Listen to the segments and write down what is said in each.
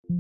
He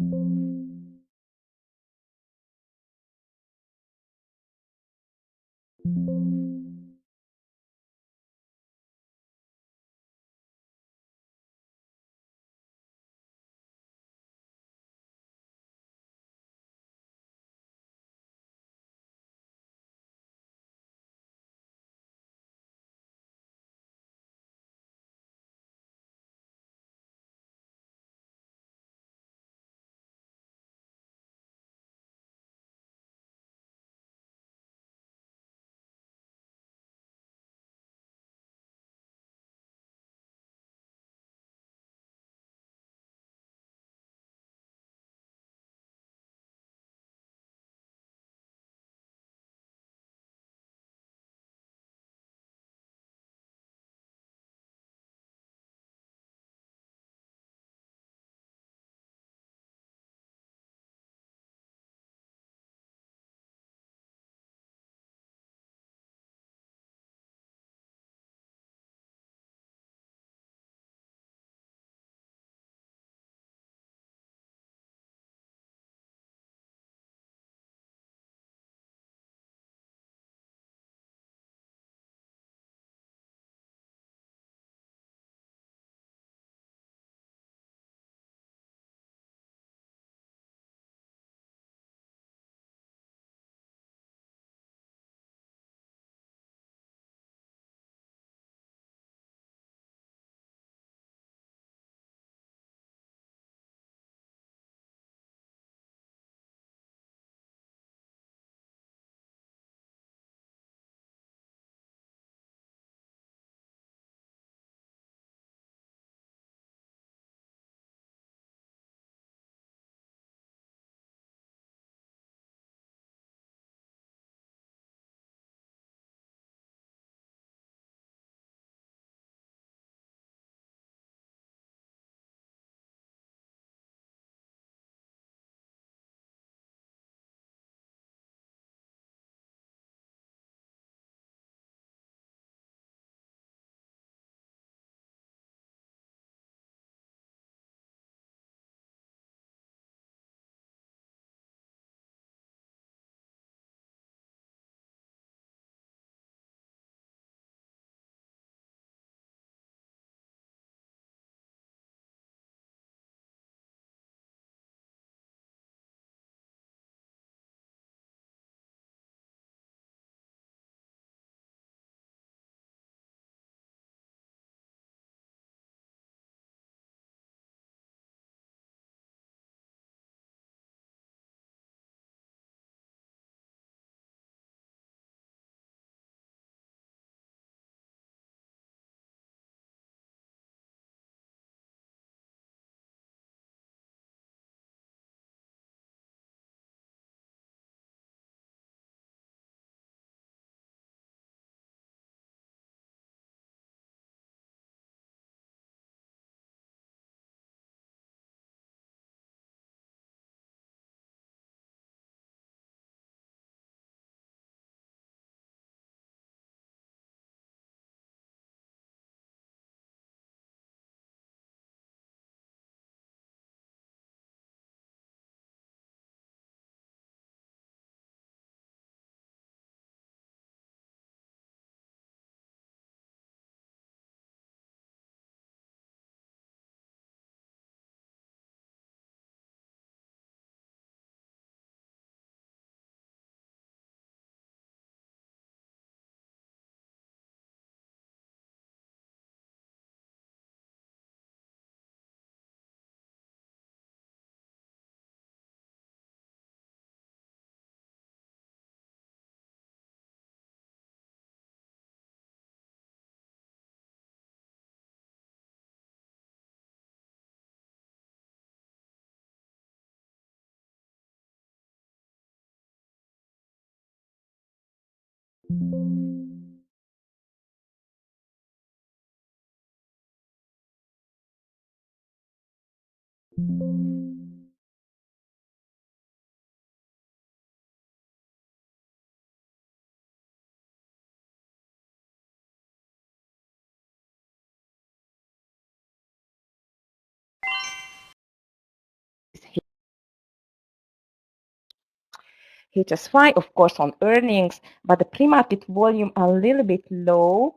HSY, of course, on earnings, but the pre-market volume a little bit low.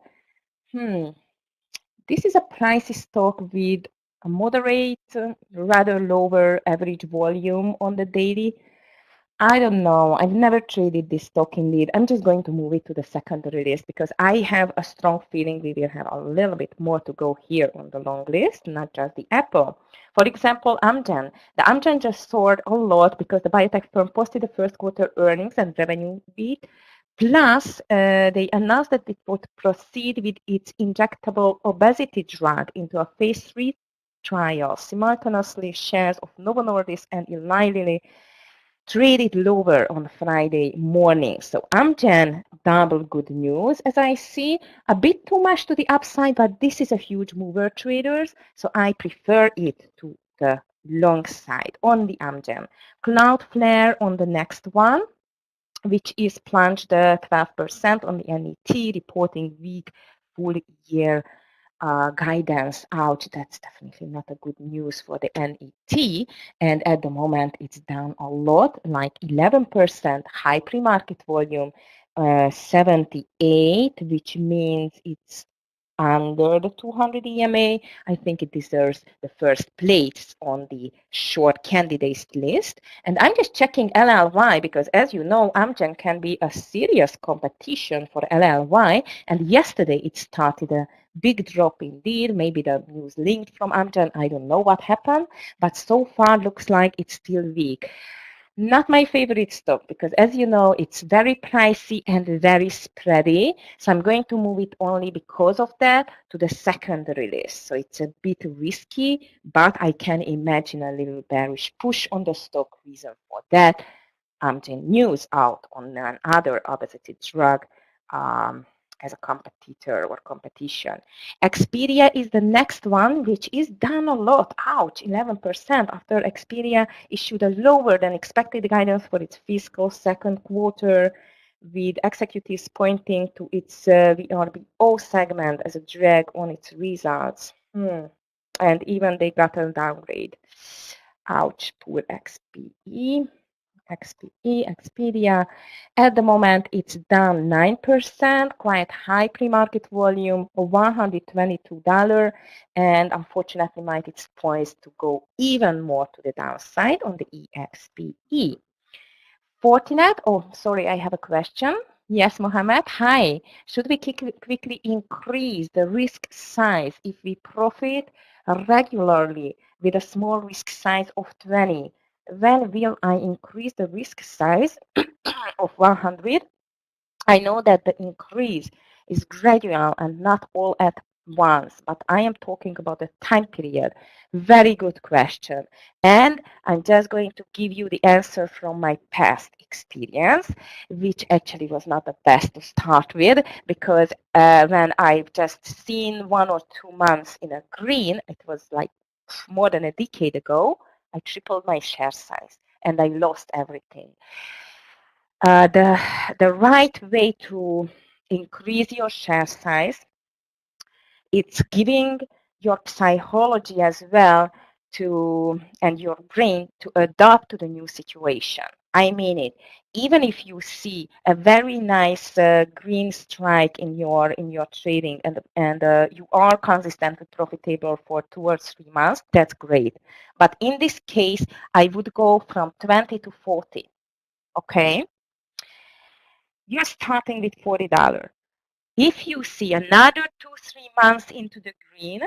This is a pricey stock with a moderate, rather lower average volume on the daily. I don't know. I've never traded this stock indeed. I'm just going to move it to the secondary list because I have a strong feeling we will have a little bit more to go here on the long list, not just the Apple. For example, Amgen. The Amgen just soared a lot because the biotech firm posted the first quarter earnings and revenue beat. Plus, they announced that it would proceed with its injectable obesity drug into a phase 3 trial. Simultaneously, shares of Novo Nordisk and Eli Lilly traded lower on Friday morning. So Amgen, double good news as I see. A bit too much to the upside, but this is a huge mover, traders. So I prefer it to the long side on the Amgen. Cloudflare on the next one, which is plunged 12% on the NET, reporting weak full year guidance out. That's definitely not a good news for the NET. And at the moment, it's down a lot, like 11%, high pre-market volume, 78, which means it's under the 200 EMA. I think it deserves the first place on the short candidates list. And I'm just checking LLY because, as you know, Amgen can be a serious competition for LLY. And yesterday it started a big drop indeed. Maybe the news linked from Amgen. I don't know what happened, but so far looks like it's still weak. Not my favorite stock because, as you know, it's very pricey and very spready. So I'm going to move it only because of that to the secondary list. So it's a bit risky, but I can imagine a little bearish push on the stock. Reason for that, Amgen news out on another obesity drug as a competitor or competition. Expedia is the next one, which is down a lot. Ouch, 11% after Expedia issued a lower than expected guidance for its fiscal second quarter, with executives pointing to its VRBO segment as a drag on its results. And even they got a downgrade. Ouch, poor XPE. Expedia. At the moment, it's down 9%, quite high pre-market volume of $122, and unfortunately, it's poised to go even more to the downside on the EXPE. Fortinet, oh, sorry, I have a question. Yes, Mohammed, hi. Should we quickly increase the risk size if we profit regularly with a small risk size of 20? When will I increase the risk size of 100? I know that the increase is gradual and not all at once, but I am talking about the time period. Very good question. And I'm just going to give you the answer from my past experience, which actually was not the best to start with, because when I've just seen 1 or 2 months in a green, it was like more than a decade ago, I tripled my share size and I lost everything. The right way to increase your share size, it's giving your psychology as well to and your brain to adapt to the new situation. I mean it. Even if you see a very nice green strike in your trading and you are consistently profitable for 2 or 3 months, that's great. But in this case, I would go from 20 to 40. Okay. You're starting with $40. If you see another 2-3 months into the green,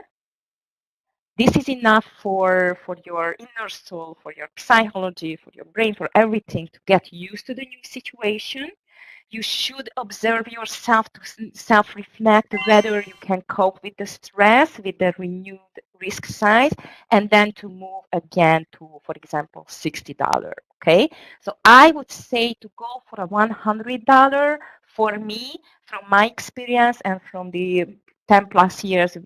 this is enough for your inner soul, for your psychology, for your brain, for everything to get used to the new situation. You should observe yourself to self-reflect whether you can cope with the stress, with the renewed risk size, and then to move again to, for example, $60. Okay, so I would say to go for a $100 for me, from my experience and from the 10 plus years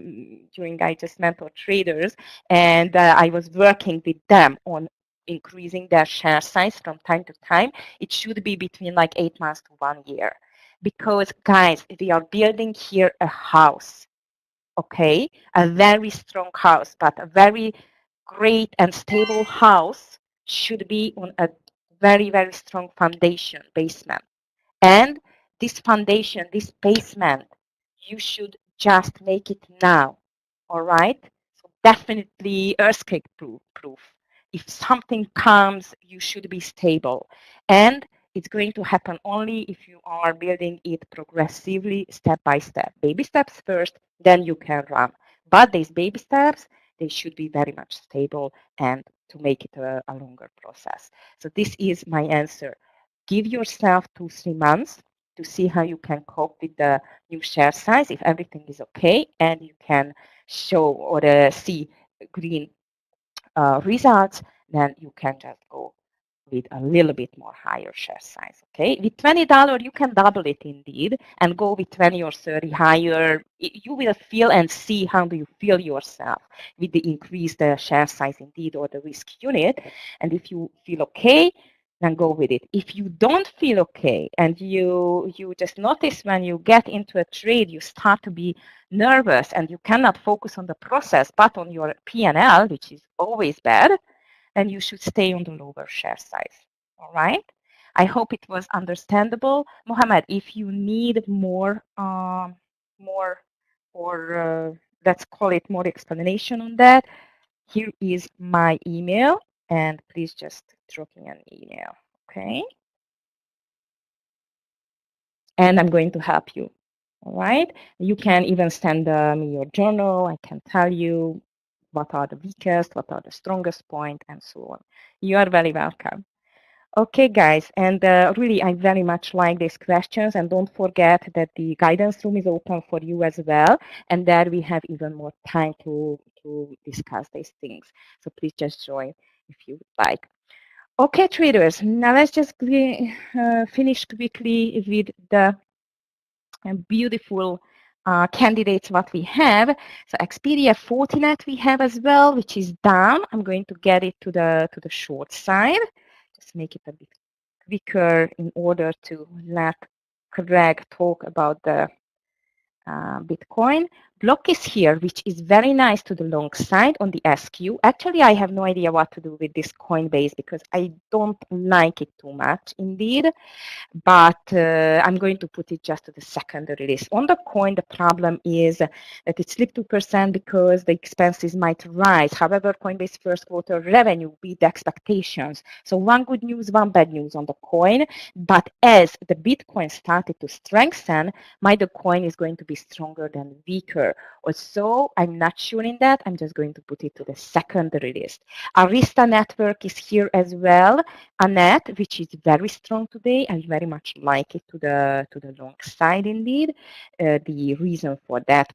during I just mentor traders, and I was working with them on increasing their share size from time to time. It should be between like 8 months to 1 year. Because guys, we are building here a house, okay? A very strong house, but a very great and stable house should be on a very, very strong foundation, basement. And this foundation, this basement, you should just make it now. All right? So definitely earthquake proof. If something comes, you should be stable. And it's going to happen only if you are building it progressively, step by step. Baby steps first, then you can run. But these baby steps, they should be very much stable and to make it a longer process. So this is my answer. Give yourself 2-3 months to see how you can cope with the new share size if everything is okay and you can show or see green results, then you can just go with a little bit more higher share size. Okay, with $20 you can double it indeed and go with 20 or 30 higher. You will feel and see how do you feel yourself with the increased share size indeed or the risk unit. And if you feel okay, then go with it. If you don't feel okay and you just notice when you get into a trade you start to be nervous and you cannot focus on the process but on your P&L, which is always bad, then you should stay on the lower share size. All right. I hope it was understandable. Mohammed, if you need more, let's call it more explanation on that, here is my email, and please just drop me an email. Okay. And I'm going to help you. All right. You can even send me your journal. I can tell you what are the weakest, what are the strongest point, and so on. You are very welcome. Okay, guys, and really, I very much like these questions. And don't forget that the guidance room is open for you as well. And there we have even more time to discuss these things. So please just join if you would like. Okay, traders, now let's just finish quickly with the beautiful candidates what we have. So Expedia Fortinet we have as well, which is down. I'm going to get it to the short side. Just make it a bit quicker in order to let Craig talk about the Bitcoin. Block is here, which is very nice to the long side on the SQ. Actually, I have no idea what to do with this Coinbase because I don't like it too much indeed. But I'm going to put it just to the secondary list. On the coin, the problem is that it slipped 2% because the expenses might rise. However, Coinbase first quarter revenue beat the expectations. So one good news, one bad news on the coin. But as the Bitcoin started to strengthen, the coin is going to be stronger than weaker. Also, I'm not sure in that. I'm just going to put it to the secondary list. Arista network is here as well. Anet, which is very strong today. I very much like it to the long side indeed. The reason for that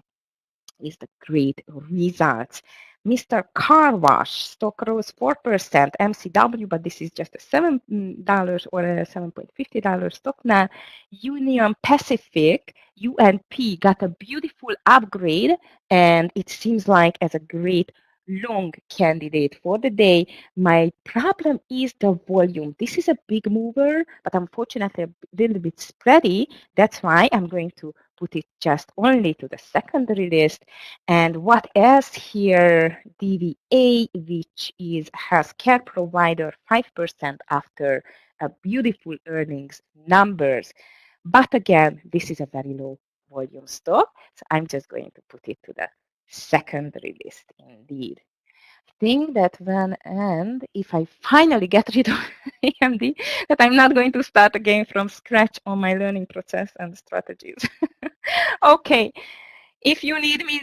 is the great results. Mr. Car Wash stock rose 4%, MCW, but this is just a $7 or a $7.50 stock now. Union Pacific, UNP, got a beautiful upgrade, and it seems like as a great long candidate for the day. My problem is the volume. This is a big mover, but unfortunately a little bit spready. That's why I'm going to put it just only to the secondary list. And what else here? DVA, which is healthcare provider, 5% after a beautiful earnings numbers. But again, this is a very low volume stock. So I'm just going to put it to the secondary list indeed. Think that when and if I finally get rid of AMD, that I'm not going to start again from scratch on my learning process and strategies. Okay, if you need me,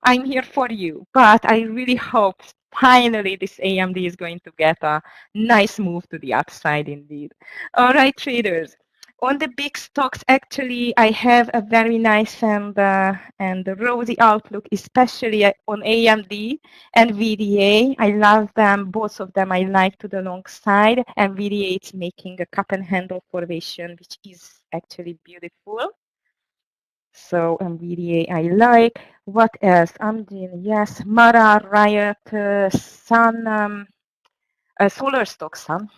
I'm here for you. But I really hope finally this AMD is going to get a nice move to the upside indeed. All right, traders. On the big stocks, actually, I have a very nice and rosy outlook, especially on AMD and VDA. I love them, both of them I like to the long side. And VDA is making a cup and handle formation, which is actually beautiful. So NVIDIA I like. What else? Amdin, yes. Mara, Riot, Sun, solar stocks, Sun.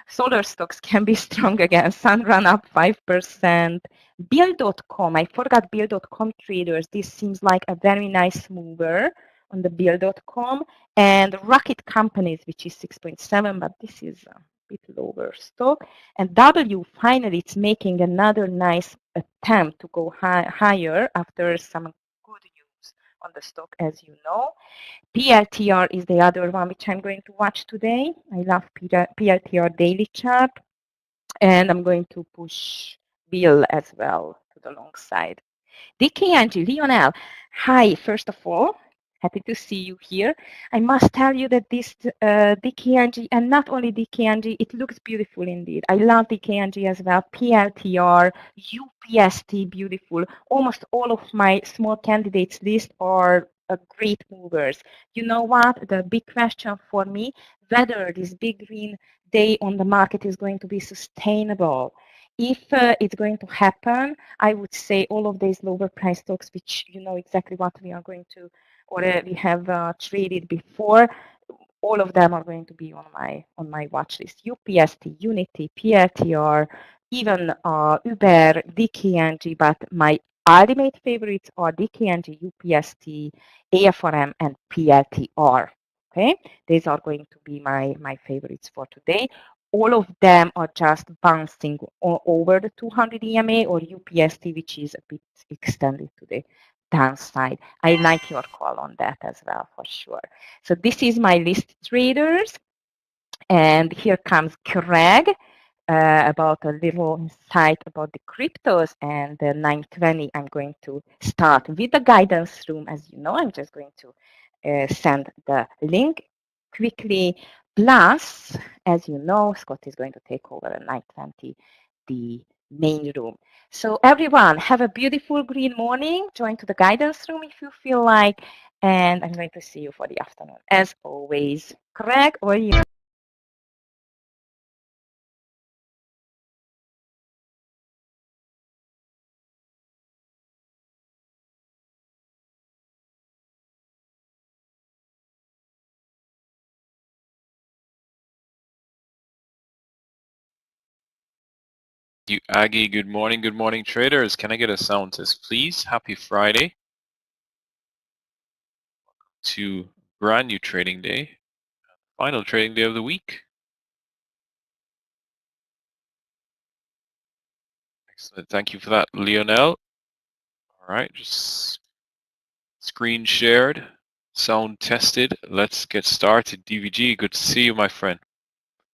Solar stocks can be strong again. Sun run up 5%. Bill.com, I forgot Bill.com traders. This seems like a very nice mover on the Bill.com. And Rocket Companies, which is 6.7, but this is a bit lower stock. And W, finally, it's making another nice attempt to go higher after some good news on the stock, as you know. PLTR is the other one which I'm going to watch today. I love PLTR daily chart. And I'm going to push Bill as well to the long side. DKNG, Lionel, hi, first of all, happy to see you here. I must tell you that this DKNG, and not only DKNG, it looks beautiful indeed. I love DKNG as well, PLTR, UPST, beautiful. Almost all of my small candidates list are great movers. You know what? The big question for me, whether this big green day on the market is going to be sustainable. If it's going to happen, I would say all of these lower price stocks, which you know exactly what we are going to, or we have traded before, all of them are going to be on my watch list. UPST, Unity, PLTR, even Uber, DKNG, but my ultimate favorites are DKNG, UPST, AFRM, and PLTR. Okay, these are going to be my favorites for today. All of them are just bouncing over the 200 EMA or UPST, which is a bit extended to the downside. I like your call on that as well, for sure. So this is my list traders. And here comes Craig about a little insight about the cryptos, and the 9:20 I'm going to start with the guidance room. As you know, I'm just going to send the link quickly. Plus, as you know, Scott is going to take over at 9:20 the main room. So everyone, have a beautiful green morning. Join to the guidance room if you feel like, and I'm going to see you for the afternoon. As always, Craig, or you. You Aggie, good morning traders. Can I get a sound test please? Happy Friday to brand new trading day, final trading day of the week. Excellent, thank you for that, Lionel. All right, just screen shared, sound tested. Let's get started. DVG, good to see you, my friend.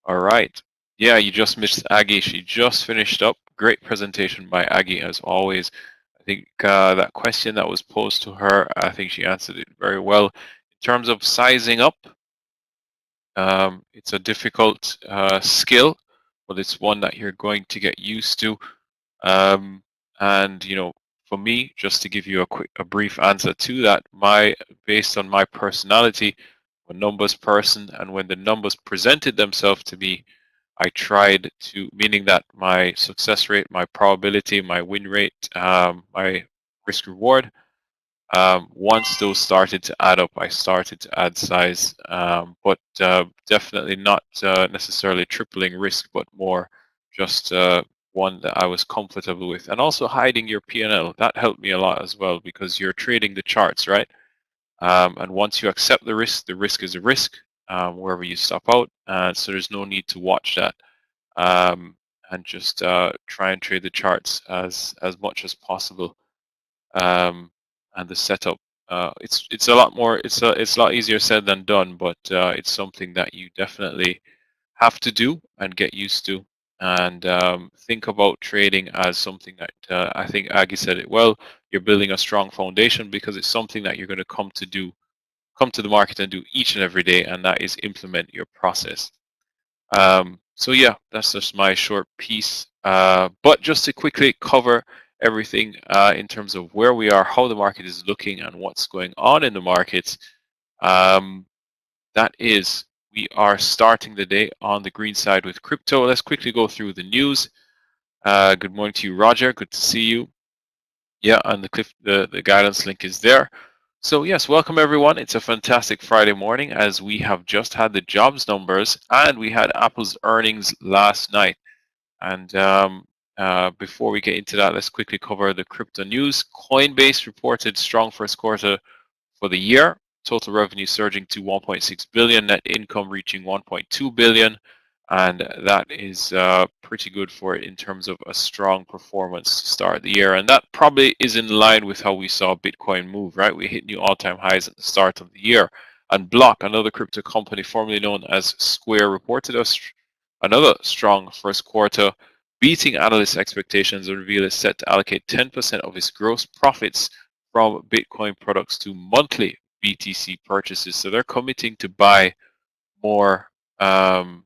All right, yeah, you just missed Aggie. She just finished up. Great presentation by Aggie as always. I think that question that was posed to her, I think she answered it very well. In terms of sizing up, it's a difficult skill, but it's one that you're going to get used to. And you know, for me, just to give you a brief answer to that, based on my personality, I'm a numbers person, and when the numbers presented themselves to me, I tried to, meaning that my success rate, my probability, my win rate, my risk reward. Once those started to add up, I started to add size, but definitely not necessarily tripling risk, but more just one that I was comfortable with. And also hiding your P&L, that helped me a lot as well, because you're trading the charts, right? And once you accept the risk is a risk, wherever you stop out. So there's no need to watch that. And just try and trade the charts as much as possible. And the setup, it's a lot more, it's a lot easier said than done, but it's something that you definitely have to do and get used to, and think about trading as something that I think Aggie said it well. You're building a strong foundation because it's something that you're going to come to the market and do each and every day, and that is implement your process. So yeah, that's just my short piece. But just to quickly cover everything in terms of where we are, how the market is looking, and what's going on in the markets. That is, we are starting the day on the green side with crypto. Let's quickly go through the news. Good morning to you, Roger. Good to see you. Yeah, and the guidance link is there. So yes, welcome everyone. It's a fantastic Friday morning, as we have just had the jobs numbers and we had Apple's earnings last night. And before we get into that, let's quickly cover the crypto news. Coinbase reported strong first quarter for the year. Total revenue surging to 1.6 billion, net income reaching 1.2 billion. and that is pretty good for it in terms of a strong performance to start the year. And that probably is in line with how we saw Bitcoin move, right? We hit new all-time highs at the start of the year. And Block, another crypto company formerly known as Square, reported another strong first quarter, beating analyst expectations, and revealed it's set to allocate 10% of its gross profits from Bitcoin products to monthly BTC purchases. So they're committing to buy more um,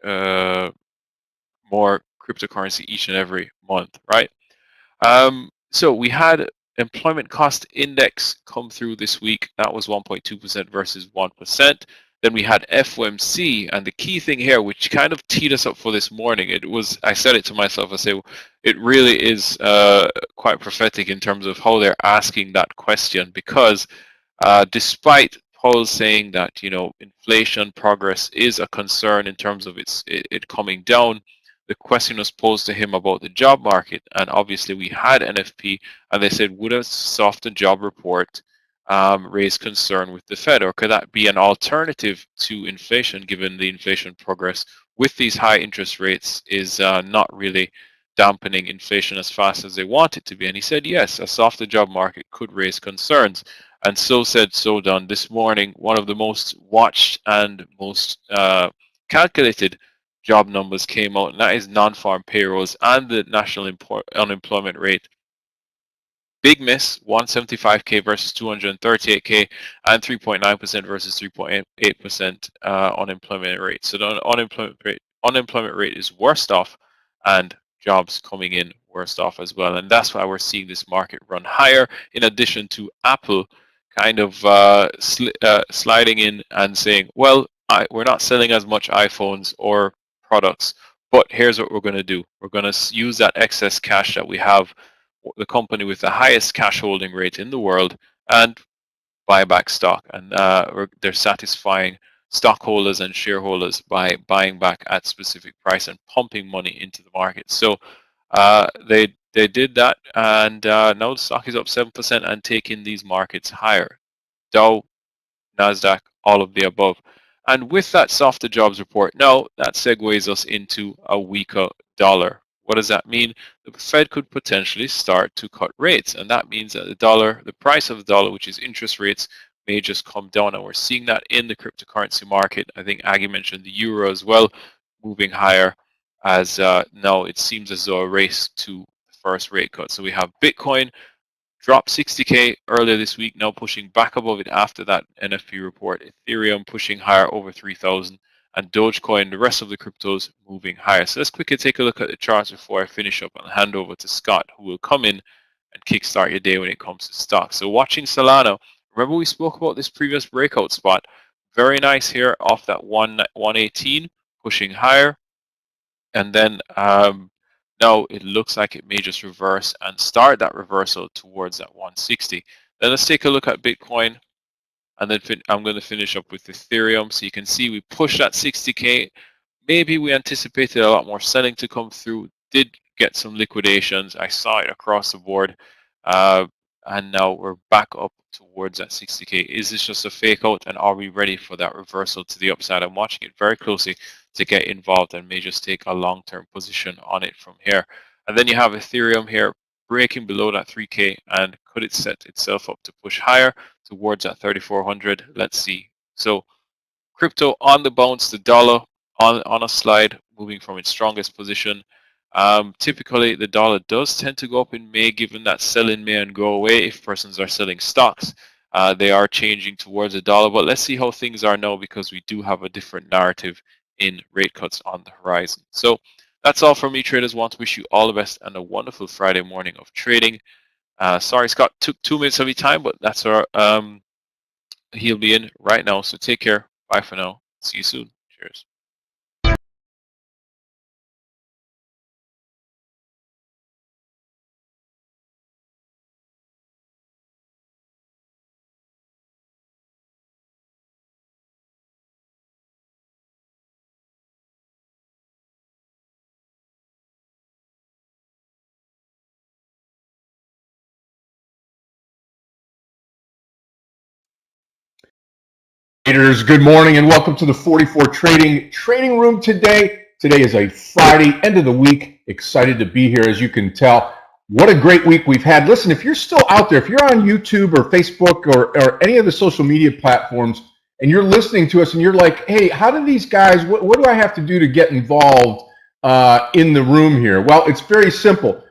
uh, more cryptocurrency each and every month, right? So we had employment cost index come through this week. That was 1.2% versus 1%. Then we had FOMC, and the key thing here, which kind of teed us up for this morning, it was, I said it to myself, I say, it really is quite prophetic in terms of how they're asking that question, because despite Paul saying that inflation progress is a concern in terms of it coming down, the question was posed to him about the job market, and obviously we had NFP, and they said, would a softer job report raise concern with the Fed, or could that be an alternative to inflation, given the inflation progress with these high interest rates is not really dampening inflation as fast as they want it to be? And he said, yes, a softer job market could raise concerns. And so said, so done. This morning, one of the most watched and most calculated job numbers came out, and that is non-farm payrolls and the national unemployment rate. Big miss, 175K versus 238K, and 3.9% versus 3.8% unemployment rate. So the unemployment rate is worst off, and jobs coming in worst off as well. And that's why we're seeing this market run higher, in addition to Apple kind of sliding in and saying, well, we're not selling as much iPhones or products, but here's what we're going to do. We're going to use that excess cash that we have, the company with the highest cash holding rate in the world, and buy back stock. And they're satisfying stockholders and shareholders by buying back at specific price and pumping money into the market. So they did that, and now the stock is up 7% and taking these markets higher. Dow, NASDAQ, all of the above. And with that softer jobs report, now that segues us into a weaker dollar. What does that mean? The Fed could potentially start to cut rates, and that means that the price of the dollar, which is interest rates, may just come down. And we're seeing that in the cryptocurrency market. I think Aggie mentioned the euro as well, moving higher, as now it seems as though a race to the first rate cut. So we have Bitcoin dropped 60K earlier this week, now pushing back above it after that NFP report. Ethereum pushing higher over 3,000, and Dogecoin, the rest of the cryptos, moving higher. So let's quickly take a look at the charts before I finish up and hand over to Scott, who will come in and kickstart your day when it comes to stocks. So watching Solana, remember we spoke about this previous breakout spot. Very nice here off that 118, pushing higher. And then now it looks like it may just reverse and start that reversal towards that 160. Then let's take a look at Bitcoin, and then I'm going to finish up with Ethereum. So you can see we pushed that 60K. Maybe we anticipated a lot more selling to come through. Did get some liquidations. I saw it across the board. And now we're back up towards that 60K. Is this just a fake out, and are we ready for that reversal to the upside? I'm watching it very closely to get involved and may just take a long-term position on it from here. And then you have Ethereum here breaking below that 3K, and could it set itself up to push higher towards that 3,400? Let's see. So crypto on the bounce, the dollar on a slide, moving from its strongest position. Typically, the dollar does tend to go up in May, given that sell-in May and go away if persons are selling stocks. They are changing towards the dollar, but let's see how things are now, because we do have a different narrative in rate cuts on the horizon. So that's all from me, traders. Want to wish you all the best and a wonderful Friday morning of trading. Sorry, Scott took 2 minutes of your time, but that's our he'll be in right now. So take care. Bye for now. See you soon. Cheers. Traders, good morning and welcome to the 44 Trading Room today. Today is a Friday, end of the week. Excited to be here, as you can tell. What a great week we've had. Listen, if you're still out there, if you're on YouTube or Facebook or any of the social media platforms and you're listening to us and you're like, hey, how do these guys, what do I have to do to get involved in the room here? Well, it's very simple.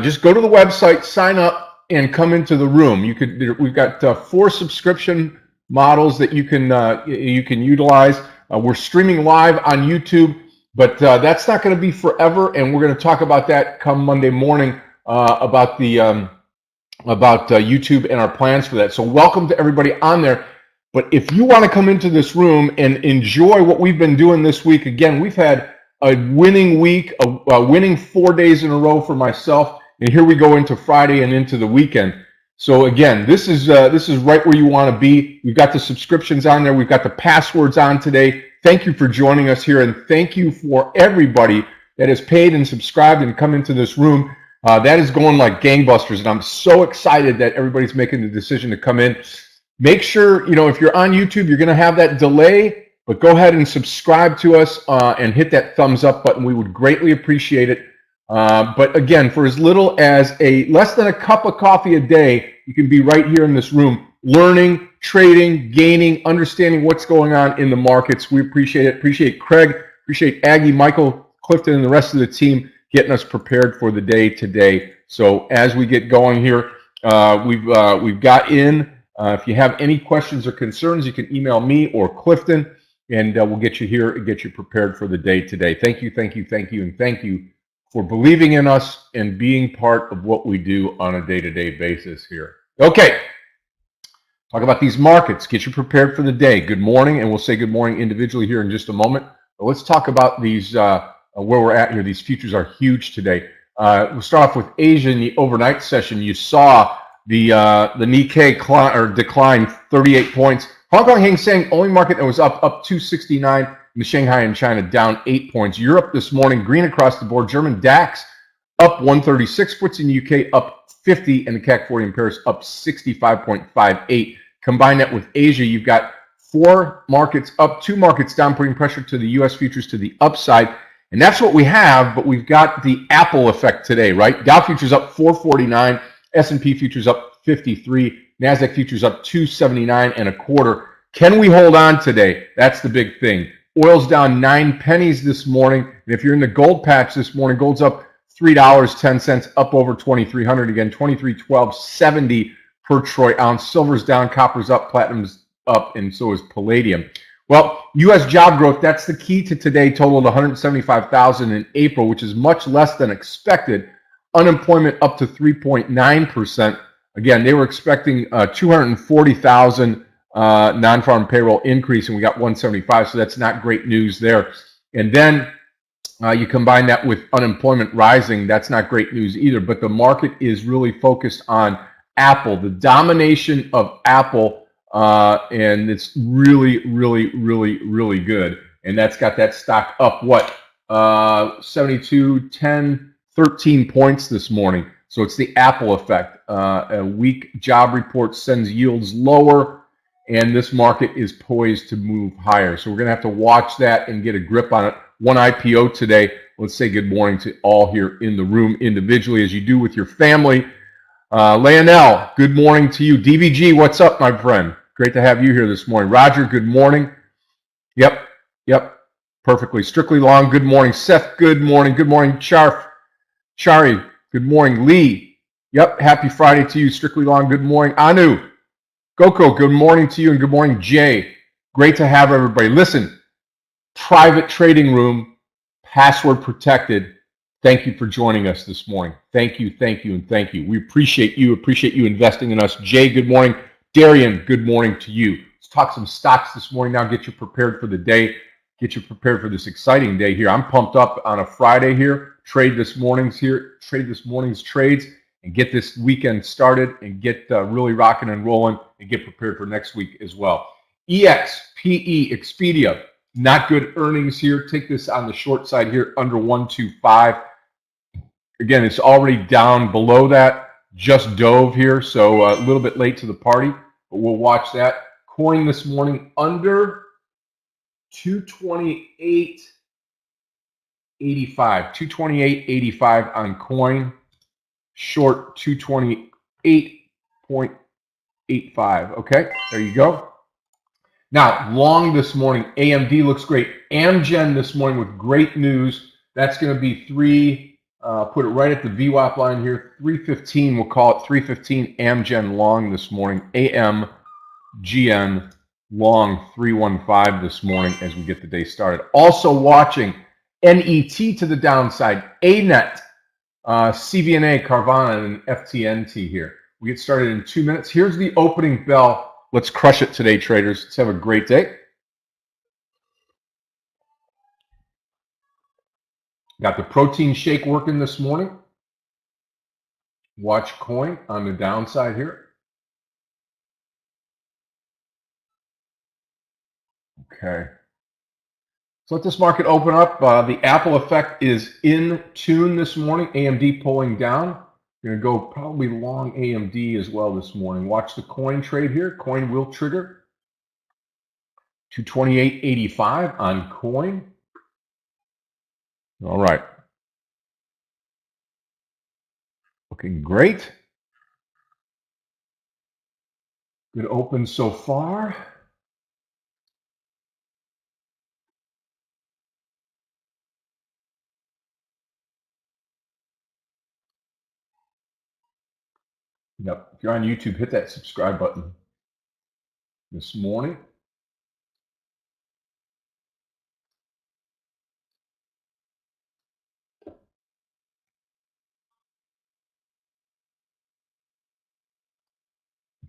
Just go to the website, sign up, and come into the room. We've got 4 subscription models that you can utilize. We're streaming live on YouTube, but that's not going to be forever, and we're going to talk about that come Monday morning about YouTube and our plans for that. So welcome to everybody on there. But if you want to come into this room and enjoy what we've been doing this week, again, we've had a winning week, a winning 4 days in a row for myself, and here we go into Friday and into the weekend. So again, this is right where you want to be. We've got the subscriptions on there. We've got the passwords on today. Thank you for joining us here, and thank you for everybody that has paid and subscribed and come into this room. That is going like gangbusters, and I'm so excited that everybody's making the decision to come in. Make sure, if you're on YouTube, you're going to have that delay, but go ahead and subscribe to us and hit that thumbs up button. We would greatly appreciate it. But again, for as little as less than a cup of coffee a day, you can be right here in this room, learning, trading, gaining, understanding what's going on in the markets. We appreciate it. Appreciate Craig, appreciate Aggie, Michael, Clifton, and the rest of the team getting us prepared for the day today. So as we get going here, we've got in. If you have any questions or concerns, you can email me or Clifton, and we'll get you here and get you prepared for the day today. Thank you, thank you, thank you, and thank you for believing in us and being part of what we do on a day-to-day basis here. Okay, talk about these markets. Get you prepared for the day. Good morning, and we'll say good morning individually here in just a moment. But let's talk about these, where we're at here. These futures are huge today. We'll start off with Asia in the overnight session. You saw the Nikkei decline 38 points. Hong Kong Hang Seng, only market that was up 269. And the Shanghai and China down 8 points. Europe this morning, green across the board. German DAX up 136. FTSE in the UK up 50. And the CAC 40 in Paris up 65.58. Combine that with Asia, you've got 4 markets up, 2 markets down, putting pressure to the U.S. futures to the upside. And that's what we have, but we've got the Apple effect today, right? Dow futures up 449. S&P futures up 53. NASDAQ futures up 279 and a quarter. Can we hold on today? That's the big thing. Oil's down 9 pennies this morning. And if you're in the gold patch this morning, gold's up $3.10, up over 2,300 again, 23.1270 per troy ounce. Silver's down, copper's up, platinum's up, and so is palladium. Well, U.S. job growth, that's the key to today, totaled 175,000 in April, which is much less than expected. Unemployment up to 3.9%. Again, they were expecting 240,000 non-farm payroll increase, and we got 175, so that's not great news there. And then you combine that with unemployment rising, that's not great news either, but the market is really focused on Apple, the domination of Apple, and it's really, really, really, really good. And that's got that stock up, 72, 10, 13 points this morning. So it's the Apple effect. A weak job report sends yields lower, and this market is poised to move higher. So we're going to have to watch that and get a grip on it. One IPO today. Let's say good morning to all here in the room individually, as you do with your family. Leonel, good morning to you. DVG, what's up, my friend? Great to have you here this morning. Roger, good morning. Yep, perfectly. Strictly Long, good morning. Seth, good morning. Good morning, Shari, good morning. Lee, yep, happy Friday to you. Strictly Long, good morning. Anu, Goko, good morning to you, and good morning, Jay. Great to have everybody. Listen, private trading room, password protected. Thank you for joining us this morning. Thank you, and thank you. We appreciate you investing in us. Jay, good morning. Darian, good morning to you. Let's talk some stocks this morning now. Get you prepared for the day. Get you prepared for this exciting day here. I'm pumped up on a Friday here. Trade this morning's trades, and get this weekend started and get really rocking and rolling and get prepared for next week as well. EXPE, Expedia, not good earnings here. Take this on the short side here, under 125. Again, it's already down below that, just dove here, so a little bit late to the party, but we'll watch that. Coin this morning under 228.85. 228.85 on coin. Short 228.85. Okay, there you go. Now, long this morning, AMD looks great. Amgen this morning with great news. That's going to be put it right at the VWAP line here, 315. We'll call it 315 Amgen long this morning. AMGN long 315 this morning as we get the day started. Also watching NET to the downside, ANET, CVNA, Carvana, and FTNT here. We get started in 2 minutes. Here's the opening bell. Let's crush it today, traders. Let's have a great day. Got the protein shake working this morning. Watch coin on the downside here. Okay. So let this market open up. The Apple effect is in tune this morning. AMD pulling down. We're going to go probably long AMD as well this morning. Watch the coin trade here. Coin will trigger. 228.85 on coin. All right. Looking great. Good open so far. Yep. If you're on YouTube, hit that subscribe button this morning.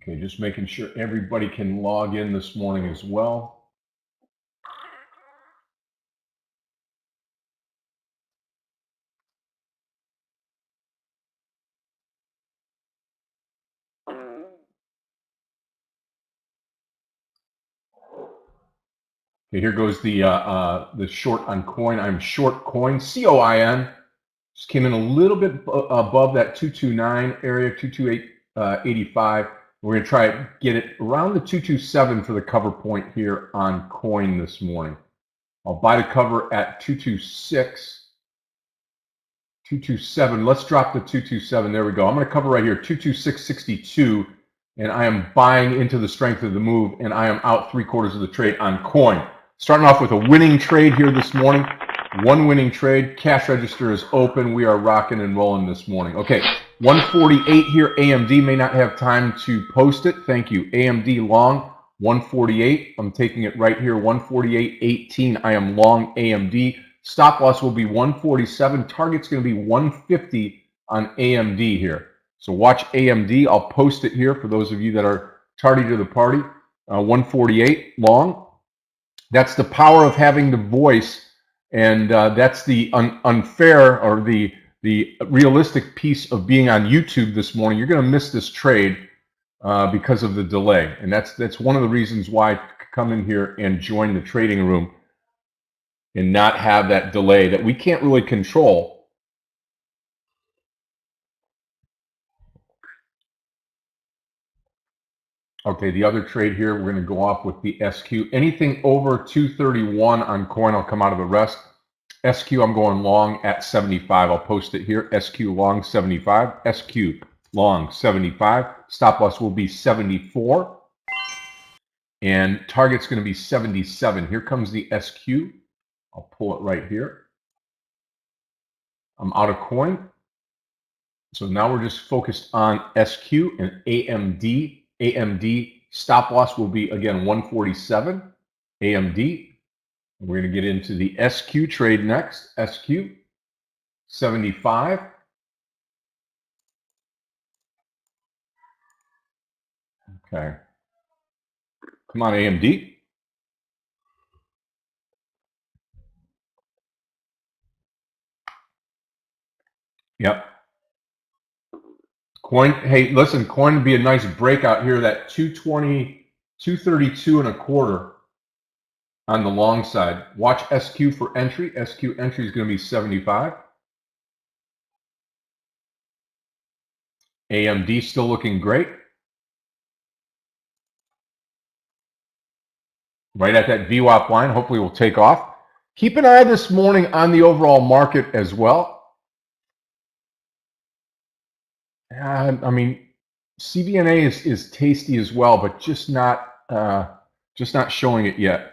Okay, just making sure everybody can log in this morning as well. Okay, here goes the short on coin. I'm short coin, COIN. Just came in a little bit above that 229 area, 228.85. We're going to try to get it around the 227 for the cover point here on coin this morning. I'll buy the cover at 226, 227. Let's drop the 227. There we go. I'm going to cover right here, 226.62, and I am buying into the strength of the move, and I am out 3/4 of the trade on coin. Starting off with a winning trade here this morning. One winning trade. Cash register is open. We are rocking and rolling this morning. Okay, 148 here. AMD may not have time to post it. Thank you. AMD long 148. I'm taking it right here. 148.18. I am long AMD. Stop loss will be 147. Target's going to be 150 on AMD here. So watch AMD. I'll post it here for those of you that are tardy to the party. 148 long. That's the power of having the voice. And that's the unfair or the realistic piece of being on YouTube this morning. You're going to miss this trade because of the delay. And that's one of the reasons why I come in here and join the trading room and not have that delay that we can't really control. Okay, the other trade here, we're going to go off with the SQ. Anything over 231 on coin, I'll come out of the rest. SQ, I'm going long at 75. I'll post it here. SQ long 75. SQ long 75. Stop loss will be 74. And target's going to be 77. Here comes the SQ. I'll pull it right here. I'm out of coin. So now we're just focused on SQ and AMD. AMD stop loss will be, again, 147. AMD. We're going to get into the SQ trade next. SQ 75. Okay. Come on, AMD. Yep. Coin, hey, listen, coin would be a nice breakout here, that 220, 232.25 on the long side. Watch SQ for entry. SQ entry is going to be 75. AMD still looking great. right at that VWAP line. Hopefully we'll take off. Keep an eye this morning on the overall market as well. I mean, CBNA is tasty as well, but just not showing it yet.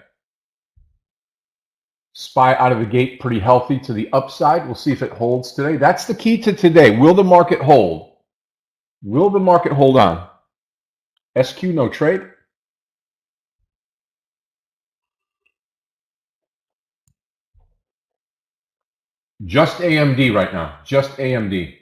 SPY out of the gate pretty healthy to the upside. We'll see if it holds today. That's the key to today. Will the market hold? Will the market hold on? SQ, no trade. Just AMD right now. Just AMD.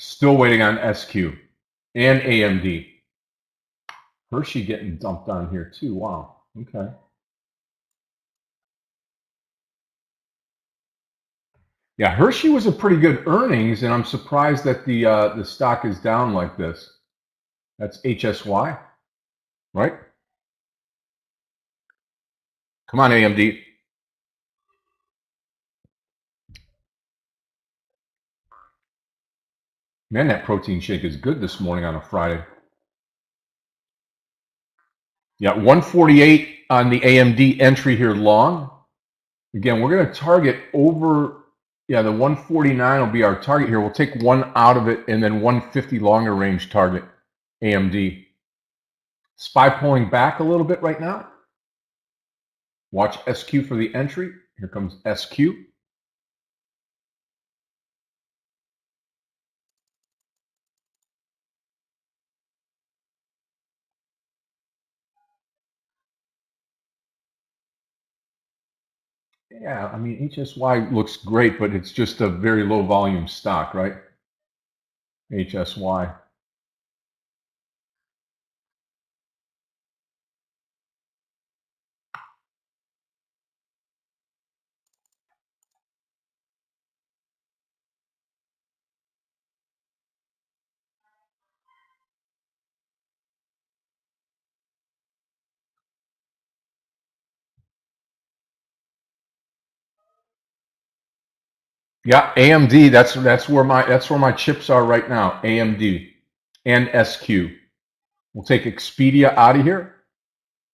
Still waiting on SQ and AMD. Hershey getting dumped on here too. Wow. Okay. Yeah, Hershey was a pretty good earnings, and I'm surprised that the stock is down like this. That's HSY, right? Come on, AMD. Man, that protein shake is good this morning on a Friday. Yeah, 148 on the AMD entry here long. Again, we're going to target over, yeah, the 149 will be our target here. We'll take one out of it and then 150 longer range target, AMD. SPY pulling back a little bit right now. Watch SQ for the entry. Here comes SQ. Yeah, I mean, HSY looks great, but it's just a very low volume stock, right? HSY. Yeah, AMD. That's where my chips are right now. AMD and SQ. We'll take Expedia out of here.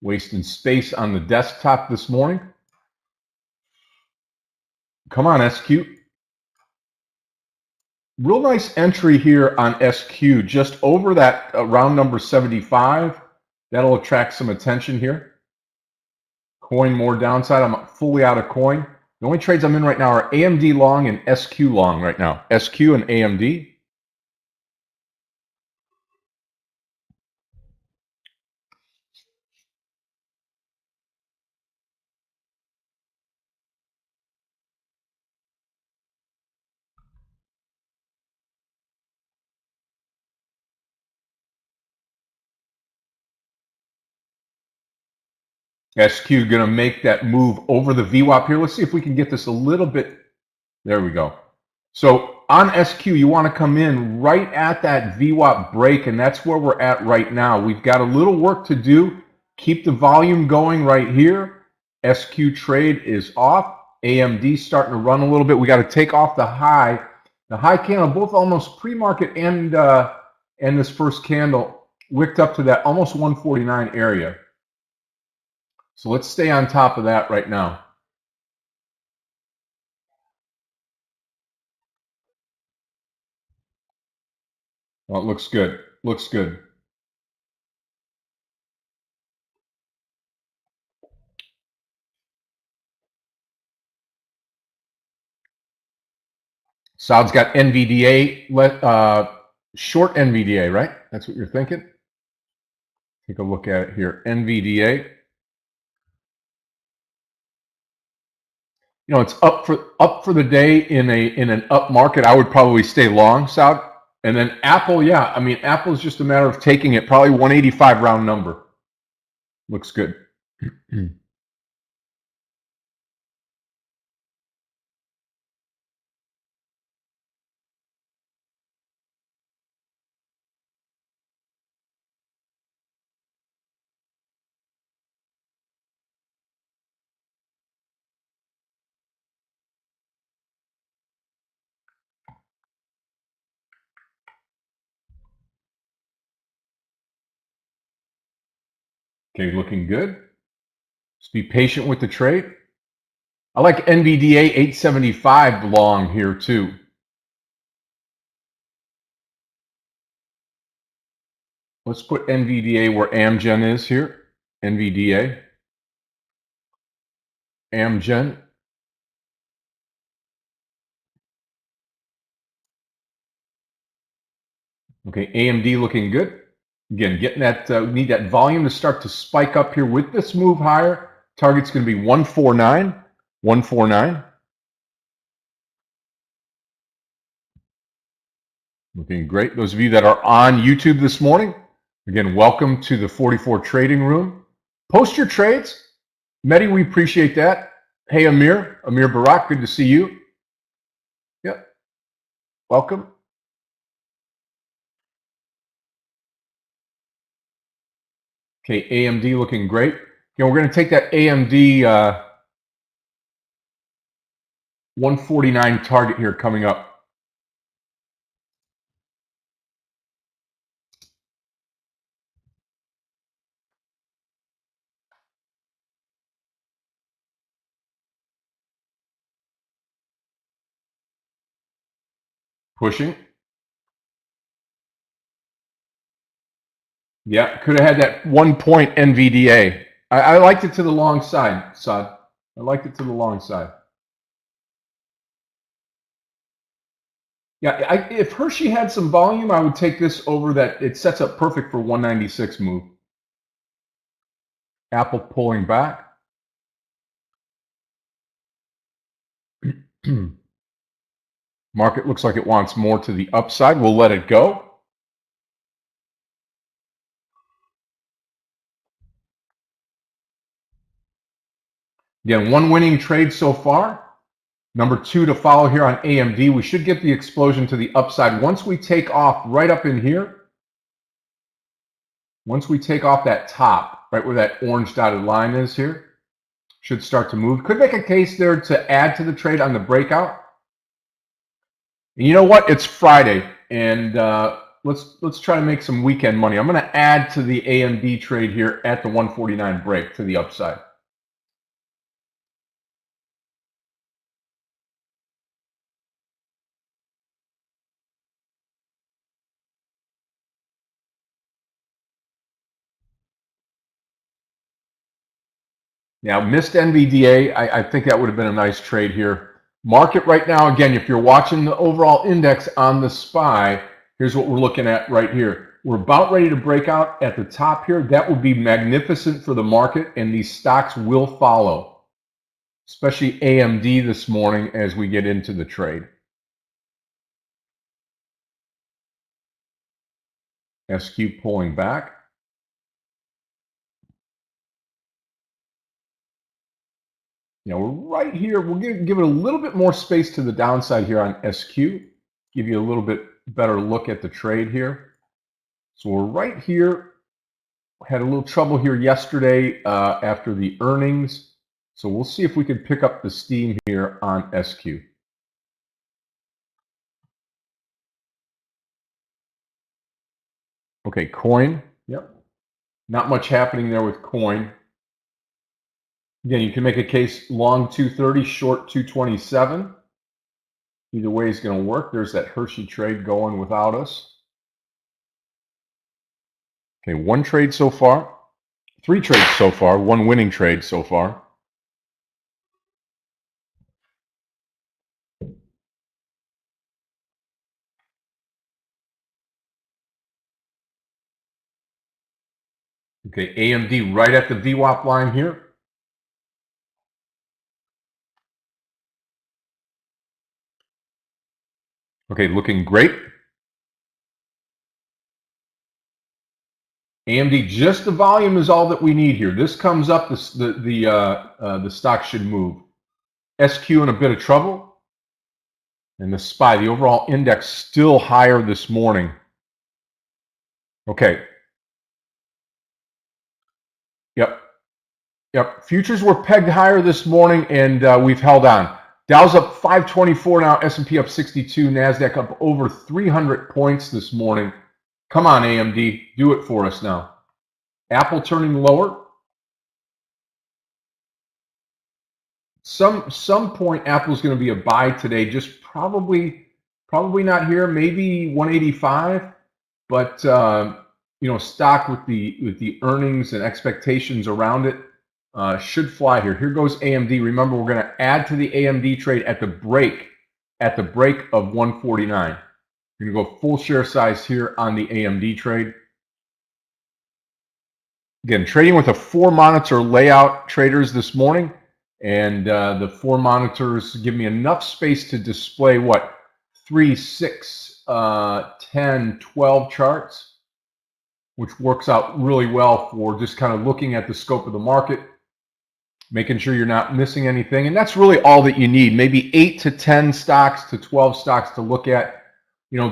Wasting space on the desktop this morning. Come on, SQ. Real nice entry here on SQ, just over that round number 75. That'll attract some attention here. Coin more downside. I'm fully out of coin. The only trades I'm in right now are AMD long and SQ long right now. SQ and AMD. SQ going to make that move over the VWAP here. Let's see if we can get this a little bit. There we go. So on SQ, you want to come in right at that VWAP break, and that's where we're at right now. We've got a little work to do. Keep the volume going right here. SQ trade is off. AMD starting to run a little bit. We got to take off the high. The high candle, both almost pre-market and this first candle, wicked up to that almost 149 area. So let's stay on top of that right now. Well, it looks good. Looks good. Saud's got NVDA, short NVDA, right? That's what you're thinking? Take a look at it here. NVDA. You know, it's up for the day in an up market. I would probably stay long, Saud. And then Apple, yeah. I mean, Apple's just a matter of taking it. Probably 185 round number. Looks good. Okay, looking good. Just be patient with the trade. I like NVDA 875 long here too. Let's put NVDA where Amgen is here. NVDA. Amgen. Okay, AMD looking good. Again, getting that, we need that volume to start to spike up here with this move higher. Target's going to be 149. 149. Looking great. Those of you that are on YouTube this morning, again, welcome to the 44 Trading Room. Post your trades. Mehdi, we appreciate that. Hey, Amir Barak, good to see you. Yep. Welcome. Okay, AMD looking great. We're going to take that AMD 149 target here coming up. Pushing. Yeah, could have had that 1 point NVDA. I liked it to the long side, Saad. I liked it to the long side. Yeah, if Hershey had some volume, I would take this over that. It sets up perfect for 196 move. Apple pulling back. Market looks like it wants more to the upside. We'll let it go. Again, one winning trade so far. Number 2 to follow here on AMD. We should get the explosion to the upside once we take off right up in here. Once we take off that top, right where that orange dotted line is here, should start to move. Could make a case there to add to the trade on the breakout. And you know what? It's Friday, and let's try to make some weekend money. I'm going to add to the AMD trade here at the 149 break to the upside. Now, missed NVDA. I think that would have been a nice trade here. Market right now, again, if you're watching the overall index on the SPY, here's what we're looking at right here. We're about ready to break out at the top here. That would be magnificent for the market, and these stocks will follow, especially AMD this morning as we get into the trade. SQ pulling back. We're right here. We're going to give it a little bit more space to the downside here on SQ. Give you a little bit better look at the trade here. So we're right here. Had a little trouble here yesterday after the earnings. So we'll see if we can pick up the steam here on SQ. Okay, coin. Yep. Not much happening there with coin. Again, you can make a case long 230, short 227. Either way is going to work. There's that Hershey trade going without us. Okay, one trade so far. 3 trades so far. 1 winning trade so far. Okay, AMD right at the VWAP line here. Okay, looking great. AMD, just the volume is all that we need here. This comes up, the stock should move. SQ in a bit of trouble. And the SPY, the overall index, still higher this morning. Okay. Yep. Futures were pegged higher this morning, and we've held on. Dow's up 524 now, S&P up 62, NASDAQ up over 300 points this morning. Come on, AMD, do it for us now. Apple turning lower. Some point Apple's going to be a buy today, just probably not here, maybe 185, but stock with the earnings and expectations around it should fly here. Here goes AMD. Remember, we're going to add to the AMD trade at the break of 149. We're going to go full share size here on the AMD trade. Again, trading with a 4-monitor layout, traders, this morning. And the 4 monitors give me enough space to display, 3, 6, 10, 12 charts, which works out really well for just kind of looking at the scope of the market, making sure you're not missing anything. And that's really all that you need, maybe 8 to 10 stocks to 12 stocks to look at.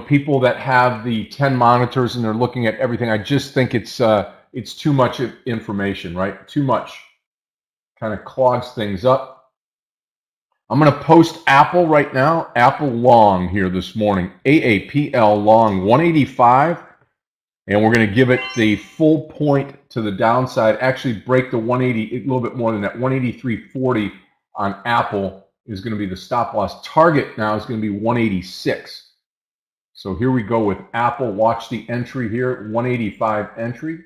People that have the 10 monitors and they're looking at everything, I just think it's too much information, right? Too much. Kind of clogs things up. I'm going to post Apple right now. Apple long here this morning. AAPL long 185. And we're going to give it the full point to the downside. Actually break the 180, a little bit more than that. 183.40 on Apple is going to be the stop loss. Target now is going to be 186. So here we go with Apple. Watch the entry here. 185 entry.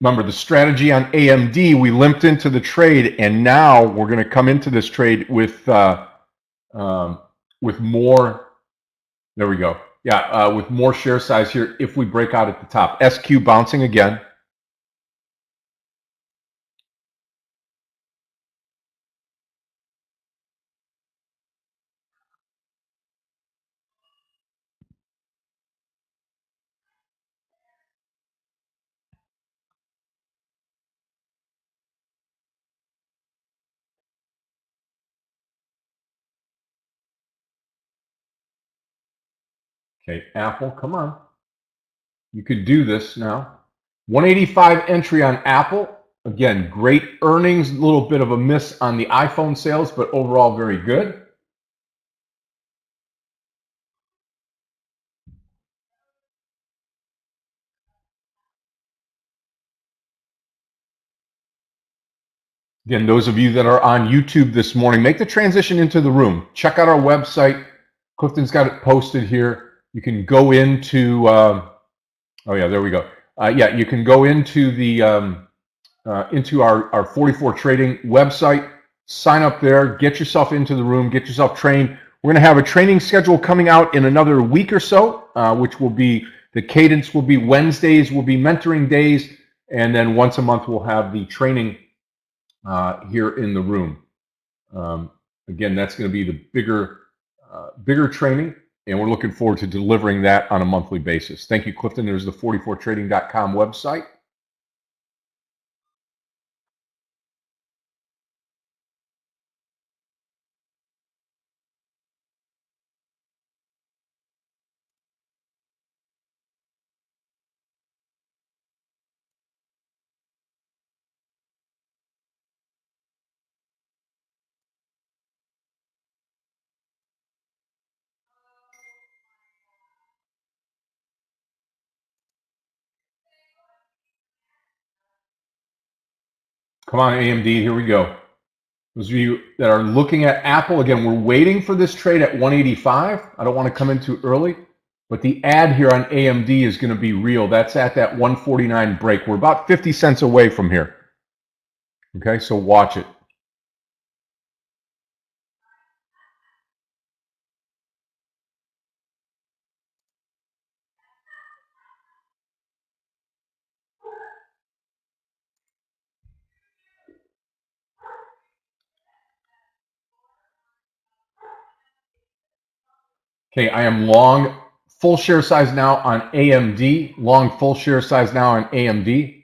Remember the strategy on AMD, we limped into the trade, and now we're going to come into this trade with more. There we go. Yeah, with more share size here if we break out at the top. SQ bouncing again. Okay, Apple, come on. You could do this now. 185 entry on Apple. Again, great earnings, a little bit of a miss on the iPhone sales, but overall very good. Again, those of you that are on YouTube this morning, make the transition into the room. Check out our website. Clifton's got it posted here. You can go into, oh yeah, there we go. Yeah, you can go into the into our 44 Trading website, sign up there, get yourself into the room, get yourself trained. We're going to have a training schedule coming out in another week or so, which will be, the cadence will be Wednesdays will be mentoring days, and then once a month we'll have the training here in the room. Again, that's going to be the bigger training, and we're looking forward to delivering that on a monthly basis. Thank you, Clifton. There's the 44trading.com website. Come on, AMD, here we go. Those of you that are looking at Apple, again, we're waiting for this trade at 185. I don't want to come in too early, but the ad here on AMD is going to be real. That's at that 149 break. We're about 50 cents away from here. Okay, so watch it. Okay, I am long full share size now on AMD. Long full share size now on AMD.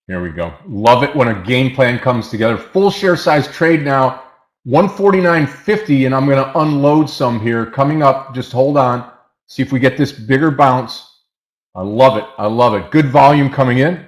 There we go. Love it when a game plan comes together. Full share size trade now, 149.50, and I'm going to unload some here. Coming up, just hold on. See if we get this bigger bounce. I love it. I love it. Good volume coming in.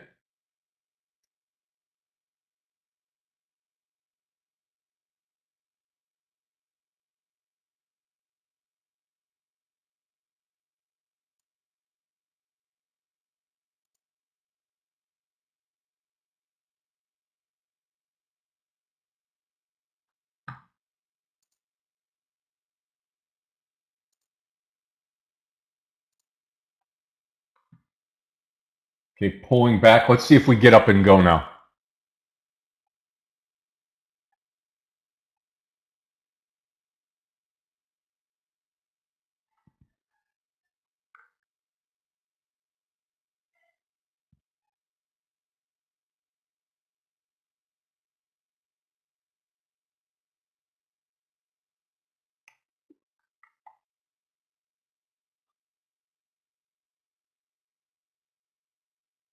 Okay, pulling back. Let's see if we get up and go now.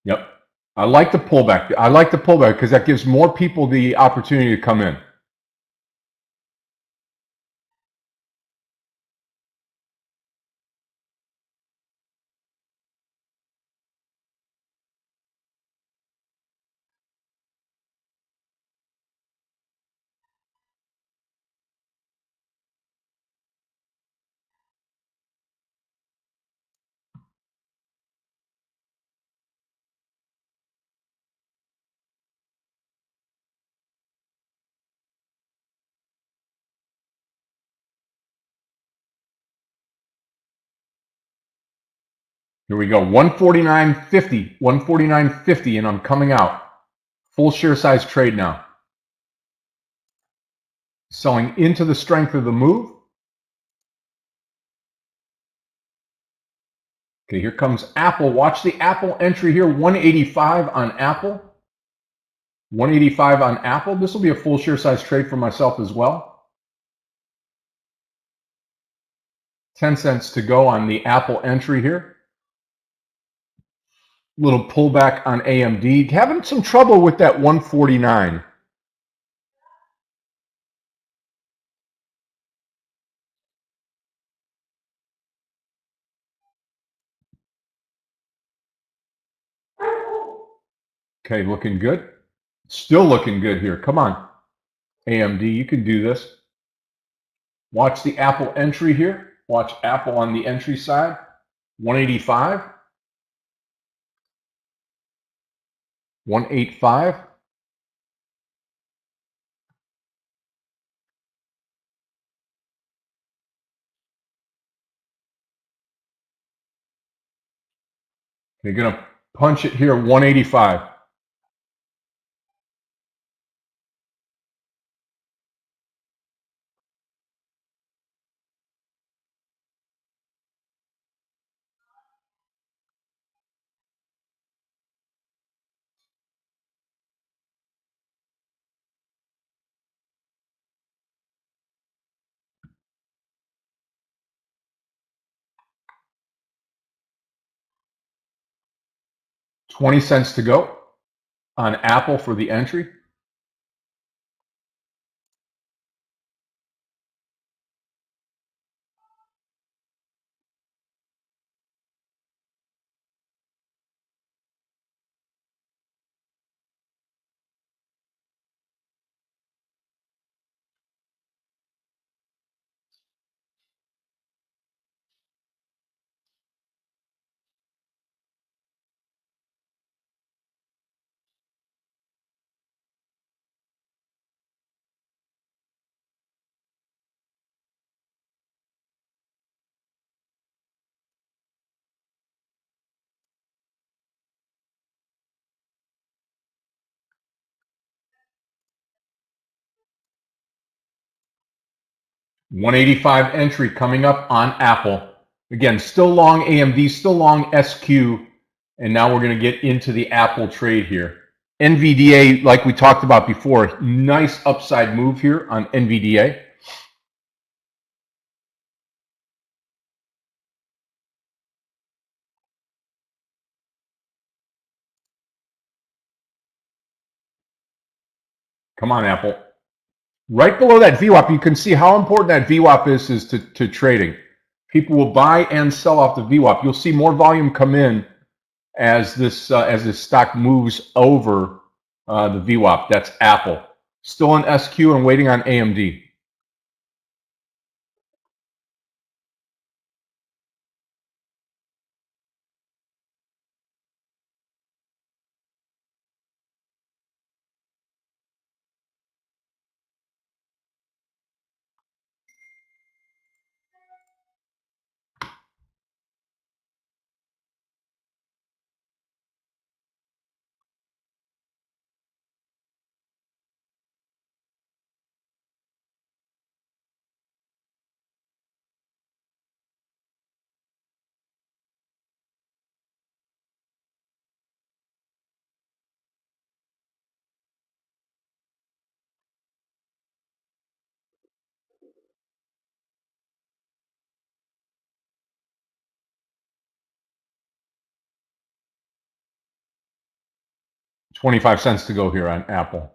Yep. I like the pullback. I like the pullback because that gives more people the opportunity to come in. Here we go. 149.50. 149.50, and I'm coming out. Full share size trade now. Selling into the strength of the move. Okay, here comes Apple. Watch the Apple entry here. 185 on Apple. 185 on Apple. This will be a full share size trade for myself as well. 10 cents to go on the Apple entry here. Little pullback on AMD. Having some trouble with that 149. Okay, looking good. Still looking good here. Come on, AMD, you can do this. Watch the Apple entry here. Watch Apple on the entry side. 185. 185. They're going to punch it here. 185. $0.20 to go on Apple for the entry. 185 entry coming up on Apple. Again, still long AMD, still long SQ, and now we're going to get into the Apple trade here. NVIDIA, like we talked about before, nice upside move here on NVIDIA. Come on, Apple. Right below that VWAP, you can see how important that VWAP is to trading. People will buy and sell off the VWAP. You'll see more volume come in as this stock moves over the VWAP. That's Apple. Still in SQ and waiting on AMD. $0.25 to go here on Apple.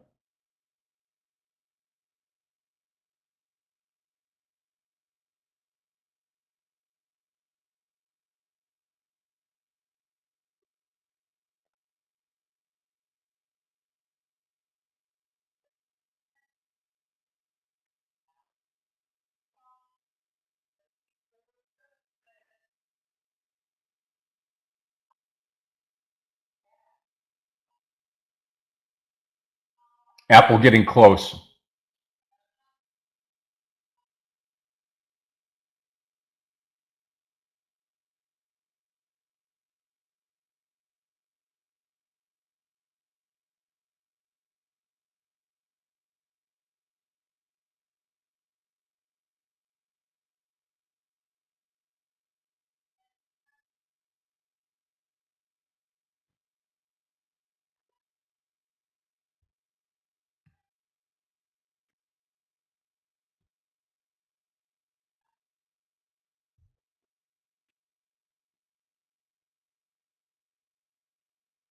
Apple getting close.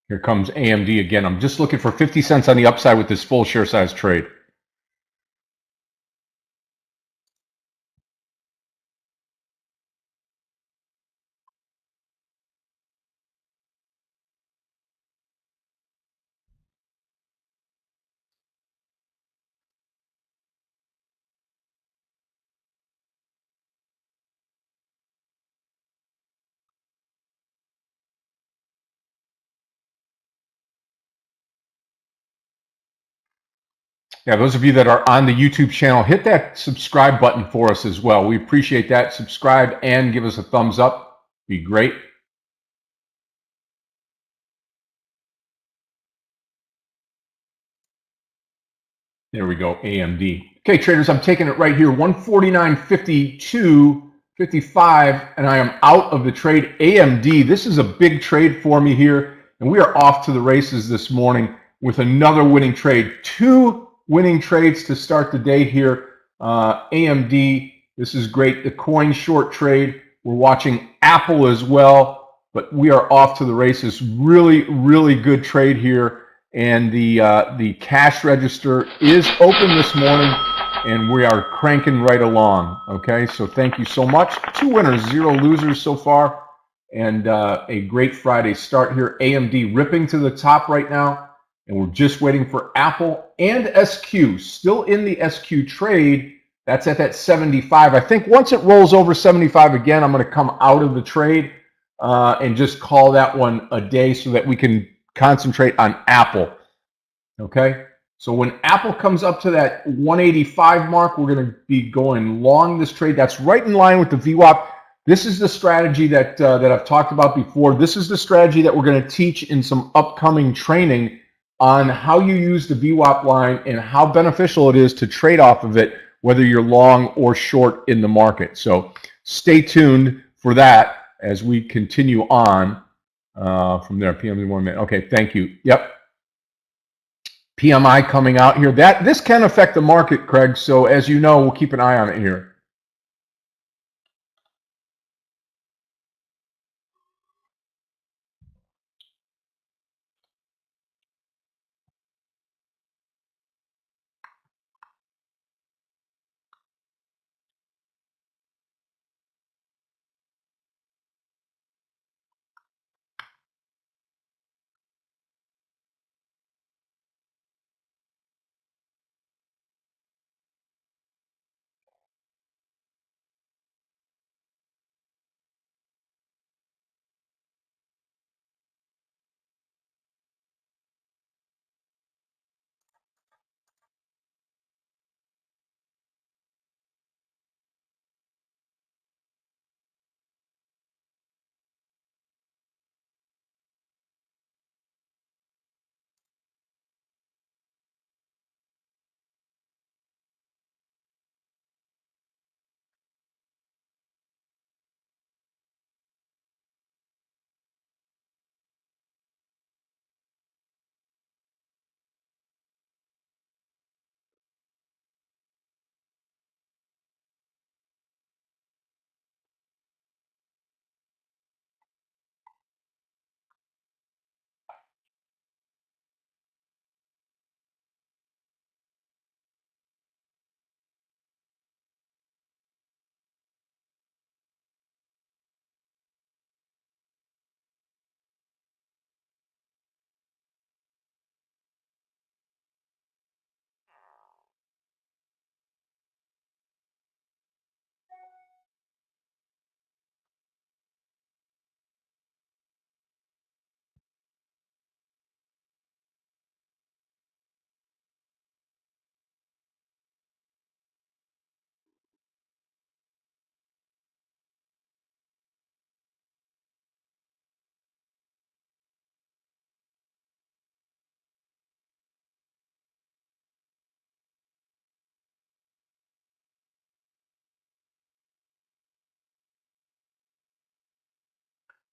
Here comes AMD again. I'm just looking for 50 cents on the upside with this full share size trade. Yeah, those of you that are on the YouTube channel, hit that subscribe button for us as well. We appreciate that. Subscribe and give us a thumbs up. Be great. There we go, AMD. Okay, traders, I'm taking it right here, 149.52.55, and I am out of the trade. AMD, this is a big trade for me here, and we are off to the races this morning with another winning trade. 2 winning trades to start the day here. AMD, this is great. The coin short trade. We're watching Apple as well, but we are off to the races. Really, really good trade here. And the cash register is open this morning, and we are cranking right along. Okay, so thank you so much. 2 winners, 0 losers so far, and a great Friday start here. AMD ripping to the top right now. And we're just waiting for Apple and SQ. Still in the SQ trade. That's at that 75. I think once it rolls over 75 again, I'm going to come out of the trade and just call that one a day so that we can concentrate on Apple. Okay? So when Apple comes up to that 185 mark, we're going to be going long this trade. That's right in line with the VWAP. This is the strategy that I've talked about before. This is the strategy that we're going to teach in some upcoming training on how you use the VWAP line and how beneficial it is to trade off of it whether you're long or short in the market. So stay tuned for that as we continue on from there. PM in 1 minute. Okay, thank you. Yep. PMI coming out here. This can affect the market, Craig. So as you know, we'll keep an eye on it here.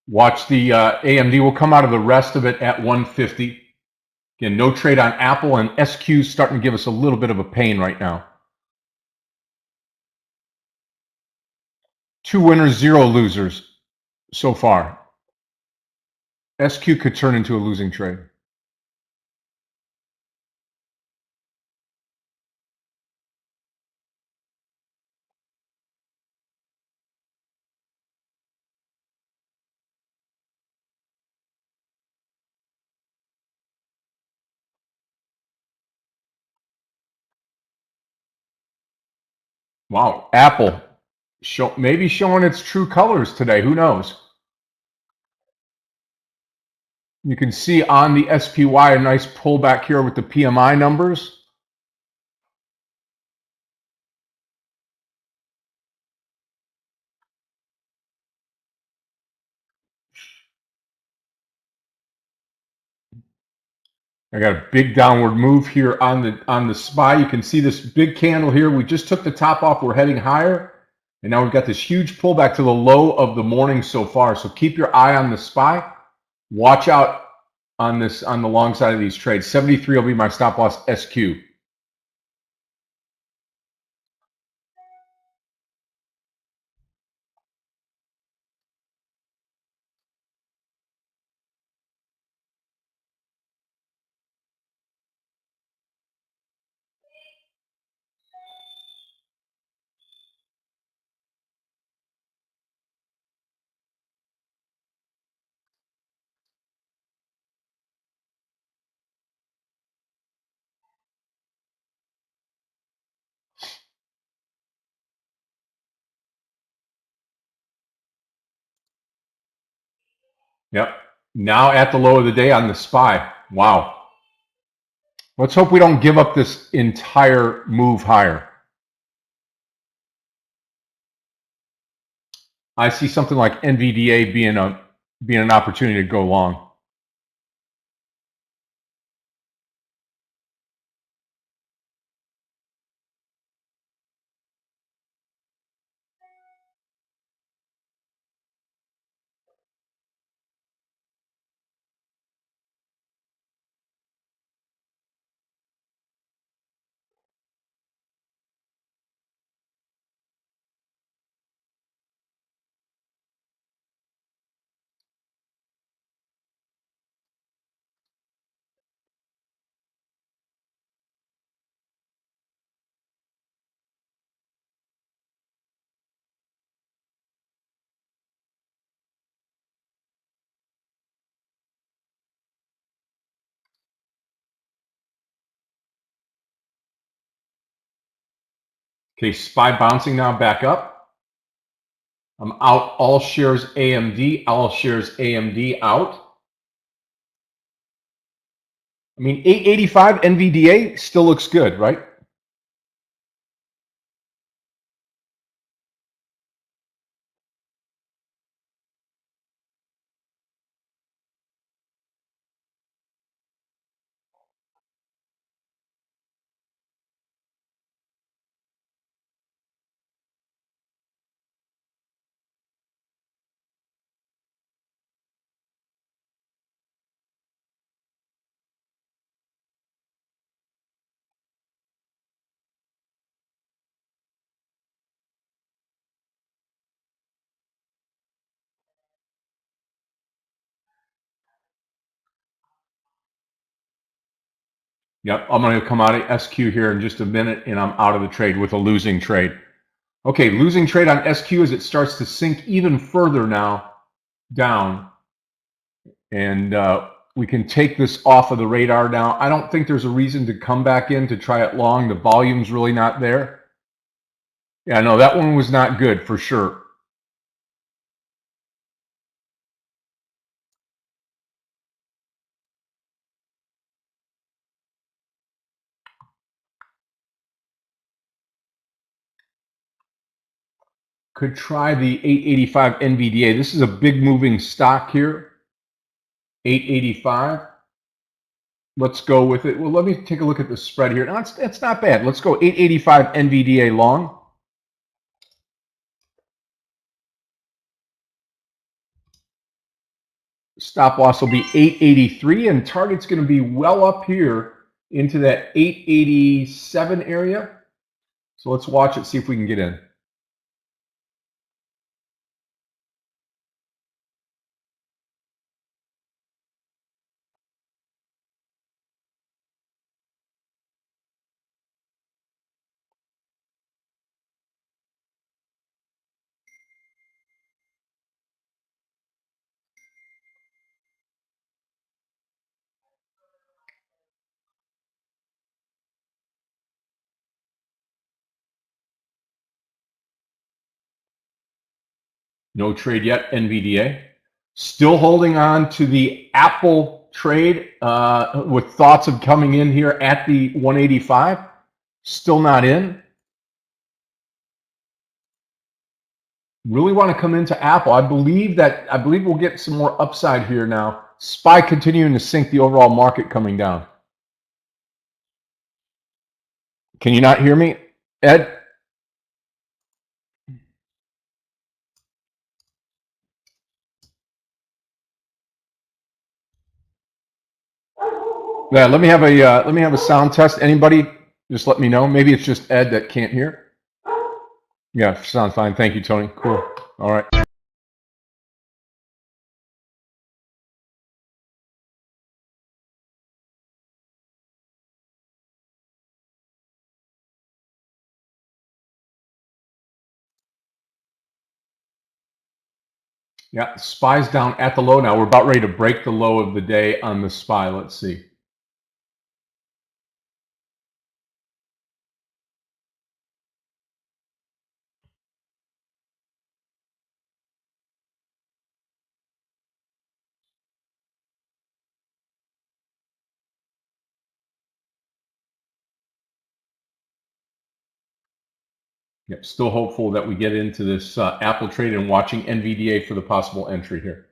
Watch the AMD will come out of the rest of it at 150. Again, no trade on Apple, and SQ is starting to give us a little bit of a pain right now. 2 winners, 0 losers so far. SQ could turn into a losing trade. Wow, Apple maybe showing its true colors today. Who knows? You can see on the SPY a nice pullback here with the PMI numbers. I got a big downward move here on the SPY. You can see this big candle here. We just took the top off. We're heading higher. And now we've got this huge pullback to the low of the morning so far. So keep your eye on the SPY. Watch out on the long side of these trades. 73 will be my stop loss SQ. Yep. Now at the low of the day on the SPY. Wow. Let's hope we don't give up this entire move higher. I see something like NVIDIA being an opportunity to go long. Okay, SPY bouncing now back up. I'm out all shares AMD, all shares AMD out. I mean, 885 NVDA still looks good, right? Yep, I'm going to come out of SQ here in just a minute, and I'm out of the trade with a losing trade. Okay, losing trade on SQ as it starts to sink even further now down. And we can take this off of the radar now. I don't think there's a reason to come back in to try it long. The volume's really not there. Yeah, no, that one was not good for sure. Could try the 885 NVDA. This is a big moving stock here. 885. Let's go with it. Well, let me take a look at the spread here. No, it's not bad. Let's go 885 NVDA long. Stop loss will be 883, and target's going to be well up here into that 887 area. So let's watch it, see if we can get in. No trade yet, NVDA. Still holding on to the Apple trade with thoughts of coming in here at the 185. Still not in. Really want to come into Apple. I believe we'll get some more upside here now. SPY continuing to sink, the overall market coming down. Can you not hear me, Ed? Yeah, let me have a sound test. Anybody, just let me know. Maybe it's just Ed that can't hear. Yeah, sounds fine. Thank you, Tony. Cool. All right. Yeah, SPY's down at the low now. We're about ready to break the low of the day on the SPY. Let's see. Yep, still hopeful that we get into this Apple trade and watching NVDA for the possible entry here.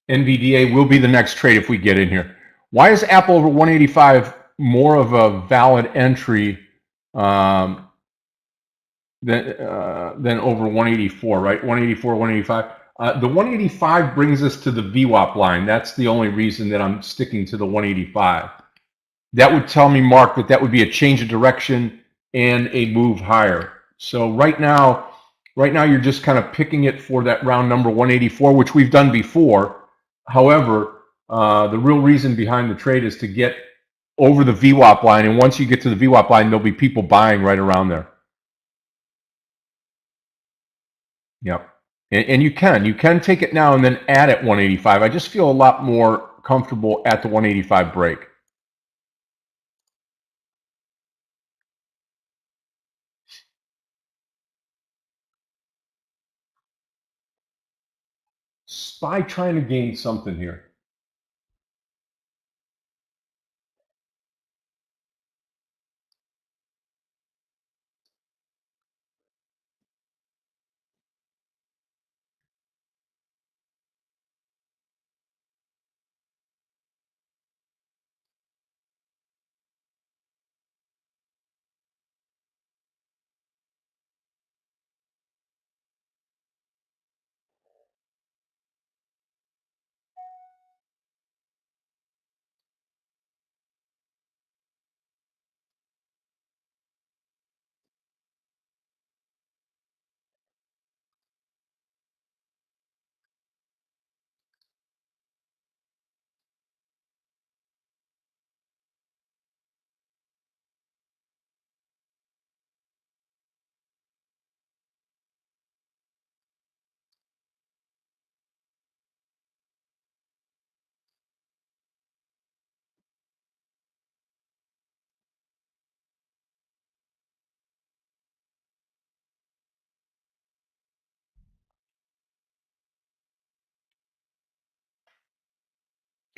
NVDA will be the next trade if we get in here. Why is Apple over 185 more of a valid entry than over 184, right? 184, 185. The 185 brings us to the VWAP line. That's the only reason that I'm sticking to the 185. That would tell me, Mark, that that would be a change of direction and a move higher. So right now you're just kind of picking it for that round number 184, which we've done before. However, the real reason behind the trade is to get over the VWAP line, and once you get to the VWAP line, there'll be people buying right around there. Yep. And you can take it now and then add at 185. I just feel a lot more comfortable at the 185 break. SPY trying to gain something here.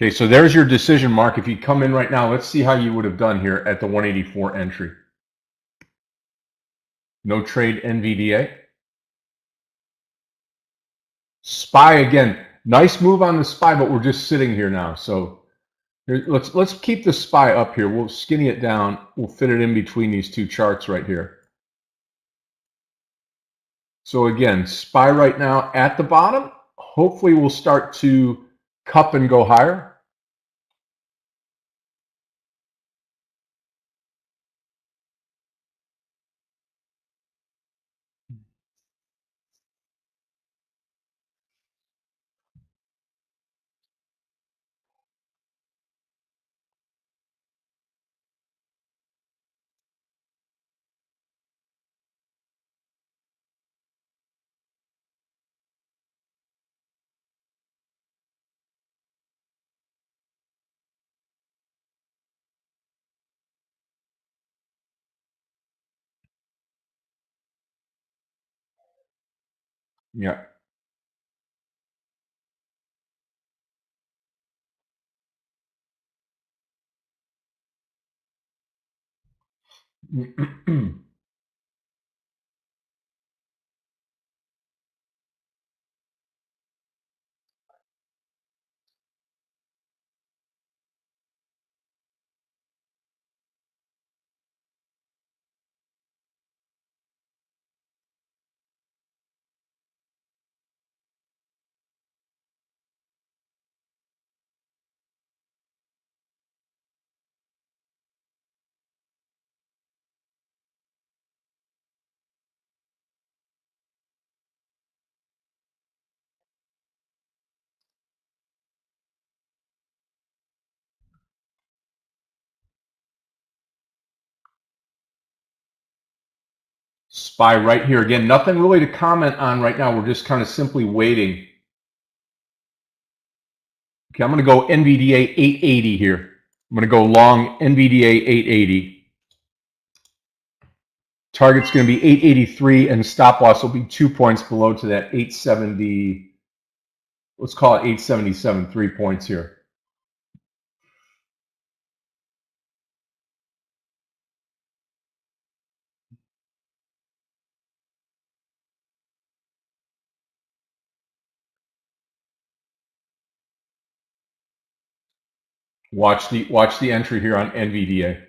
Okay, so there's your decision, Mark. If you come in right now, let's see how you would have done here at the 184 entry. No trade NVDA. SPY again. Nice move on the SPY, but we're just sitting here now. So let's keep the SPY up here. We'll skinny it down. We'll fit it in between these two charts right here. So again, SPY right now at the bottom. Hopefully we'll start to cup and go higher. Yeah. SPY right here. Again, nothing really to comment on right now. We're just kind of simply waiting. Okay, I'm going to go NVDA 880 here. I'm going to go long NVDA 880. Target's going to be 883, and stop loss will be 2 points below to that 870. Let's call it 877, 3 points here. Watch the entry here on NVDA.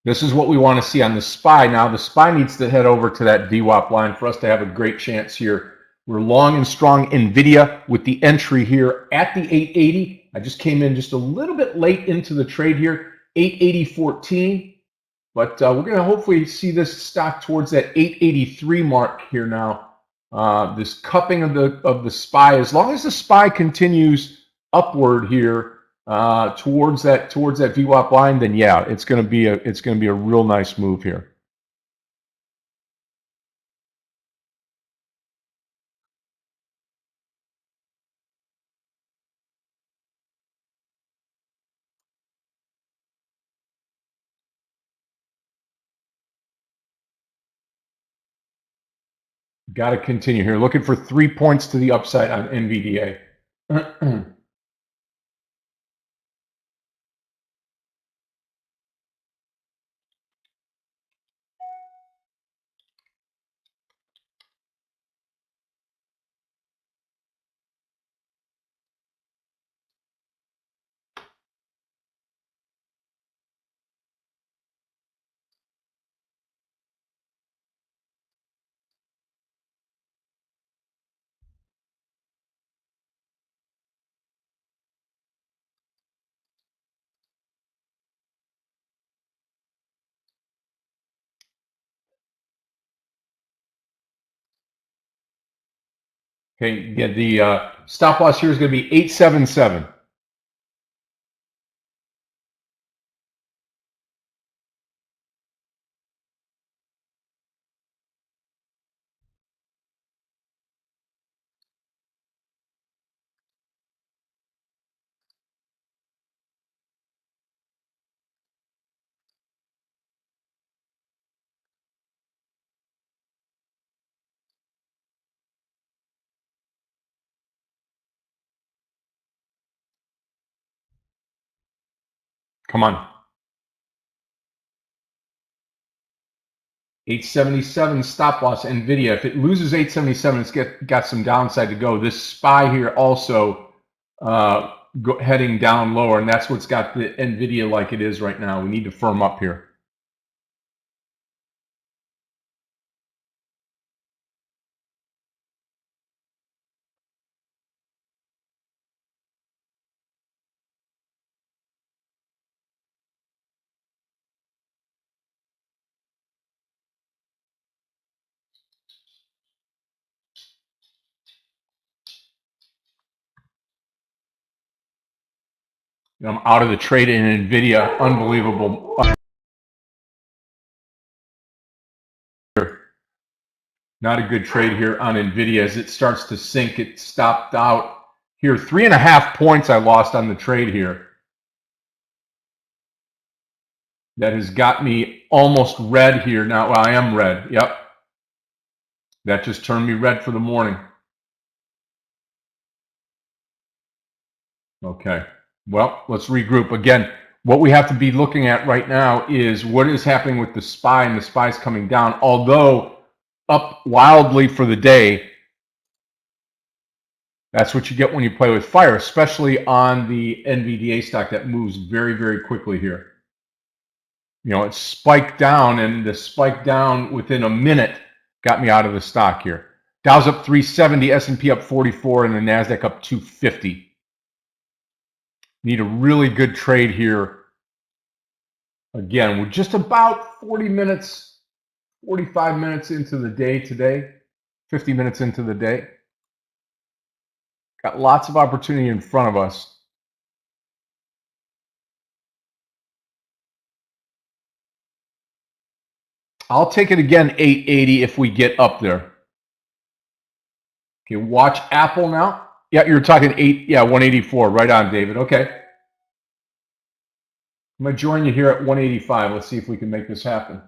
This is what we want to see on the SPY. Now, the SPY needs to head over to that VWAP line for us to have a great chance here. We're long and strong NVIDIA with the entry here at the 880. I just came in just a little bit late into the trade here, 880.14. But we're going to hopefully see this stock towards that 883 mark here now. This cupping of the SPY, as long as the SPY continues upward here, towards that VWAP line, then yeah, it's going to be a real nice move here. Got to continue here. Looking for 3 points to the upside on NVDA. Okay, yeah, the stop loss here is going to be 877. Come on. 877 stop loss NVIDIA. If it loses 877, it's got some downside to go. This SPY here also heading down lower, and that's what's got the NVIDIA like it is right now. We need to firm up here. I'm out of the trade in NVIDIA. Unbelievable. Not a good trade here on NVIDIA as it starts to sink. It stopped out here. 3.5 points I lost on the trade here. That has got me almost red here now. Well, I am red. Yep. That just turned me red for the morning. Okay. Well, let's regroup. Again, what we have to be looking at right now is what is happening with the SPY, and the SPY is coming down, although up wildly for the day. That's what you get when you play with fire, especially on the NVDA stock that moves very, very quickly here. You know, it spiked down, and the spike down within a minute got me out of the stock here. Dow's up 370, S&P up 44, and the NASDAQ up 250. Need a really good trade here. Again, we're just about 40 minutes, 45 minutes into the day today, 50 minutes into the day. Got lots of opportunity in front of us. I'll take it again, 880 if we get up there. Okay, watch Apple now. Yeah, you're talking 184. Right on, David. Okay. I'm going to join you here at 185. Let's see if we can make this happen.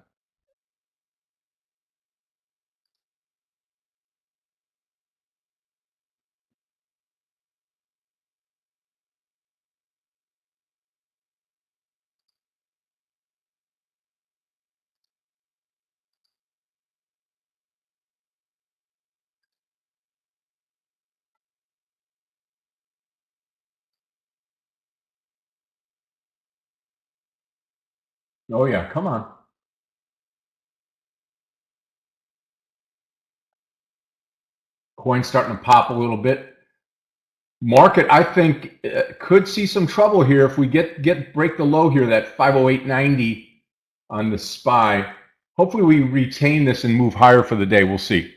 Oh, yeah, come on. Coin's starting to pop a little bit. Market, I think, could see some trouble here if we break the low here, that 508.90 on the SPY. Hopefully we retain this and move higher for the day. We'll see.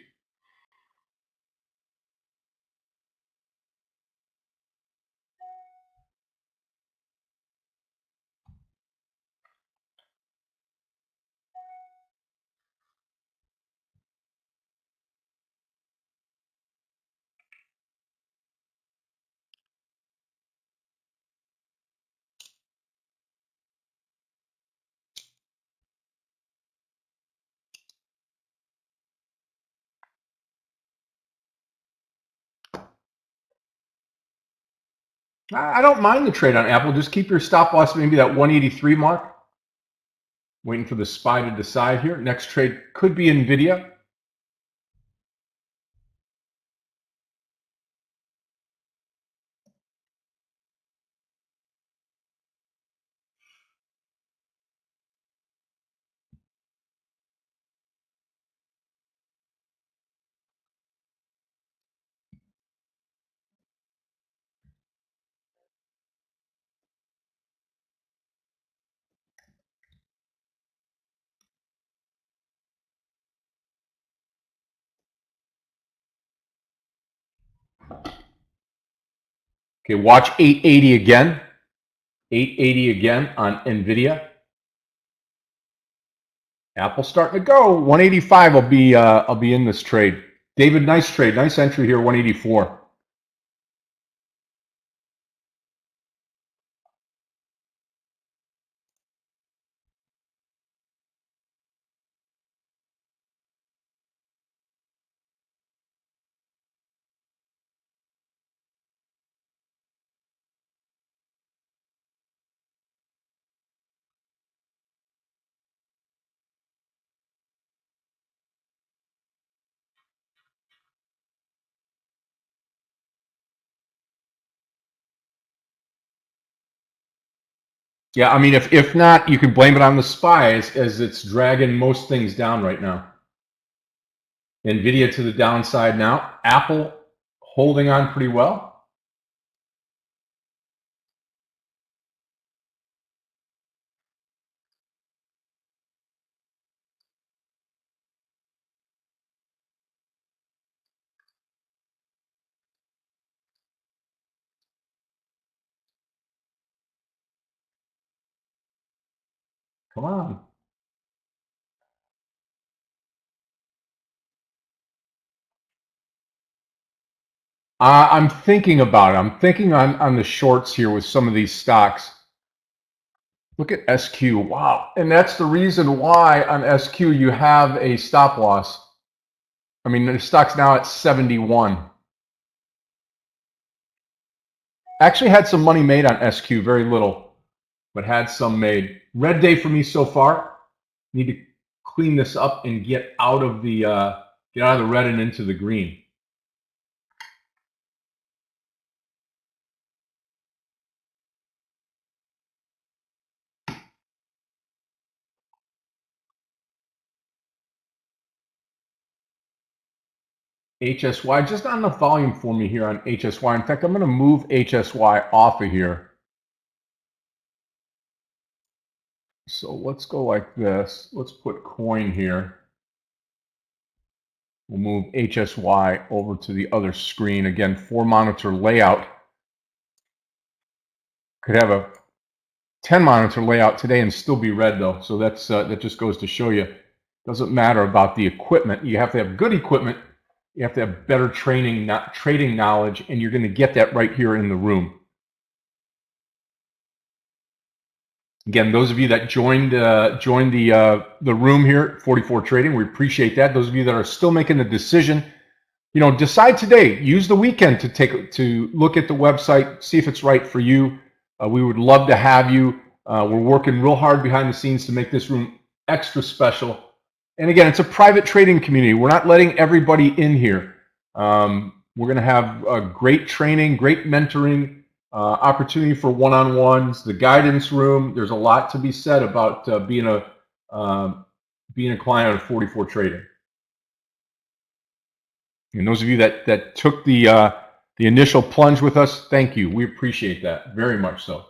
I don't mind the trade on Apple. Just keep your stop loss maybe that 183 mark. Waiting for the SPY to decide here. Next trade could be NVIDIA. Okay, watch 880 again. 880 again on NVIDIA. Apple starting to go. 185. I'll be in this trade. David, nice trade, nice entry here. 184. Yeah, I mean, if not, you can blame it on the SPY as it's dragging most things down right now. NVIDIA to the downside now. Apple holding on pretty well. Come on. I'm thinking about it. I'm thinking on the shorts here with some of these stocks. Look at SQ. Wow. And that's the reason why on SQ you have a stop loss. I mean, the stock's now at 71. Actually had some money made on SQ, very little, but had some made. Red day for me so far. Need to clean this up and get out of the red and into the green. HSY, just not enough volume for me here on HSY. In fact, I'm going to move HSY off of here. So let's go like this. Let's put coin here. We'll move HSY over to the other screen. Again, 4-monitor layout. Could have a 10-monitor layout today and still be red though. So that's that just goes to show you, doesn't matter about the equipment. You have to have good equipment. You have to have better training, not trading knowledge, and you're going to get that right here in the room. Again, those of you that joined the room here at 44 Trading, we appreciate that. Those of you that are still making the decision, you know, decide today. Use the weekend to look at the website, see if it's right for you. We would love to have you. We're working real hard behind the scenes to make this room extra special. And again, it's a private trading community. We're not letting everybody in here. We're going to have great training, great mentoring, opportunity for one-on-ones, the guidance room. There's a lot to be said about being a client of 44 Trading. And those of you that took the initial plunge with us, thank you. We appreciate that very much so.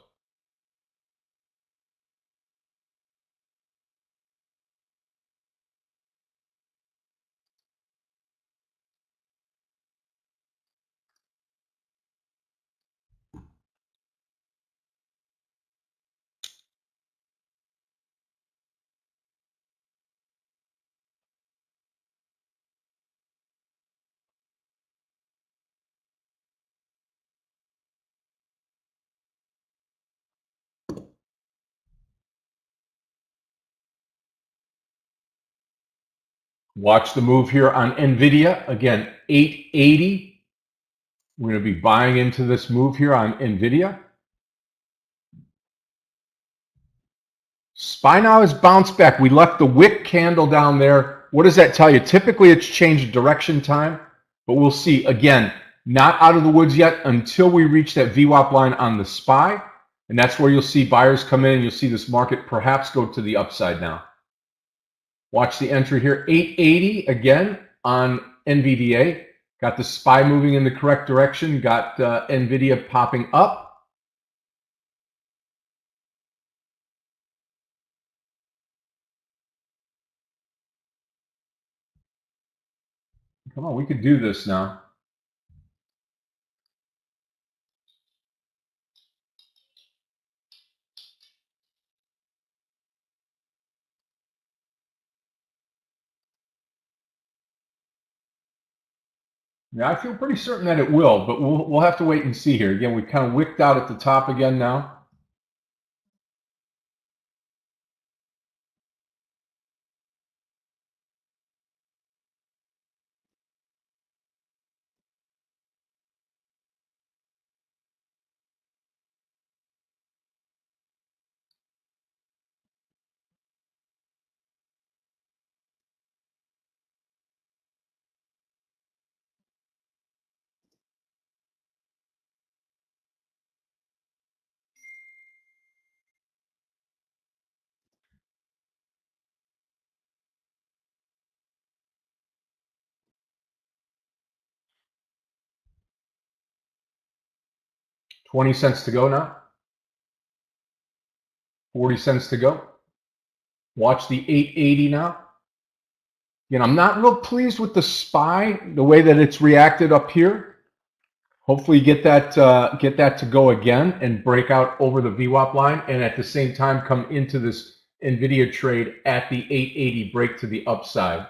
Watch the move here on NVIDIA. Again, 880. We're going to be buying into this move here on NVIDIA. SPY now has bounced back. We left the wick candle down there. What does that tell you? Typically, it's changed direction time, but we'll see. Again, not out of the woods yet until we reach that VWAP line on the SPY, and that's where you'll see buyers come in. You'll see this market perhaps go to the upside now. Watch the entry here, 880 again on NVDA. Got the SPY moving in the correct direction. Got NVIDIA popping up. Come on, we could do this now. Yeah, I feel pretty certain that it will, but we'll have to wait and see here. Again, we kind of wicked out at the top again now. $0.20 to go now. 40 cents to go. Watch the 880 now. Again, I'm not real pleased with the SPY, the way that it's reacted up here. Hopefully get that to go again and break out over the VWAP line, and at the same time come into this NVIDIA trade at the 880 break to the upside.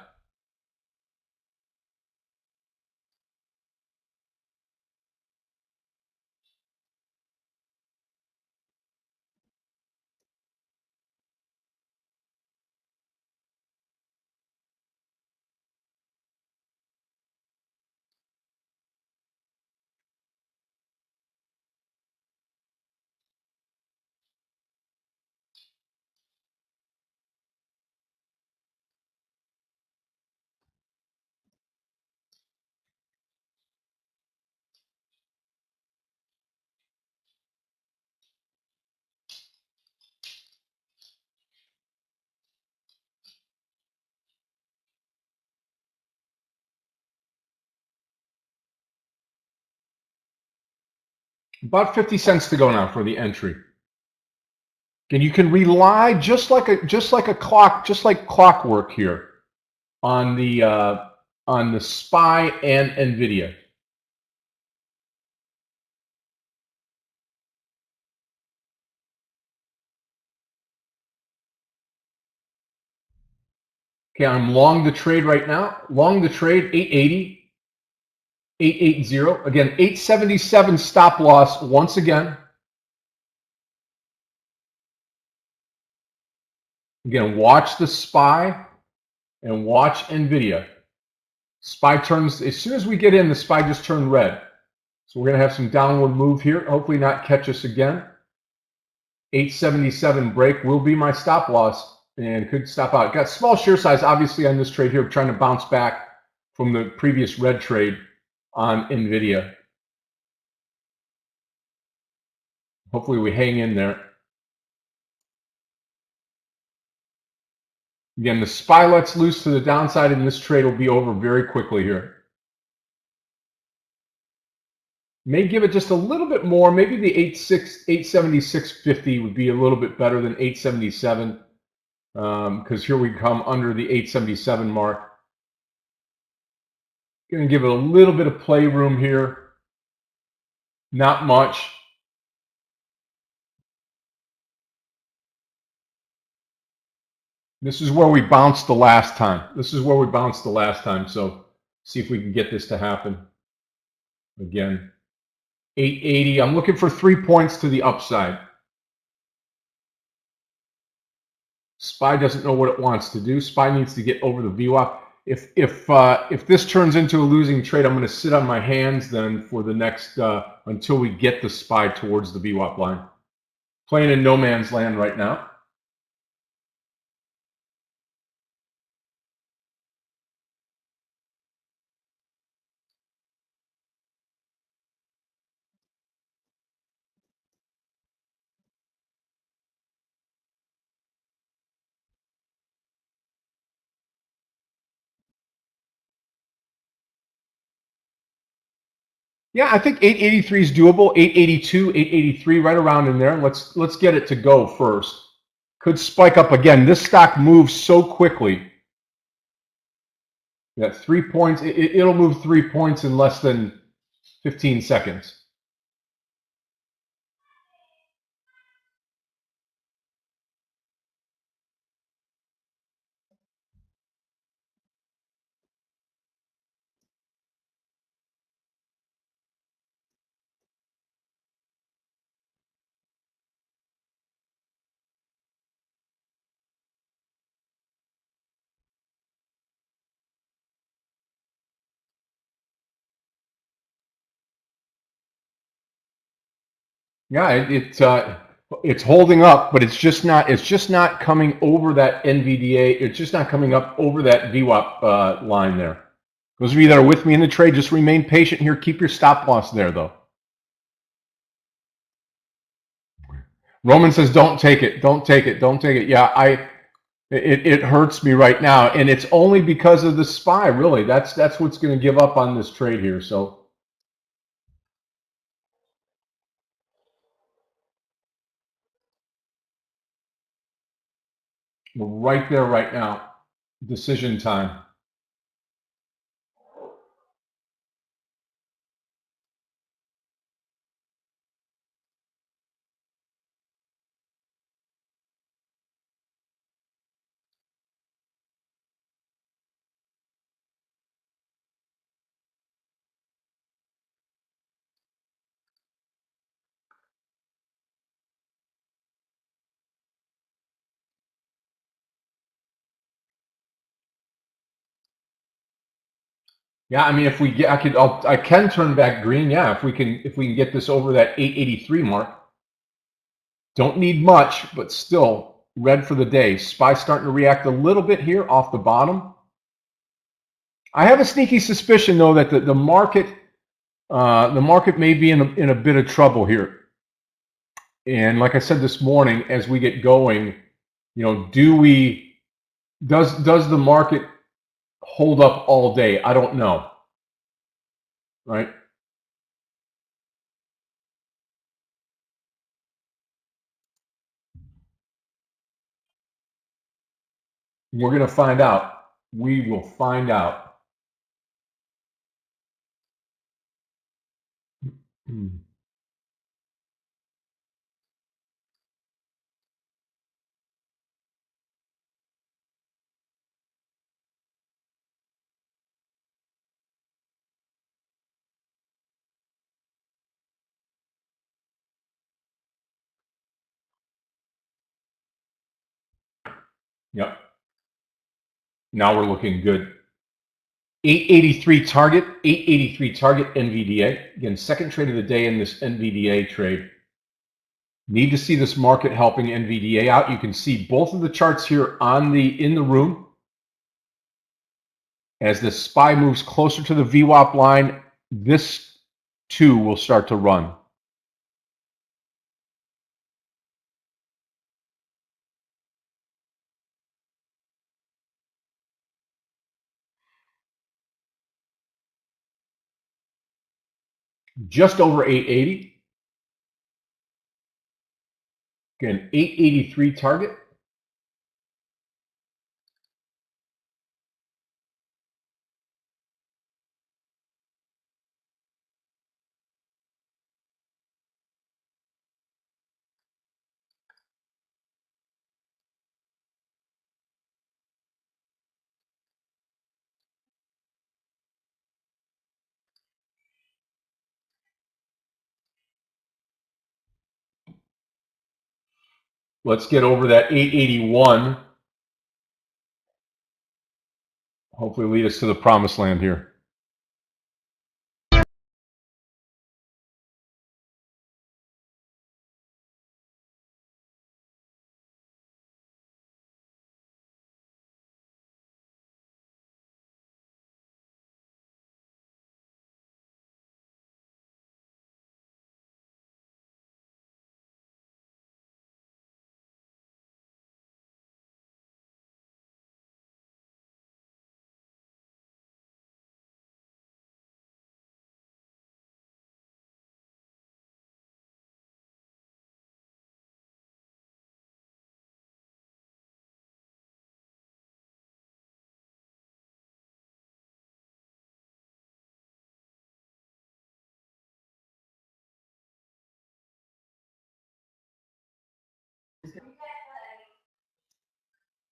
About 50 cents to go now for the entry. And you can rely just like clockwork here on the SPY and NVIDIA. Okay, I'm long the trade right now. Long the trade 880, 880. Again, 877 stop loss once again. Again, watch the SPY and watch NVIDIA. SPY turns, as soon as we get in, the SPY just turned red. So we're going to have some downward move here. Hopefully not catch us again. 877 break will be my stop loss and could stop out. Got small share size, obviously, on this trade here, trying to bounce back from the previous red trade on NVIDIA. Hopefully we hang in there. Again, the SPY lets loose to the downside, and this trade will be over very quickly here. May give it just a little bit more. Maybe the 876.50 would be a little bit better than 877, because here we come under the 877 mark. Going to give it a little bit of play room here. Not much. This is where we bounced the last time. So see if we can get this to happen again. 880. I'm looking for 3 points to the upside. SPY doesn't know what it wants to do. SPY needs to get over the VWAP. If this turns into a losing trade, I'm going to sit on my hands then for the next until we get the SPY towards the VWAP line. Playing in no man's land right now. Yeah, I think 883 is doable. 882, 883, right around in there. Let's get it to go first. Could spike up again. This stock moves so quickly. Yeah, 3 points. It'll move 3 points in less than 15 seconds. Yeah, it's holding up, but it's just not coming over that NVDA. It's just not coming up over that VWAP line there. Those of you that are with me in the trade, just remain patient here. Keep your stop loss there, though. Roman says, "Don't take it. Don't take it. Don't take it." Yeah, it hurts me right now, and it's only because of the SPY. Really, that's what's going to give up on this trade here. So. We're right there right now. Decision time. Yeah, I mean, if we get, I can turn back green. Yeah, if we can get this over that 883 mark. Don't need much, but still red for the day. SPY starting to react a little bit here off the bottom. I have a sneaky suspicion though that the market may be in a bit of trouble here. And like I said this morning, as we get going, you know, does the market hold up all day? I don't know, right? We're going to find out. We will find out. Yep. Now we're looking good. 883 target, 883 target NVDA. Again, second trade of the day in this NVDA trade. Need to see this market helping NVDA out. You can see both of the charts here in the room. As the SPY moves closer to the VWAP line, this too will start to run. Just over 880. Again, 883 target. Let's get over that 881. Hopefully lead us to the promised land here.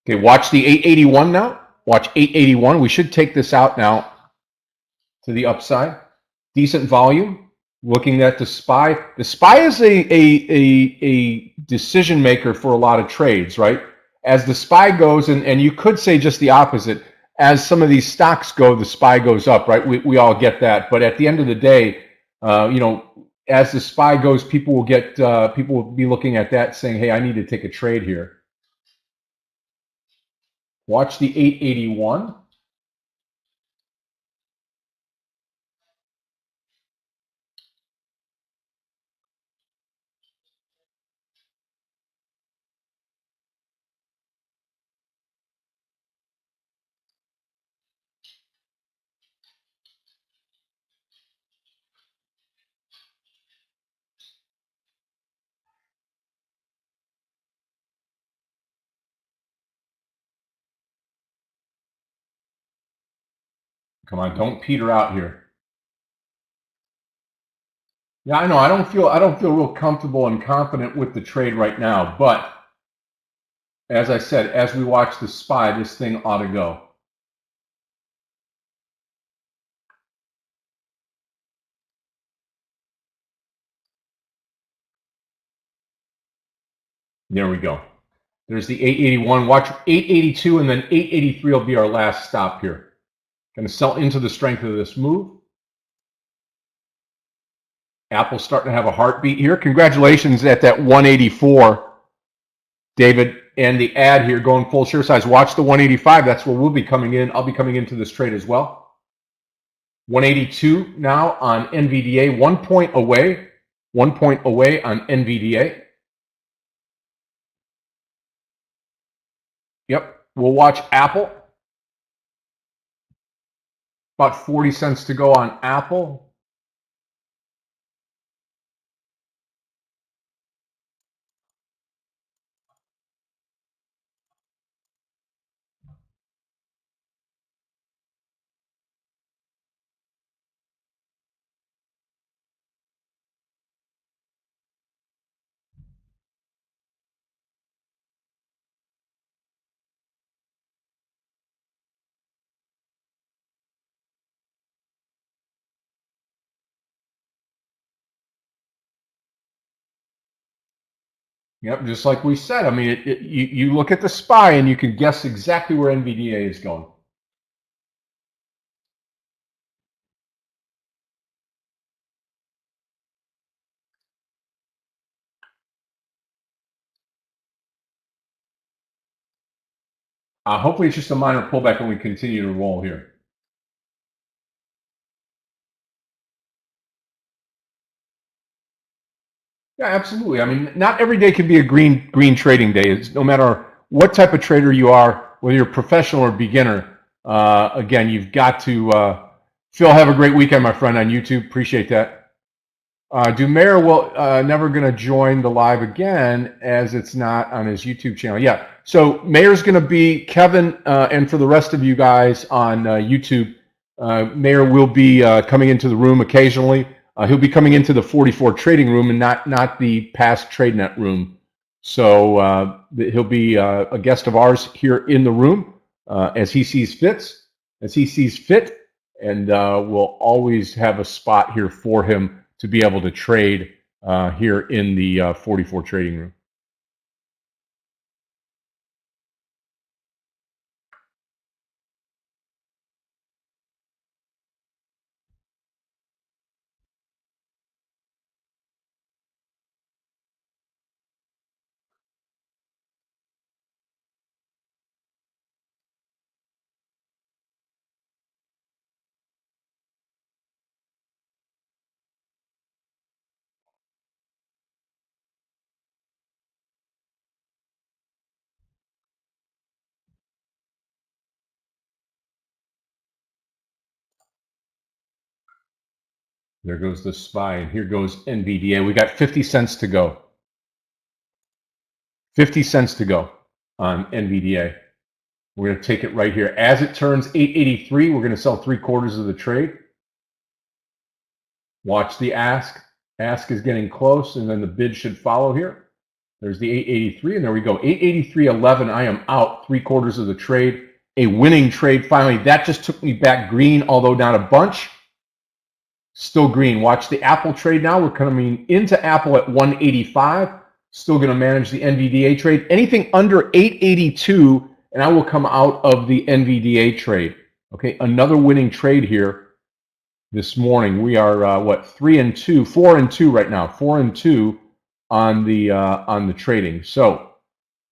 Okay, watch the 881 now. Watch 881. We should take this out now to the upside. Decent volume. Looking at the SPY. The SPY is a decision maker for a lot of trades, right? As the SPY goes, and you could say just the opposite. As some of these stocks go, the SPY goes up, right? We all get that. But at the end of the day, you know, as the SPY goes, people will be looking at that saying, hey, I need to take a trade here. Watch the 881. Come on, don't peter out here. Yeah, I know. I don't feel real comfortable and confident with the trade right now, but as I said, as we watch the SPY, this thing ought to go. There we go. There's the 881. Watch 882, and then 883 will be our last stop here. Going to sell into the strength of this move. Apple's starting to have a heartbeat here. Congratulations at that 184, David. And the ad here going full share size. Watch the 185. That's where we'll be coming in. I'll be coming into this trade as well. 182 now on NVDA. 1 point away. 1 point away on NVDA. Yep. We'll watch Apple. About 40 cents to go on Apple. Yep, just like we said. I mean, you look at the SPY and you can guess exactly where NVDA is going. Hopefully it's just a minor pullback and we continue to roll here. Yeah, absolutely. I mean, not every day can be a green trading day. It's no matter what type of trader you are, whether you're a professional or beginner. Again, you've got to. Phil, have a great weekend, my friend, on YouTube. Appreciate that. Mayor will never going to join the live again as it's not on his YouTube channel. Yeah, so Mayor's going to be Kevin, and for the rest of you guys on YouTube, Mayor will be coming into the room occasionally. He'll be coming into the 44 trading room and not the past TradeNet room. So he'll be a guest of ours here in the room as he sees fit, and we'll always have a spot here for him to be able to trade here in the 44 trading room. There goes the SPY, and here goes NVDA. We got 50 cents to go. 50 cents to go on NVDA. We're going to take it right here. As it turns 883, we're going to sell 3/4 of the trade. Watch the ask. Ask is getting close, and then the bid should follow here. There's the 883, and there we go. 883.11. I am out 3/4 of the trade. A winning trade finally. That just took me back green, although not a bunch. Still green. Watch the Apple trade now. We're coming into Apple at 185. Still going to manage the NVDA trade. Anything under 882, and I will come out of the NVDA trade. Okay, another winning trade here this morning. We are what, 4 and 2 right now. 4 and 2 on the trading. So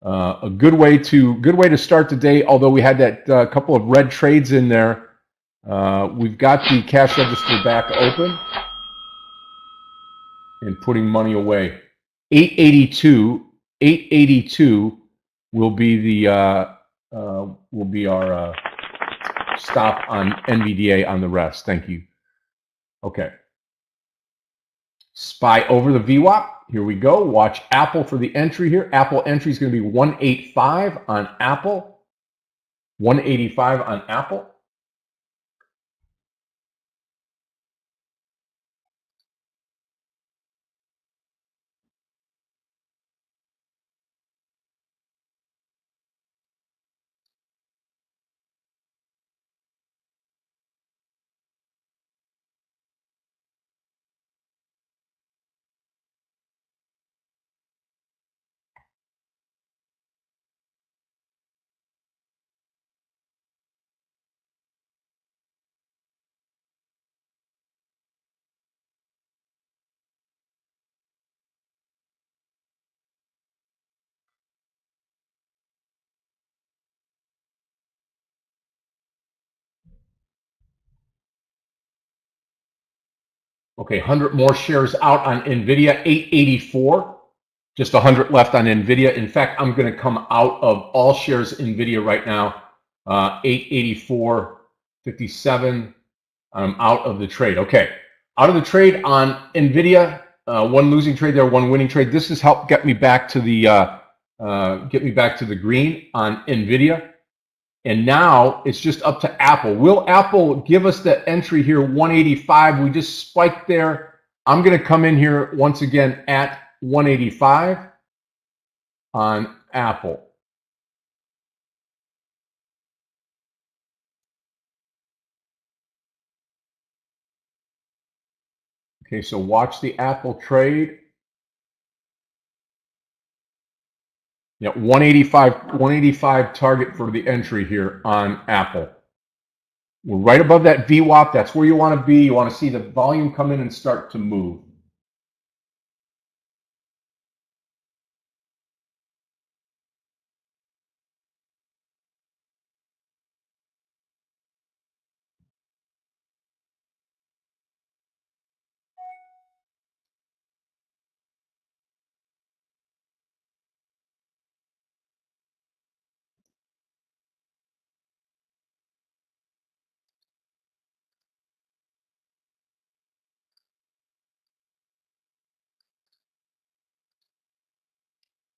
a good way to start the day. Although we had that couple of red trades in there. We've got the cash register back open and putting money away. 882 will be our stop on NVDA on the rest. Thank you. Okay. SPY over the VWAP. Here we go. Watch Apple for the entry here. Apple entry is going to be 185 on Apple. 185 on Apple. Okay, 100 more shares out on NVIDIA, 884. Just 100 left on NVIDIA. In fact, I'm going to come out of all shares NVIDIA right now. 884.57. I'm out of the trade. Okay, out of the trade on NVIDIA. One losing trade there, one winning trade. This has helped get me back to the green on NVIDIA. And now it's just up to Apple. Will Apple give us that entry here, 185? We just spiked there. I'm going to come in here once again at 185 on Apple. Okay, so watch the Apple trade. Yeah, 185 target for the entry here on Apple. We're right above that VWAP. That's where you want to be. You want to see the volume come in and start to move.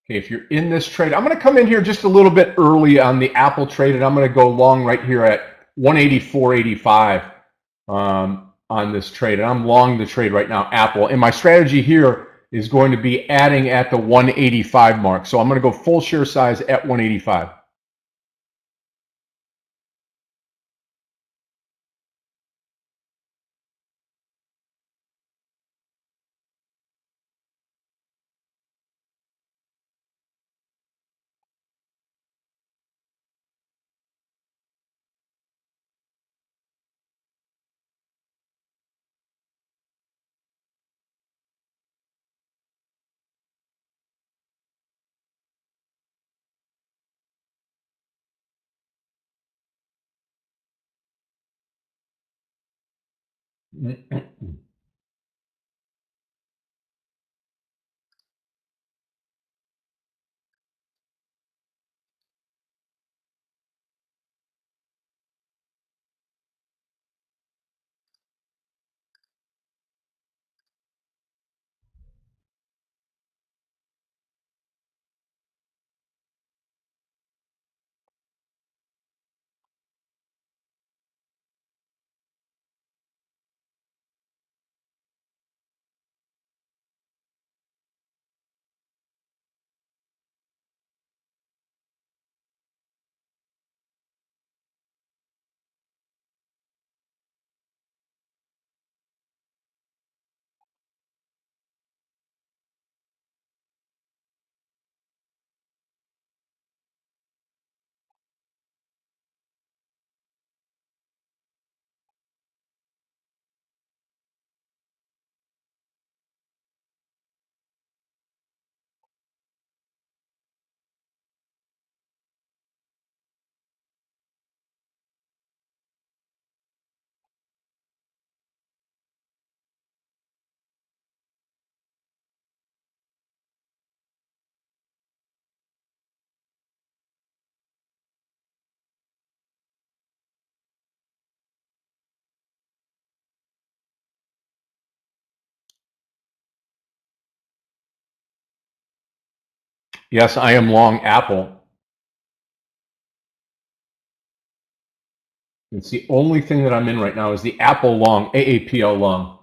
Okay, if you're in this trade, I'm going to come in here just a little bit early on the Apple trade, and I'm going to go long right here at 184.85 on this trade. And I'm long the trade right now, Apple. And my strategy here is going to be adding at the 185 mark. So I'm going to go full share size at 185. Yes, I am long Apple. It's the only thing that I'm in right now is the Apple long, AAPL long.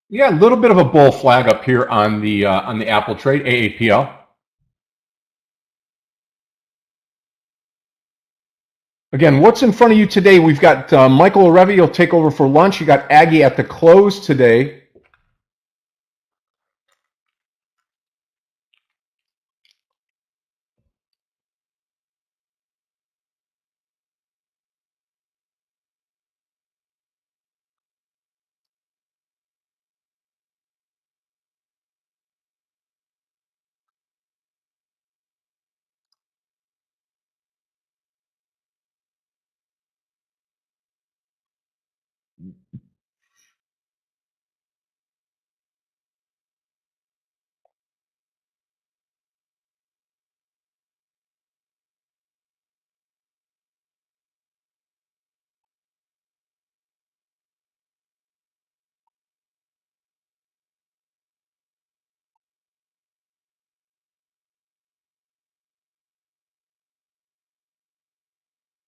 Yeah, a little bit of a bull flag up here on the Apple trade, AAPL. Again, what's in front of you today? We've got Michael Arevi will take over for lunch. You got Aggie at the close today.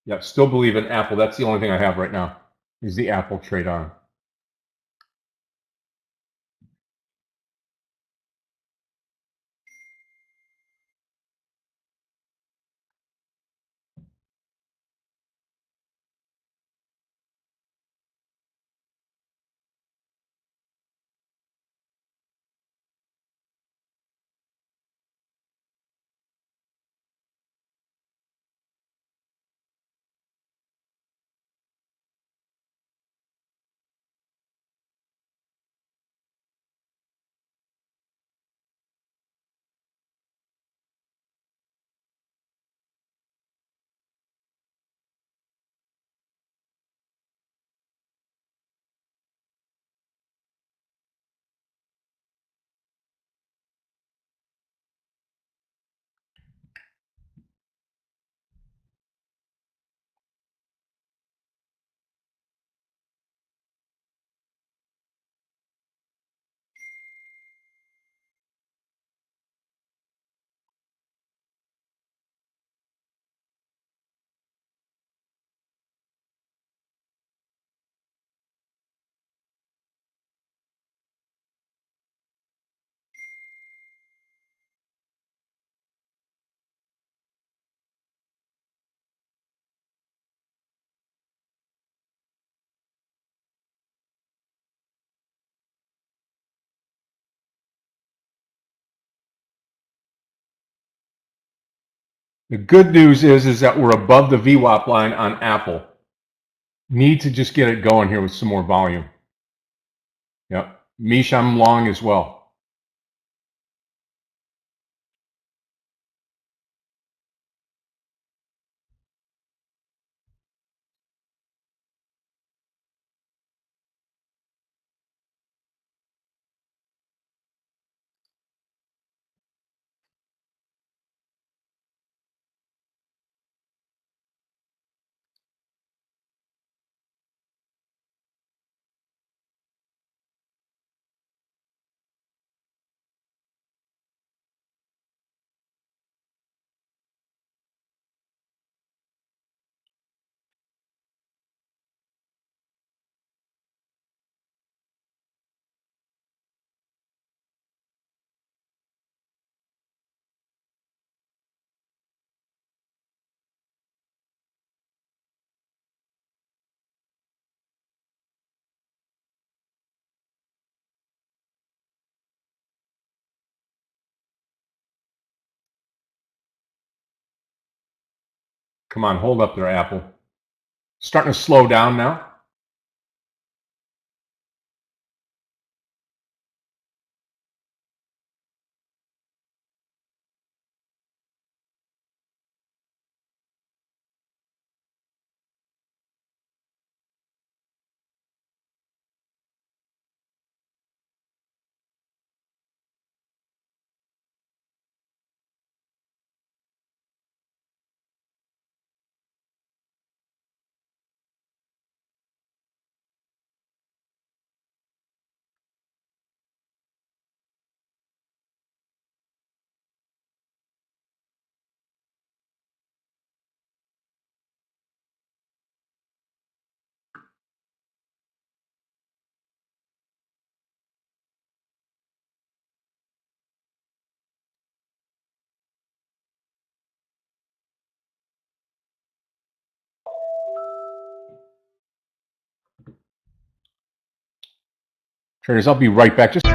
Yeah, still believe in Apple. That's the only thing I have right now is the Apple trade on. The good news is that we're above the VWAP line on Apple. Need to just get it going here with some more volume. Yep. Mish, I'm long as well. Come on, hold up there, Apple. Starting to slow down now. Traders, I'll be right back. Just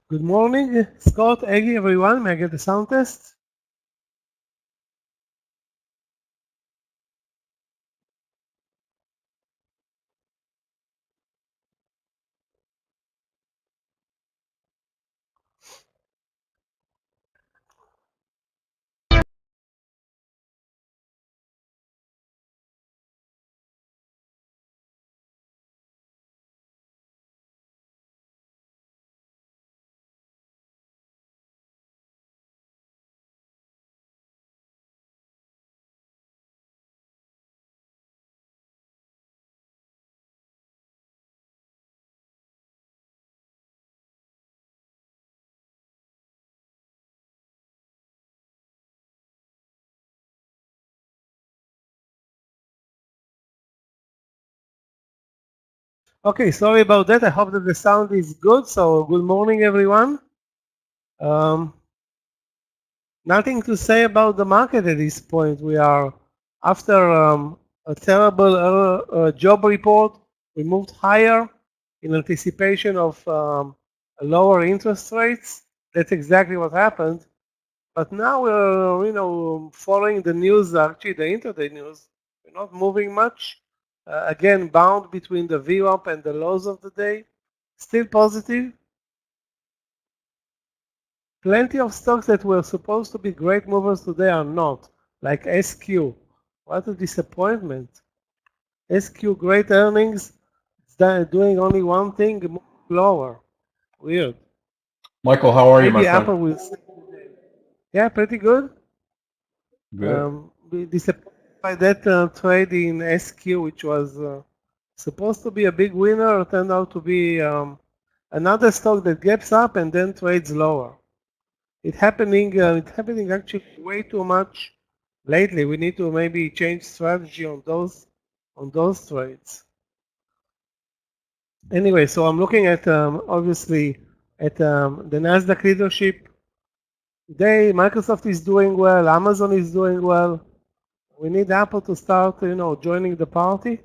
Good morning, Scott, Aggie, everyone. May I get the sound test? Okay, sorry about that. I hope that the sound is good. So, good morning, everyone. Nothing to say about the market at this point. We are after a terrible job report. We moved higher in anticipation of lower interest rates. That's exactly what happened. But now we're, following the news, actually the intraday news. We're not moving much. Again, bound between the VWAP and the lows of the day. Still positive. Plenty of stocks that were supposed to be great movers today are not, like SQ. What a disappointment. SQ, great earnings, it's doing only one thing, moving lower. Weird. Michael, how are you, my Maybe friend? Apple will. Yeah, pretty good. Good. Be disappointed by that trade in SQ, which was supposed to be a big winner, turned out to be another stock that gaps up and then trades lower. It's happening actually way too much lately. We need to maybe change strategy on those trades. Anyway, so I'm looking at obviously at the Nasdaq leadership. Today, Microsoft is doing well, Amazon is doing well. We need Apple to start, joining the party.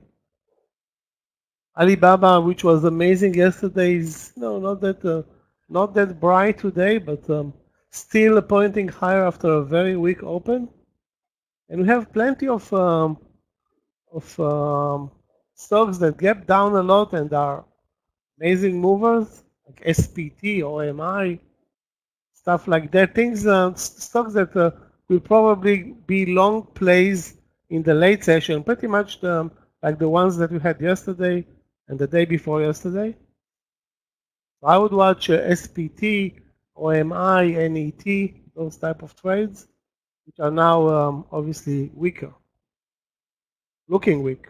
Alibaba, which was amazing yesterday, is not that bright today, but still pointing higher after a very weak open. And we have plenty of stocks that gap down a lot and are amazing movers, like SPT, OMI, stuff like that. Stocks that will probably be long plays in the late session, pretty much like the ones that we had yesterday and the day before yesterday. I would watch SPT, OMI, NET, those type of trades, which are now obviously weaker, looking weak.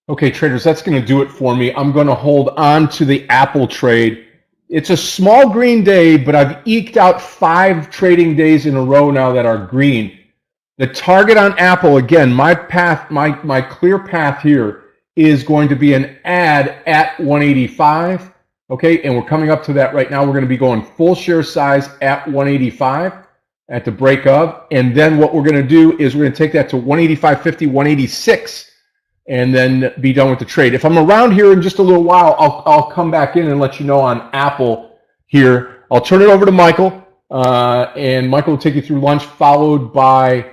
Okay, traders, that's going to do it for me. I'm going to hold on to the Apple trade. It's a small green day, but I've eked out 5 trading days in a row now that are green. The target on Apple, again, my clear path here is going to be an add at 185. Okay, and we're coming up to that right now. We're going to be going full share size at 185 at the break of. And then what we're going to do is we're going to take that to 185.50, 186. And then be done with the trade. If I'm around here in just a little while, I'll come back in and let you know on Apple here. I'll turn it over to Michael, and Michael will take you through lunch, followed by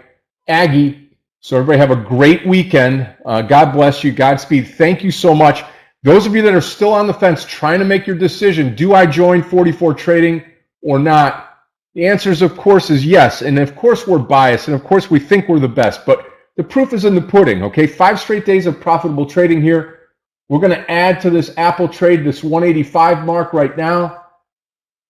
Aggie So everybody have a great weekend. God bless you. Godspeed. Thank you so much. Those of you that are still on the fence trying to make your decision, do I join 44 trading or not? The answer is, of course, is yes. And of course, we're biased. And of course, we think we're the best. But the proof is in the pudding, okay? 5 straight days of profitable trading here. We're going to add to this Apple trade, this 185 mark right now.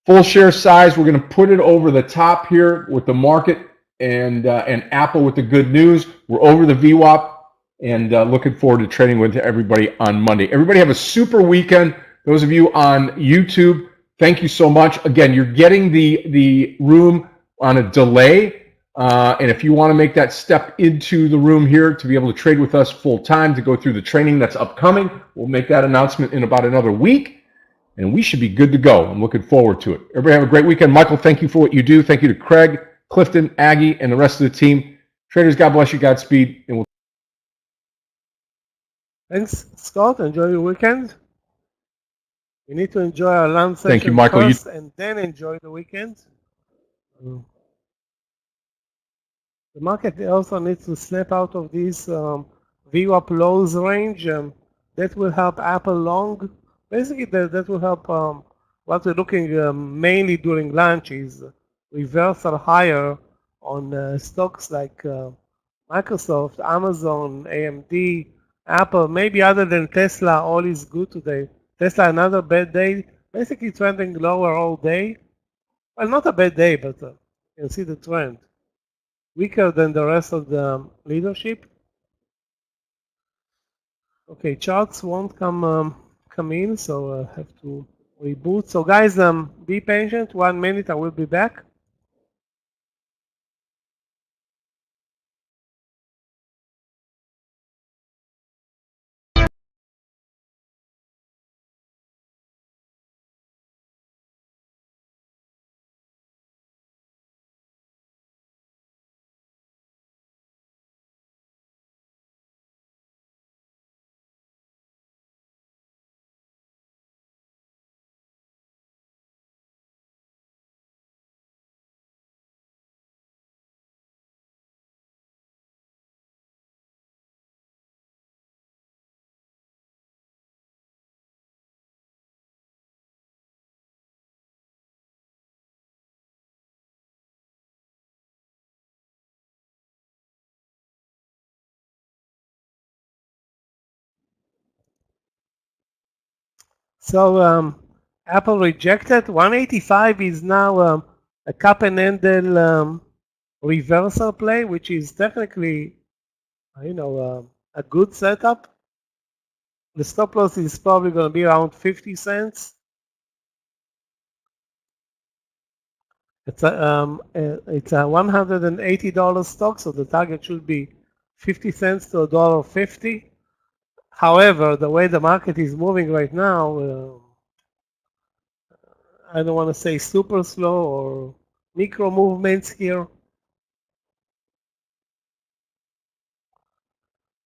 Full share size, we're going to put it over the top here with the market and Apple with the good news. We're over the VWAP and looking forward to trading with everybody on Monday. Everybody have a super weekend. Those of you on YouTube, thank you so much. Again, you're getting the room on a delay. And if you want to make that step into the room here to be able to trade with us full time to go through the training that's upcoming, we'll make that announcement in about another week. And we should be good to go. I'm looking forward to it. Everybody have a great weekend. Michael, thank you for what you do. Thank you to Craig, Clifton, Aggie, and the rest of the team. Traders, God bless you. Godspeed. And we'll Thanks, Scott. Enjoy your weekend. We need to enjoy our lunch session Thank you, Michael. first and then enjoy the weekend. The market also needs to snap out of this VWAP lows range. That will help Apple long. Basically, that will help what we're looking mainly during lunch is reversal higher on stocks like Microsoft, Amazon, AMD, Apple. Maybe other than Tesla, all is good today. Tesla, another bad day, basically trending lower all day. Well, not a bad day, but you can see the trend. Weaker than the rest of the leadership. Okay, charts won't come in, so I have to reboot. So guys, be patient. 1 minute, I will be back. So Apple rejected. 185 is now a cup and handle reversal play, which is technically, a good setup. The stop loss is probably going to be around 50 cents. It's a $180 stock, so the target should be 50 cents to $1.50. However, the way the market is moving right now, I don't want to say super slow or micro movements here.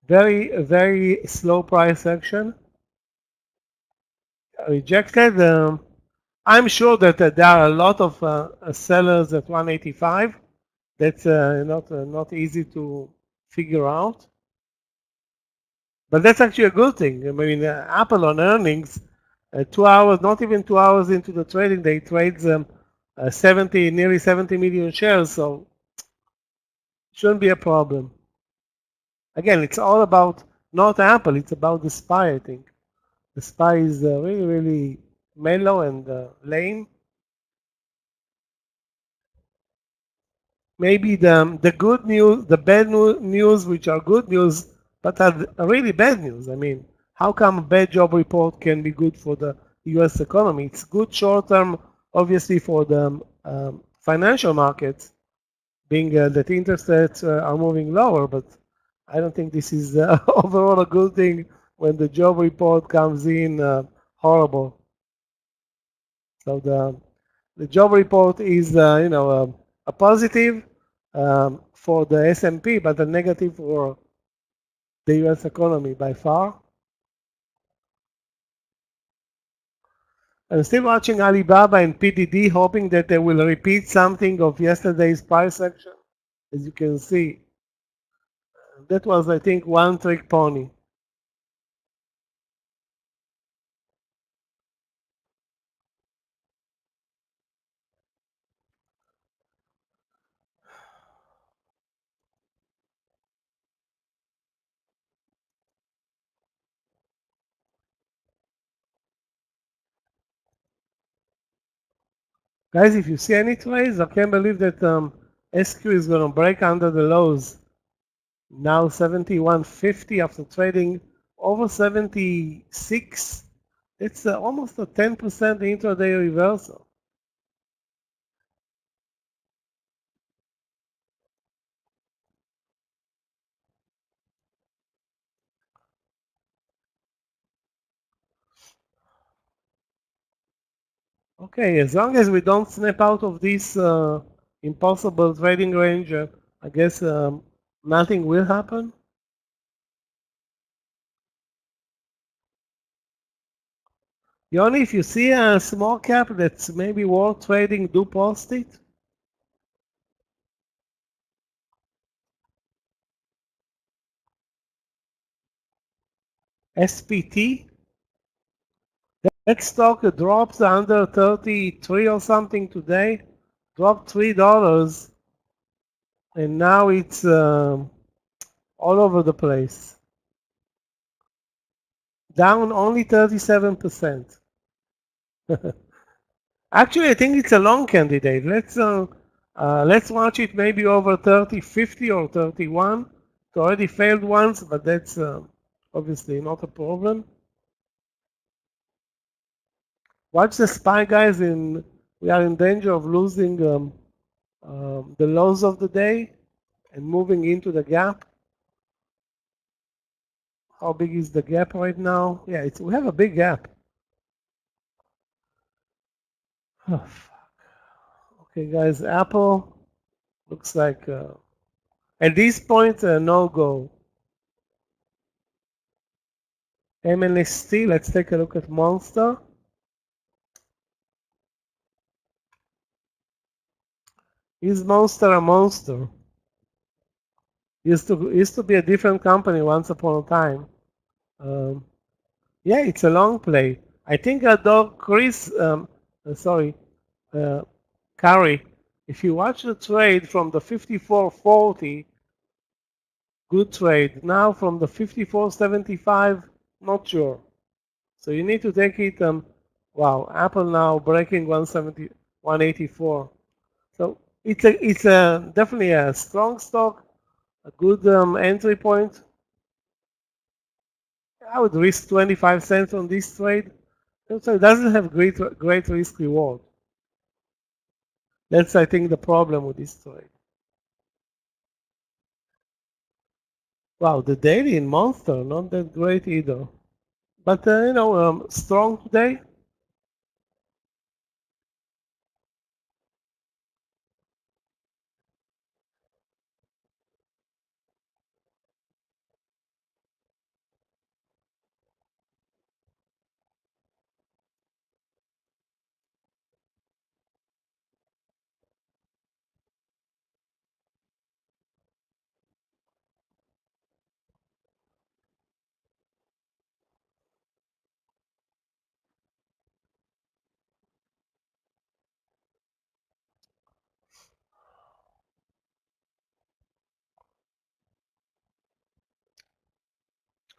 Very, very slow price action. Rejected. I'm sure that there are a lot of sellers at 185. That's not easy to figure out. But that's actually a good thing. I mean, Apple on earnings, 2 hours, not even 2 hours into the trading day, trades nearly 70 million shares, so shouldn't be a problem. Again, it's all about not Apple, it's about the SPY, I think. The SPY is really, really mellow and lame. Maybe the good news, the bad news, which are good news, but are really bad news. I mean, how come a bad job report can be good for the US economy? It's good short term, obviously, for the financial markets, being that interest rates are moving lower, but I don't think this is overall a good thing when the job report comes in horrible. So the job report is, a positive for the S&P, but a negative for the US economy by far. I'm still watching Alibaba and PDD, hoping that they will repeat something of yesterday's price action. As you can see, That was, I think, one trick pony. Guys, if you see any trades, I can't believe that SQ is going to break under the lows. Now 71.50 after trading over 76. It's almost a 10% intraday reversal. Okay, as long as we don't snap out of this impossible trading range, I guess nothing will happen. Yoni, if you see a small cap that's maybe worth trading, do post it. SPT. That stock dropped under 33 or something today, dropped $3, and now it's all over the place. Down only 37%. Actually, I think it's a long candidate. Let's watch it maybe over 30, 50 or 31. It already failed once, but that's obviously not a problem. Watch the SPY, guys. We are in danger of losing the lows of the day and moving into the gap. How big is the gap right now? Yeah, we have a big gap. Oh, fuck. Okay, guys, Apple looks like at this point no go. MNST, let's take a look at Monster. Is Monster a monster? Used to be a different company once upon a time. Yeah, it's a long play. I think Chris, Curry, if you watch the trade from the 54.40, good trade. Now from the 54.75, not sure. So you need to take it. Wow, Apple now breaking 170, 184. So it's definitely a strong stock, a good entry point. I would risk 25 cents on this trade. So it doesn't have great risk reward. That's, I think, the problem with this trade. Wow, the daily in Monster, not that great either. But, strong today.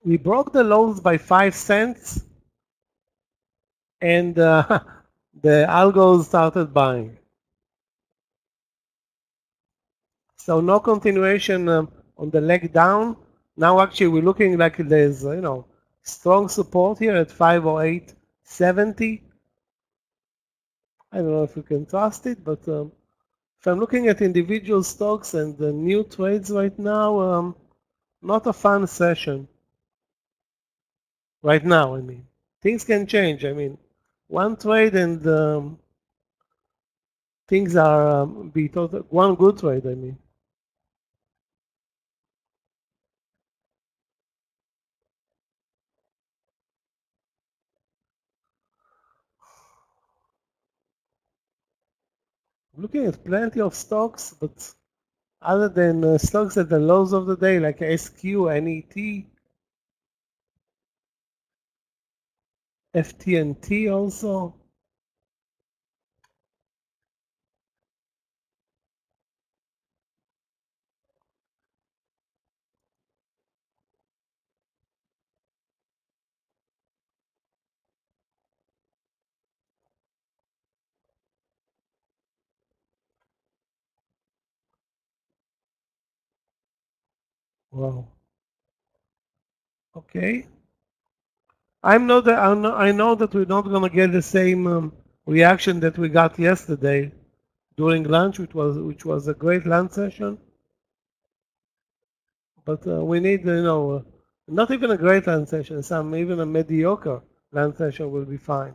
We broke the lows by 5 cents, and the algos started buying. So no continuation on the leg down. Now actually we're looking like there's strong support here at 508.70. I don't know if we can trust it, but if I'm looking at individual stocks and the new trades right now, not a fun session. Right now, I mean, things can change. I mean, one trade and things are be total. One good trade, I mean. I'm looking at plenty of stocks, but other than stocks at the lows of the day, like SQ, NET, FTNT also. Wow. Okay. I know that we're not gonna get the same reaction that we got yesterday during lunch, which was a great lunch session. But we need, not even a great lunch session. Some even a mediocre lunch session will be fine.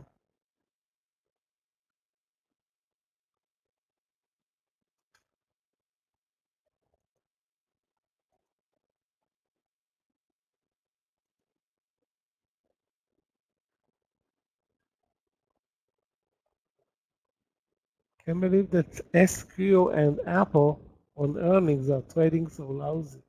Can't believe that SQ and Apple on earnings are trading so lousy.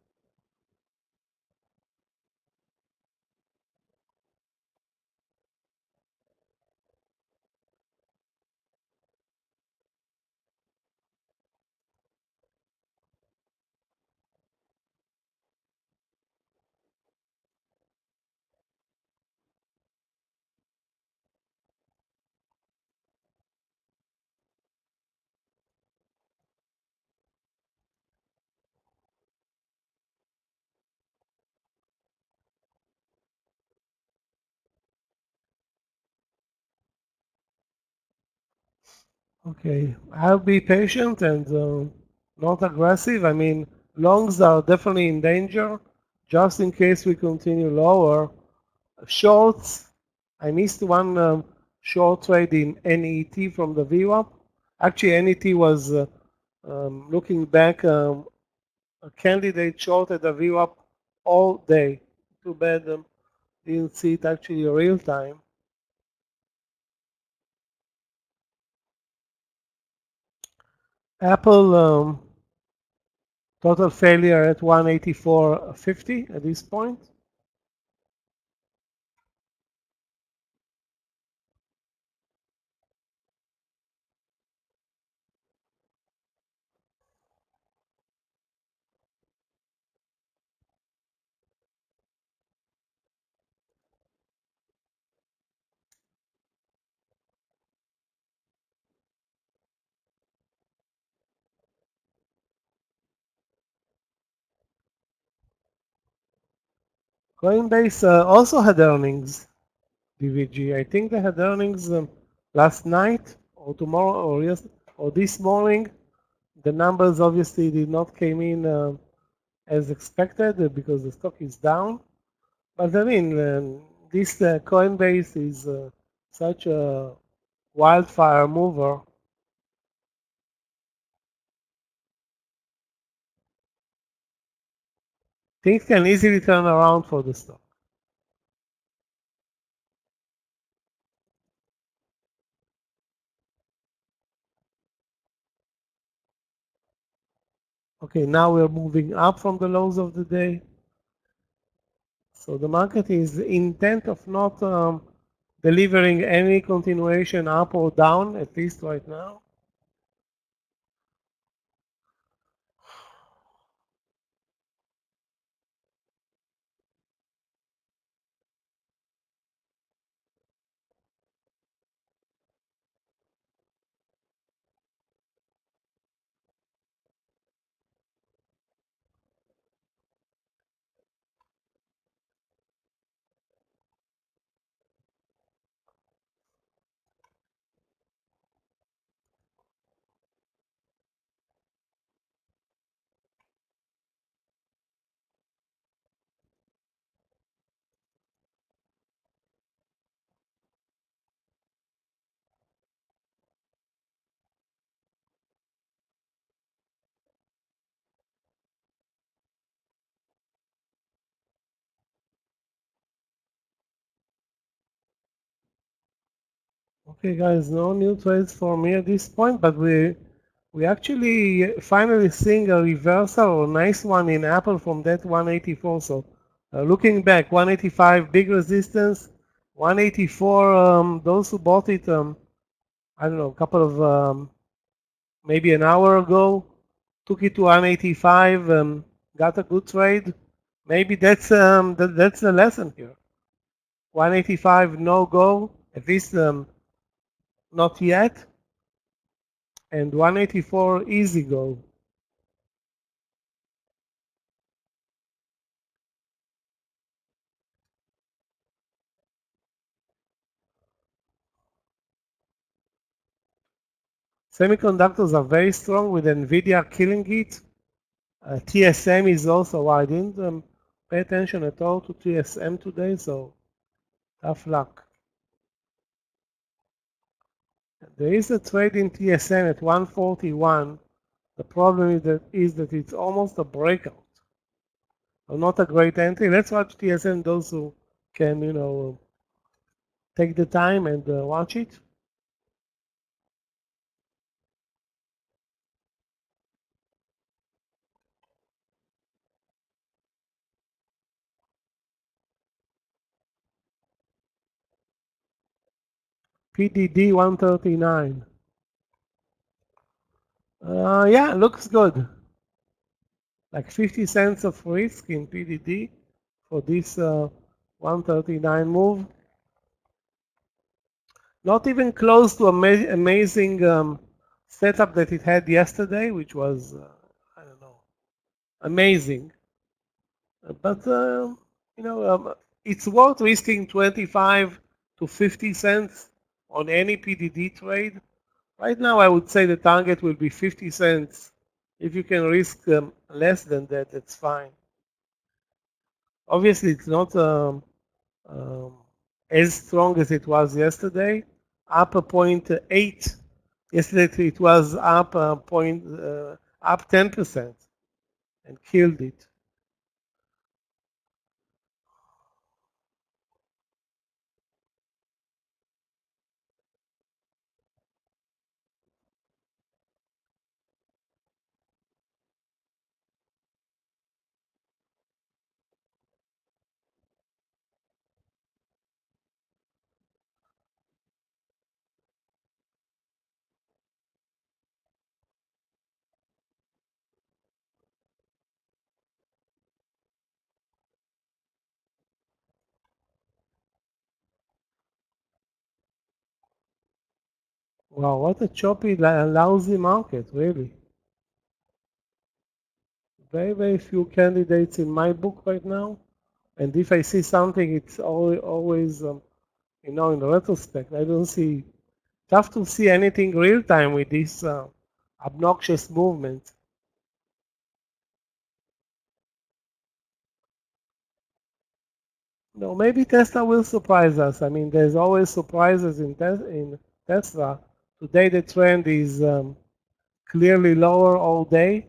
Okay, I'll be patient and not aggressive. I mean, longs are definitely in danger, just in case we continue lower. Shorts, I missed one short trade in NET from the VWAP. Actually, NET was, looking back, a candidate short at the VWAP all day. Too bad didn't see it actually real time. Apple total failure at 184.50 at this point. Coinbase also had earnings, DVG. I think they had earnings last night or tomorrow or yes or this morning. The numbers obviously did not came in as expected because the stock is down. But I mean, this Coinbase is such a wildfire mover. Things can easily turn around for the stock. Okay, now we're moving up from the lows of the day. So the market is intent of not delivering any continuation up or down, at least right now. Okay, guys, no new trades for me at this point, but We actually finally seeing a reversal or nice one in Apple from that 184. So looking back, 185 big resistance, 184. Those who bought it, I don't know, a couple of maybe an hour ago, took it to 185, got a good trade. Maybe that's that's the lesson here. 185 no go, at least not yet, and 184 easy go. Semiconductors are very strong with NVIDIA killing it. TSM is also, I didn't pay attention at all to TSM today, so tough luck. There is a trade in TSM at 141. The problem is that it's almost a breakout. So not a great entry. Let's watch TSM, those who can, take the time and watch it. PDD 139. Yeah, looks good. Like 50 cents of risk in PDD for this 139 move. Not even close to amazing setup that it had yesterday, which was, I don't know, amazing. But, it's worth risking 25 to 50 cents on any PDD trade. Right now, I would say the target will be 50 cents. If you can risk less than that, that's fine. Obviously, it's not as strong as it was yesterday. Up a 0.8. Yesterday, it was up up 10% and killed it. Wow, what a choppy, lousy market, really. Very, very few candidates in my book right now. And if I see something, it's always, in retrospect. I don't see, tough to see anything real time with this obnoxious movement. No, maybe Tesla will surprise us. I mean, there's always surprises in Tesla. Today the trend is clearly lower all day.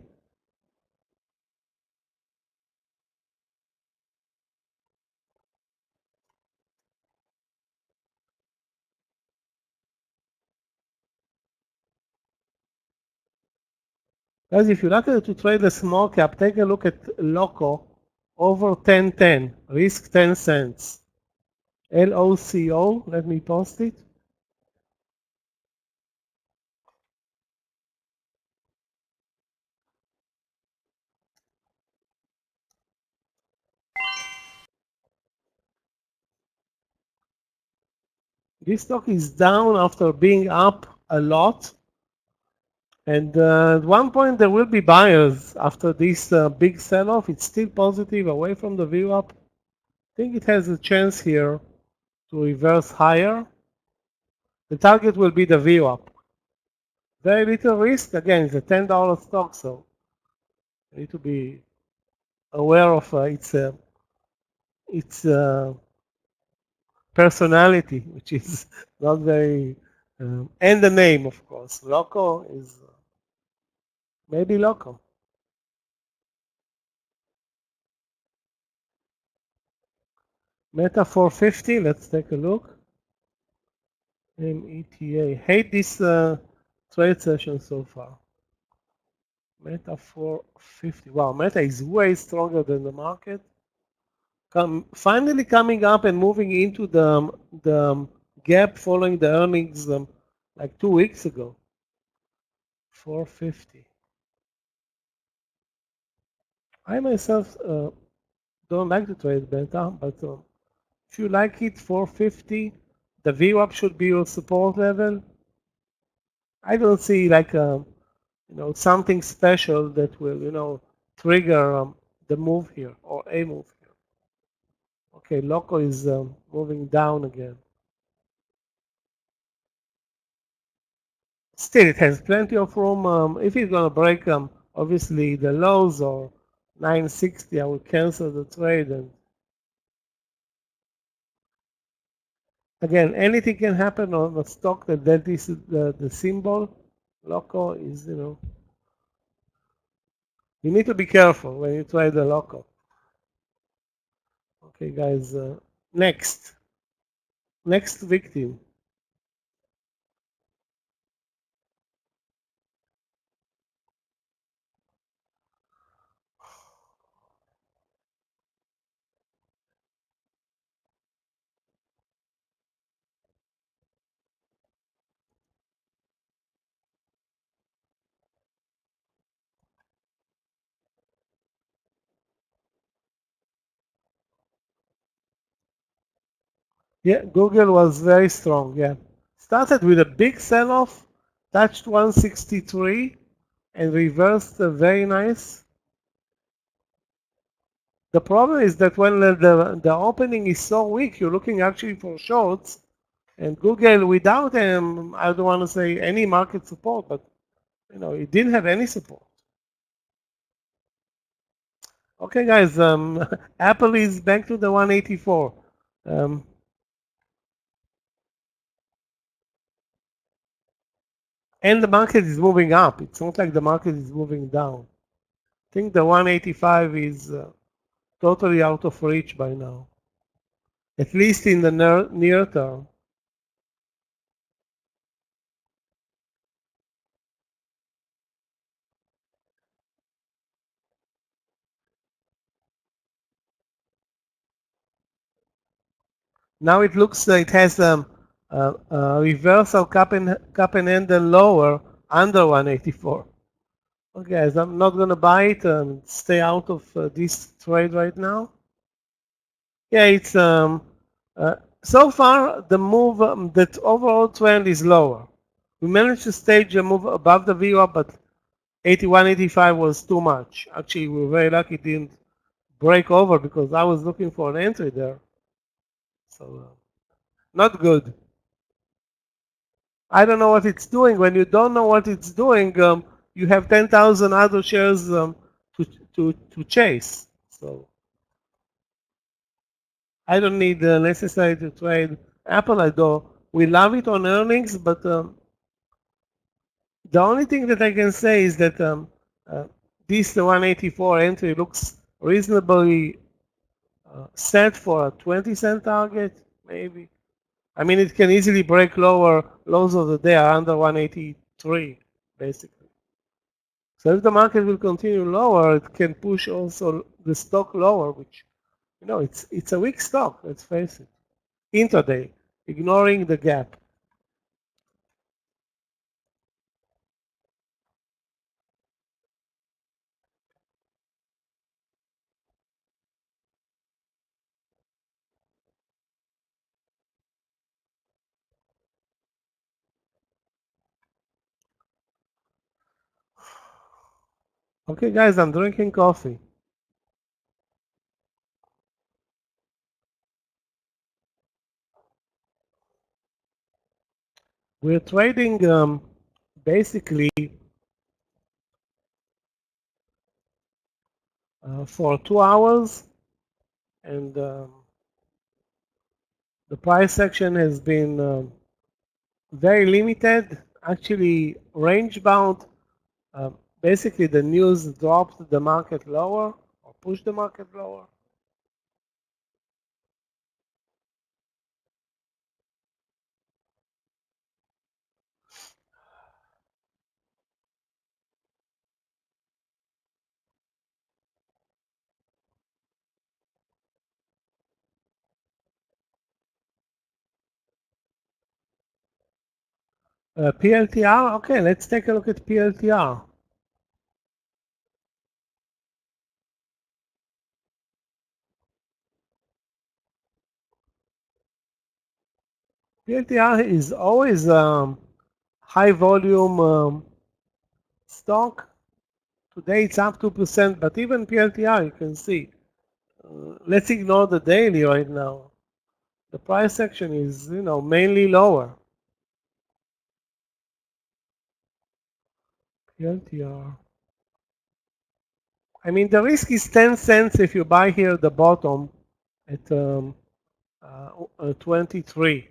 Guys, if you like to trade a small cap, take a look at Loco over 1010, risk 10 cents. LOCO, let me post it. This stock is down after being up a lot. And at one point, there will be buyers after this big sell-off. It's still positive away from the view up. I think it has a chance here to reverse higher. The target will be the view up. Very little risk. Again, it's a $10 stock, so you need to be aware of its personality, which is not very, and the name, of course. Loco is maybe Loco. Meta 450, let's take a look. META. Hate this trade session so far. Meta 450. Wow, Meta is way stronger than the market. Finally coming up and moving into the gap following the earnings like 2 weeks ago. 450. I myself don't like to trade Meta, but if you like it, 450, the VWAP should be your support level. I don't see like something special that will trigger the move here or a move here. Okay, Loco is moving down again. Still, it has plenty of room. If it's gonna break obviously the lows or 960, I will cancel the trade. And again, anything can happen on a stock that is the symbol. Loco is you need to be careful when you trade the Loco. Okay, guys. Next victim. Yeah, Google was very strong. Yeah, started with a big sell-off, touched 163, and reversed very nice. The problem is that when the opening is so weak, you're looking actually for shorts, and Google without I don't want to say any market support, but it didn't have any support. Okay, guys, Apple is back to the 184. And the market is moving up. It's not like the market is moving down. I think the 185 is totally out of reach by now, at least in the near term. Now it looks like it has a reversal cup and handle lower under 184. Okay, guys, I'm not going to buy it. Stay out of this trade right now. Yeah, it's so far the move, that overall trend is lower. We managed to stage a move above the VWAP, but 81, 85 was too much. Actually, we were very lucky it didn't break over because I was looking for an entry there. So not good. I don't know what it's doing. When you don't know what it's doing, you have 10,000 other shares to chase. So I don't need necessary to trade Apple. I do. We love it on earnings, but the only thing that I can say is that this 184 entry looks reasonably set for a 20-cent target, maybe. I mean, it can easily break lows of the day are under 183, basically. So if the market will continue lower, it can push also the stock lower, which, it's a weak stock, let's face it. Intraday, ignoring the gap. Okay, guys, I'm drinking coffee. We're trading basically for 2 hours, and the price action has been very limited, actually range bound. Basically, the news dropped the market lower or pushed the market lower. PLTR. Okay, let's take a look at PLTR. PLTR is always high volume stock. Today it's up 2%, but even PLTR, you can see. Let's ignore the daily right now. The price action is, mainly lower. PLTR. I mean, the risk is 10 cents if you buy here at the bottom at 23.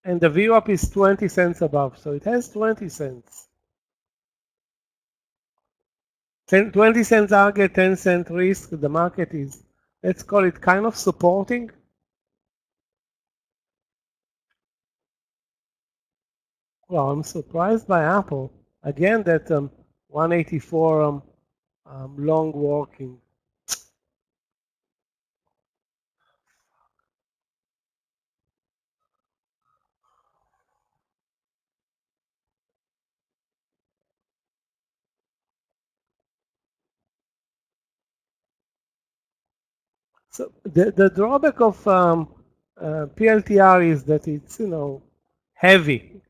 And the VWAP is 20 cents above, so it has 20 cents. 20 cent target, 10-cent risk. The market is, let's call it, kind of supporting. Well, I'm surprised by Apple. Again, that 184 long walking. So the drawback of PLTR is that it's, heavy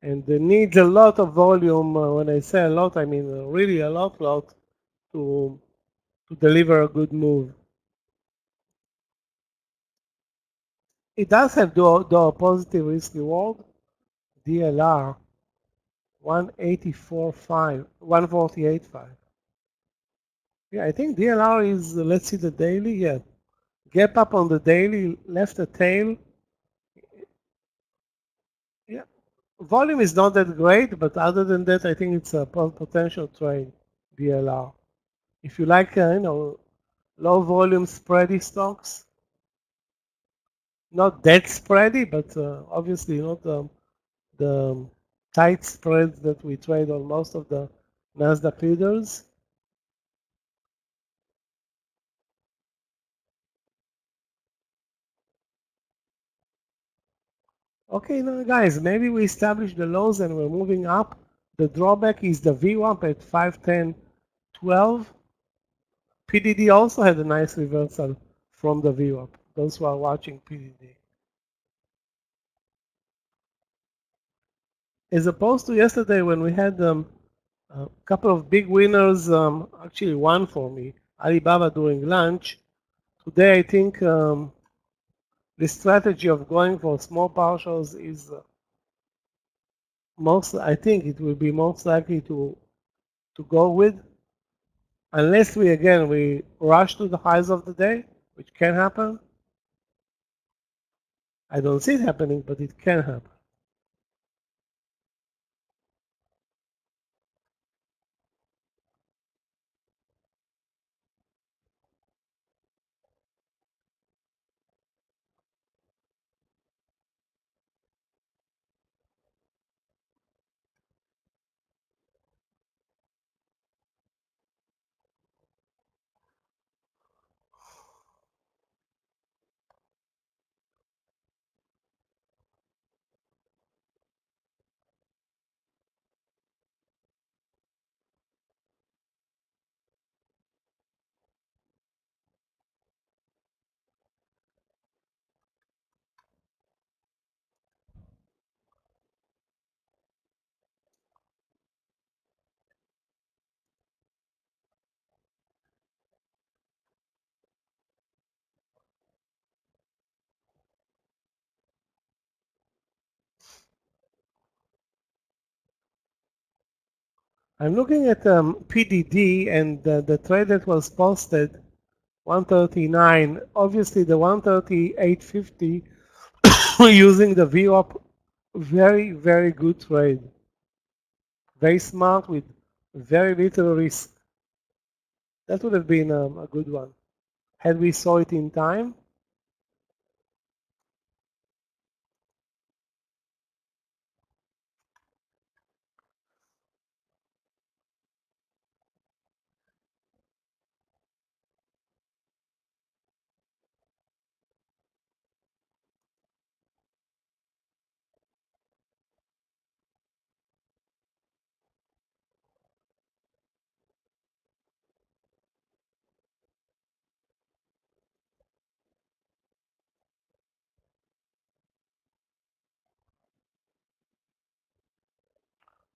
and it needs a lot of volume. When I say a lot, I mean really a lot to deliver a good move. It does have the positive risk reward, DLR 184.5, 148.5. Yeah, I think DLR is, let's see the daily. Yeah, gap up on the daily, left a tail. Yeah, volume is not that great, but other than that, I think it's a potential trade, DLR. If you like, low volume spready stocks, not that spready, but obviously not the tight spreads that we trade on most of the Nasdaq leaders. Okay, now guys, maybe we established the lows and we're moving up. The drawback is the VWAP at 510.12. PDD also had a nice reversal from the VWAP, those who are watching PDD. As opposed to yesterday when we had a couple of big winners, actually one for me, Alibaba during lunch. Today I think the strategy of going for small partials is I think it will be most likely to go with, unless we rush to the highs of the day, which can happen. I don't see it happening, but it can happen. I'm looking at PDD and the trade that was posted, 139. Obviously, the 138.50 using the VWAP, very, very good trade. Very smart with very little risk. That would have been a good one. Had we saw it in time,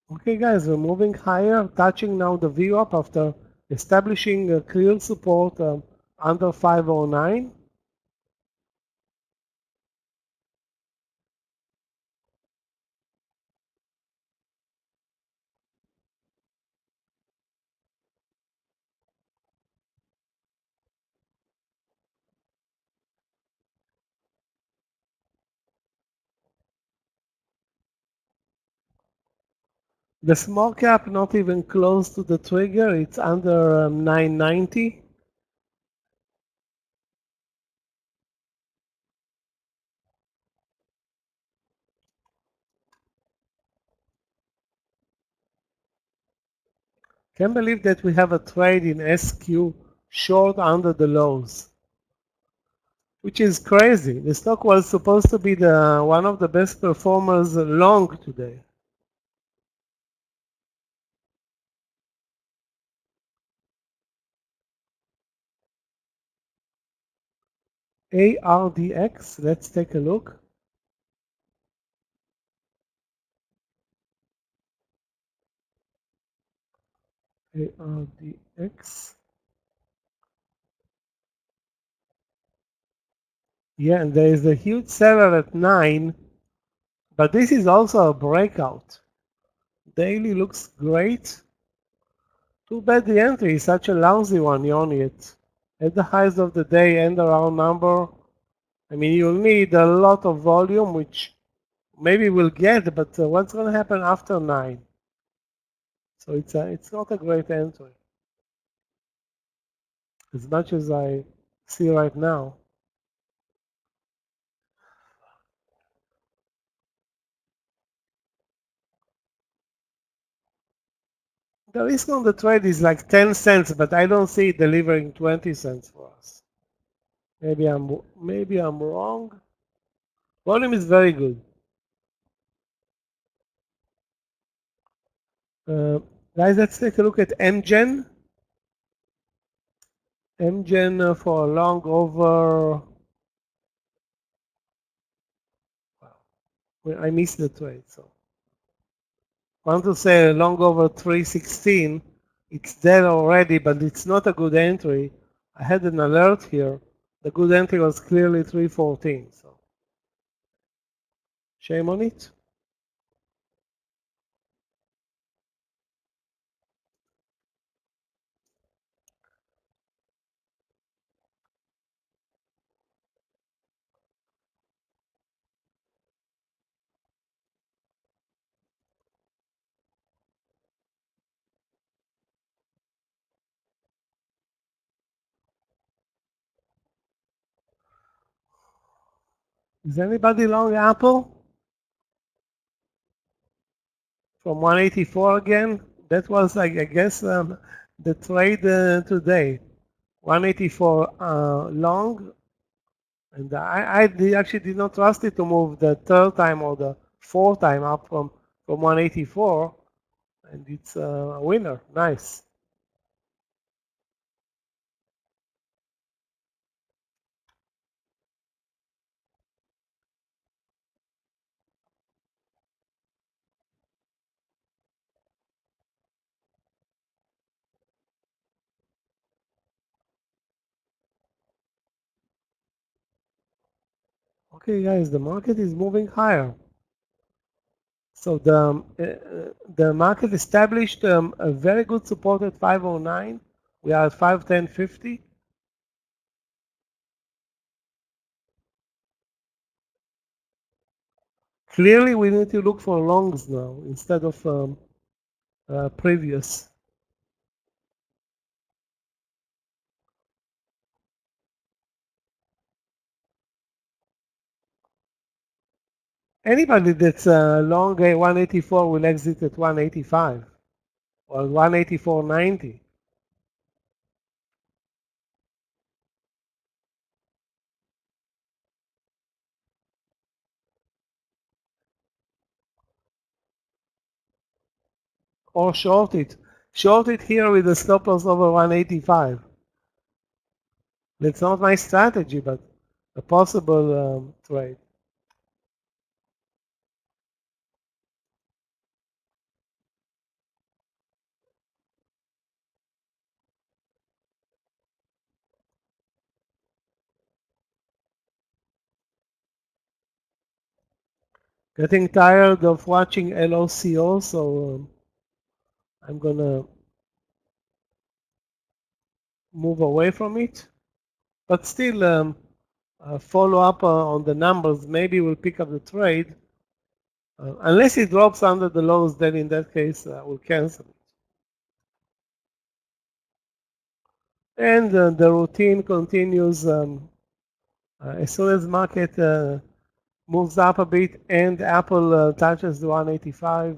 Okay, guys, we're moving higher, touching now the VWAP after establishing a clear support under 509. The small cap not even close to the trigger, it's under 990. Can't believe that we have a trade in SQ short under the lows, which is crazy. The stock was supposed to be one of the best performers long today. ARDX, let's take a look. ARDX. Yeah, and there is a huge seller at 9, but this is also a breakout. Daily looks great. Too bad the entry is such a lousy one, Yonit. At the highs of the day and around number, I mean, you'll need a lot of volume, which maybe we'll get, but what's going to happen after 9? So it's not a great entry, as much as I see right now. The risk on the trade is like 10 cents, but I don't see it delivering 20 cents for us. Maybe I'm wrong. Volume is very good. Guys, let's take a look at MGen. MGen for a long over. Well, I missed the trade, so I want to say long over 316. It's there already, but it's not a good entry. I had an alert here. The good entry was clearly 314. So shame on it. Is anybody long Apple? From 184 again? That was, like, I guess, the trade today. 184 long, and actually did not trust it to move the third time or the fourth time up from 184, and it's a winner. Nice. Okay, guys, the market is moving higher. So the market established a very good support at 509. We are at 510.50. Clearly, we need to look for longs now instead of previous. Anybody that's long 184 will exit at 185 or 184.90. Or short it. Short it here with a stop loss over 185. That's not my strategy, but a possible trade. Getting tired of watching LOCO, so I'm gonna move away from it. But still, follow up on the numbers. Maybe we'll pick up the trade. Unless it drops under the lows, then in that case, we'll cancel it. And the routine continues as soon as market moves up a bit and Apple touches the 185.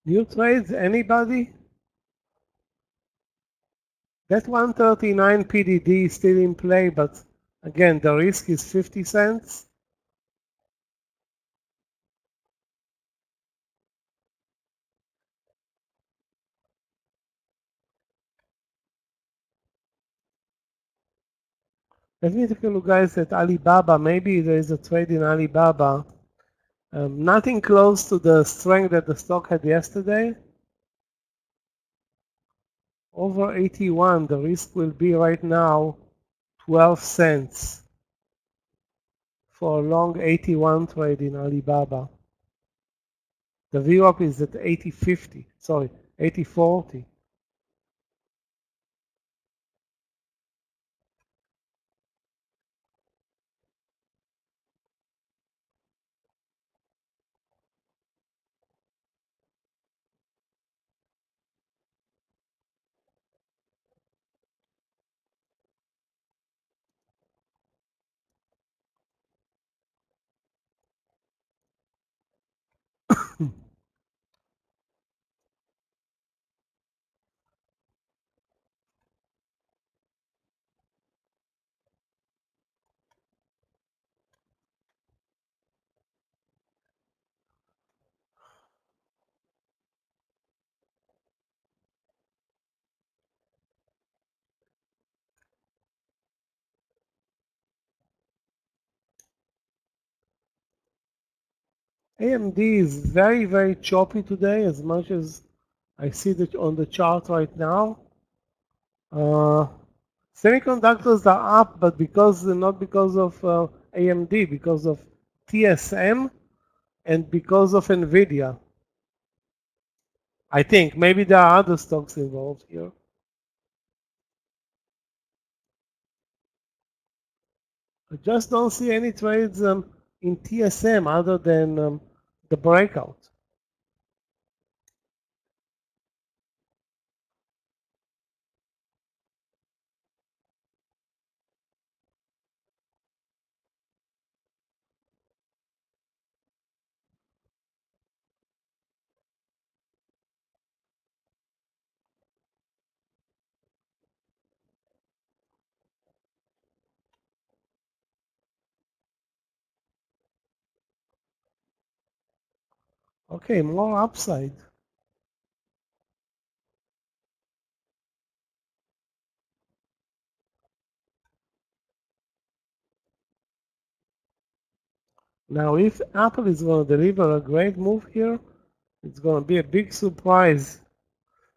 New trades, anybody? That 139 PDD is still in play, but again, the risk is 50 cents. Let me take a look, guys, at Alibaba. Maybe there is a trade in Alibaba. Nothing close to the strength that the stock had yesterday. Over 81, the risk will be right now 12 cents for a long 81 trade in Alibaba. The VWAP is at 80.50, sorry, 80.40. AMD is very, very choppy today, as much as I see that on the chart right now. Semiconductors are up, but not because of AMD, because of TSM and because of NVIDIA. I think maybe there are other stocks involved here. I just don't see any trades in TSM other than the breakout. Okay, more upside. Now, if Apple is going to deliver a great move here, it's going to be a big surprise.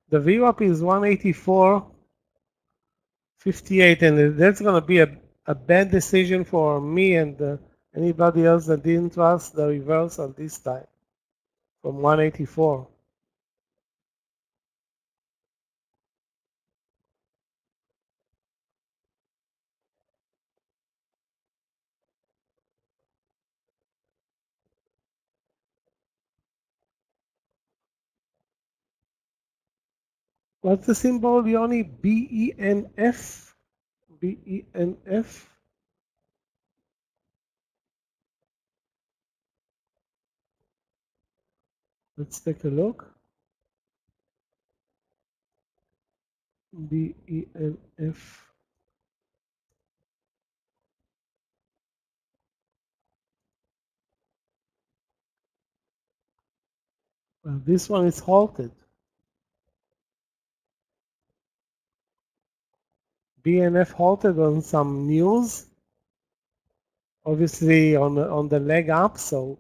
The VWAP is 184.58, and that's going to be a bad decision for me and anybody else that didn't trust the reversal this time from 184. What's the symbol, Yoni? BENF? BENF? Let's take a look. BENF. Well, this one is halted. BNF halted on some news, obviously on the leg up. So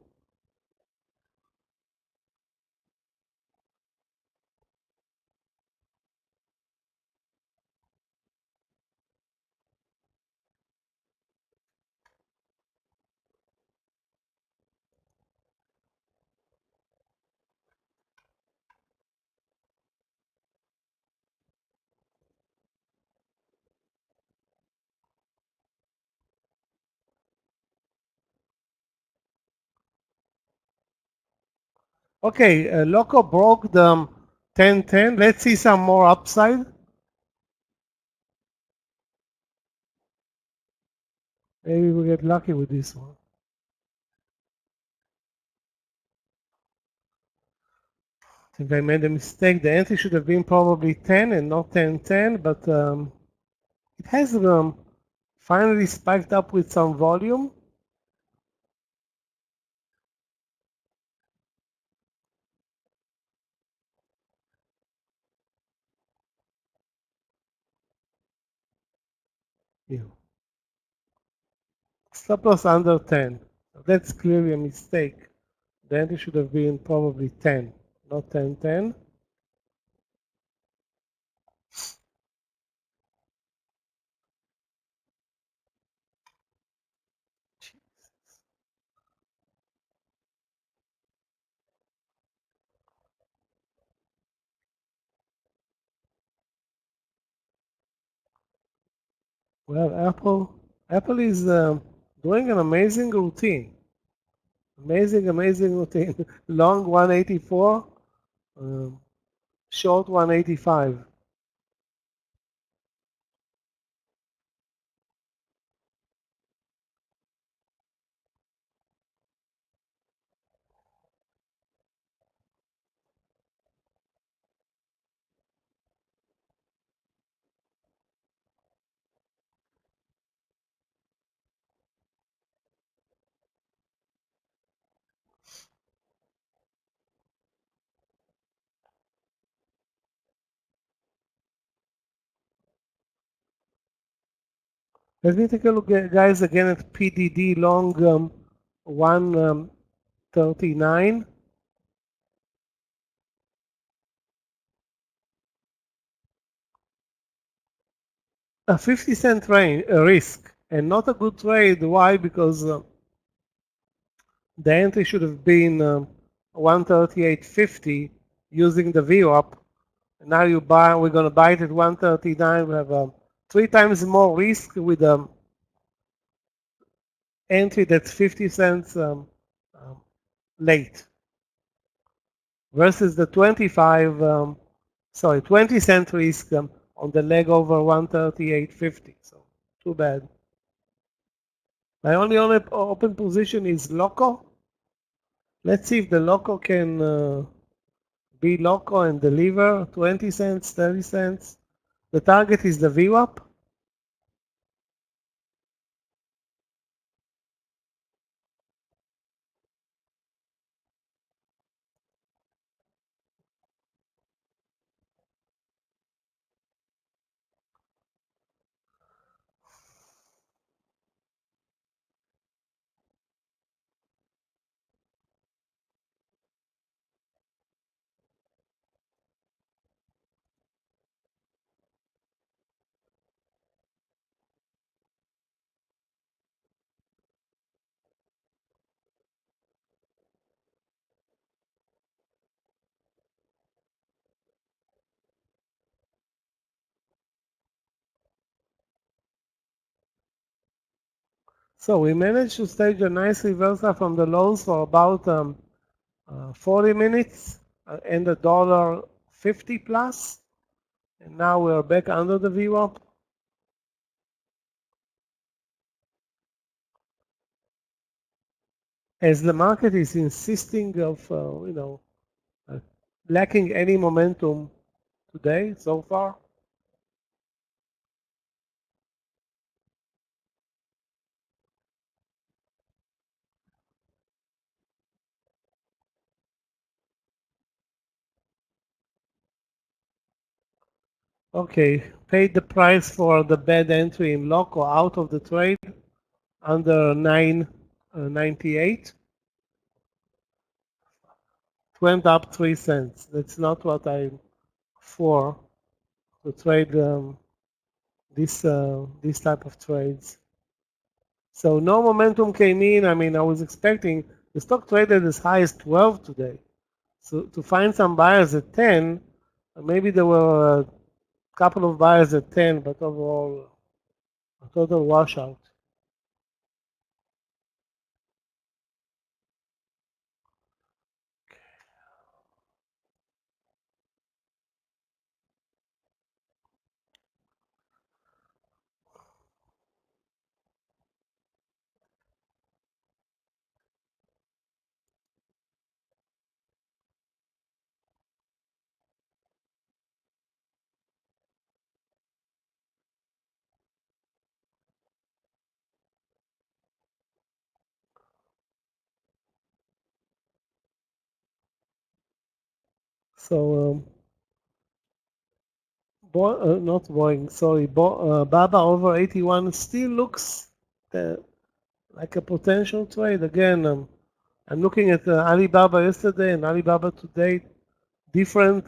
okay, Loco broke the 10-10. Let's see some more upside. Maybe we get lucky with this one. I think I made a mistake. The entry should have been probably 10 and not 10-10, but it has finally spiked up with some volume. Yeah. Stop loss under 10. That's clearly a mistake. The entry should have been probably 10, not 10-10. Well, Apple is doing an amazing routine. Amazing routine. Long 184, short 185. Let me take a look, guys, again at PDD long 139. A 50-cent risk and not a good trade. Why? Because the entry should have been 138.50 using the VWAP. Now you buy. We're going to buy it at 139. We have 3 times more risk with entry that's 50 cents late versus the 20 cent risk on the leg over 138.50. So too bad. My only open position is Loco. Let's see if the Loco can be Loco and deliver 20 cents, 30 cents. The target is the VWAP. So we managed to stage a nice reversal from the lows for about 40 minutes and $1.50 plus. And now we're back under the VWAP. As the market is insisting of, uh, lacking any momentum today so far. Okay, paid the price for the bad entry in lock or out of the trade under 9.98. Went up 3 cents. That's not what I'm for to trade this type of trades. So no momentum came in. I mean, I was expecting the stock traded as high as 12 today. So to find some buyers at 10, maybe there were a couple of buyers at 10, but overall a total washout. So not Boeing, sorry, Baba over 81 still looks uh, like a potential trade. Again, I'm looking at Alibaba yesterday and Alibaba today, different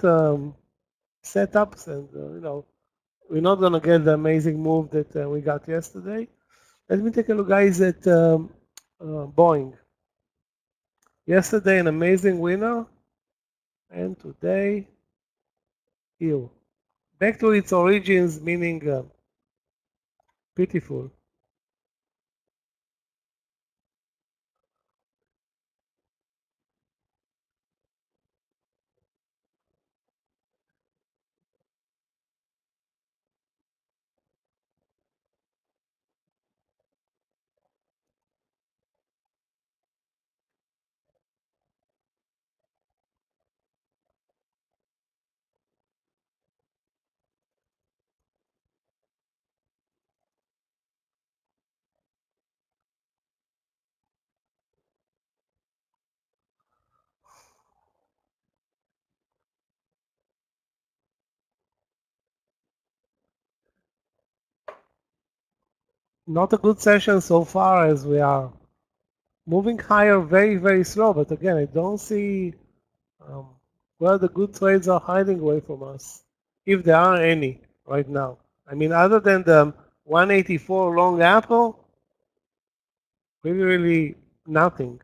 setups, and we're not gonna get the amazing move that we got yesterday. Let me take a look, guys, at Boeing. Yesterday, an amazing winner, and today, ew. Back to its origins, meaning pitiful. Not a good session so far, as we are moving higher very, very slow. But again, I don't see um, where the good trades are hiding away from us, if there are any right now. I mean, other than the 184 long apple, really nothing.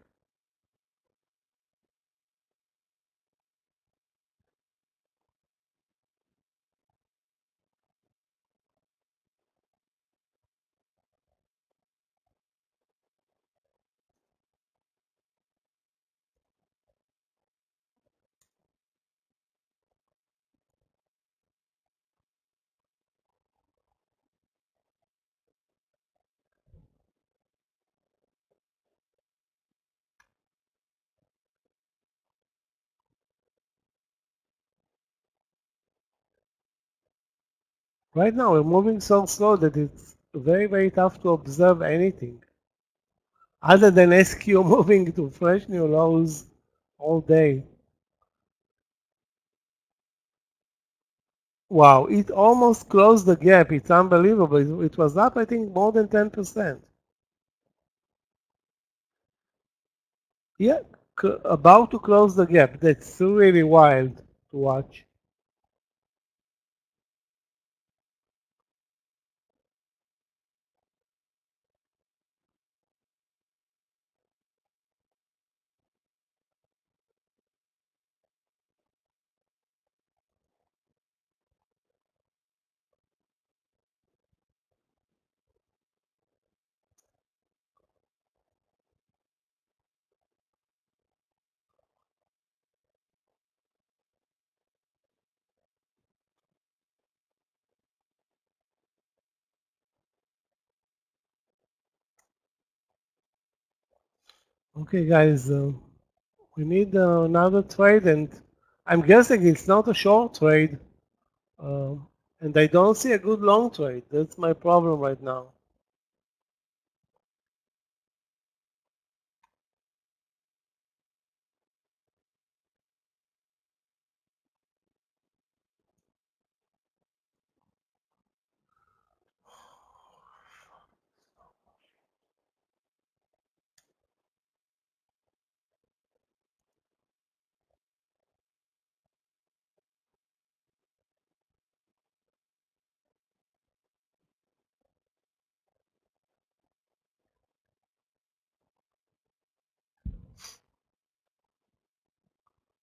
Right now, we're moving so slow that it's very, very tough to observe anything other than SQ moving to fresh new lows all day. Wow, it almost closed the gap. It's unbelievable. It was up, I think, more than 10%. Yeah, about to close the gap. That's really wild to watch. Okay, guys, we need another trade, and I'm guessing it's not a short trade, and I don't see a good long trade. That's my problem right now.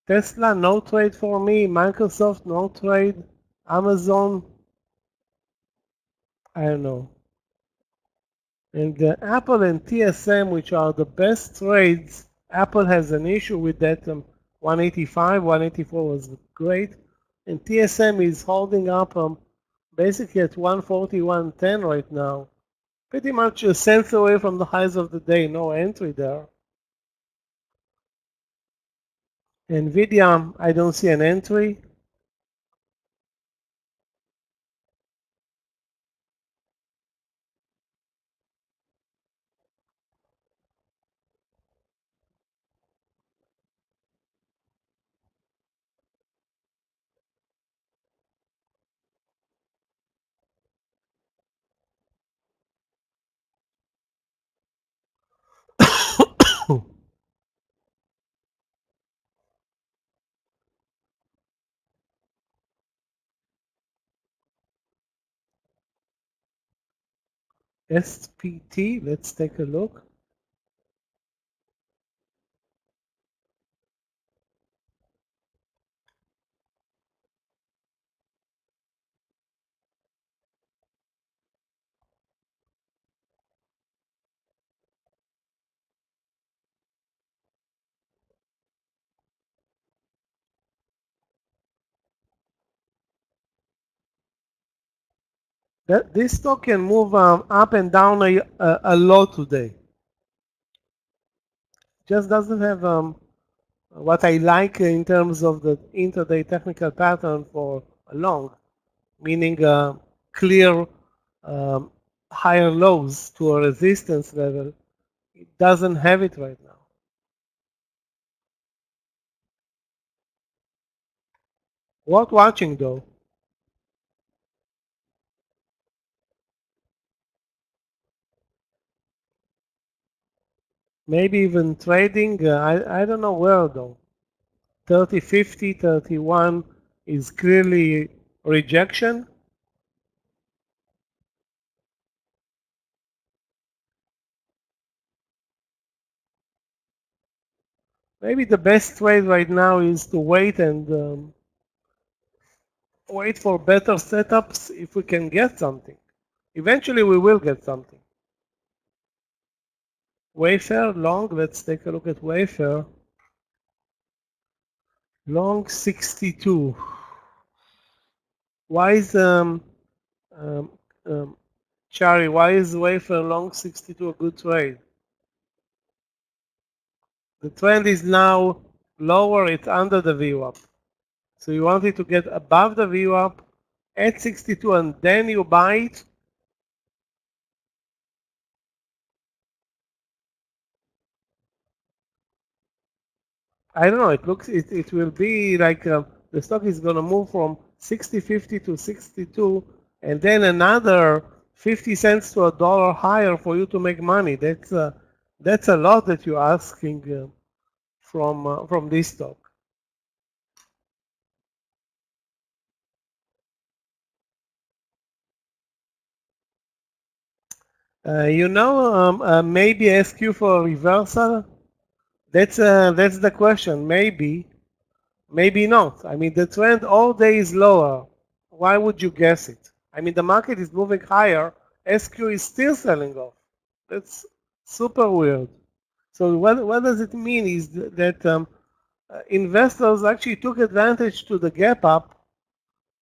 Tesla, no trade for me. Microsoft, no trade. Amazon, I don't know. And Apple and TSM, which are the best trades, Apple has an issue with that 185, 184 was great. And TSM is holding up basically at 140, 110 right now. Pretty much cents away from the highs of the day, no entry there. NVIDIA, I don't see an entry. SPT, let's take a look. This stock can move up and down a lot today. Just doesn't have what I like in terms of the intraday technical pattern for a long, meaning clear um, higher lows to a resistance level. It doesn't have it right now. Worth watching though. Maybe even trading. I don't know where though. 30, 50, 31 is clearly rejection. Maybe the best trade right now is to wait and wait for better setups if we can get something. Eventually we will get something. Wayfair long, let's take a look at Wayfair. Long 62. Why is um, Chari, why is Wayfair long 62 a good trade? The trend is now lower, it's under the VWAP. So you want it to get above the VWAP at 62 and then you buy it. I don't know, it will be like the stock is going to move from 60.50 to 62 and then another 50 cents to $1 higher for you to make money. That's a lot that you're asking from this stock. Maybe ask you for a reversal. That's the question. Maybe not. I mean, the trend all day is lower. Why would you guess it? I mean, the market is moving higher. SQ is still selling off. That's super weird. So what does it mean is that investors actually took advantage to the gap up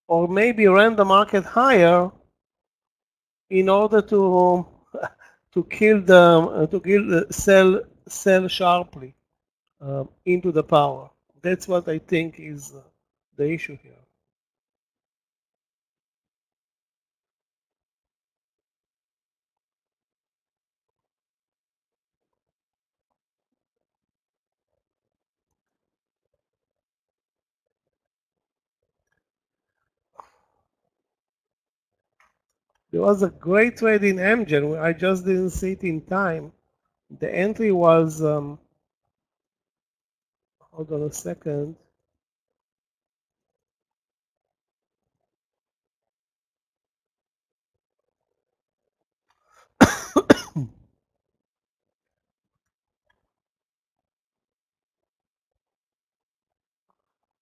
or maybe ran the market higher in order to to kill the sell sell sharply into the power. That's what I think is the issue here. There was a great trade in Amgen. I just didn't see it in time. The entry was, hold on a second.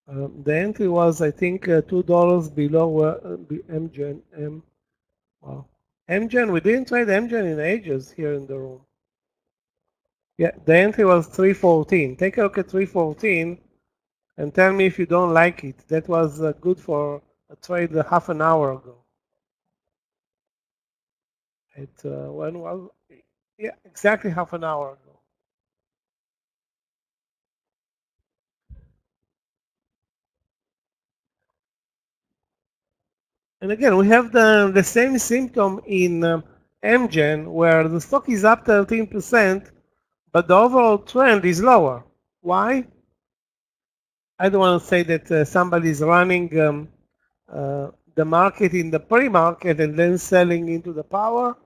The entry was, I think, $2 below Amgen. Wow. Amgen, we didn't trade Amgen in ages here in the room. Yeah, the entry was 314. Take a look at 314 and tell me if you don't like it. That was good for a trade half an hour ago. When was? Yeah, exactly half an hour ago. And again, we have the same symptom in Amgen, where the stock is up 13%, but the overall trend is lower. Why? I don't want to say that somebody is running the market in the pre-market and then selling into the power,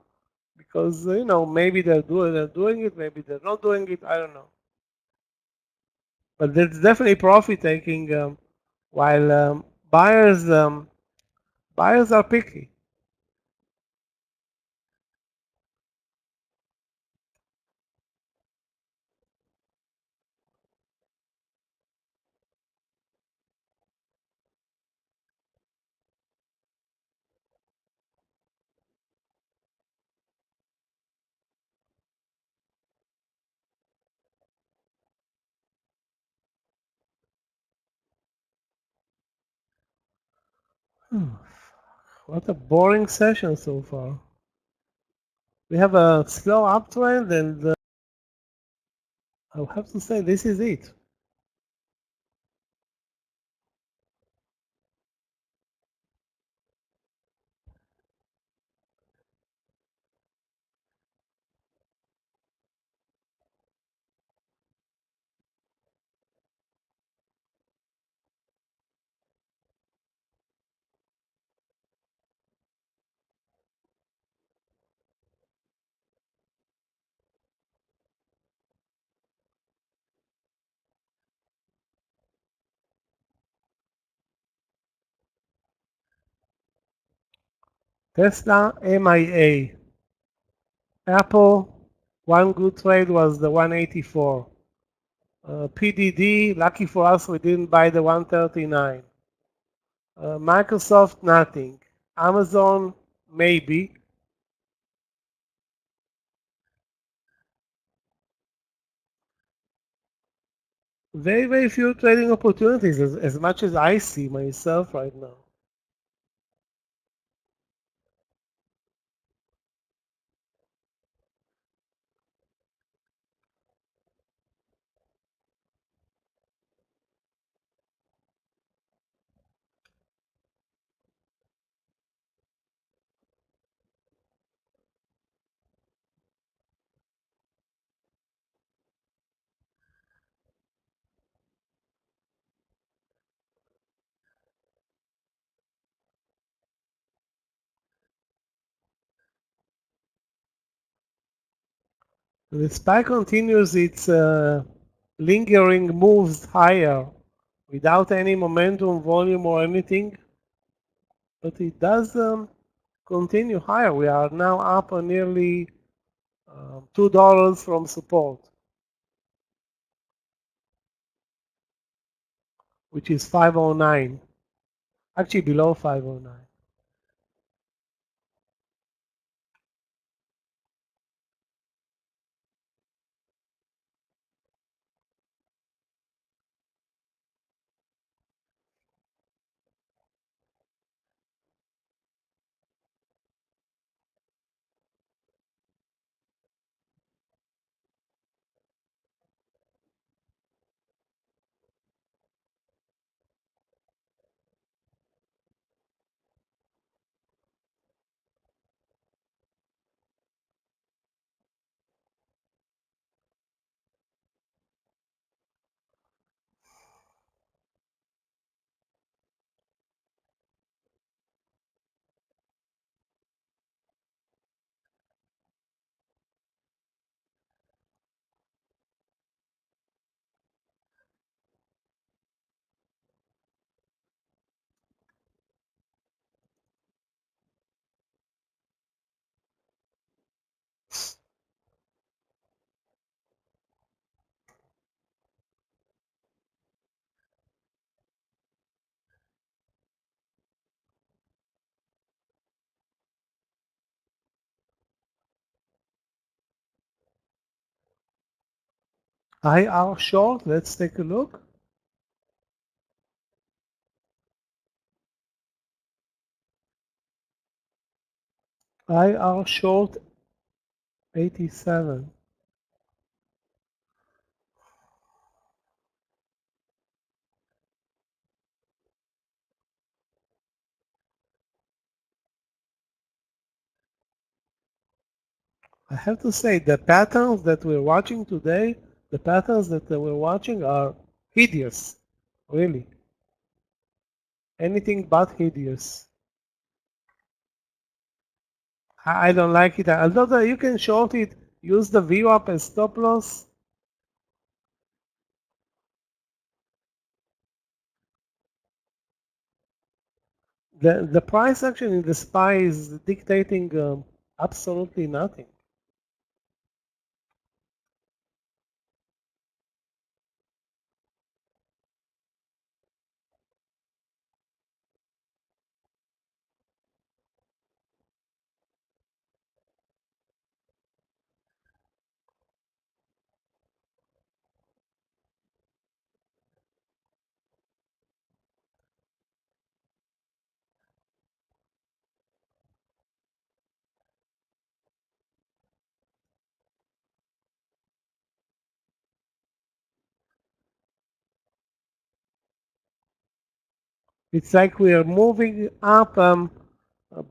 because maybe they're doing it, maybe they're not doing it. I don't know. But there's definitely profit taking, while buyers are picky. What a boring session so far. We have a slow uptrend, and I'll have to say this is it. Tesla, MIA. Apple, one good trade was the 184. PDD, lucky for us, we didn't buy the 139. Microsoft, nothing. Amazon, maybe. Very, very few trading opportunities, as much as I see myself right now. The SPY continues its lingering moves higher without any momentum, volume, or anything, but it does continue higher. We are now up on nearly $2 from support, which is 509, actually below 509. IR short, let's take a look. IR short 87. I have to say the patterns that we're watching today, the patterns that we're watching are hideous, really. Anything but hideous. I don't like it. Although you can short it, use the VWAP as stop loss. The price action in the SPY is dictating absolutely nothing. It's like we are moving up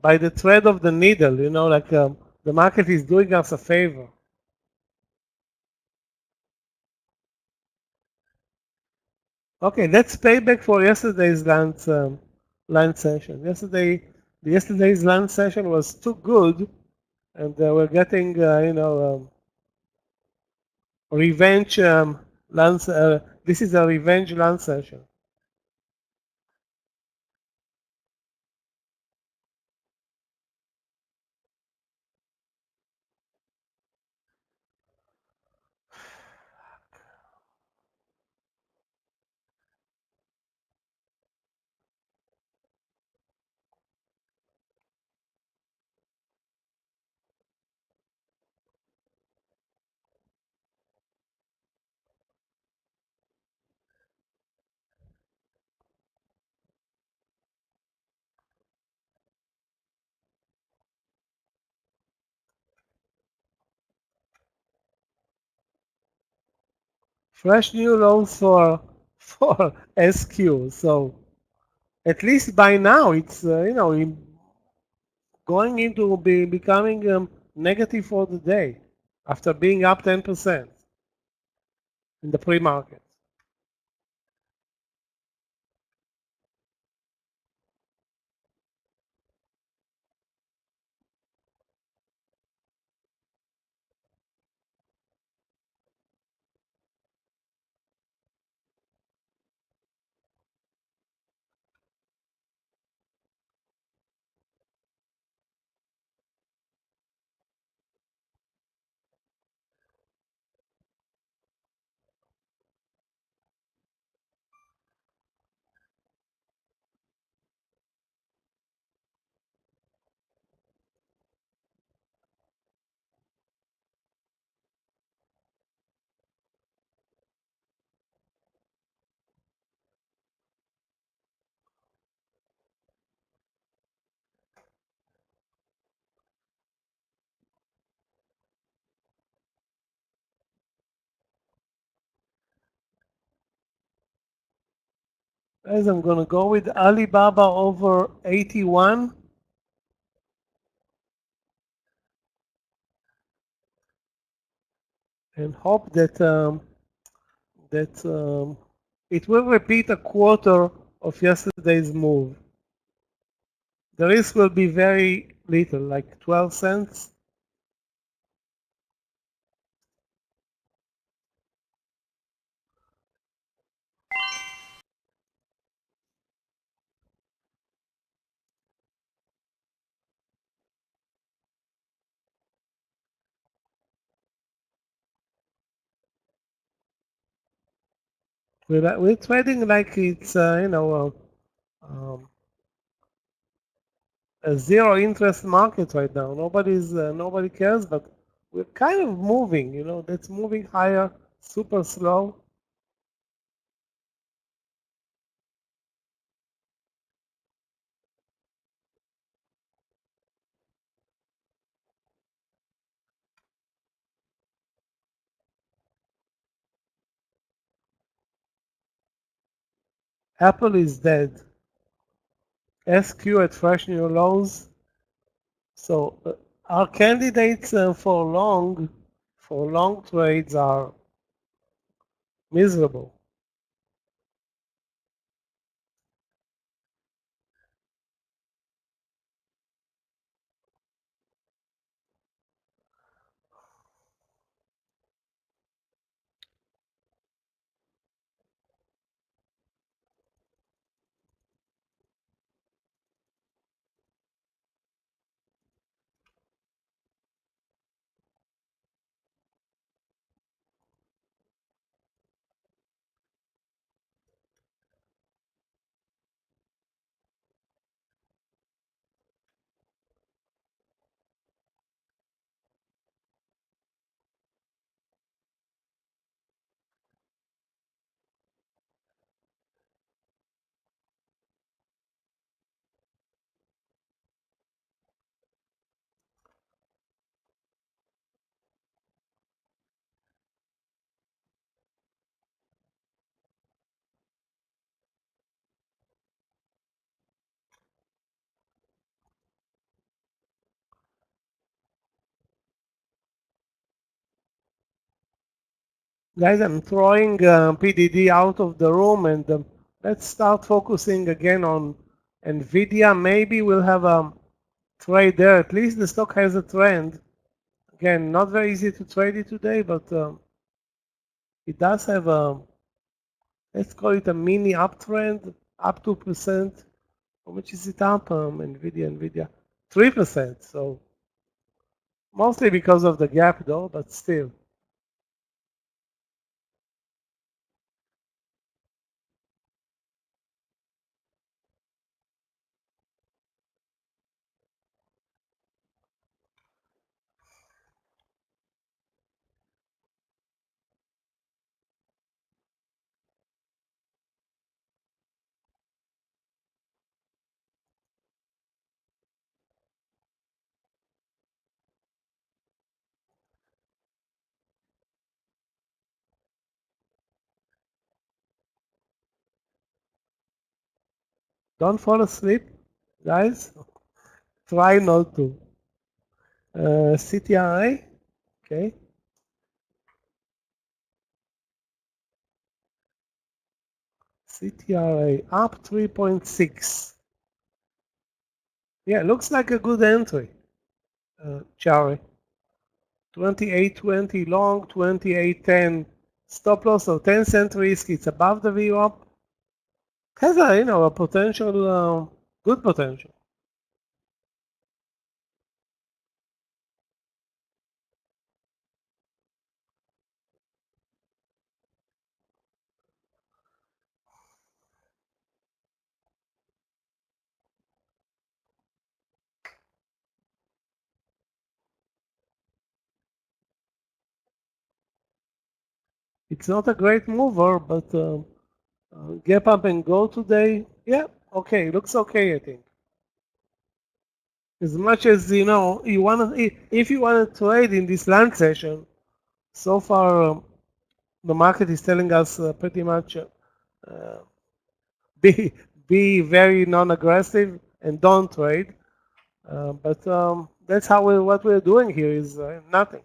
by the thread of the needle, you know, like the market is doing us a favor. Okay, that's payback for yesterday's lunch session. Yesterday's lunch session was too good, and we're getting, revenge lunch. This is a revenge lunch session. Fresh new lows for SQ. So at least by now it's going into becoming negative for the day after being up 10% in the pre-market. As I'm gonna go with Alibaba over 81 and hope that it will repeat a quarter of yesterday's move. The risk will be very little, like 12 cents. We're trading like it's a zero interest market right now. Nobody cares, but we're kind of moving. That's moving higher super slow. Apple is dead. SQ at fresh new lows. So our candidates for long trades are miserable. Guys, I'm throwing PDD out of the room and let's start focusing again on NVIDIA. Maybe we'll have a trade there. At least the stock has a trend. Again, not very easy to trade it today, but it does have a, let's call it a mini uptrend, up 2%. How much is it up? NVIDIA, 3%. So mostly because of the gap though, but still. Don't fall asleep, guys. Try not to. CTRA, okay. CTRA up 3.6. Yeah, looks like a good entry, Charlie. 28.20 long, 28.10 stop loss of 10-cent risk. It's above the VWAP. Has a potential, good potential. It's not a great mover, but gap up and go today. Yeah, okay, looks okay, I think. As much as you want to, if you want to trade in this land session, so far the market is telling us pretty much be be very non-aggressive and don't trade. But that's how what we're doing here is nothing.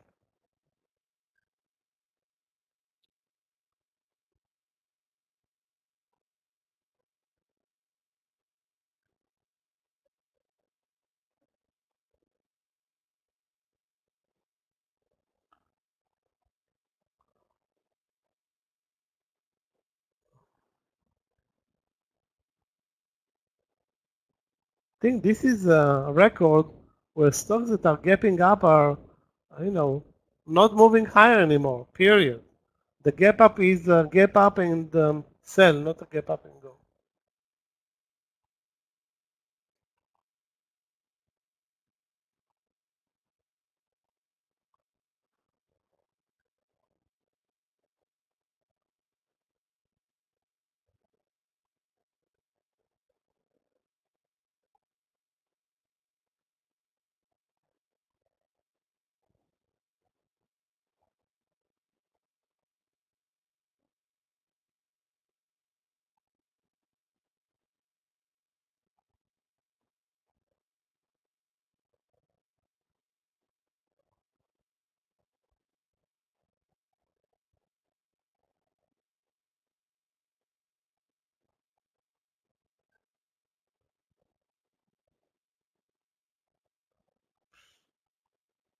I think this is a record where stocks that are gapping up are, not moving higher anymore. Period. The gap up is a gap up and sell, not a gap up and go.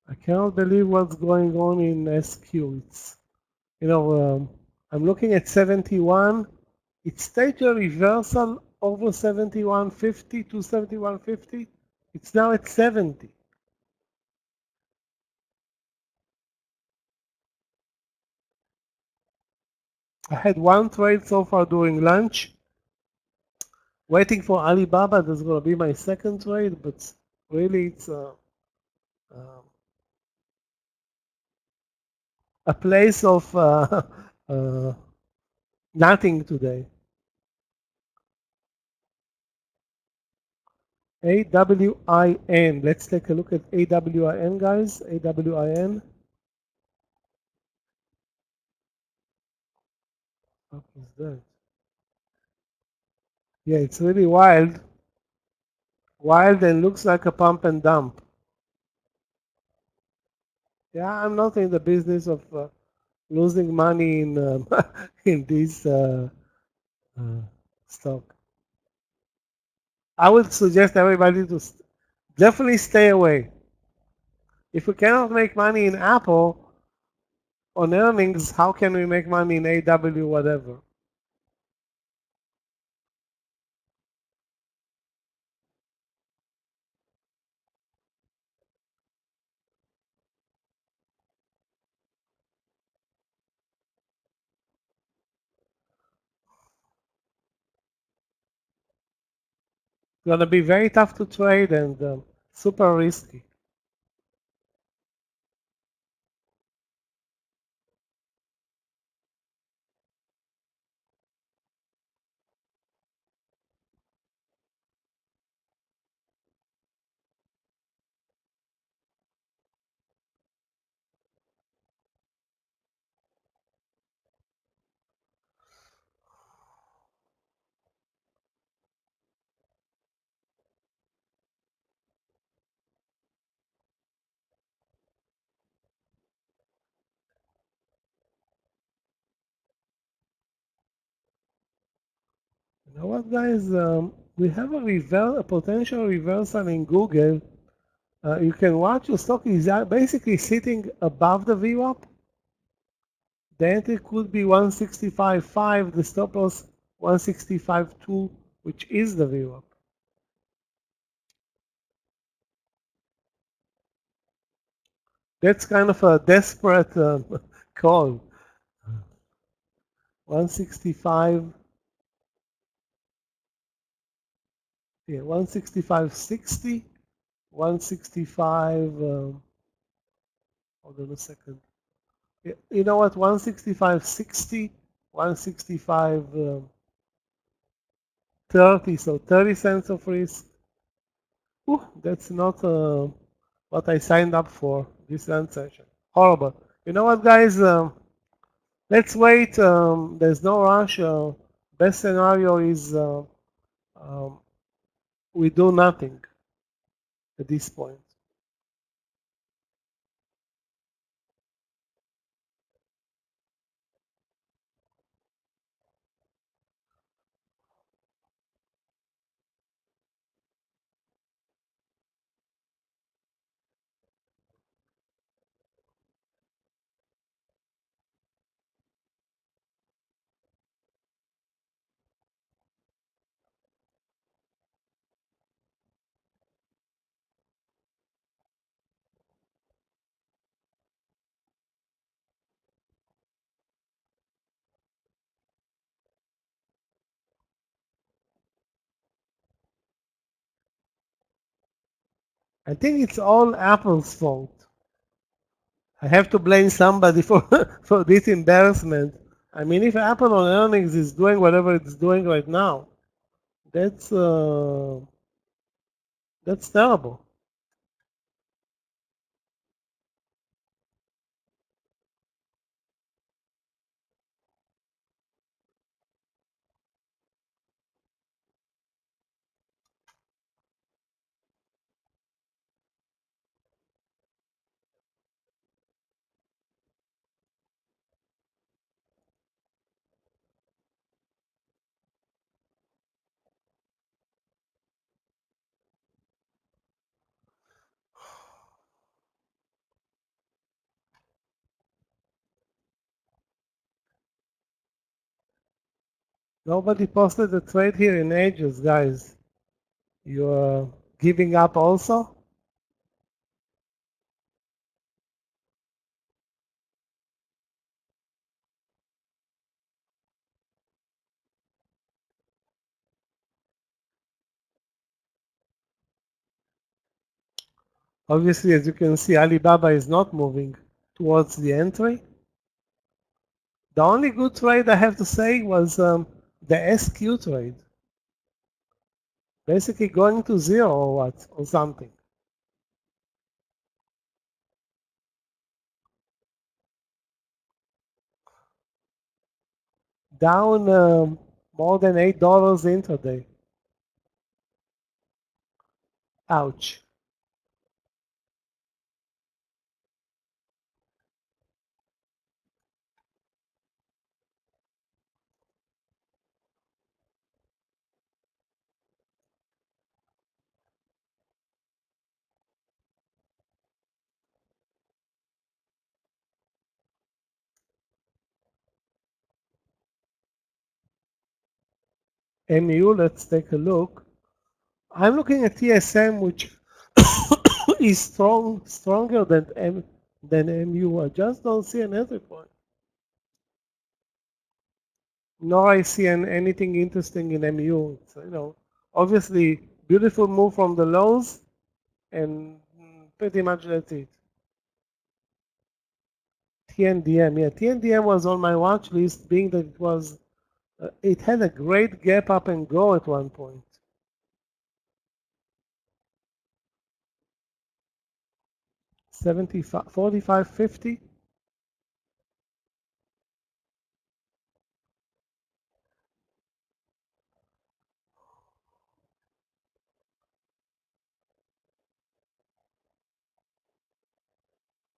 I cannot believe what's going on in SQ. It's, I'm looking at 71. It staged a reversal over 71.50 to 71.50. It's now at 70. I had one trade so far during lunch. Waiting for Alibaba, that's going to be my second trade, but really it's a place of nothing today. AWIN. Let's take a look at AWIN, guys. AWIN. What is that? Yeah, it's really wild. Wild and looks like a pump and dump. Yeah, I'm not in the business of losing money in in this stock. I would suggest everybody to definitely stay away. If we cannot make money in Apple on earnings, how can we make money in AW whatever? It's gonna be very tough to trade and super risky. You know what, guys? We have a potential reversal in Google. You can watch your stock is basically sitting above the VWAP. The entry could be 165.5, the stop loss 165.2, which is the VWAP. That's kind of a desperate call. 165, yeah, 165.60, 165, hold on a second. You know what, 165.60, 165.30, so 30 cents of risk. Ooh, that's not what I signed up for this end session. Horrible. You know what, guys? Let's wait. There's no rush. Best scenario is um, we do nothing at this point. I think it's all Apple's fault. I have to blame somebody for for this embarrassment. I mean, if Apple on earnings is doing whatever it's doing right now, that's terrible. Nobody posted a trade here in ages, guys. You're giving up also? Obviously, as you can see, Alibaba is not moving towards the entry. The only good trade I have to say was the SQ trade. Basically going to zero or what, or something. Down more than $8 intraday. Ouch. MU, let's take a look. I'm looking at TSM, which is stronger than MU. I just don't see an entry point. Nor I see anything interesting in MU. So, obviously beautiful move from the lows, and pretty much that's it. TNDM, yeah, TNDM was on my watch list, being that it had a great gap up and go at one point. 75, 45.50.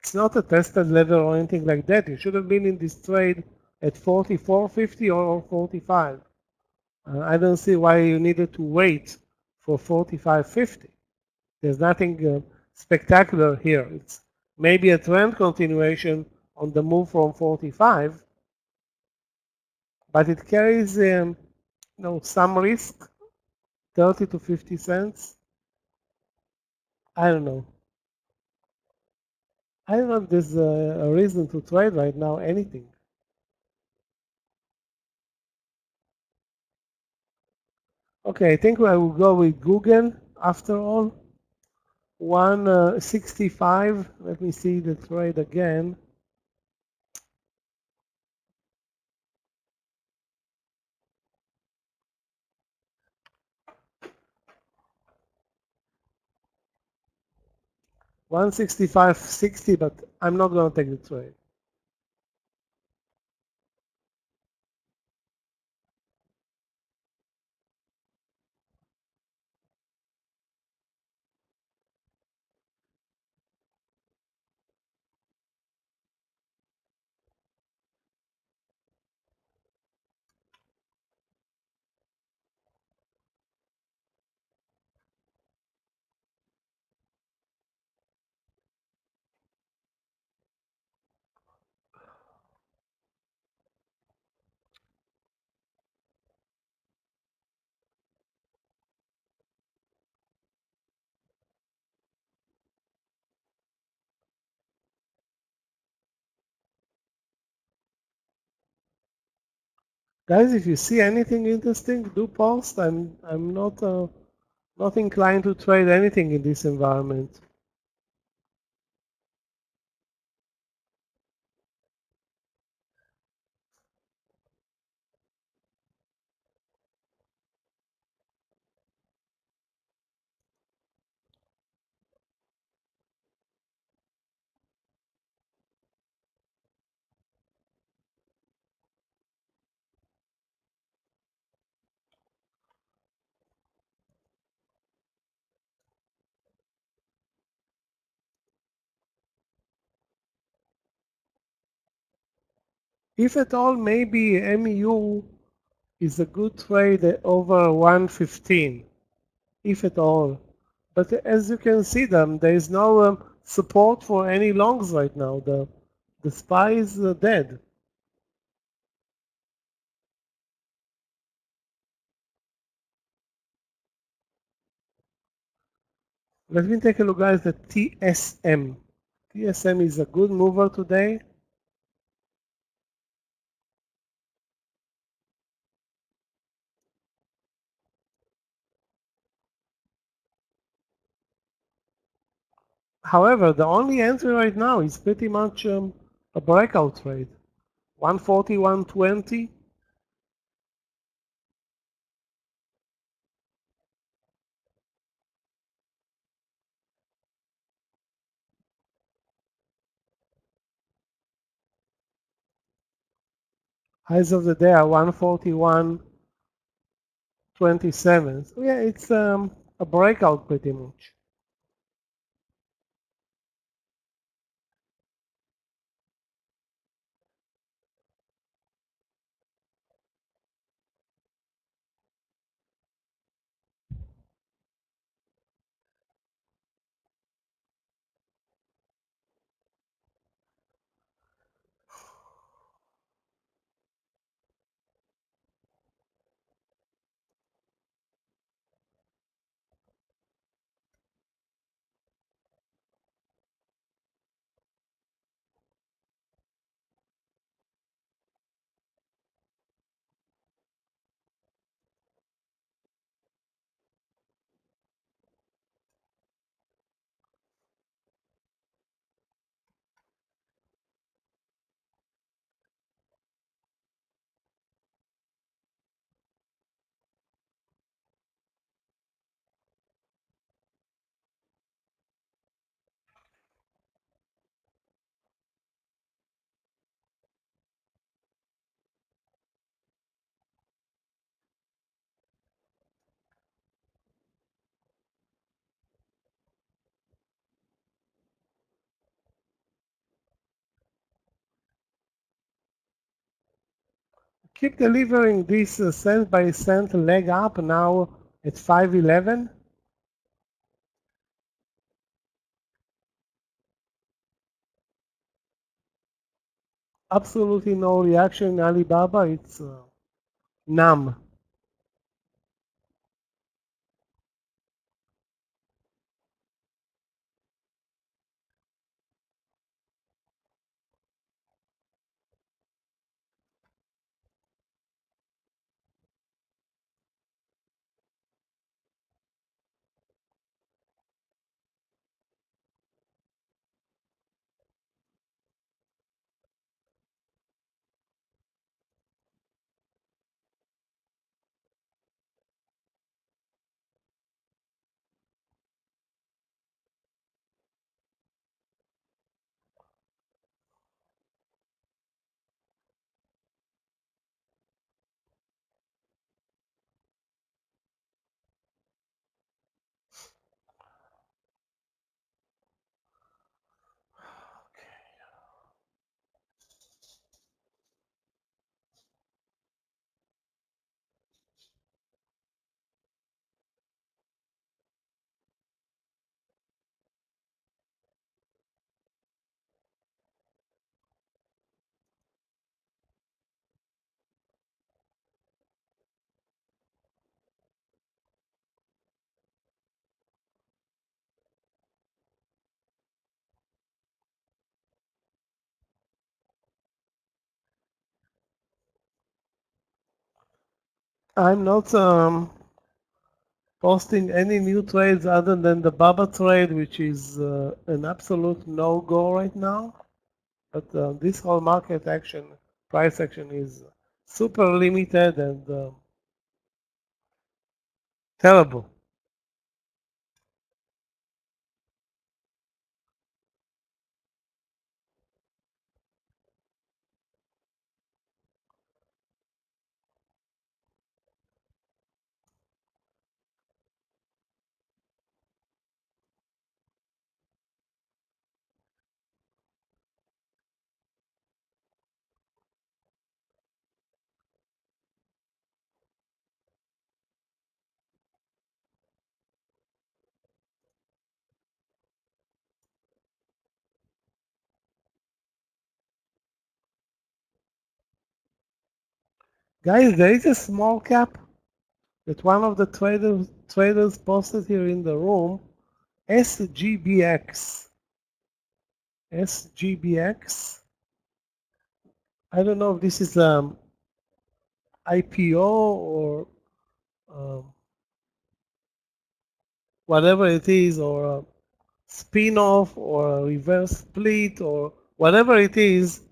It's not a tested level or anything like that. You should have been in this trade at 44.50 or 45. I don't see why you needed to wait for 45.50. There's nothing spectacular here. It's maybe a trend continuation on the move from 45, but it carries some risk, 30 to 50 cents. I don't know. I don't know if there's a reason to trade right now anything. Okay, I think I will go with Google after all. 165. Let me see the trade again. $165.60, but I'm not going to take the trade. Guys, if you see anything interesting, do post. I'm not inclined to trade anything in this environment. If at all, maybe MU is a good trade over 115, if at all. But as you can see, there is no support for any longs right now. The SPY is dead. Let me take a look, guys, at TSM. TSM is a good mover today. However, the only entry right now is pretty much a breakout trade. 140, 120. Highs of the day are 141.27. So yeah, it's a breakout pretty much. Keep delivering this cent by cent leg up now at 511. Absolutely no reaction in Alibaba. It's numb. I'm not posting any new trades other than the Baba trade, which is an absolute no-go right now. But this whole market action, price action, is super limited and terrible. Guys, there is a small cap that one of the traders posted here in the room. SGBX. SGBX. I don't know if this is IPO or um, whatever it is, or a spin-off or a reverse split or whatever it is.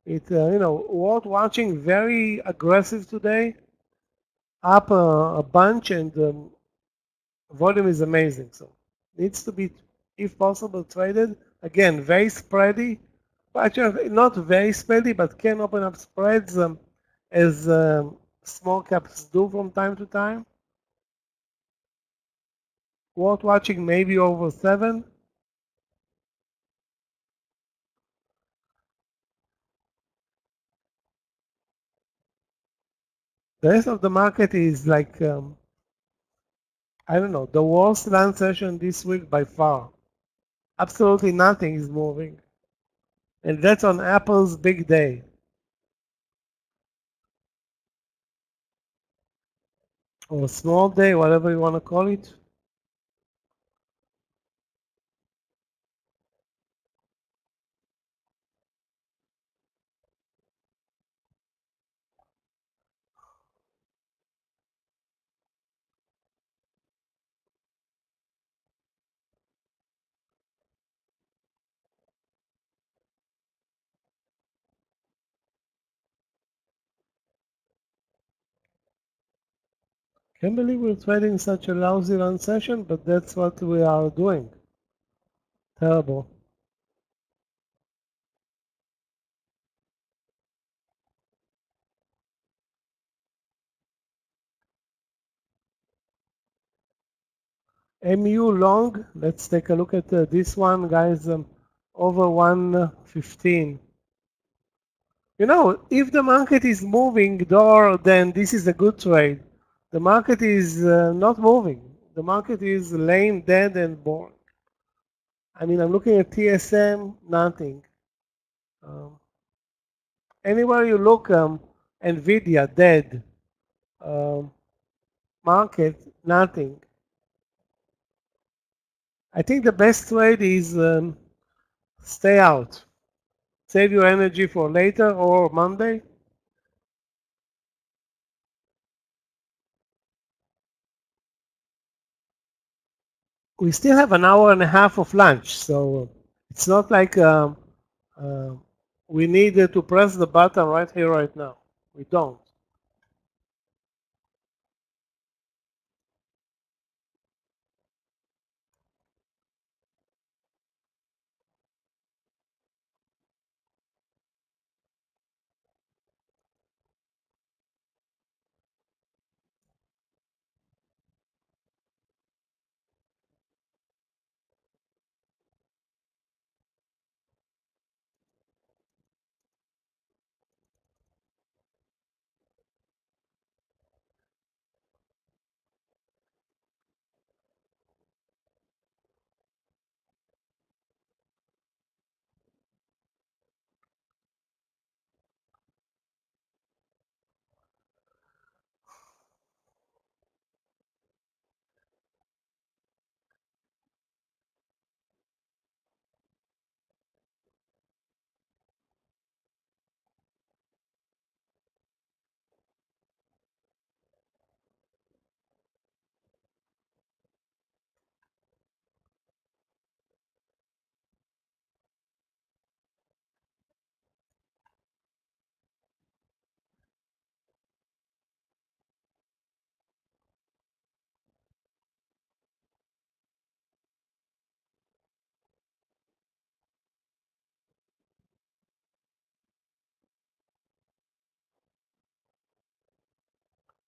It worth watching. Very aggressive today, up a bunch, and volume is amazing. So needs to be, if possible, traded. Again, very spready. Well, actually, not very spready, but can open up spreads as small caps do from time to time. Worth watching, maybe over 7. The rest of the market is like, I don't know, the worst land session this week by far. Absolutely nothing is moving. And that's on Apple's big day. Or small day, whatever you want to call it. Can't believe we're trading such a lousy run session, but that's what we are doing. Terrible. MU long, let's take a look at this one, guys, over 115. If the market is moving, then this is a good trade. The market is not moving. The market is laying dead and boring. I mean, I'm looking at TSM, nothing. Anywhere you look, NVIDIA, dead. Market, nothing. I think the best trade is stay out. Save your energy for later or Monday. We still have an hour and a half of lunch, so it's not like uh, we need to press the button right here, right now. We don't.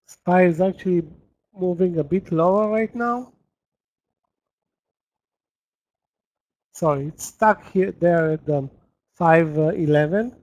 SPY is actually moving a bit lower right now. Sorry, it's stuck here there at 511.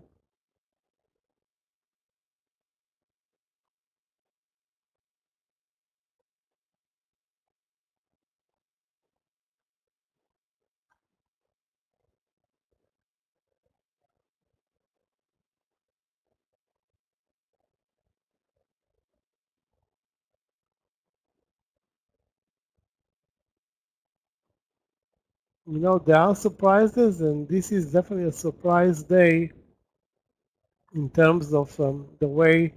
There are surprises, and this is definitely a surprise day in terms of the way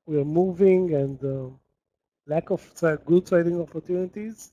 we're moving and lack of good trading opportunities.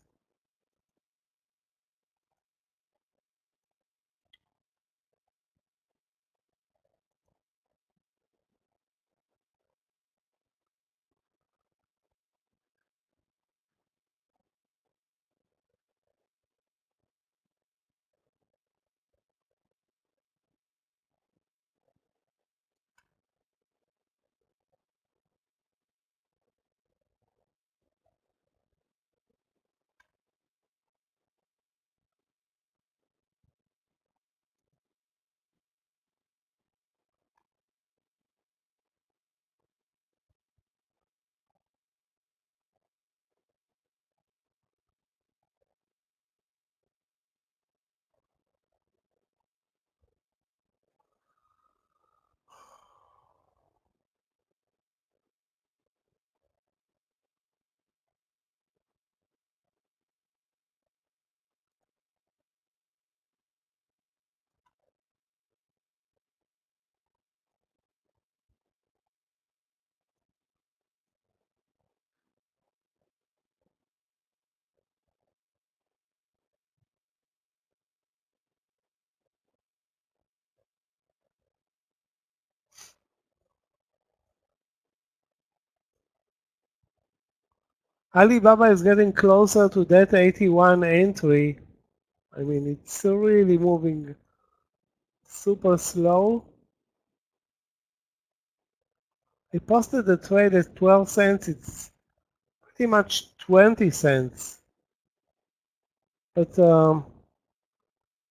Alibaba is getting closer to that 81 entry. I mean, it's really moving super slow. I posted the trade at 12 cents. It's pretty much 20 cents. But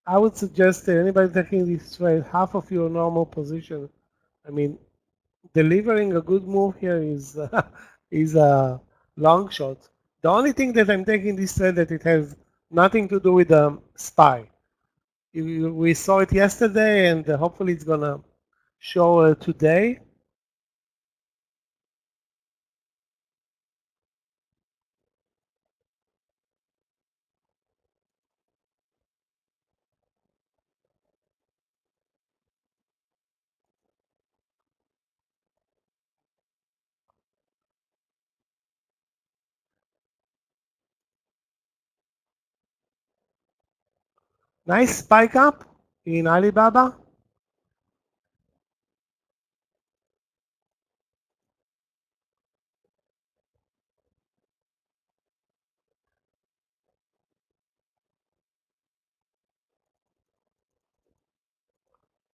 I would suggest that anybody taking this trade, half of your normal position. I mean, delivering a good move here is is a long shot. The only thing that I'm taking this trade that it has nothing to do with the SPY. We saw it yesterday, and hopefully it's gonna show today. Nice spike up in Alibaba.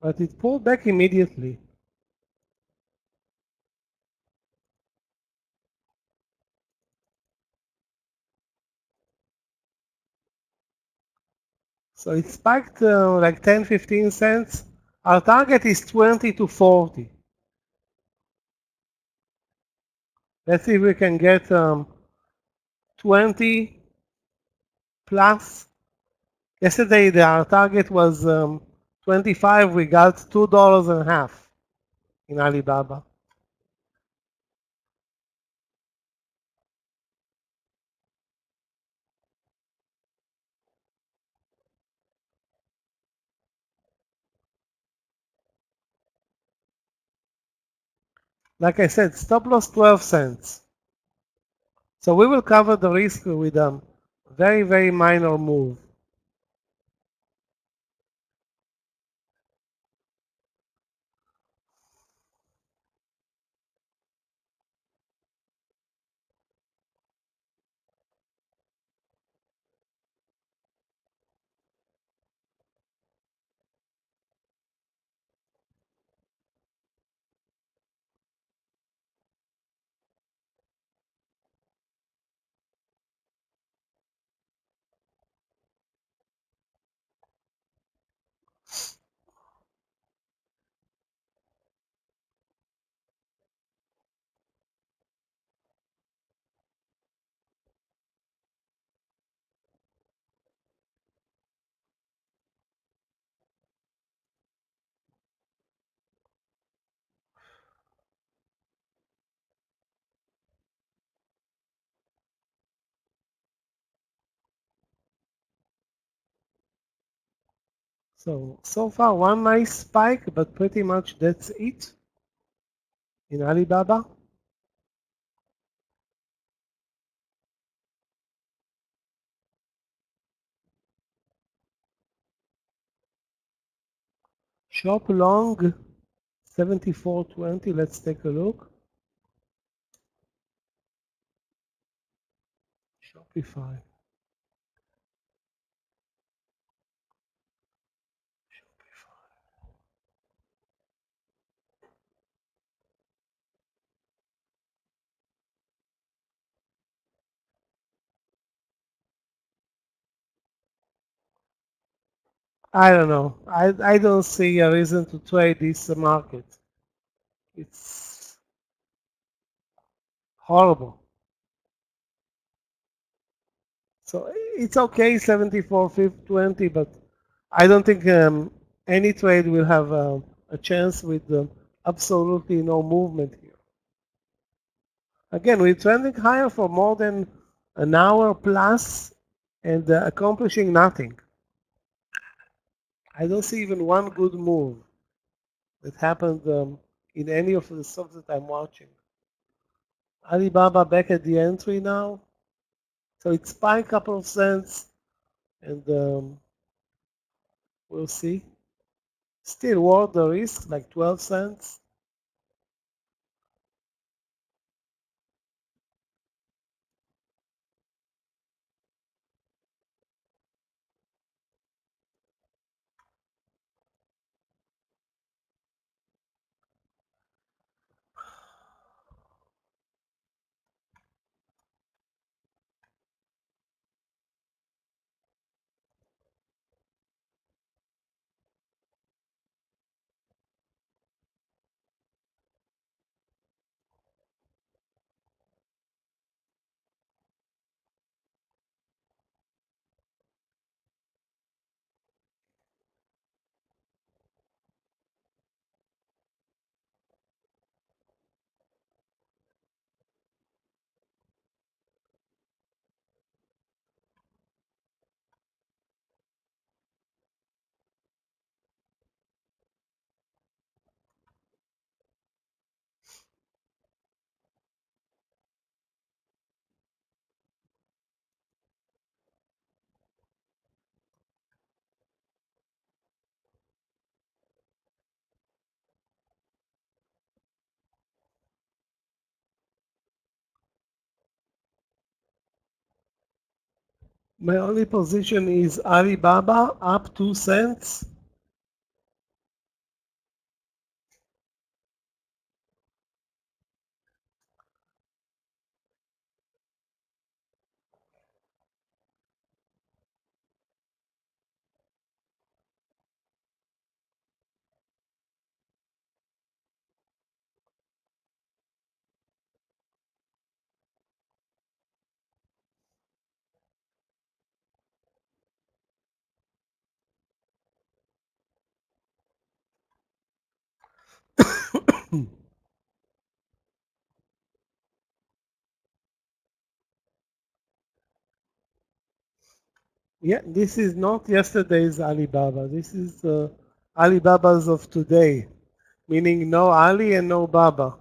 But it pulled back immediately. So it spiked like 10, 15 cents. Our target is 20 to 40. Let's see if we can get 20 plus. Yesterday, our target was 25. We got $2 and a half in Alibaba. Like I said, stop loss 12 cents. So we will cover the risk with a very, very minor move. So far one nice spike, but pretty much that's it in Alibaba. Shop long 74.20. Let's take a look. Shopify. I don't know. I don't see a reason to trade this market. It's horrible. So it's okay, 74.20, but I don't think any trade will have a chance with absolutely no movement here. Again, we're trending higher for more than an hour plus and accomplishing nothing. I don't see even one good move that happened in any of the stocks that I'm watching. Alibaba back at the entry now. So it spiked a couple of cents and we'll see. Still worth the risk, like 12 cents. My only position is Alibaba up 2 cents. Yeah, this is not yesterday's Alibaba. This is Alibabas of today, meaning no Ali and no Baba.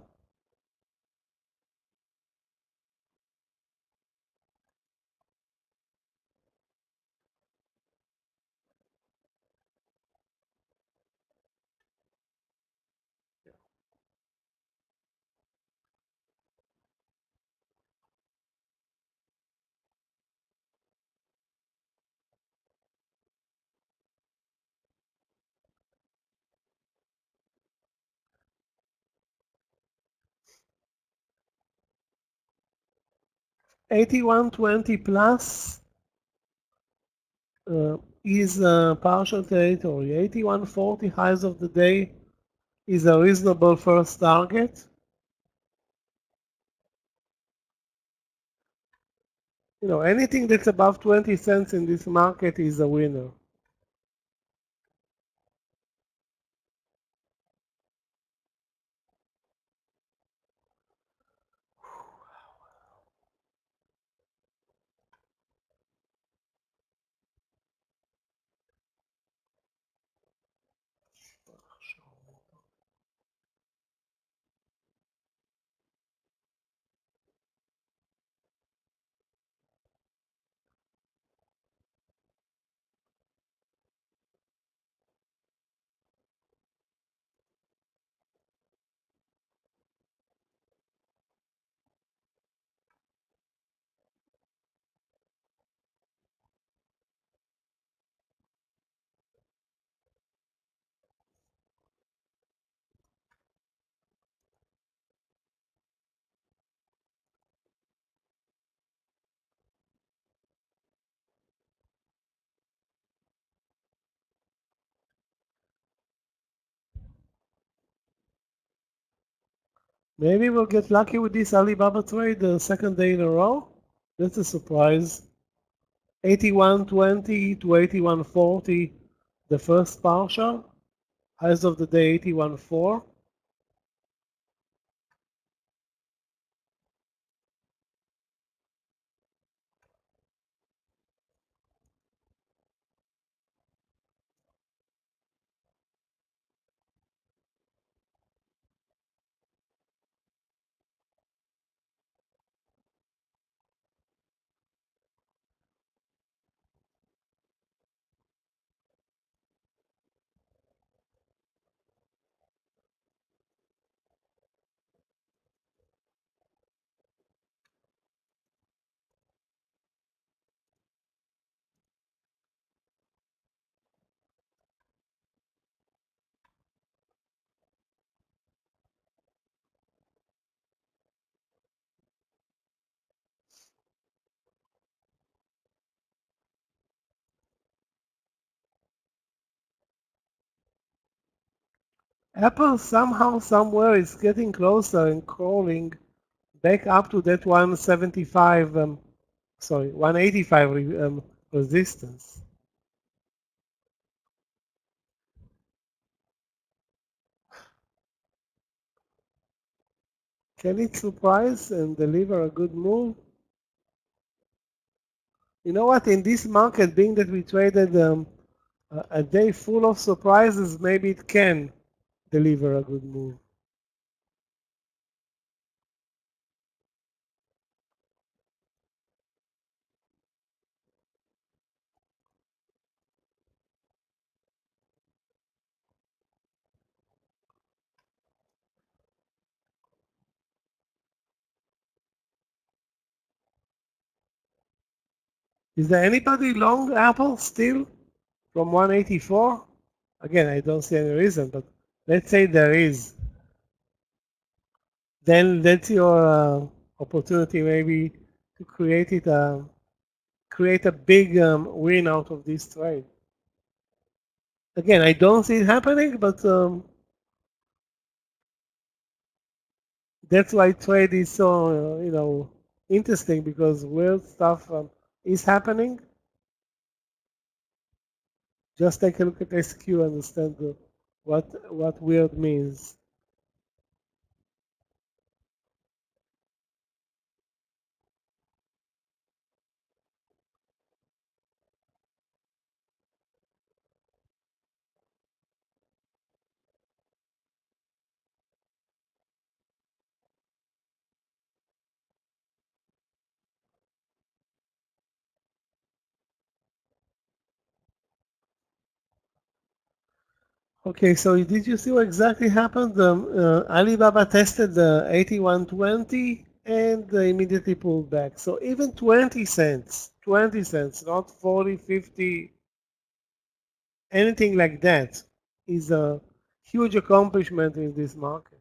$81.20 plus is partial territory. 81.40 highs of the day is a reasonable first target. You know, anything that's above 20 cents in this market is a winner. Maybe we'll get lucky with this Alibaba trade the second day in a row. That's a surprise. 81.20 to 81.40, the first partial. Highs of the day 81.4. Apple somehow, somewhere is getting closer and crawling back up to that 175, 185 resistance. Can it surprise and deliver a good move? You know what? In this market, being that we traded a day full of surprises, maybe it can deliver a good move. Is there anybody long Apple still from 184? Again, I don't see any reason, but let's say there is. Then that's your opportunity maybe to create a big win out of this trade. Again, I don't see it happening, but that's why trade is so interesting, because weird stuff is happening. Just take a look at SQ and understand what weird means. Okay, so did you see what exactly happened? Alibaba tested the 81.20 and immediately pulled back. So even 20 cents, not 40, 50, anything like that is a huge accomplishment in this market.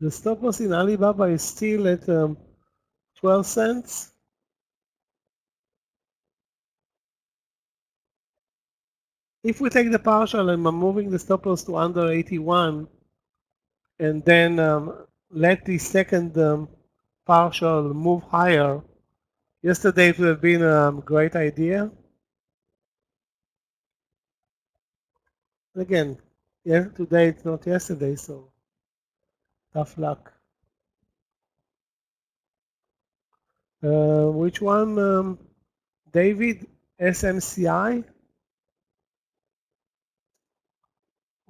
The stop loss in Alibaba is still at 12 cents. If we take the partial and I'm moving the stop loss to under 81, and then let the second partial move higher, yesterday it would have been a great idea. Again, yeah, today it's not yesterday, so tough luck. Which one, David? SMCI?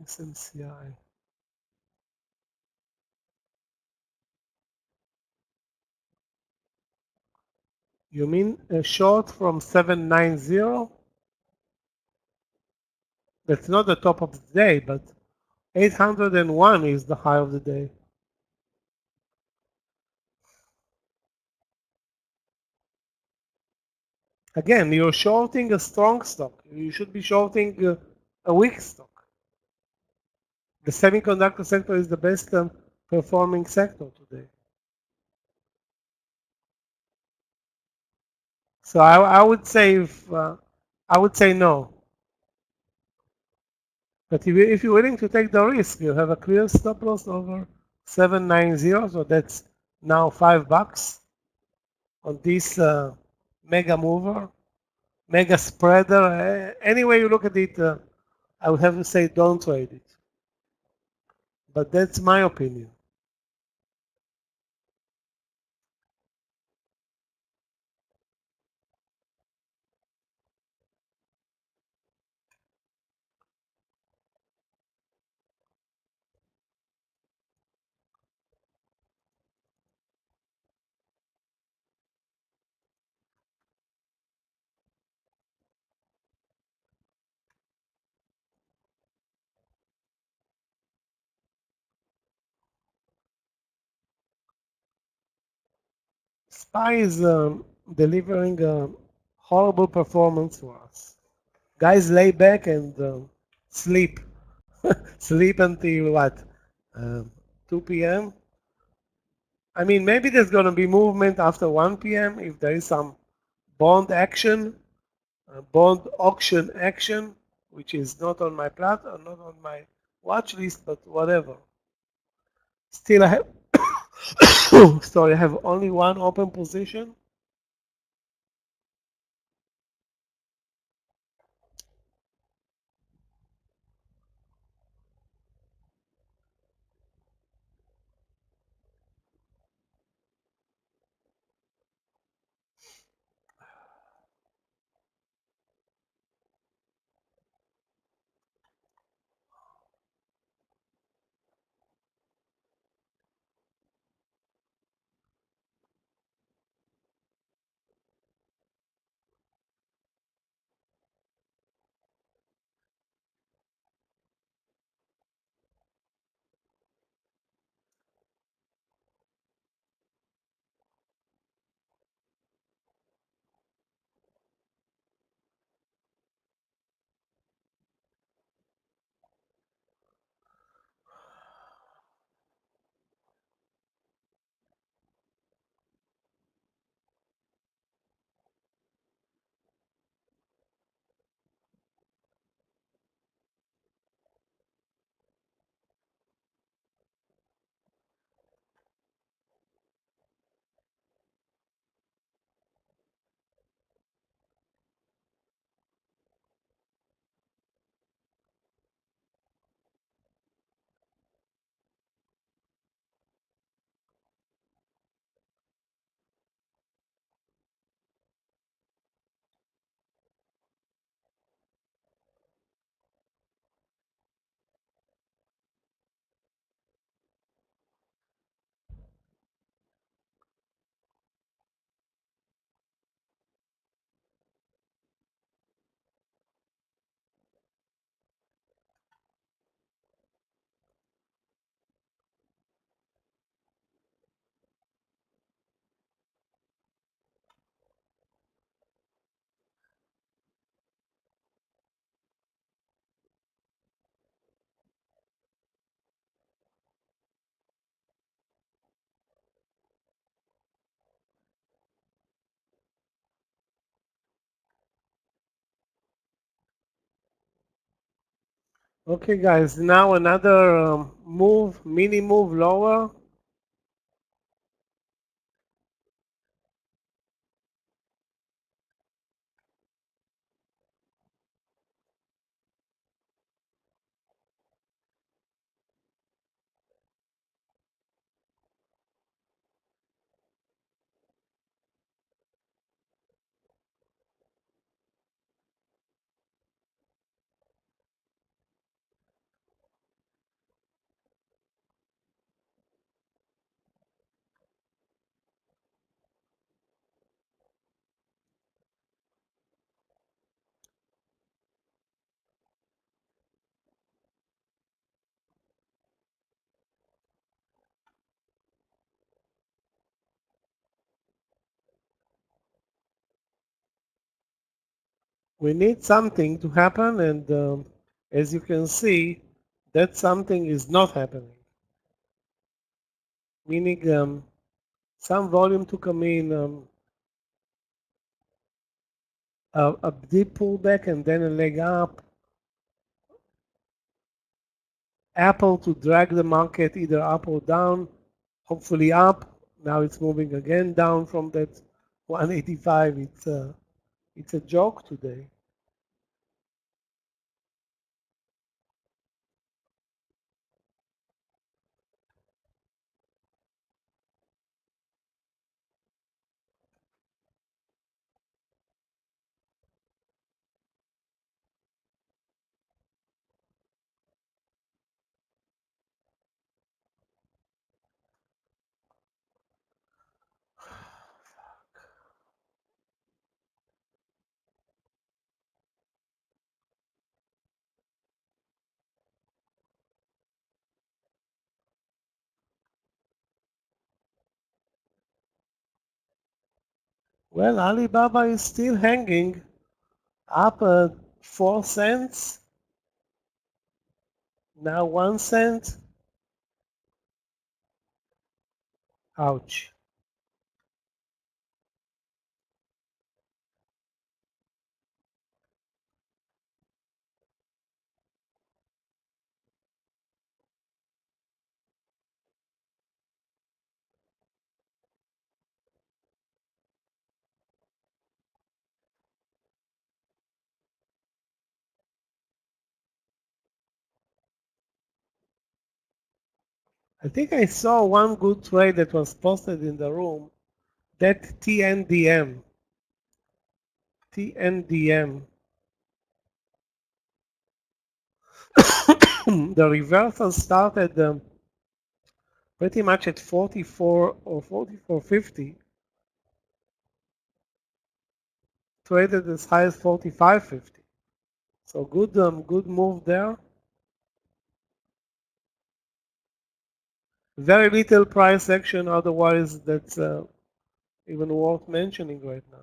SMCI. You mean a short from 790? That's not the top of the day, but 801 is the high of the day. Again, you're shorting a strong stock. You should be shorting a weak stock. The semiconductor sector is the best performing sector today. So I would say I would say no. But if you're willing to take the risk, you have a clear stop loss over 790, so that's now $5 on this mega mover, mega spreader. Any way you look at it, I would have to say don't trade it. But that's my opinion. SPY is delivering a horrible performance for us. Guys lay back and sleep. Sleep until what? 2 p.m. I mean, maybe there's going to be movement after 1 p.m. if there is some bond action, bond auction action, which is not on my platform, not on my watch list, but whatever. Still, I have sorry, I have only one open position. Okay, guys, now another move, mini move lower. We need something to happen, and as you can see, that something is not happening. Meaning some volume to come in, a deep pullback, and then a leg up. Apple to drag the market either up or down, hopefully up. Now it's moving again down from that 185. It's a joke today. Well, Alibaba is still hanging up at 4 cents, now 1 cent. Ouch. I think I saw one good trade that was posted in the room, that TNDM. TNDM. The reversal started pretty much at 44 or 44.50, traded as high as 45.50. So good move there. Very little price action, otherwise that's even worth mentioning right now.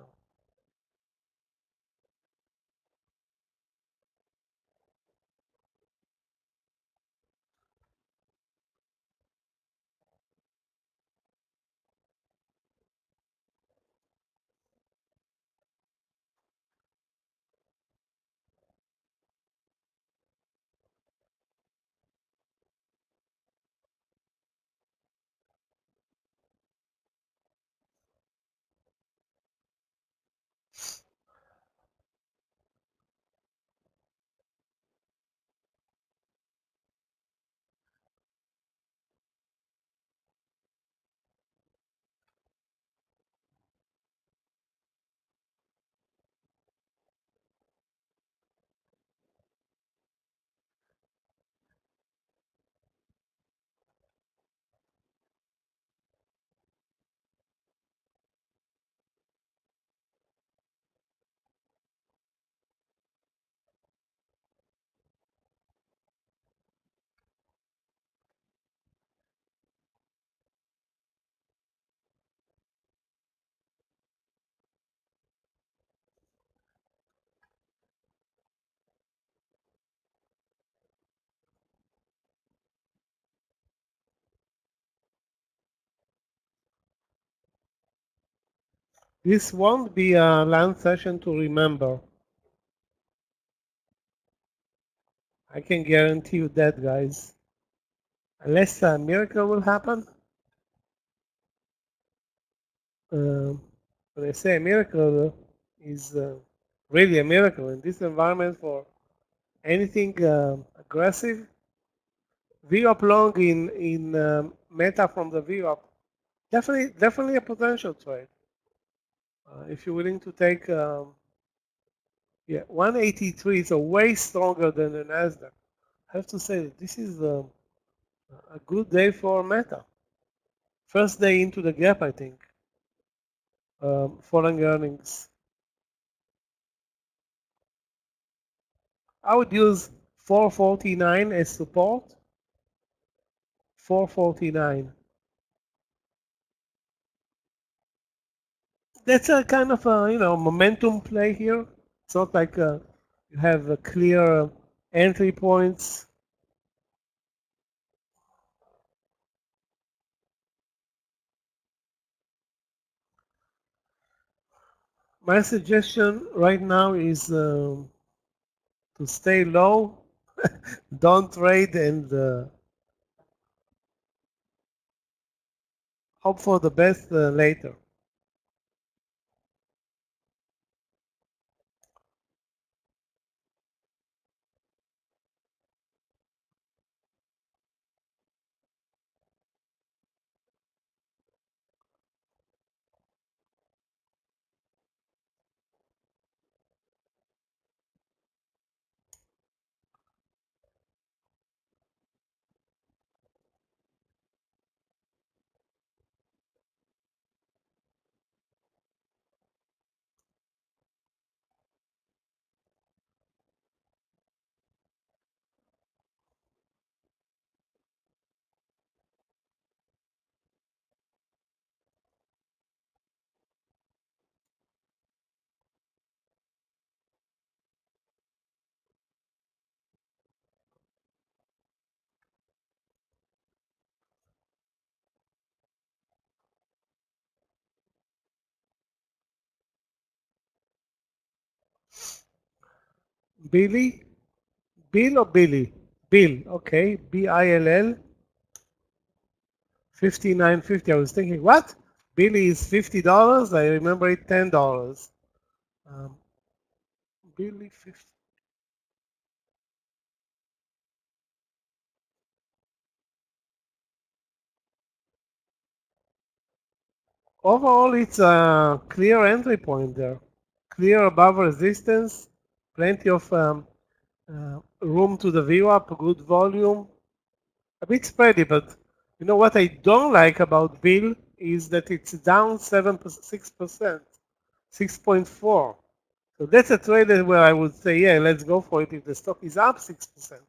This won't be a land session to remember. I can guarantee you that, guys. Unless a miracle will happen. When I say a miracle, is really a miracle in this environment for anything aggressive. VWAP long in Meta from the VWAP, definitely a potential trade. If you're willing to take, yeah, 183 is a way stronger than the Nasdaq. I have to say that this is a good day for Meta. First day into the gap, I think. Following earnings. I would use 449 as support. 449. That's a kind of a momentum play here. It's not like you have clear entry points. My suggestion right now is to stay low, don't trade, and hope for the best later. Billy? Bill or Billy? Bill, okay. Bill. 59.50. I was thinking, what? Billy is $50. I remember it $10. Um, Billy 50. Overall, it's a clear entry point there. Clear above resistance. Plenty of room to the VWAP, good volume. A bit spready, but you know what I don't like about Bill is that it's down 6%, 6.4. So that's a trade where I would say, yeah, let's go for it if the stock is up 6%,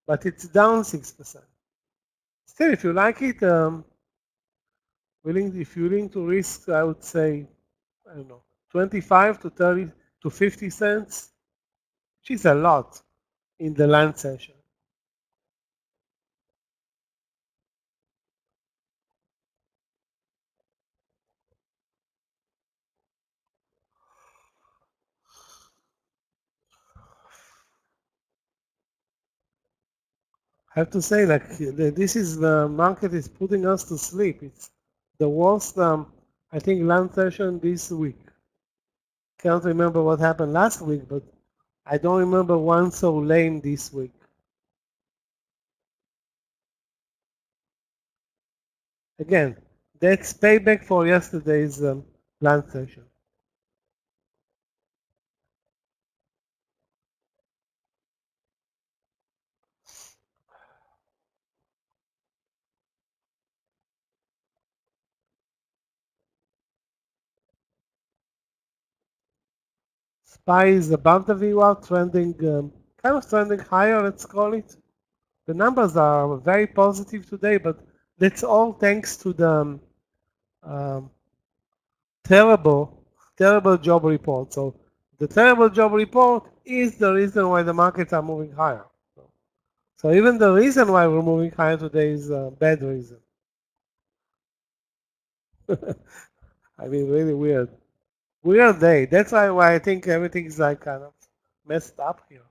but it's down 6%. Still, if you like it, if you're willing to risk, I would say, I don't know, 25 to 30 to 50 cents, which is a lot in the land session. I have to say, like, this is the market is putting us to sleep. It's the worst, I think, land session this week. Can't remember what happened last week, but I don't remember one so lame this week. Again, that's payback for yesterday's land session. SPY is above the VWAP, trending, kind of trending higher, let's call it. The numbers are very positive today, but that's all thanks to the um, terrible, terrible job report. So the terrible job report is the reason why the markets are moving higher. So even the reason why we're moving higher today is a bad reason. I mean, really weird. Weird day. That's why I think everything is like kind of messed up here.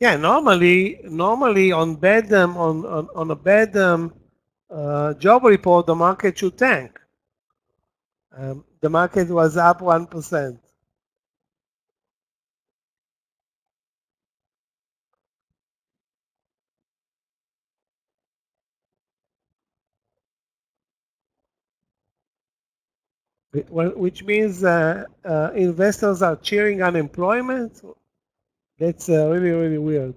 Yeah, normally on bad on a bad job report, the market should tank. The market was up 1%. Which means investors are cheering unemployment. That's really, really weird.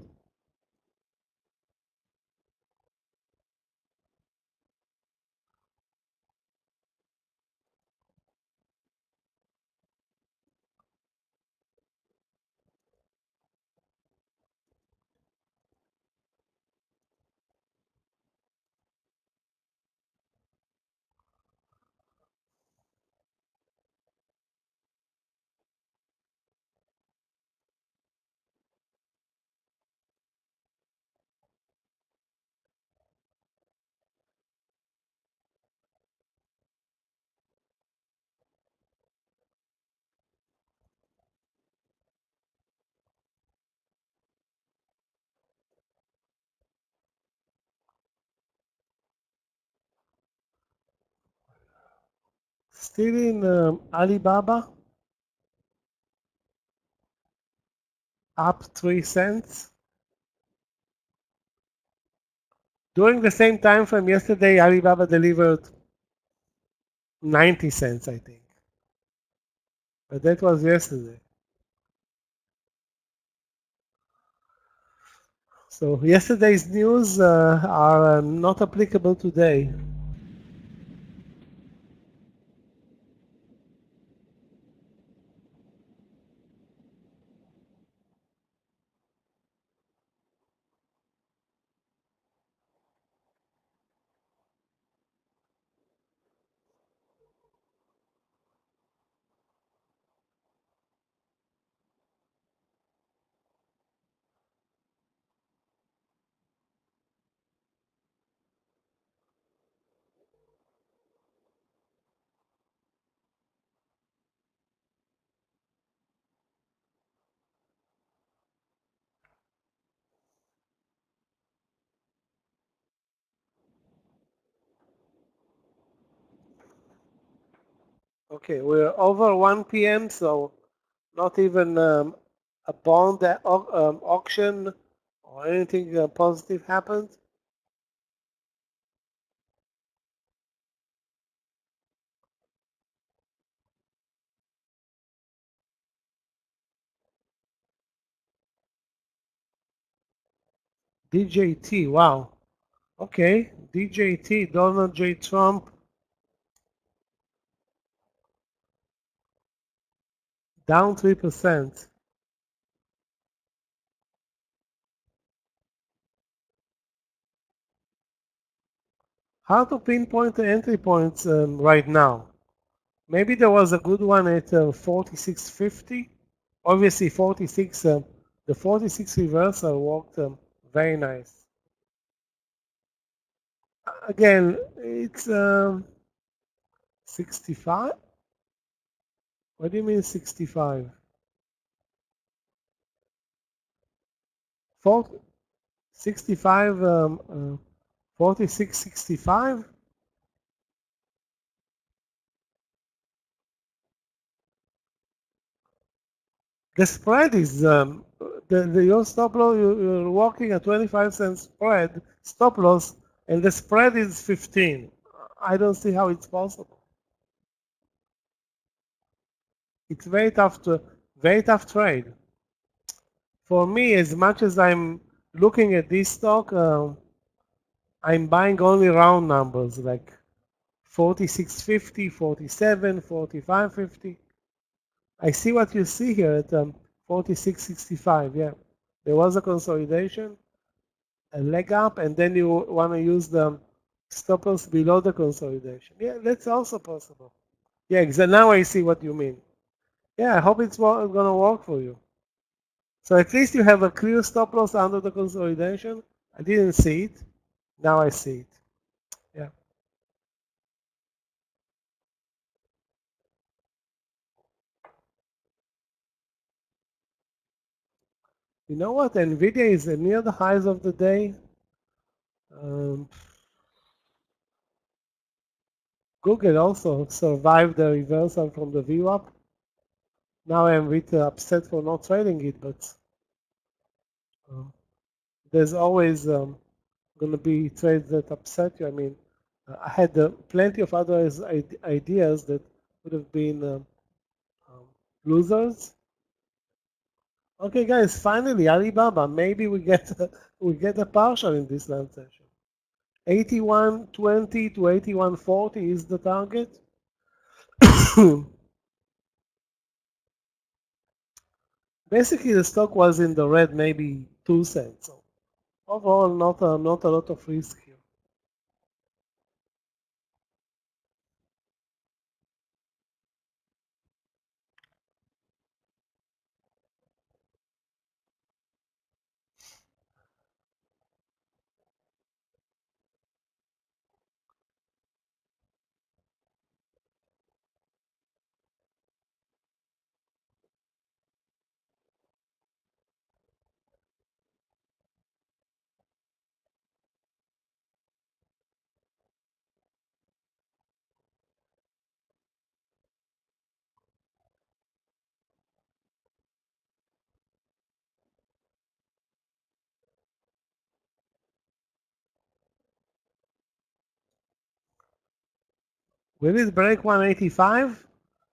Still in Alibaba, up 3 cents. During the same time frame yesterday, Alibaba delivered 90 cents, I think. But that was yesterday. So yesterday's news are not applicable today. Okay, we're over 1 p.m., so not even a bond auction or anything positive happened. DJT, wow. Okay, DJT, Donald J. Trump, down 3%. How to pinpoint the entry points right now? Maybe there was a good one at 46.50. Obviously, 46. The 46 reversal worked very nice. Again, it's 65. What do you mean 65? 40, 65, 46, 65? The spread is your stop loss. You're working a 25-cent spread stop loss, and the spread is 15. I don't see how it's possible. It's very tough trade. For me, as much as I'm looking at this stock, I'm buying only round numbers like 46.50, 47, 45.50. I see what you see here at 46.65. Yeah, there was a consolidation, a leg up, and then you want to use the stop loss below the consolidation. Yeah, that's also possible. Yeah, exactly. Now I see what you mean. Yeah, I hope it's going to work for you. So at least you have a clear stop loss under the consolidation. I didn't see it. Now I see it. Yeah. You know what? NVIDIA is near the highs of the day. Google also survived the reversal from the VWAP. Now I'm a bit upset for not trading it, but there's always going to be trades that upset you. I mean, I had plenty of other ideas that would have been losers. Okay, guys, finally Alibaba. Maybe we get a partial in this land session. 81.20 to 81.40 is the target. Basically, the stock was in the red, maybe 2 cents. So overall, not a lot of risk here. Will it break 185?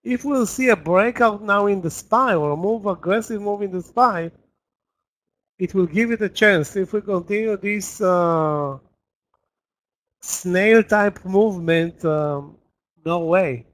If we'll see a breakout now in the SPY or a move, aggressive move in the SPY, it will give it a chance. If we continue this snail type movement, no way.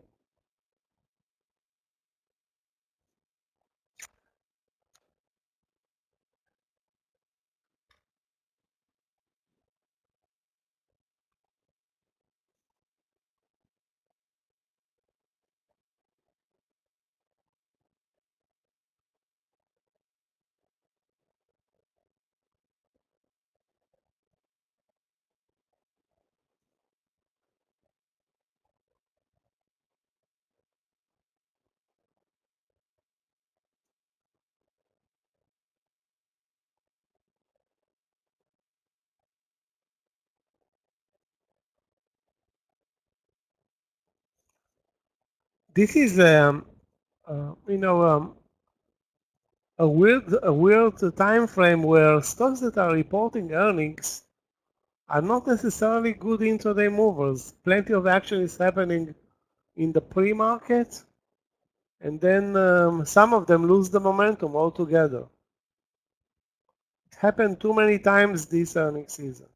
This is a weird time frame where stocks that are reporting earnings are not necessarily good intraday movers. Plenty of action is happening in the pre-market, and then some of them lose the momentum altogether. It happened too many times this earnings season.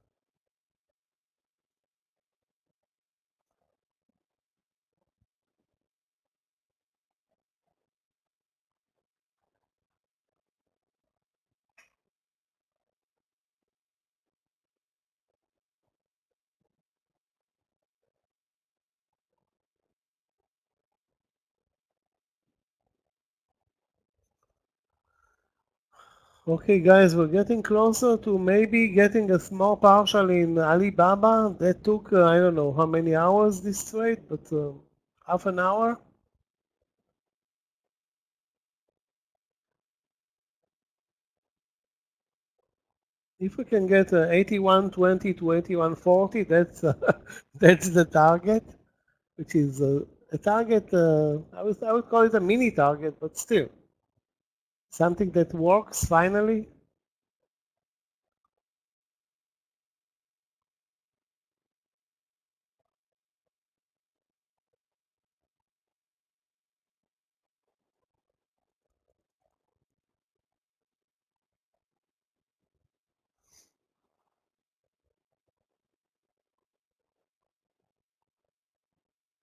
Okay, guys, we're getting closer to maybe getting a small partial in Alibaba. That took, I don't know how many hours this trade, but half an hour. If we can get 81.20 to 81.40, that's the target, which is a target. I would call it a mini target, but still something that works finally.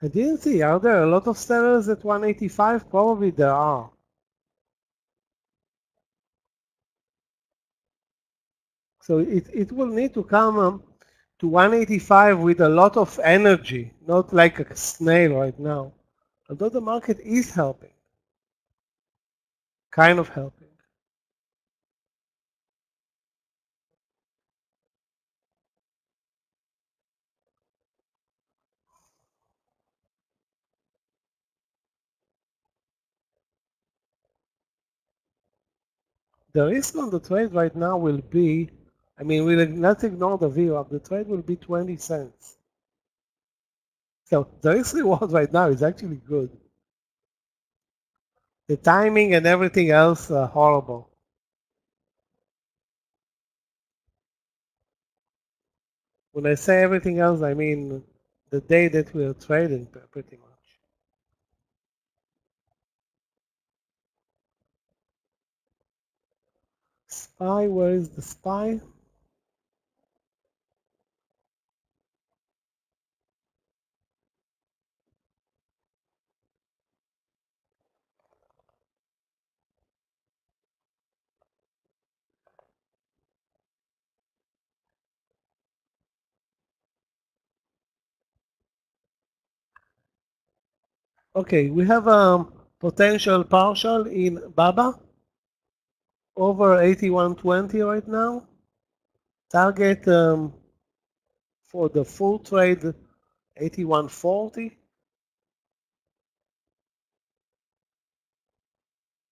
I didn't see. Are there a lot of sellers at 185? Probably there are. So it will need to come to 185 with a lot of energy, not like a snail right now. Although the market is helping, kind of helping. The risk on the trade right now will be, let's ignore the VWAP. The trade will be 20 cents. So the risk reward right now is actually good. The timing and everything else are horrible. When I say everything else, I mean the day that we're trading pretty much. SPY, where is the SPY? Okay, we have a potential partial in BABA over 81.20 right now. Target for the full trade 81.40.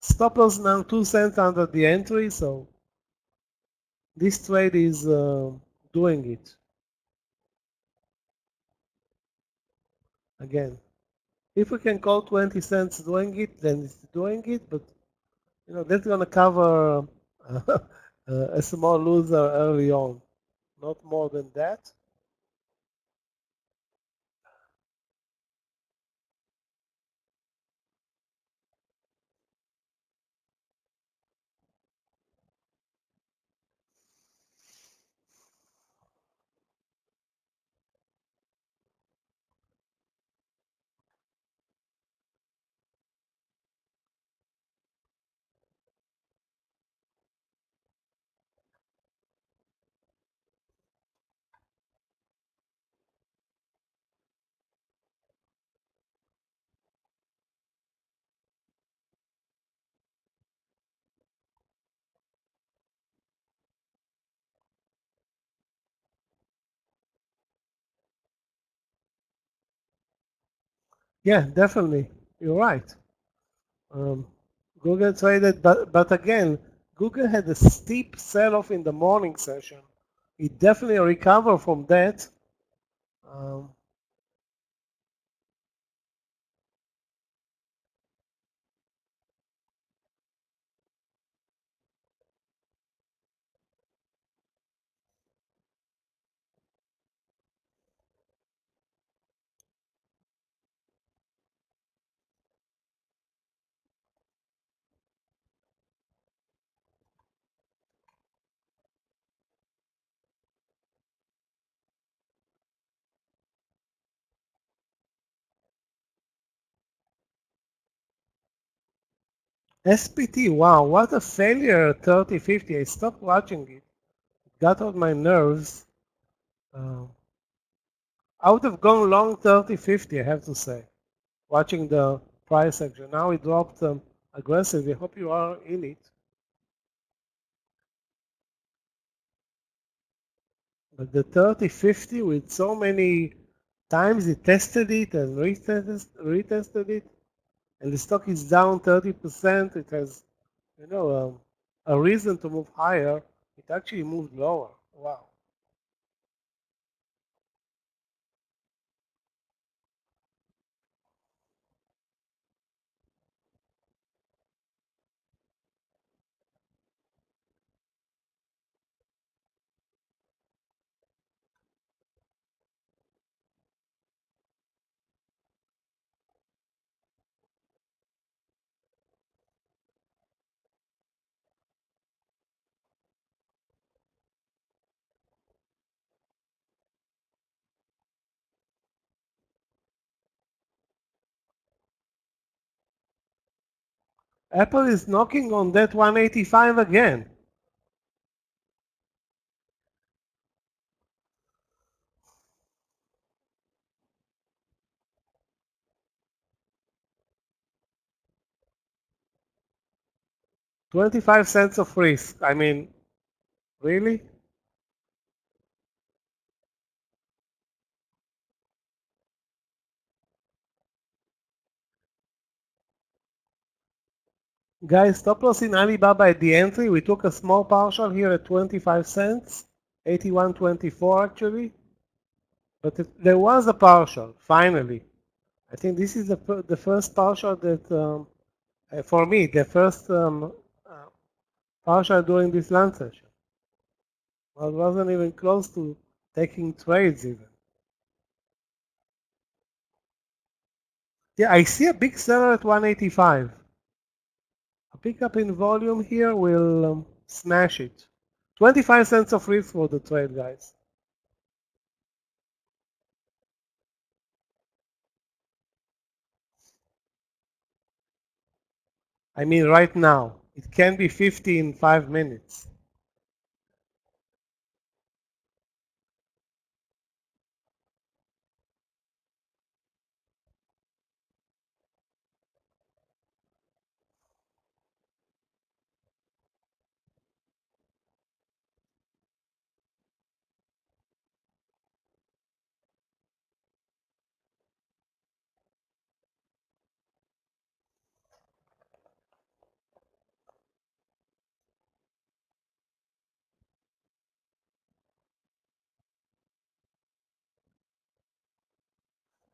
Stop loss now 2 cents under the entry, so this trade is doing it. Again, if we can call 20 cents doing it, then it's doing it, but that's going to cover a small loser early on, not more than that. Yeah, definitely. You're right. Google traded, but again, Google had a steep sell-off in the morning session. It definitely recovered from that. Um, SPT, wow, what a failure at 30.50. I stopped watching it. It got on my nerves. Um, I would have gone long 30.50, I have to say, watching the price action. Now it dropped aggressively. I hope you are in it. But the 30.50, with so many times it tested it and retested it, and the stock is down 30%, it has, a reason to move higher. It actually moved lower. Wow. Apple is knocking on that 185 again. $0.25 of risk. I mean, really? Guys, stop loss in Alibaba at the entry. We took a small partial here at 25 cents, 81.24 actually. But there was a partial, finally. I think this is the first partial that, for me, the first partial during this lunch session. Well, it wasn't even close to taking trades even. Yeah, I see a big seller at 185. A pickup in volume here will smash it. 25 cents of risk for the trade, guys. I mean, right now. It can be 50 in 5 minutes.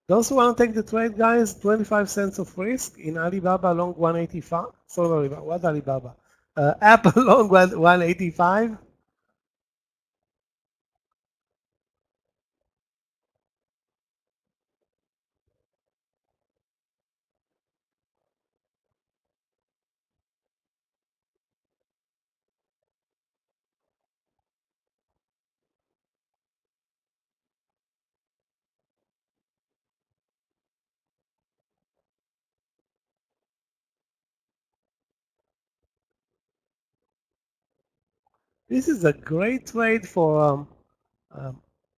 Those who want to take the trade, guys, 25 cents of risk in Alibaba long 185. Sorry, what Alibaba? Apple long 185. This is a great trade for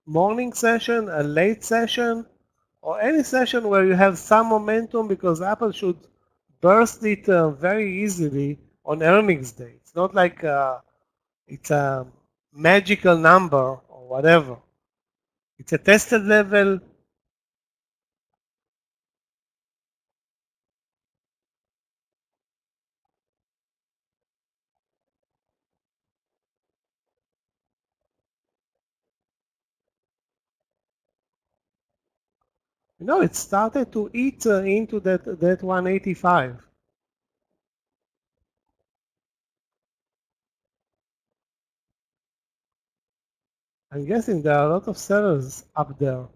morning session, a late session, or any session where you have some momentum because Apple should burst it very easily on earnings day. It's not like it's a magical number or whatever. It's a tested level. You know, it started to eat into that 185. I'm guessing there are a lot of sellers up there.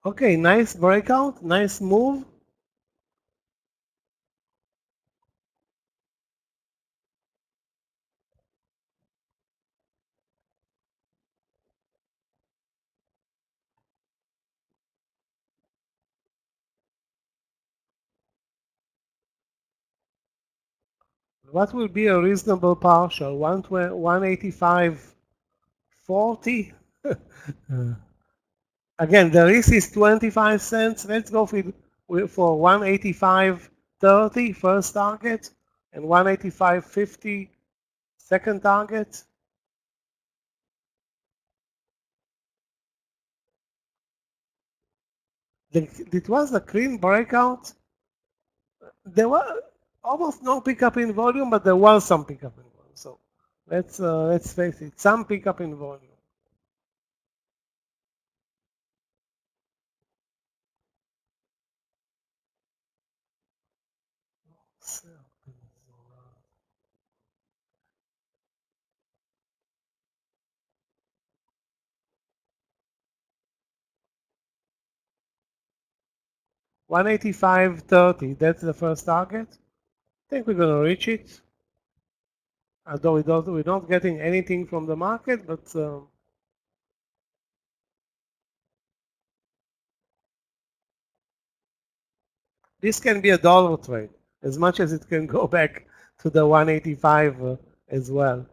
Okay, nice breakout, nice move. What will be a reasonable partial? 185.40? Again, the risk is 25 cents. Let's go for 185.30 first target and 185.50 second target. It was a clean breakout. There was almost no pickup in volume, but there was some pickup in volume. So let's face it, some pickup in volume. So, 185.30, that's the first target. I think we're gonna reach it. Although we're not getting anything from the market, but this can be a dollar trade as much as it can go back to the 185 as well.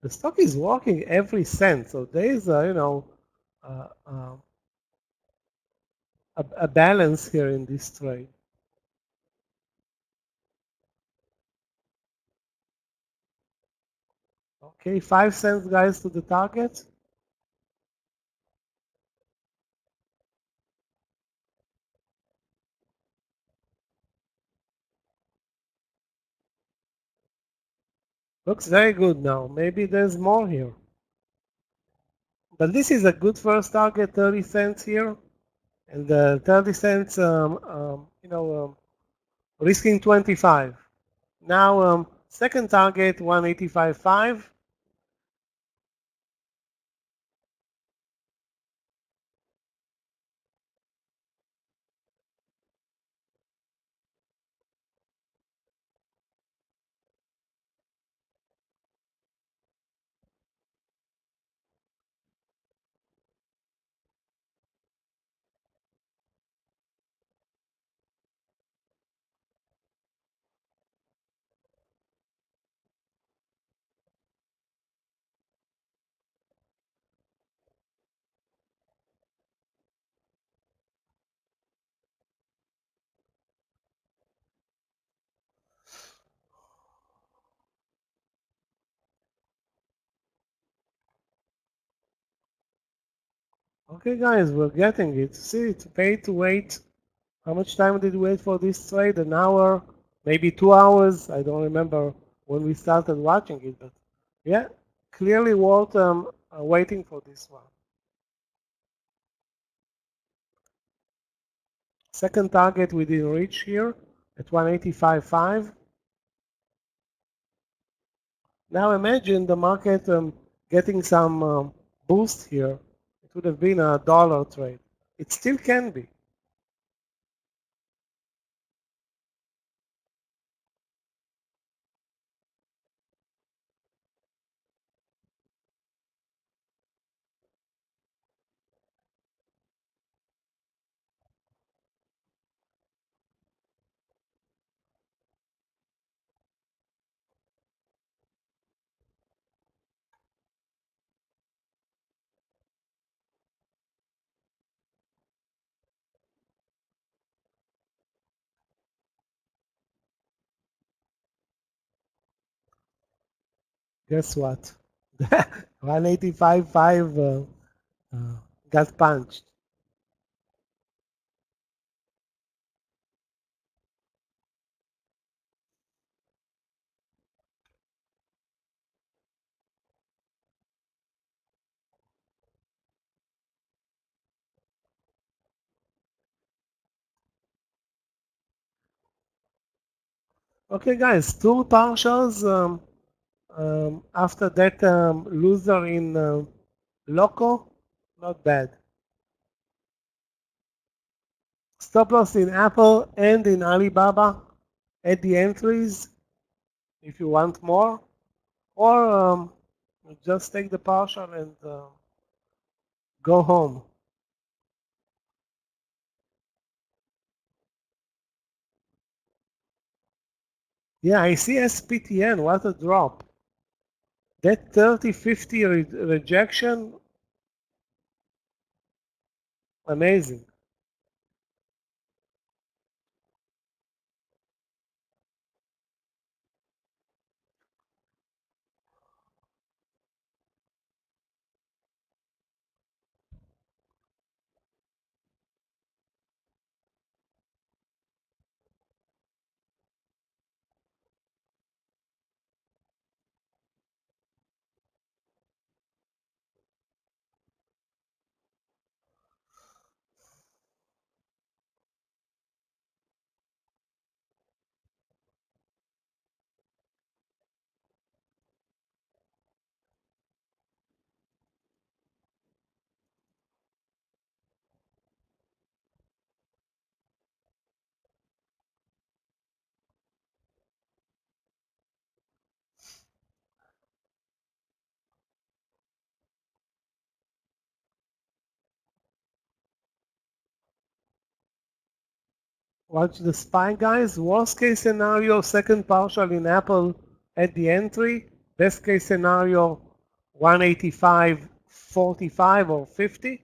The stock is working every cent, so there is uh, uh, a balance here in this trade. Okay, 5 cents, guys, to the target. Looks very good now. Maybe there's more here. But this is a good first target, 30 cents here. And 30 cents, risking 25. Now, second target, 185.5. Okay, guys, we're getting it. See, it's paid to wait. How much time did we wait for this trade? An hour, maybe 2 hours. I don't remember when we started watching it, but yeah, clearly worth waiting for this one. Second target we didn't reach here at 185.5. Now imagine the market getting some boost here. It would have been a dollar trade. It still can be. Guess what? 185.5 got punched. Okay, guys, two partials. After that loser in Loco, not bad. Stop loss in Apple and in Alibaba at the entries if you want more, or just take the partial and go home. Yeah, I see SPTN. What a drop. That 30-50 rejection, amazing. Watch the SPY, guys. Worst case scenario, second partial in Apple at the entry. Best case scenario, 185.45 or 50.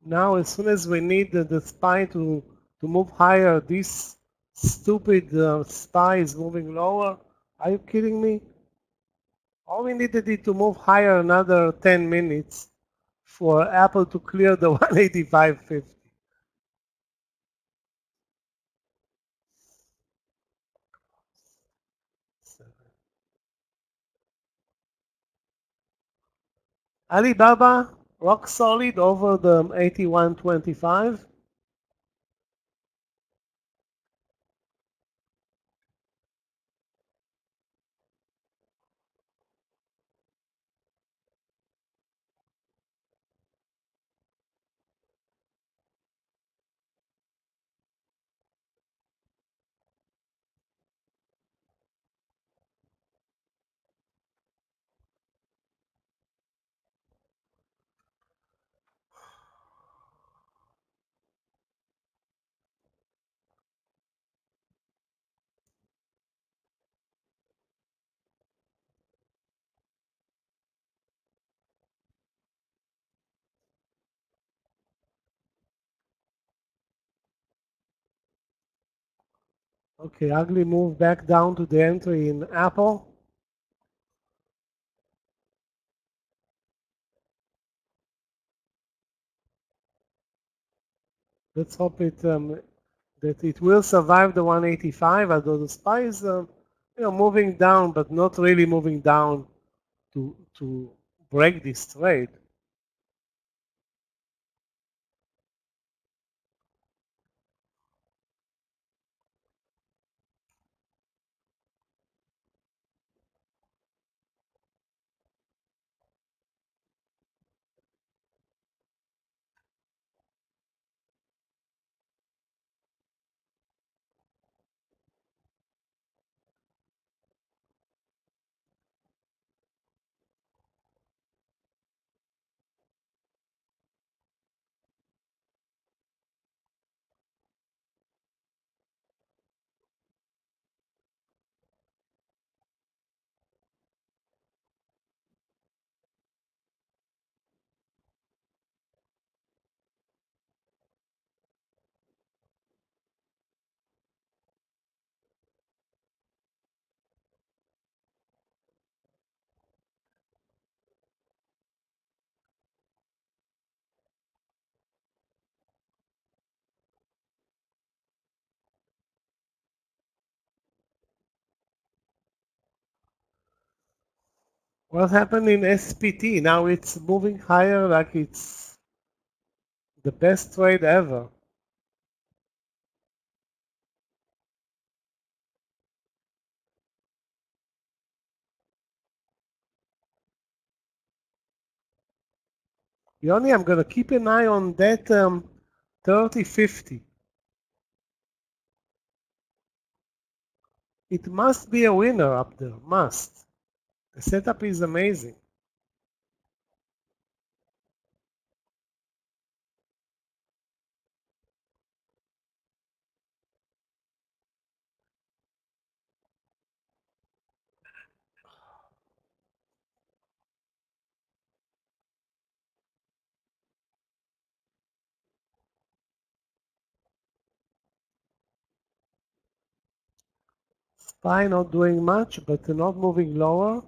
Now, as soon as we need the SPY to move higher, this stupid SPY is moving lower. Are you kidding me? All we needed it to move higher another 10 minutes for Apple to clear the 185.50. Alibaba, rock solid over the 81.25. Okay, ugly move back down to the entry in Apple. Let's hope that it will survive the 185, although the SPY is moving down, but not really moving down to break this trade. What happened in SPT? Now it's moving higher like it's the best trade ever. Yoni, I'm going to keep an eye on that 3050. It must be a winner up there, must. The setup is amazing. SPY not doing much, but not moving lower.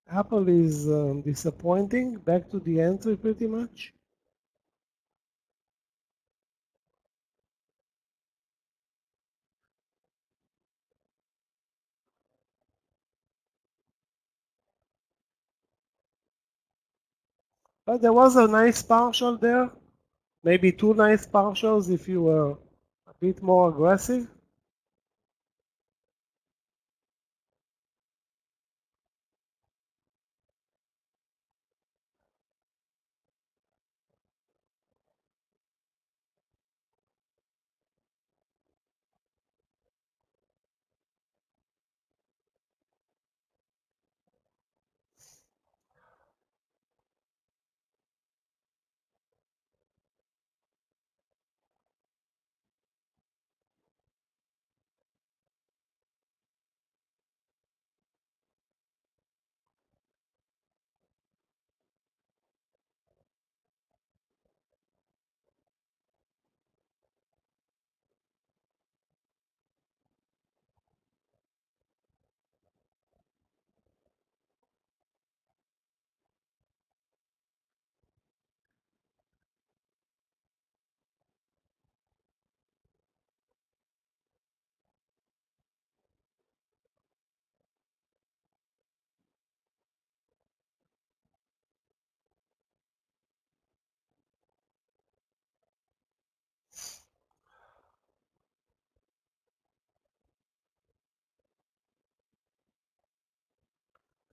Apple is disappointing. Back to the entry pretty much. But there was a nice partial there. Maybe two nice partials if you were a bit more aggressive.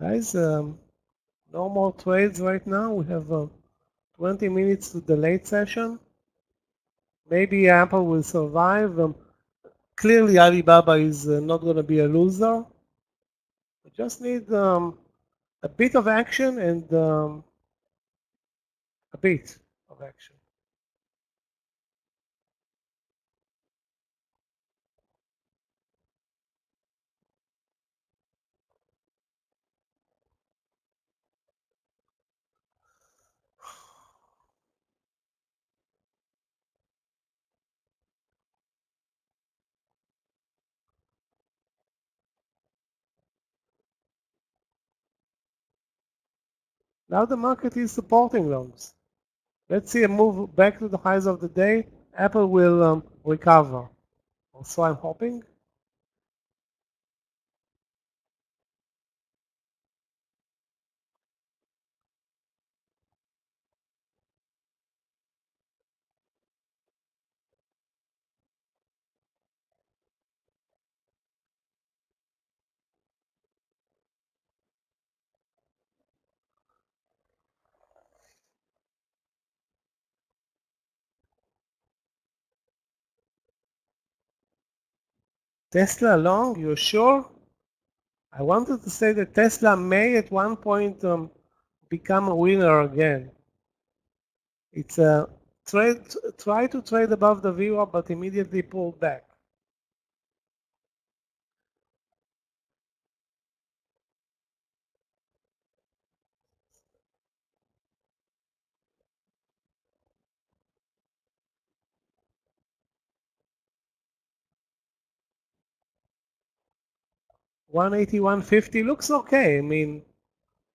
Guys, no more trades right now. We have 20 minutes to the late session. Maybe Apple will survive. Clearly, Alibaba is not going to be a loser. We just need a bit of action and a bit of action. Now the market is supporting those. Let's see a move back to the highs of the day. Apple will recover. So I'm hoping. Tesla long, you're sure? I wanted to say that Tesla may at one point become a winner again. It's a try to trade above the VWAP, but immediately pulled back. $180, $150 looks okay. I mean,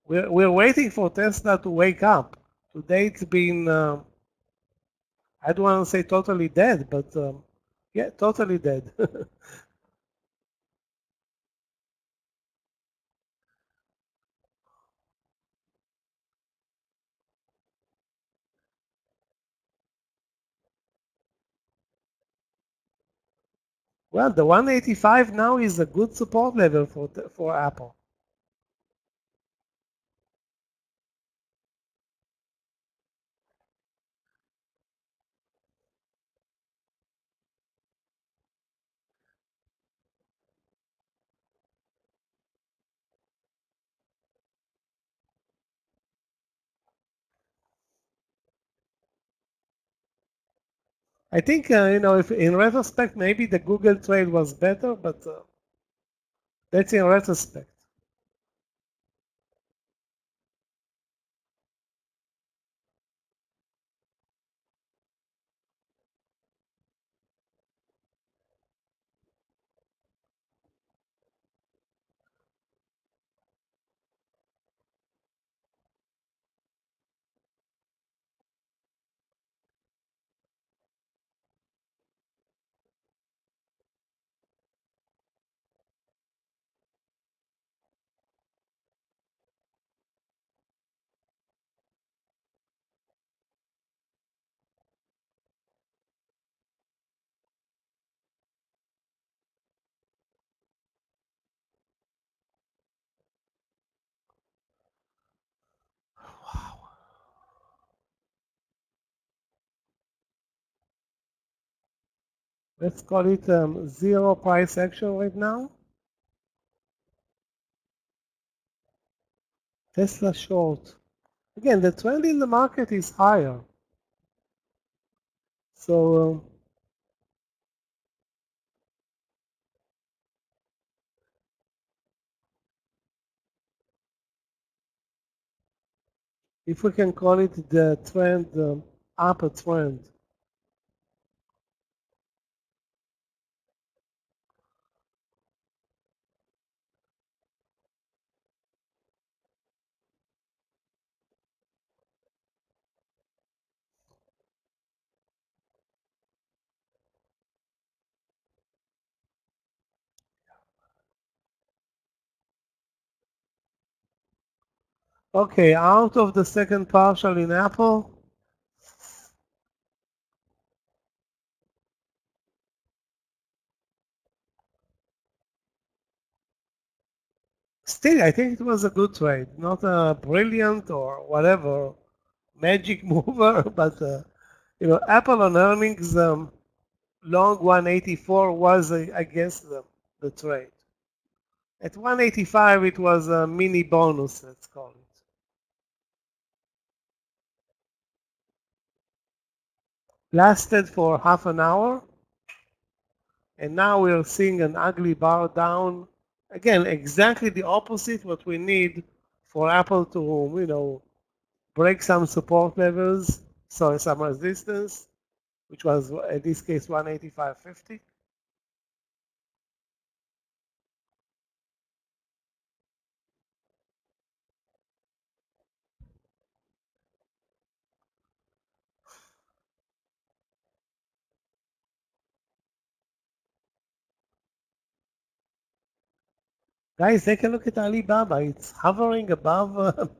we're waiting for Tesla to wake up. Today it's been, I don't want to say totally dead, but yeah, totally dead. Well, the 185 now is a good support level for Apple. I think, if in retrospect, maybe the Google trade was better, but that's in retrospect. Wow. Let's call it zero price action right now. Tesla short. Again, the trend in the market is higher. So if we can call it the trend, upper trend. Okay, out of the second partial in Apple. Still, I think it was a good trade. Not a brilliant or whatever magic mover, but Apple on earnings long 184 was against the trade. At 185, it was a mini bonus, let's call it. Lasted for half an hour, and now we're seeing an ugly bar down. Again, exactly the opposite what we need for Apple to, break some support levels, so some resistance, which was in this case 185.50. Guys, take a look at Alibaba. It's hovering above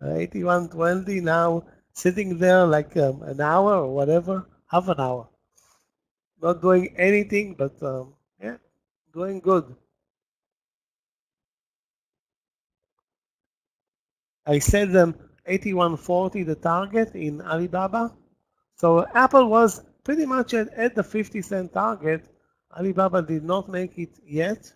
81.20 now, sitting there like an hour or whatever, half an hour. Not doing anything, but yeah, doing good. I said 81.40 the target in Alibaba. So Apple was pretty much at the 50-cent target. Alibaba did not make it yet.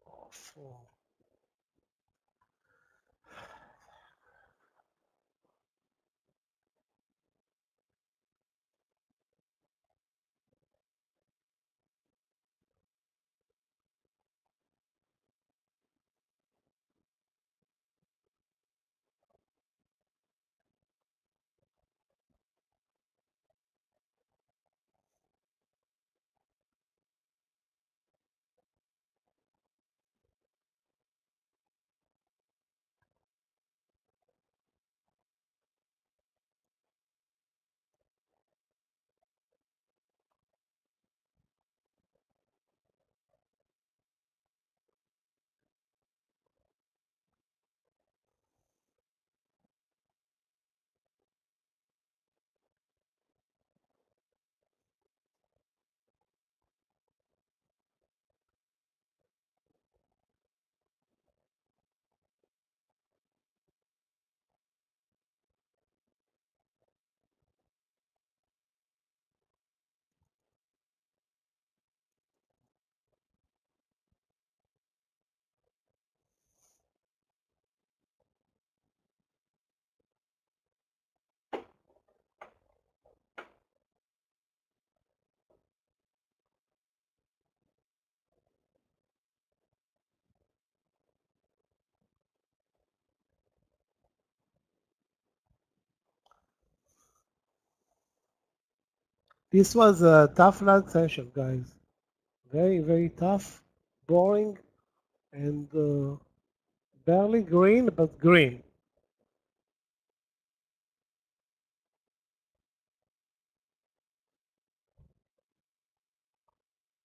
Awful. This was a tough last session, guys. Very, very tough, boring, and barely green, but green.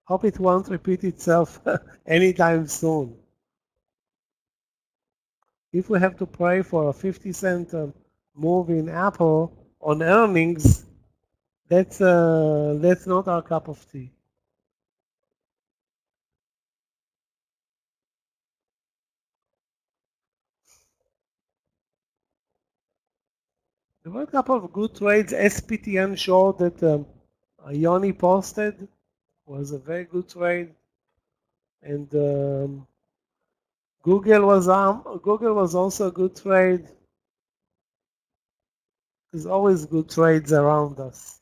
Hope it won't repeat itself anytime soon. If we have to pray for a 50-cent move in Apple on earnings, that's not our cup of tea. There were a couple of good trades. SPTN short that Yoni posted was a very good trade, and Google was also a good trade. There's always good trades around us.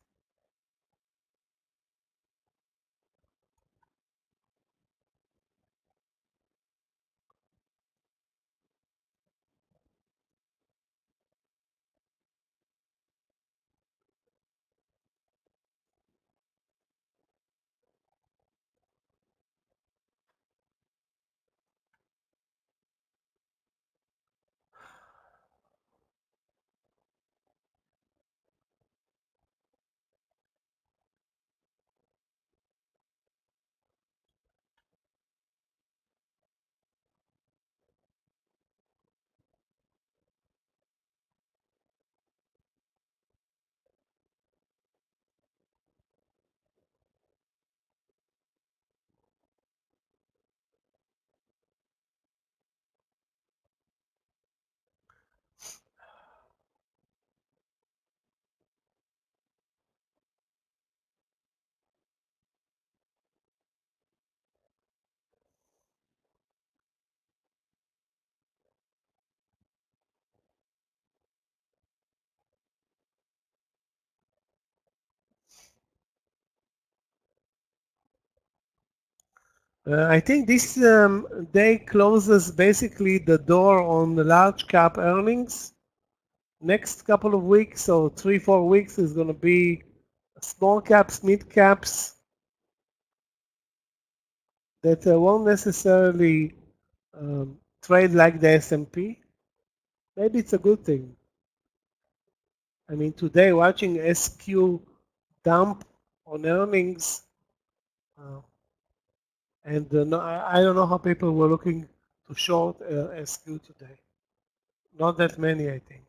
I think this day closes basically the door on the large cap earnings. Next couple of weeks, or 3-4 weeks, is going to be small caps, mid caps that won't necessarily trade like the S&P. Maybe it's a good thing. I mean, today watching SQ dump on earnings, uh, and no, I don't know how people were looking to short SQ today. Not that many, I think.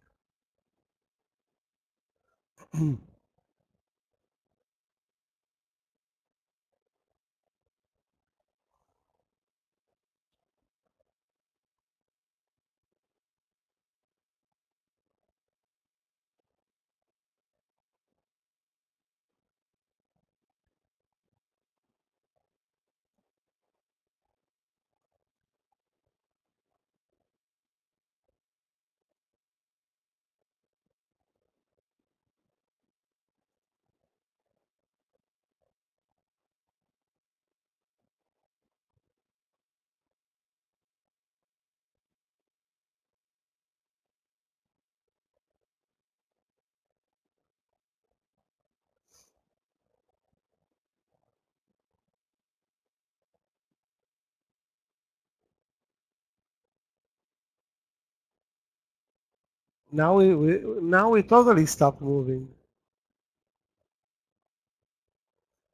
Now we totally stopped moving.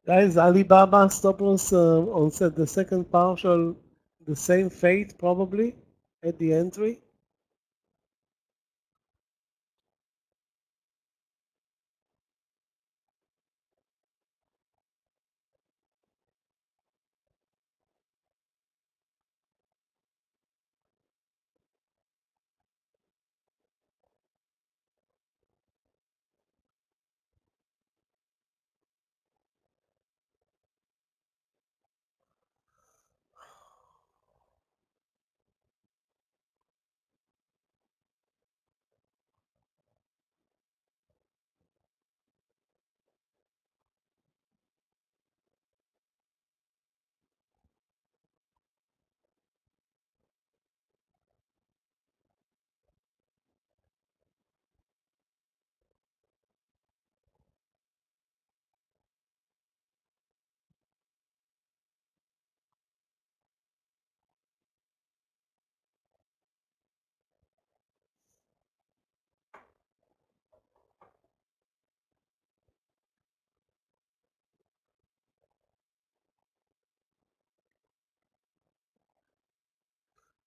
Guys, Alibaba stop loss on the second partial, the same fate probably at the entry.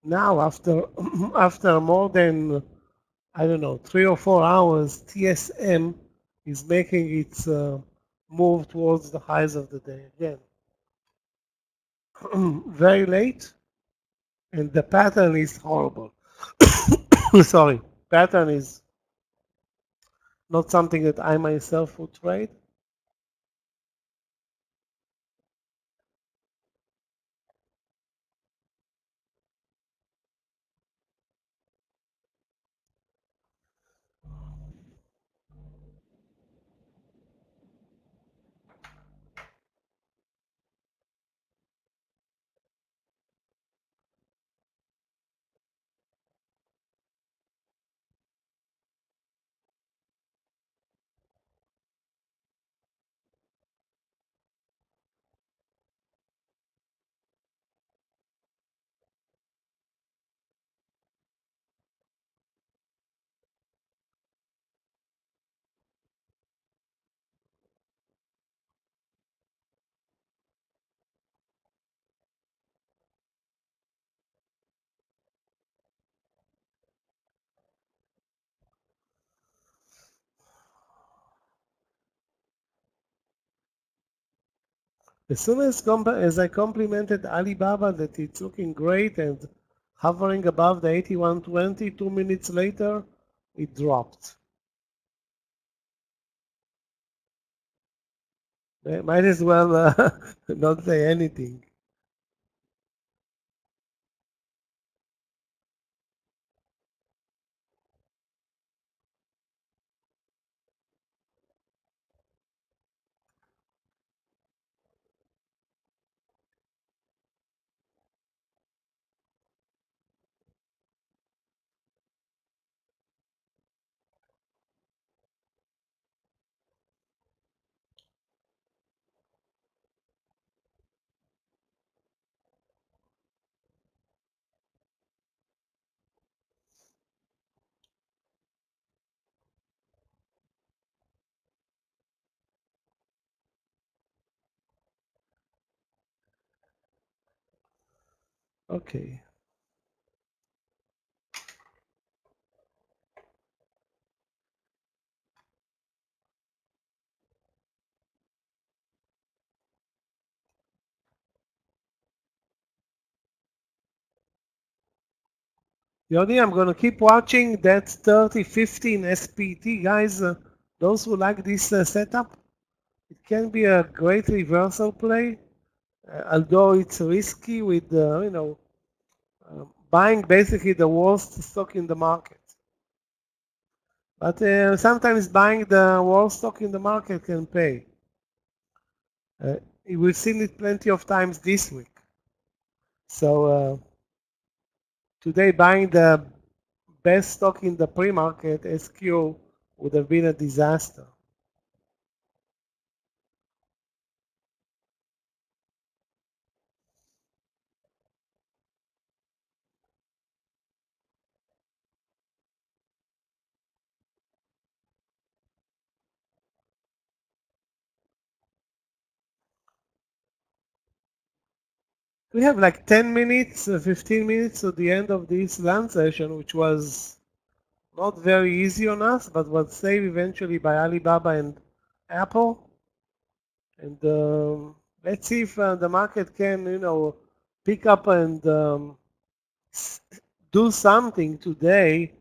Now after after more than, I don't know, 3 or 4 hours, TSM is making its move towards the highs of the day again. Very late, and the pattern is horrible. Sorry, pattern is not something that I myself would trade. As soon as I complimented Alibaba that it's looking great and hovering above the 81.20, 2 minutes later, it dropped. Might as well not say anything. Okay. Yoni, I'm going to keep watching that 3015 SPT. Guys, those who like this setup, it can be a great reversal play, although it's risky with, buying basically the worst stock in the market. But sometimes buying the worst stock in the market can pay. We've seen it plenty of times this week. So today buying the best stock in the pre-market, SQ, would have been a disaster. We have like 10 minutes, 15 minutes to the end of this lunch session, which was not very easy on us, but was saved eventually by Alibaba and Apple. And let's see if the market can, pick up and do something today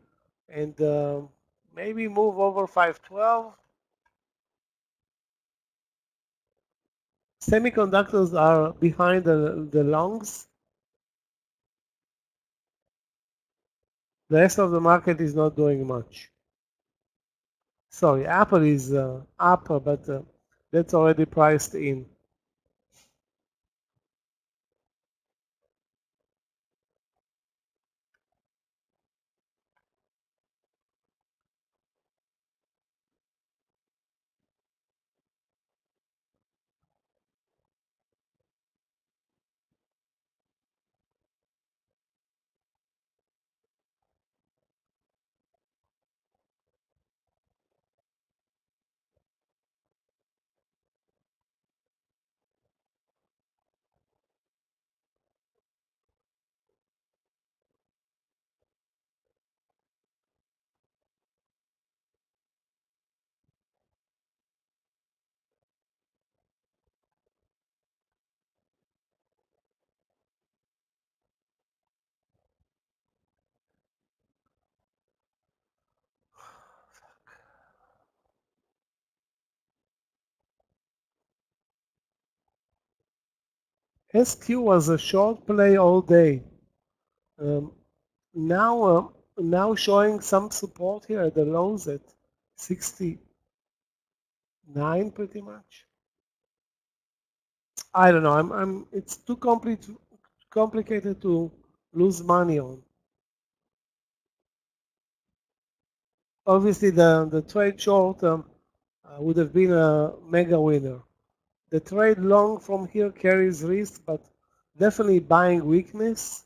and maybe move over 512. Semiconductors are behind the longs. The rest of the market is not doing much. Sorry, Apple is up, but that's already priced in. SQ was a short play all day. Um, now showing some support here at the lows at 69 pretty much. I don't know. It's too complicated to lose money on. Obviously, the trade short would have been a mega winner. The trade long from here carries risk, but definitely buying weakness.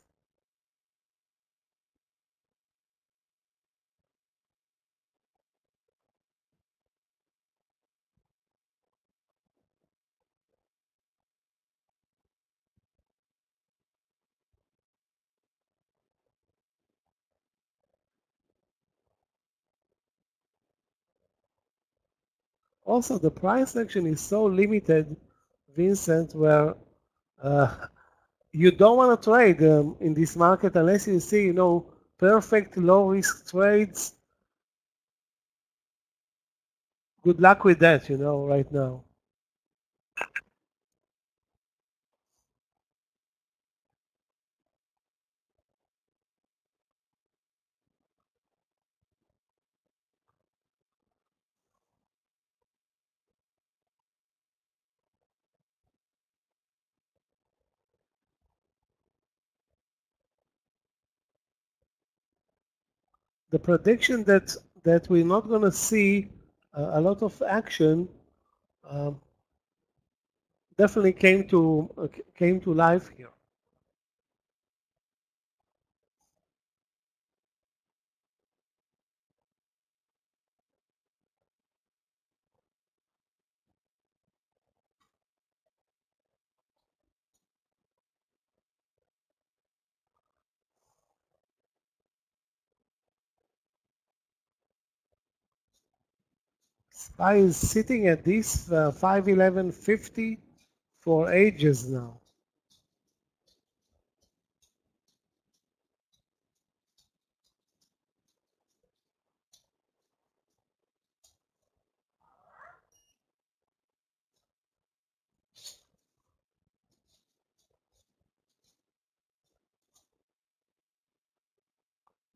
Also, the price action is so limited, Vincent, where uh, you don't want to trade in this market unless you see, perfect low risk trades. Good luck with that, right now. The prediction that we're not going to see a lot of action um, definitely came to life here. SPY is sitting at this 511.50 for ages now.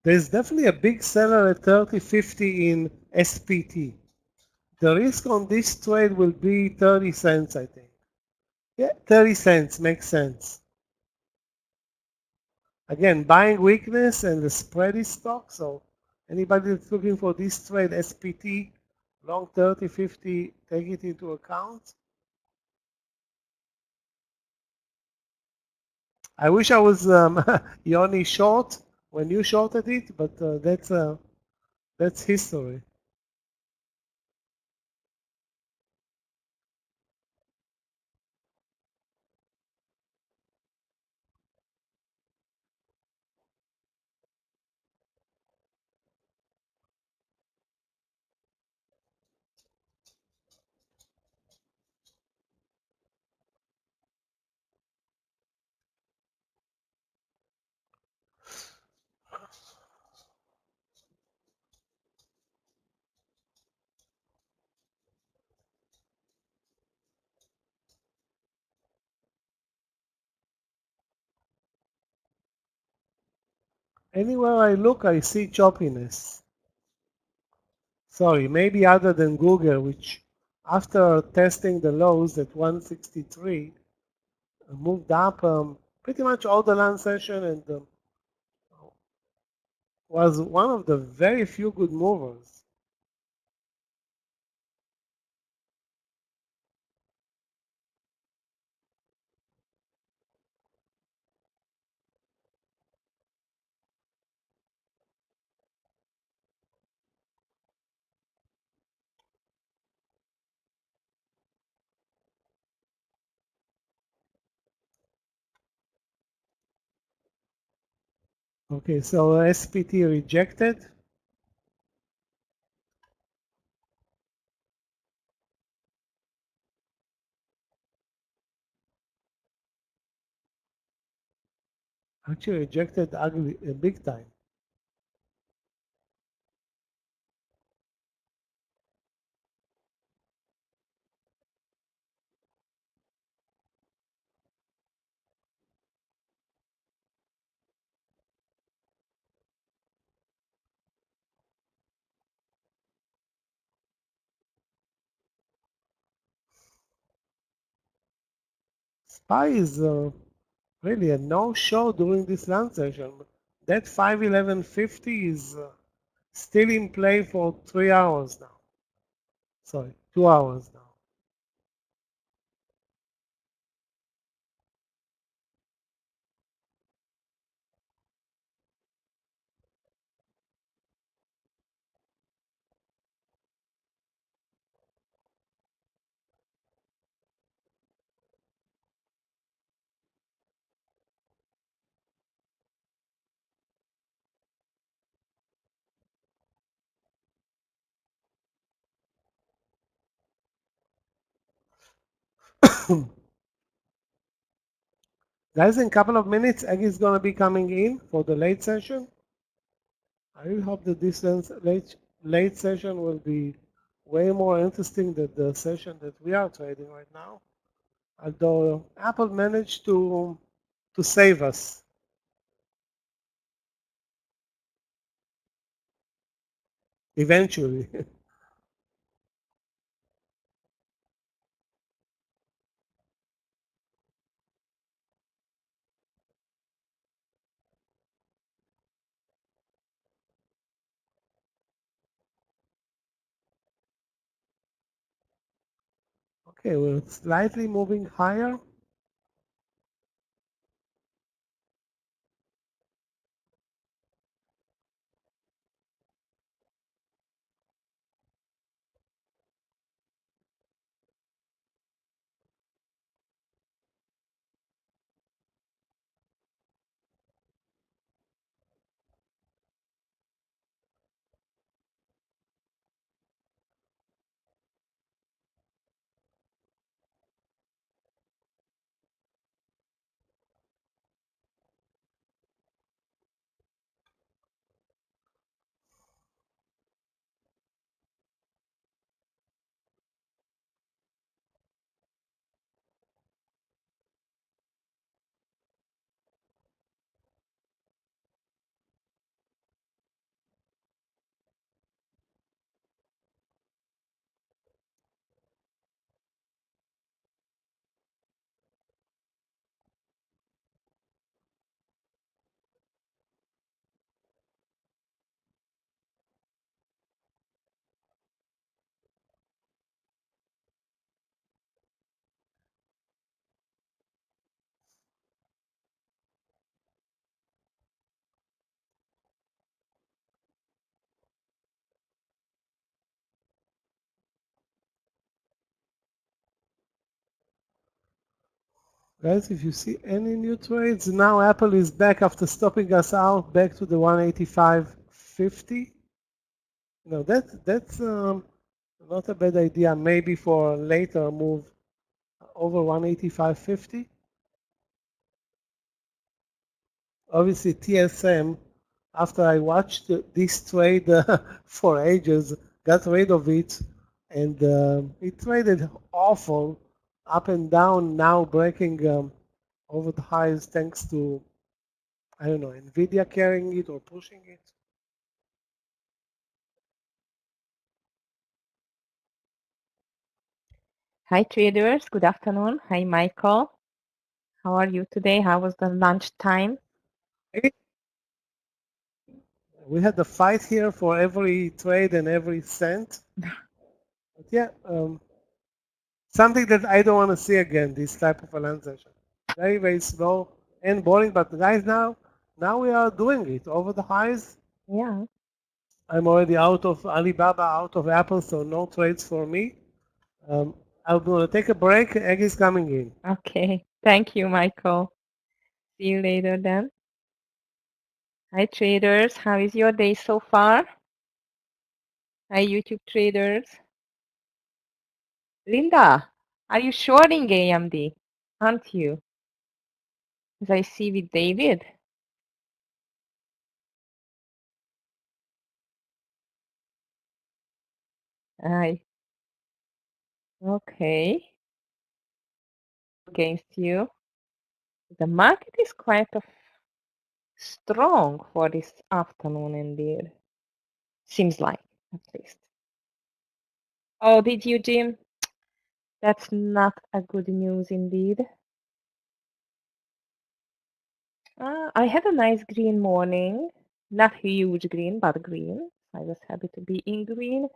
There's definitely a big seller at 30.50 in SPT. The risk on this trade will be 30 cents, I think. Yeah, 30 cents makes sense. Again, buying weakness and the spread is stock, so anybody that's looking for this trade, SPT, long 30.50, take it into account. I wish I was Yoni short when you shorted it, but that's history. Anywhere I look, I see choppiness. Sorry, maybe other than Google, which after testing the lows at 163, moved up pretty much all the land session and was one of the very few good movers. Okay, so SPT rejected. Actually rejected ugly, big time. SPY is really a no-show during this land session. That 511.50 is still in play for 3 hours now. Sorry, 2 hours now. Guys, in a couple of minutes, Egg is going to be coming in for the late session. I really hope that this late session will be way more interesting than the session that we are trading right now. Although Apple managed to save us eventually. Okay, we're slightly moving higher. Guys, if you see any new trades, now Apple is back after stopping us out back to the 185.50. That's not a bad idea. Maybe for a later move over 185.50. Obviously, TSM, after I watched this trade for ages, got rid of it, and it traded awful, up and down, now breaking over the highs thanks to, I don't know, NVIDIA carrying it or pushing it. Hi traders, good afternoon. Hi Michael. How are you today? How was the lunchtime? We had a fight here for every trade and every cent. But yeah, something that I don't want to see again, this type of a land session. Very, very slow and boring, but guys, now we are doing it over the highs. Yeah. I'm already out of Alibaba, out of Apple, so no trades for me. I'm going to take a break. Egg is coming in. Okay. Thank you, Michael. See you later then. Hi traders. How is your day so far? Hi YouTube traders. Linda, are you shorting AMD? Aren't you? As I see with David. Hi. Okay. Against you. The market is quite strong for this afternoon indeed. Seems like, at least. Oh, did you, Jim? That's not a good news indeed. I had a nice green morning. Not huge green, but green. I was happy to be in green.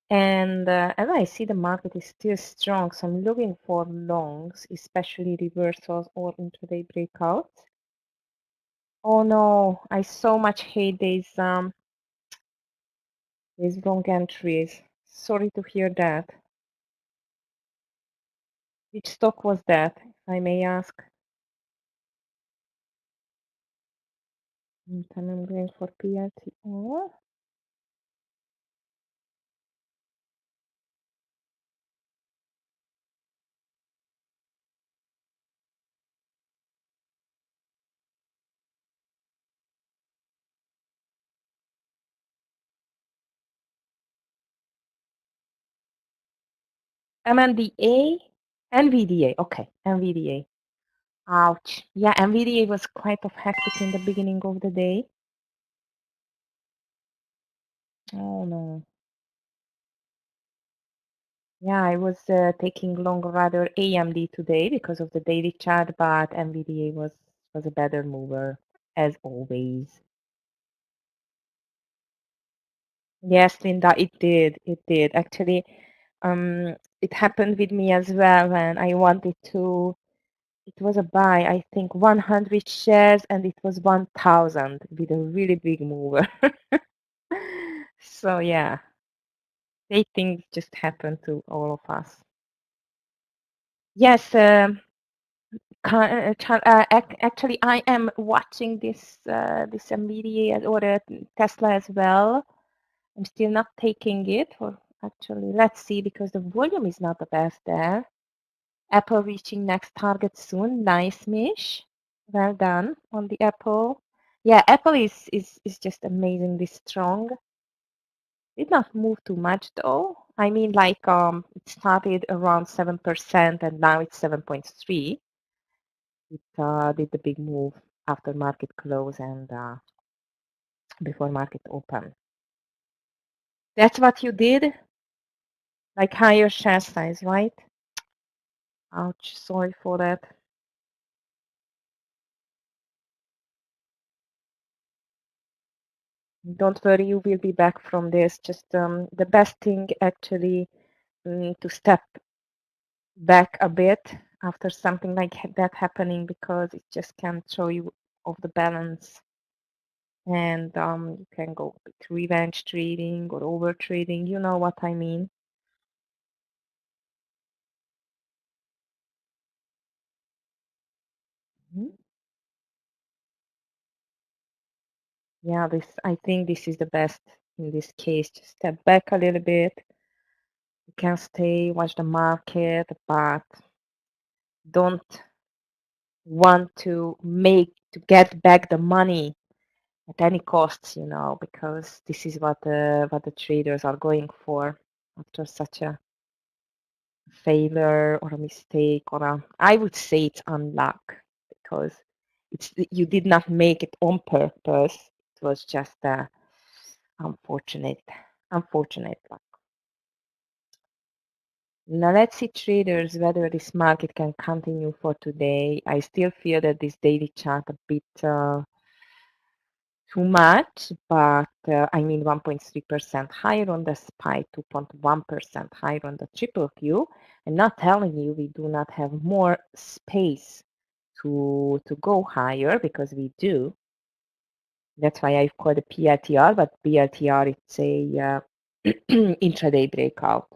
And as I see the market is still strong, so I'm looking for longs, especially reversals or intraday breakouts. Oh no, I so much hate these long entries. Sorry to hear that. Which stock was that, if I may ask? And then I'm going for PLTR. MNDA, NVDA. Okay, NVDA. Ouch. Yeah, NVDA was quite of hectic in the beginning of the day. Oh no. Yeah, I was taking long rather AMD today because of the daily chart, but NVDA was a better mover as always. Yes, Linda, it did. It did. Actually, it happened with me as well when I wanted to. It was a buy, I think 100 shares, and it was 1,000 with a really big mover. So yeah, they things just happen to all of us. Yes, actually, I am watching this NVIDIA or Tesla as well. I'm still not taking it, or actually, let's see, because the volume is not the best there. Apple reaching next target soon. Nice, Mish. Well done on the Apple. Yeah, Apple is just amazingly strong. Did not move too much though. I mean, like it started around 7% and now it's 7.3. It did the big move after market close and before market open. That's what you did? Like higher share size, right? Ouch, sorry for that. Don't worry, you will be back from this. Just the best thing actually to step back a bit after something like that happening, because it just can throw you off the balance. And you can go with revenge trading or over trading. You know what I mean. Yeah, I think this is the best in this case. Just step back a little bit. You can stay, watch the market, but don't want to get back the money at any costs, because this is what the traders are going for after such a failure or a mistake I would say it's unluck, because you did not make it on purpose. It was just a unfortunate luck. Now let's see, traders, whether this market can continue for today. I still feel that this daily chart a bit too much, but I mean 1.3% higher on the SPY, 2.1% higher on the triple Q. I'm not telling you we do not have more space to go higher, because we do. That's why I've called it PLTR, but PLTR, it's a intraday breakout.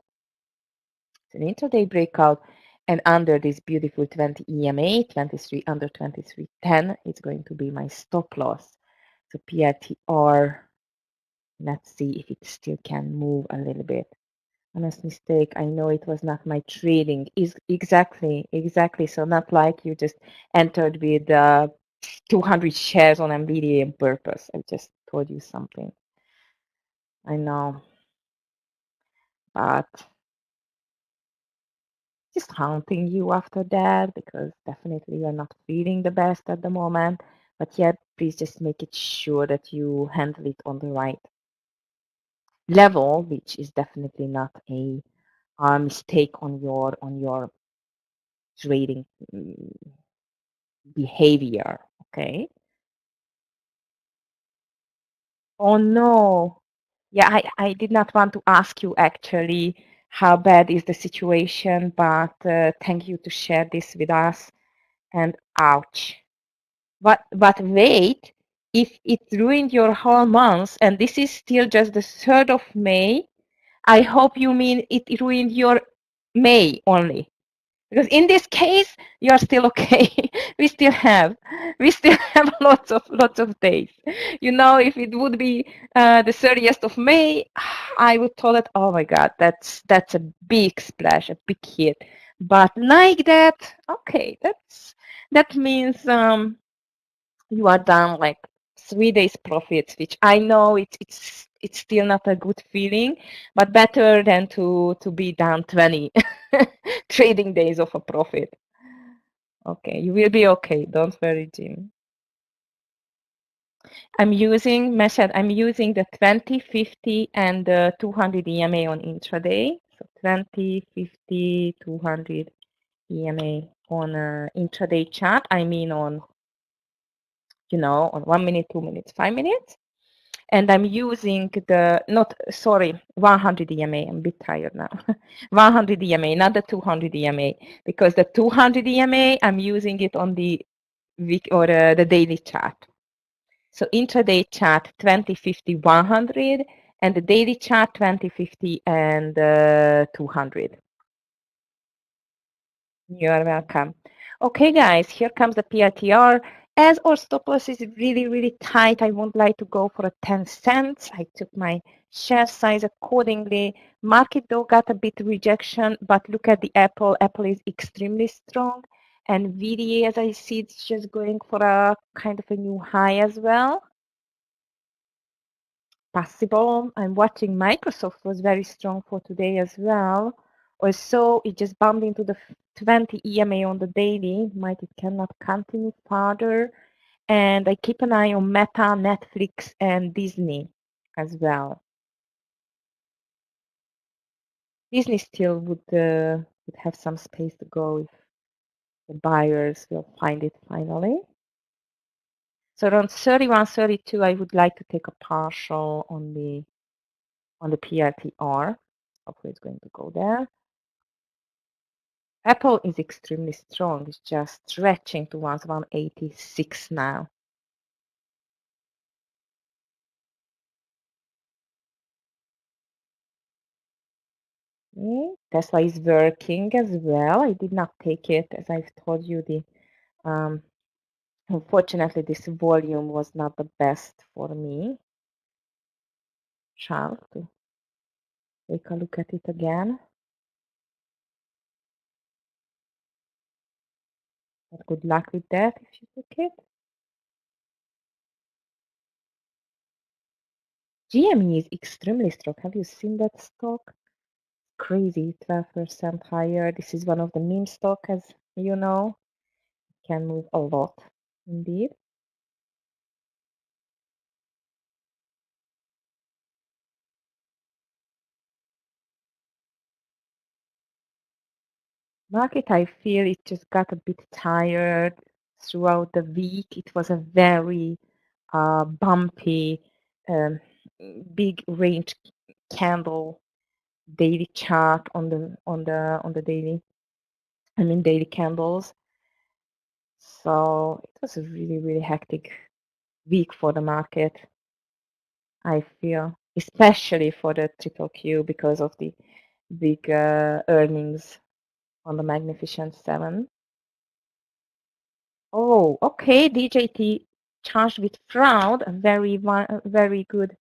It's an intraday breakout, and under this beautiful 20 EMA, 23 under 23.10 is going to be my stop loss. So PLTR, let's see if it still can move a little bit. Honest mistake, I know it was not my trading. Exactly. So not like you just entered with 200 shares on NVIDIA on purpose. I just told you something. I know. But just haunting you after that, because definitely you're not feeling the best at the moment. But yeah, please just make it sure that you handle it on the right level, which is definitely not a mistake on your trading behavior. Okay. Oh no. Yeah, I did not want to ask you actually how bad is the situation, but thank you to share this with us. And ouch. But wait, if it ruined your whole month, and this is still just the 3rd of May, I hope you mean it ruined your May only. Because in this case, you're still okay. we still have lots of days. If it would be the 30th of May, I would tell it, oh my God, that's a big splash, a big hit. But like that, okay, that means you are down like 3 days profits, which I know it's still not a good feeling, but better than to be down 20 trading days of a profit. Okay, you will be okay. Don't worry, Jim. I'm using the 20, 50, and 200 EMA on intraday. So 20, 50, 200 EMA on intraday chart. I mean on 1 minute, 2 minutes, 5 minutes. And I'm using 100 EMA. I'm a bit tired now. 100 EMA, not the 200 EMA, because the 200 EMA, I'm using it on the week or the daily chart. So intraday chart 20, 50, 100, and the daily chart 20, 50, and 200. You are welcome. Okay, guys, here comes the PLTR. As our stop loss is really, really tight, I won't like to go for a 10 cents. I took my share size accordingly. Market though got a bit rejection, but look at the Apple. Apple is extremely strong. And NVIDIA, as I see, it's just going for a kind of a new high as well. Possible. I'm watching Microsoft was very strong for today as well. Also, it just bumped into the 20 EMA on the daily. Might it cannot continue further. And I keep an eye on Meta, Netflix, and Disney as well. Disney still would have some space to go if the buyers will find it finally. So around 31, 32, I would like to take a partial on the PLTR. Hopefully it's going to go there. Apple is extremely strong. It's just stretching towards 186 now. Tesla is working as well. I did not take it, as I've told you, the Unfortunately, this volume was not the best for me. Shall to take a look at it again. But good luck with that if you took it. GME is extremely strong. Have you seen that stock? Crazy, 12% higher. This is one of the meme stock, as you know. Can move a lot, indeed. Market, I feel it just got a bit tired throughout the week. It was a very bumpy, big range candle daily chart on the daily. I mean daily candles. So it was a really hectic week for the market. I feel, especially for the triple Q because of the big earnings on the Magnificent Seven. Oh, okay. DJT charged with fraud. Very good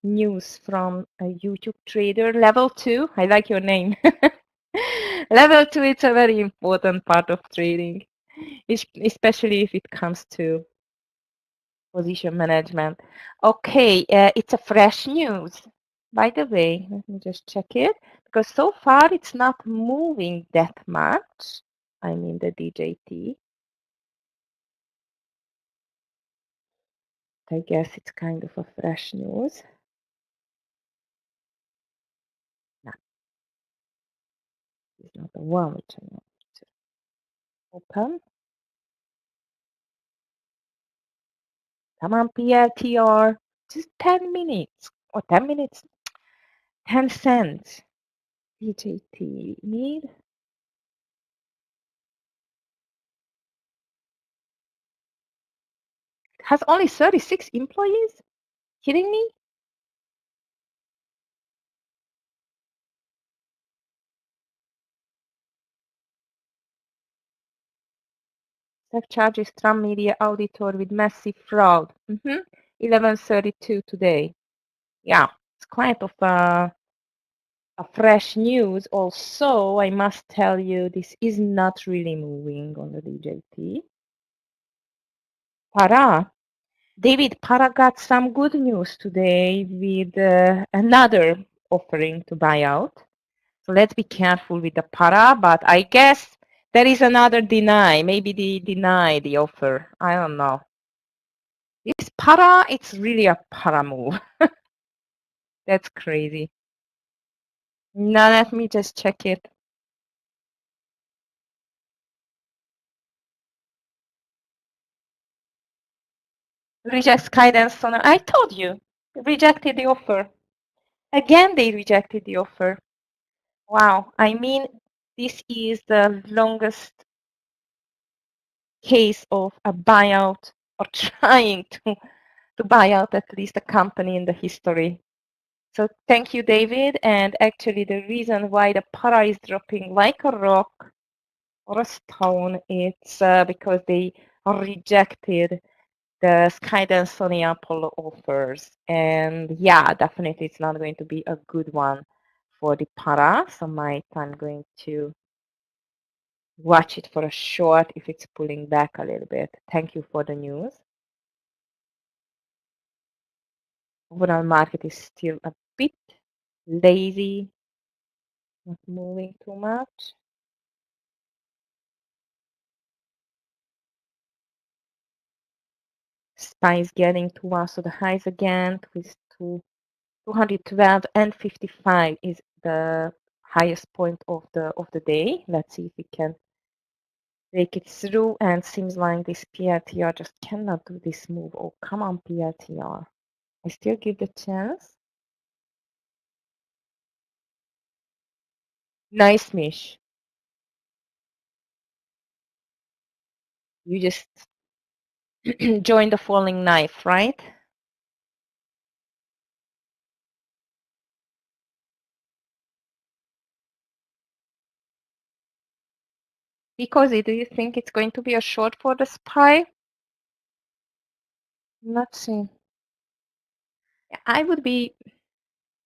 news from a YouTube trader. Level 2. I like your name. Level 2, it's a very important part of trading, especially if it comes to position management. Okay, it's a fresh news. By the way, let me just check it because so far it's not moving that much. I mean the DJT. I guess it's kind of a fresh news. No, it's not the one which I want to open. Come on, PLTR. Just 10 minutes. Or 10 minutes. 10 cents. DJT need. It has only 36 employees? Kidding me? Tech charges Trump media auditor with massive fraud. 11:32 today. Yeah, it's quite of a fresh news. Also, I must tell you, this is not really moving on the DJT. Para. David, Para got some good news today with another offering to buy out. So let's be careful with the Para, but I guess there is another deny. Maybe they deny the offer. I don't know. This Para, it's really a Para move. That's crazy. Now let me just check it. Rejects guidance on. I told you, rejected the offer. Again, they rejected the offer. Wow. I mean, this is the longest case of a buyout or trying to buy out at least a company in the history. So thank you, David. And actually, the reason why the Para is dropping like a rock or a stone, it's because they rejected the Skydance Sony Apollo offers. And yeah, definitely it's not going to be a good one for the Para. So I'm going to watch it for a short if it's pulling back a little bit. Thank you for the news. Overall market is still a bit lazy, not moving too much. SPY is getting to one, so the highs again with 212 and 55 is the highest point of the day. Let's see if we can break it through, and seems like this PLTR just cannot do this move. Oh, come on, PLTR. I still give the chance. Nice, Mish. You just joined the falling knife, right? Because do you think it's going to be a short for the SPY? Let's see. I would be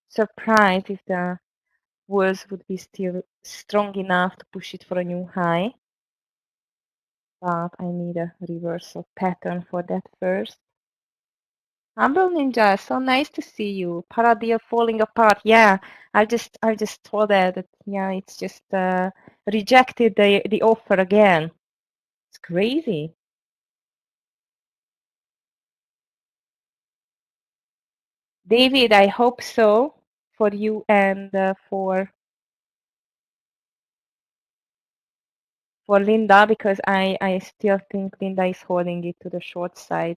surprised if the wolves would be still strong enough to push it for a new high. But I need a reversal pattern for that first. Humble Ninja, so nice to see you. Paradeal falling apart. Yeah, I just told her that yeah, it's just rejected the offer again. It's crazy. David, I hope so for you and for Linda, because I still think Linda is holding it to the short side.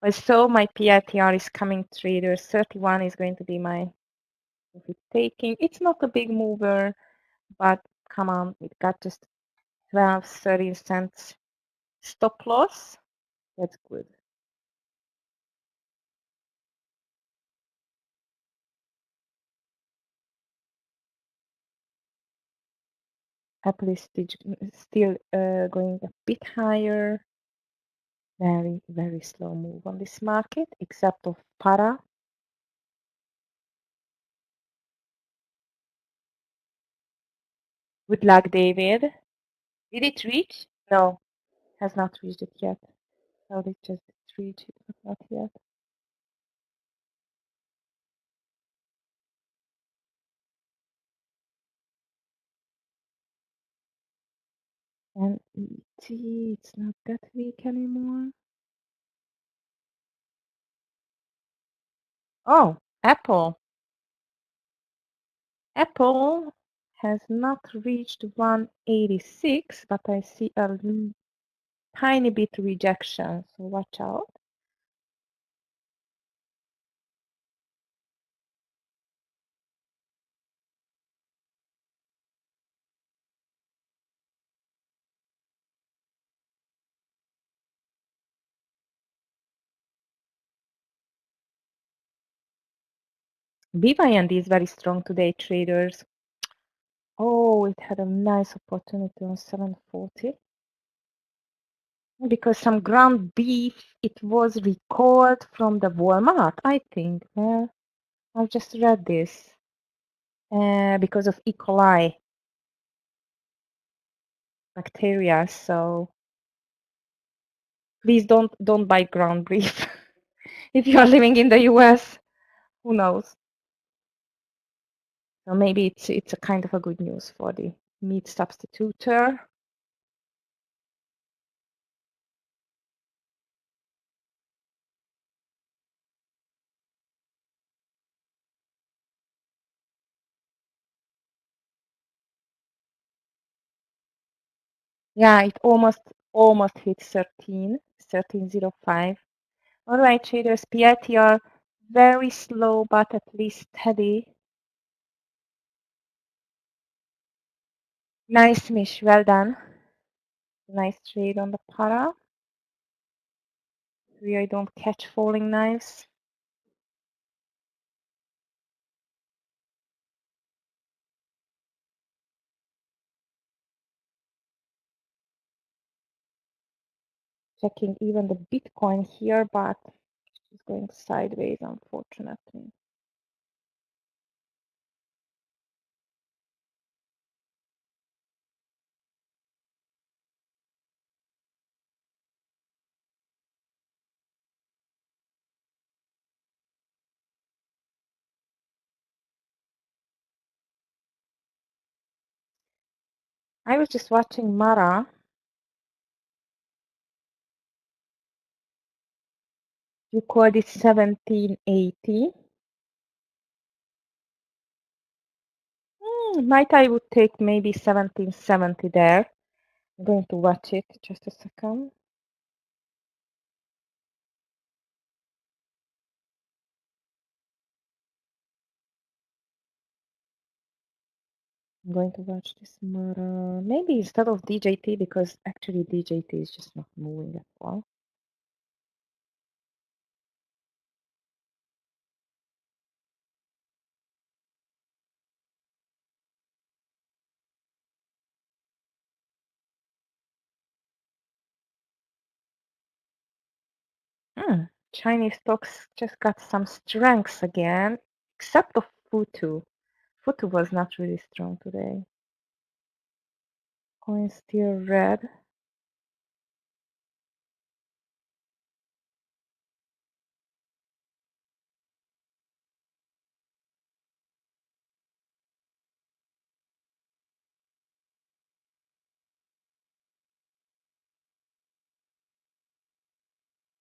Also, my PITR is coming traders. 31 is going to be my taking. It's not a big mover, but come on, it got just 12, 13 cents stop loss. That's good. Apple is still going a bit higher. Very, very slow move on this market, except of Para. Good luck, David. Did it reach? No, has not reached it yet. Oh, it just reached it, but not yet. And ET, it's not that weak anymore. Oh, Apple. Apple has not reached 186, but I see a tiny bit rejection, so watch out. BYND is very strong today, traders. Oh, it had a nice opportunity on 740. Because some ground beef, it was recalled from the Walmart, I think. Well, I've just read this because of E. coli bacteria. So please don't buy ground beef if you are living in the US. Who knows? So maybe it's a kind of a good news for the meat substituter. Yeah, it almost hit 13.05. All right, traders, PITR very slow but at least steady. Nice, Mish. Well done. Nice trade on the para. Here I don't catch falling knives. Checking even the Bitcoin here, but it's going sideways, unfortunately. I was just watching Mara. You called it 1780. Might I would take maybe 1770 there. I'm going to watch it just a second. I'm going to watch this Mara. Maybe instead of DJT, because actually DJT is just not moving at all. Chinese stocks just got some strength again, except of Futu. Futu was not really strong today. Coin still red.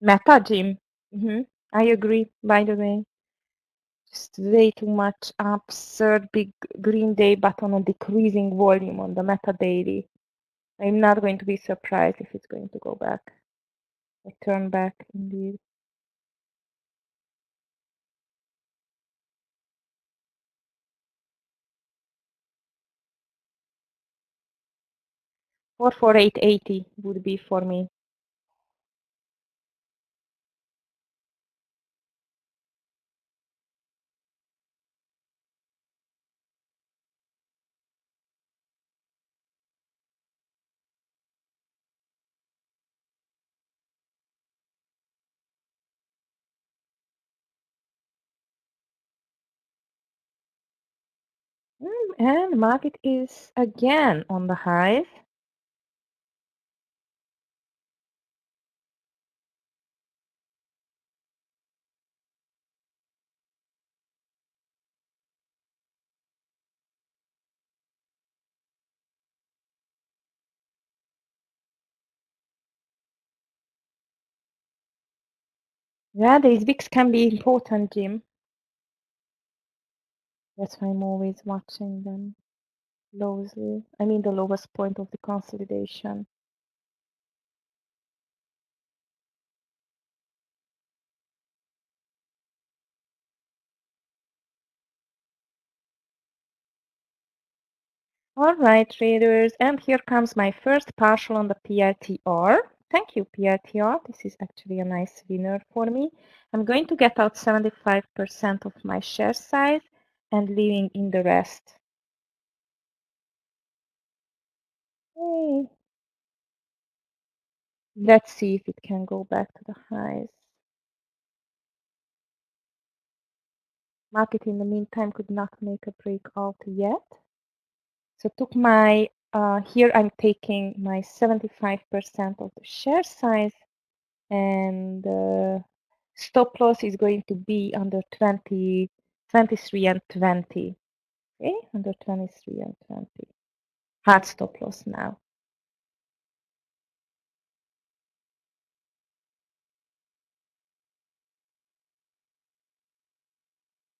Meta, Jim. I agree, by the way. Just way too much absurd big green day, but on a decreasing volume on the Meta daily. I'm not going to be surprised if it's going to go back. Or turn back, indeed. Or for 880 would be for me. And market is again on the highs. Yeah, these wicks can be important, Jim. That's why I'm always watching them closely. I mean, the lowest point of the consolidation. All right, traders, and here comes my first partial on the PRTR. Thank you, PRTR. This is actually a nice winner for me. I'm going to get out 75% of my share size and leaving in the rest. Hey. Let's see if it can go back to the highs. Market in the meantime could not make a breakout yet. So took my, here I'm taking my 75% of the share size, and stop loss is going to be under 20, 23 and 20. Okay, under 23 and 20. Hard stop loss now.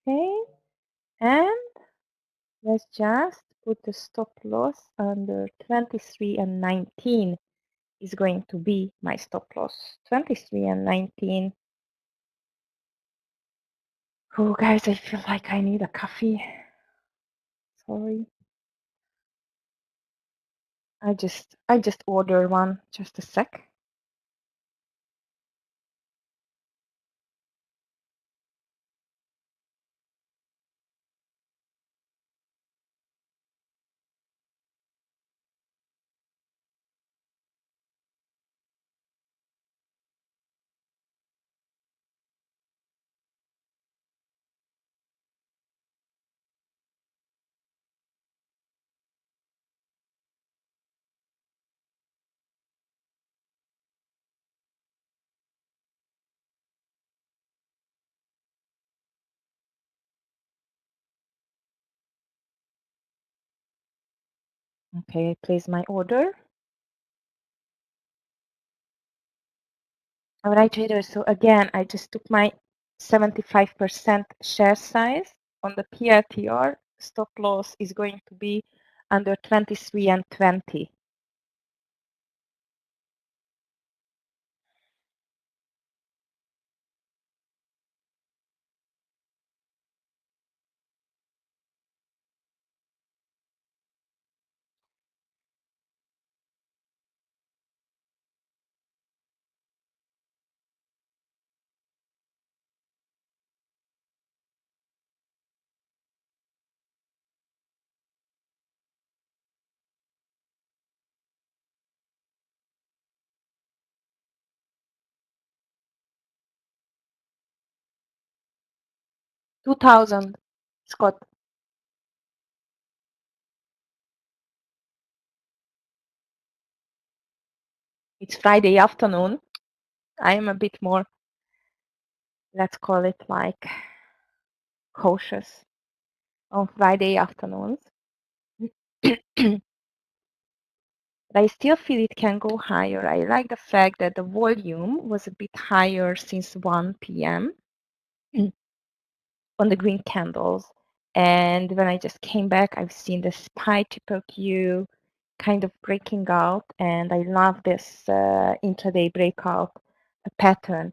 Okay, and let's just put the stop loss under 23 and 19 is going to be my stop loss. 23 and 19. Oh, guys, I feel like I need a coffee. Sorry. I just ordered one. Just a sec. Okay, I place my order. All right, traders. So again, I just took my 75% share size on the PRTR. Stop loss is going to be under 23 and 20. 2,000, Scott. It's Friday afternoon. I am a bit more, let's call it like cautious on Friday afternoons. But I still feel it can go higher. I like the fact that the volume was a bit higher since 1 p.m. on the green candles. And when I just came back, I've seen the SPY triple Q kind of breaking out. And I love this intraday breakout pattern.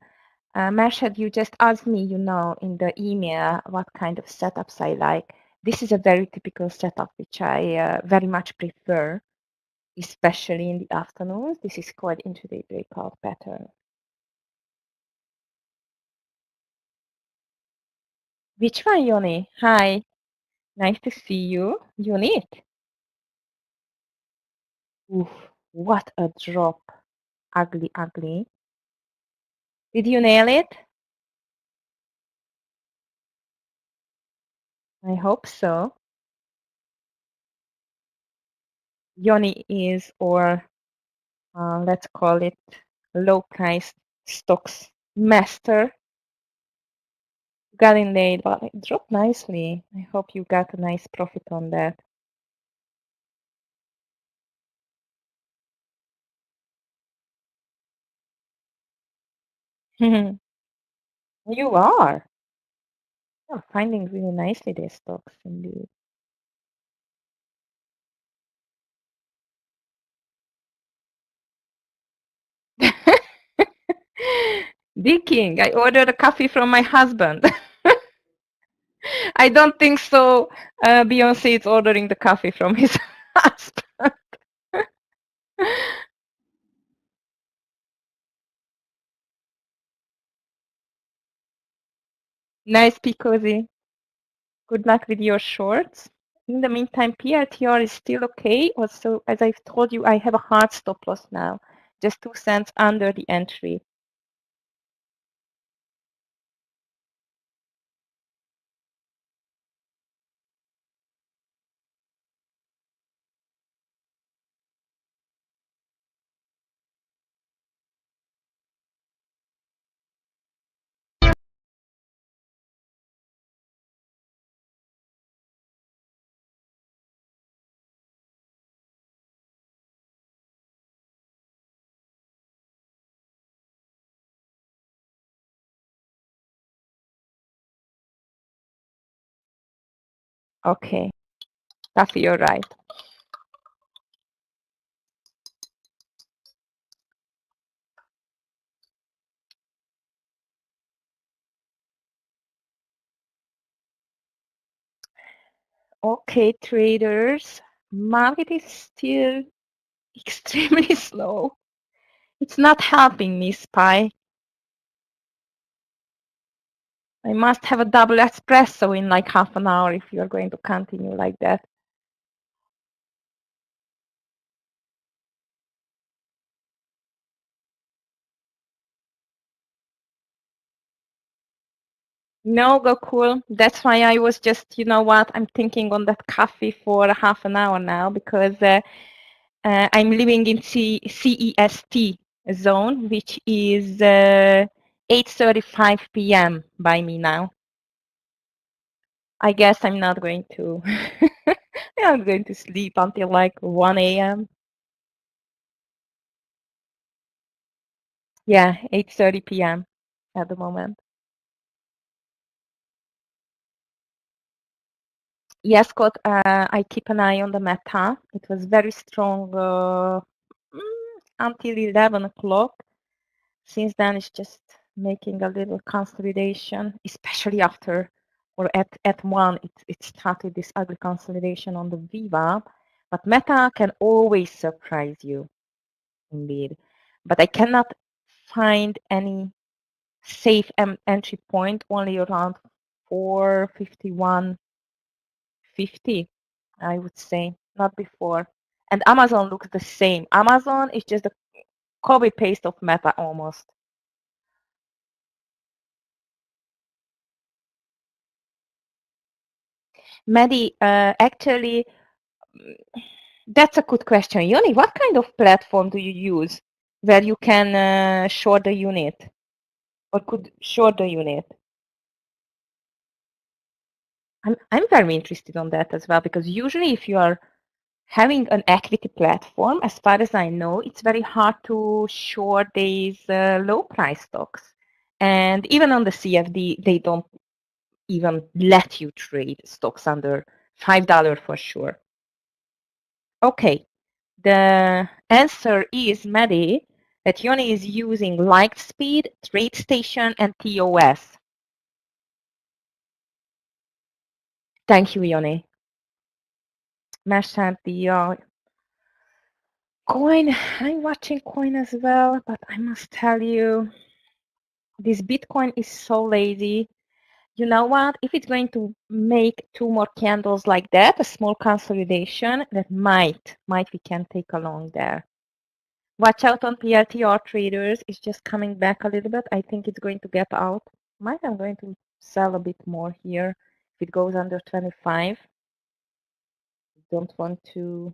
Mershad, you just asked me, in the email, what kind of setups I like. This is a very typical setup, which I very much prefer, especially in the afternoons. This is called intraday breakout pattern. Which one, Yoni? Hi, nice to see you. Unit. Oof, what a drop. Ugly, ugly. Did you nail it? I hope so. Yoni is, or let's call it low price stocks master. Got in late, but it dropped nicely. I hope you got a nice profit on that. You are. You're finding really nicely these stocks indeed. King, I ordered a coffee from my husband. I don't think so. Beyonce is ordering the coffee from his husband. Nice, Picozy. Good luck with your shorts. In the meantime, PRTR is still okay. Also, as I've told you, I have a hard stop loss now, just 2 cents under the entry. Okay, Taffy, you're right. Okay, traders, market is still extremely slow. It's not helping me, SPY. I must have a double espresso in like half an hour if you're going to continue like that. No, go cool. That's why I was just, you know what, I'm thinking on that coffee for half an hour now because I'm living in CEST zone, which is 8:35 p.m. by me now. I guess I'm not going to, I'm going to sleep until like 1 a.m. Yeah, 8:30 p.m. at the moment. Yes, Scott, I keep an eye on the Meta. It was very strong until 11 o'clock. Since then, it's just making a little consolidation, especially after or at 1, it started this ugly consolidation on the Viva. But Meta can always surprise you, indeed. But I cannot find any safe entry point, only around 451.50, I would say, not before. And Amazon looks the same. Amazon is just a copy paste of Meta almost. Maddie, actually, that's a good question. Yoni, what kind of platform do you use where you can short the unit or could short the unit? I'm very interested on that as well, because usually if you are having an equity platform, as far as I know, it's very hard to short these low price stocks. And even on the CFD, they don't even let you trade stocks under $5 for sure. Okay, the answer is, Maddie, that Yoni is using Lightspeed, TradeStation, and TOS. Thank you, Yoni. Mesent the coin. I'm watching coin as well, but I must tell you, this Bitcoin is so lazy. You know what? If it's going to make 2 more candles like that, a small consolidation, that might we can take along there. Watch out on PLTR traders. It's just coming back a little bit. I think it's going to get out. I'm going to sell a bit more here if it goes under 25. Don't want to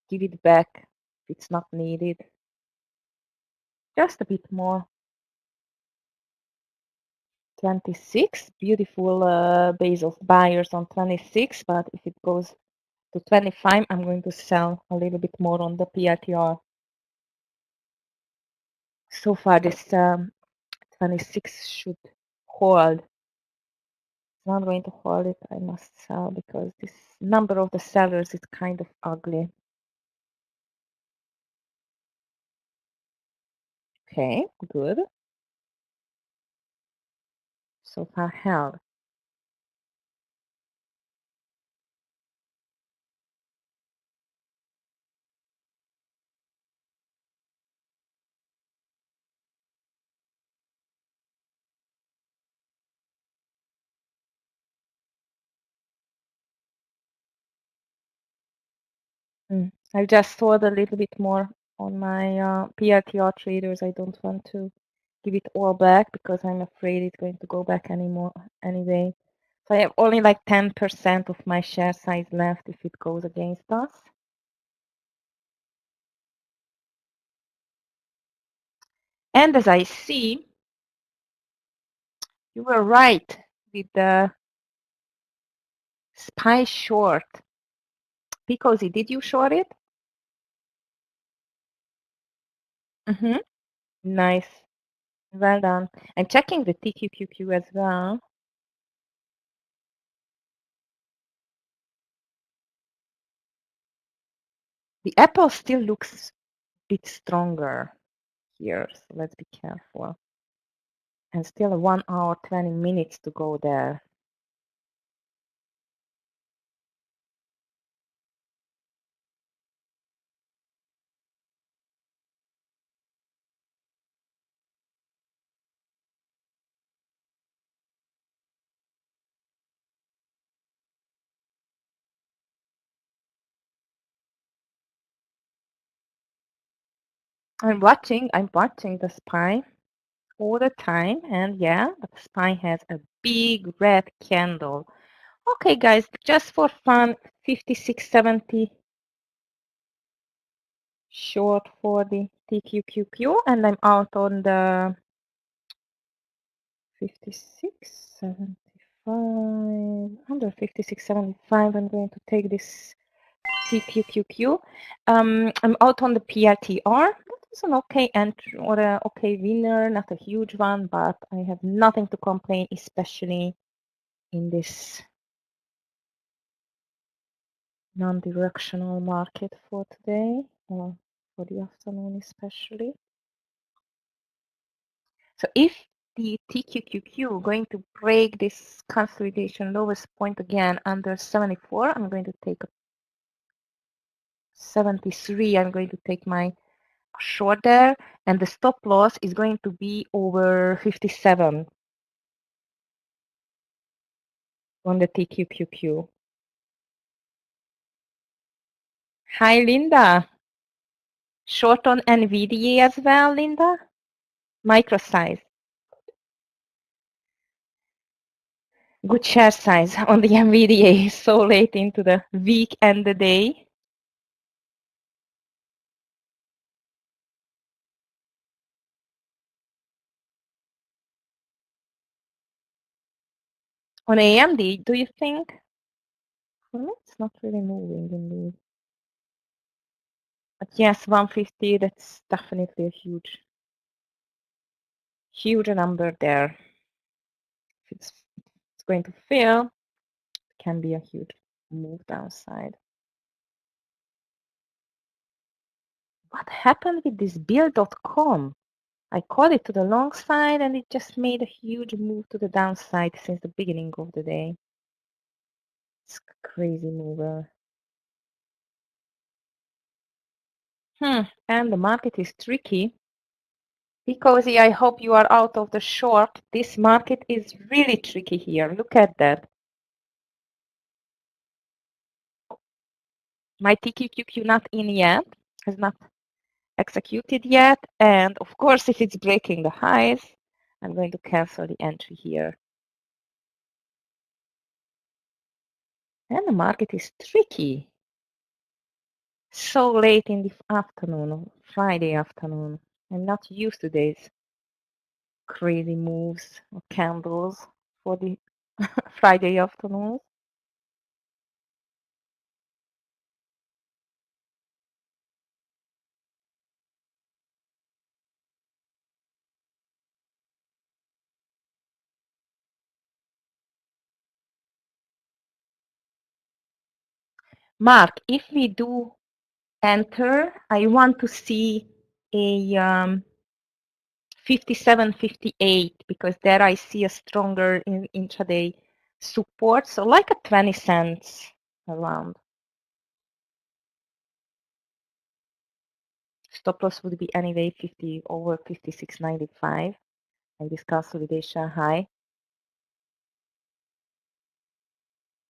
give it back if it's not needed. Just a bit more. 26, beautiful base of buyers on 26, but if it goes to 25, I'm going to sell a little bit more on the PLTR. So far, this 26 should hold. It's not going to hold it. I must sell because this number of the sellers is kind of ugly. Okay, good. So far held. I just sold a little bit more on my PRTR traders. I don't want to give it all back because I'm afraid it's going to go back anymore anyway. So I have only like 10% of my share size left if it goes against us. And as I see, you were right with the SPY short. Picozy, did you short it? Mm-hmm. Nice. Well done. I'm checking the TQQQ as well. The apple still looks a bit stronger here, so let's be careful. And still 1 hour, 20 minutes to go there. I'm watching the SPY all the time, and yeah, the SPY has a big red candle. Okay, guys, just for fun, 56.70 short for the TQQQ, and I'm out on the 56.75, under 56.75. I'm going to take this TQQQ. I'm out on the PRTR. That was an okay entry or an okay winner, not a huge one, but I have nothing to complain, especially in this non-directional market for today or for the afternoon especially. So if the TQQQ going to break this consolidation lowest point again under 74, I'm going to take a 73. I'm going to take my short there, and the stop loss is going to be over 57 on the TQQQ. Hi, Linda. Short on NVIDIA as well, Linda? Micro size. Good share size on the NVIDIA so late into the week and the day. On AMD, do you think? For me, it's not really moving indeed. But yes, 150, that's definitely a huge number there. If it's going to fail, it can be a huge move downside. What happened with this bill.com? I called it to the long side and it just made a huge move to the downside since the beginning of the day. It's a crazy mover. And the market is tricky. Because I hope you are out of the short. This market is really tricky here. Look at that. My TQQQ not in yet, has not executed yet. And of course, if it's breaking the highs, I'm going to cancel the entry here. And the market is tricky. So late in the afternoon, Friday afternoon. I'm not used to these crazy moves or candles for the Friday afternoon. Mark, if we do enter, I want to see a 57, 58 because there I see a stronger intraday support. So like a 20 cents around. Stop loss would be anyway 50 over 56.95 and this consolidation high.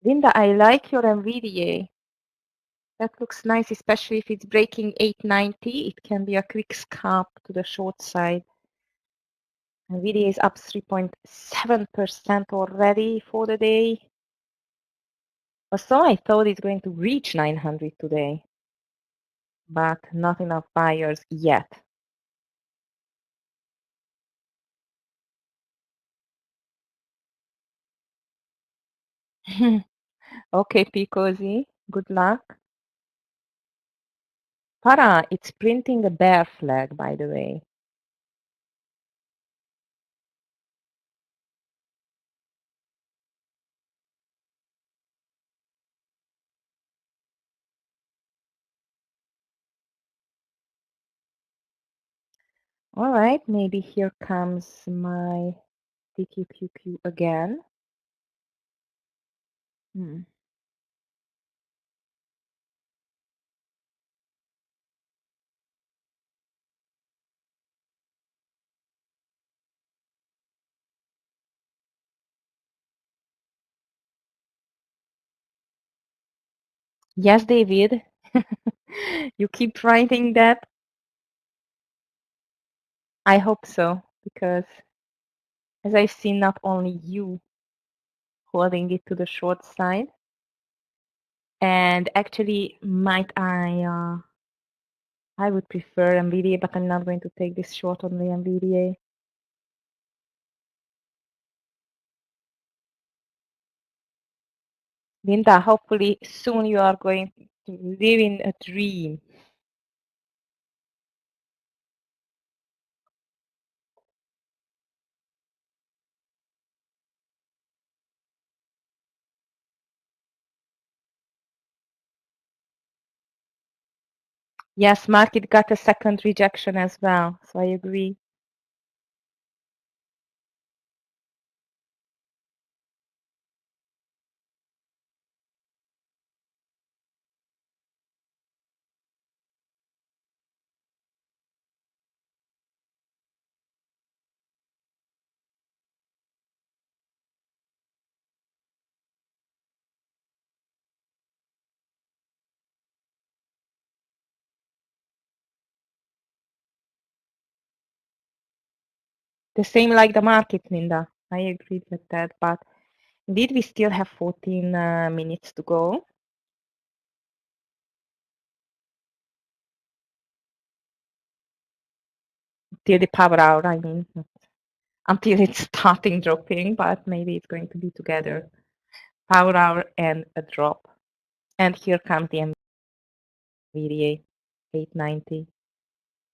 Linda, I like your NVIDIA. That looks nice, especially if it's breaking 890. It can be a quick scalp to the short side. NVIDIA is up 3.7% already for the day. So I thought it's going to reach 900 today, but not enough buyers yet. Okay, Picozy, good luck. Para, it's printing a bear flag, by the way. All right, maybe here comes my TQQQ again. Yes, David, you keep writing that. I hope so, because as I've seen, not only you holding it to the short side, and actually, might I would prefer NVIDIA, but I'm not going to take this short on the NVIDIA. Linda, hopefully soon you are going to live in a dream. Yes, market got a second rejection as well, so I agree. The same like the market, Linda. I agree with that, but Indeed, we still have 14 minutes to go. Till the power hour, I mean. Until it's starting dropping, but maybe it's going to be together. Power hour and a drop. And here comes the NVIDIA 890.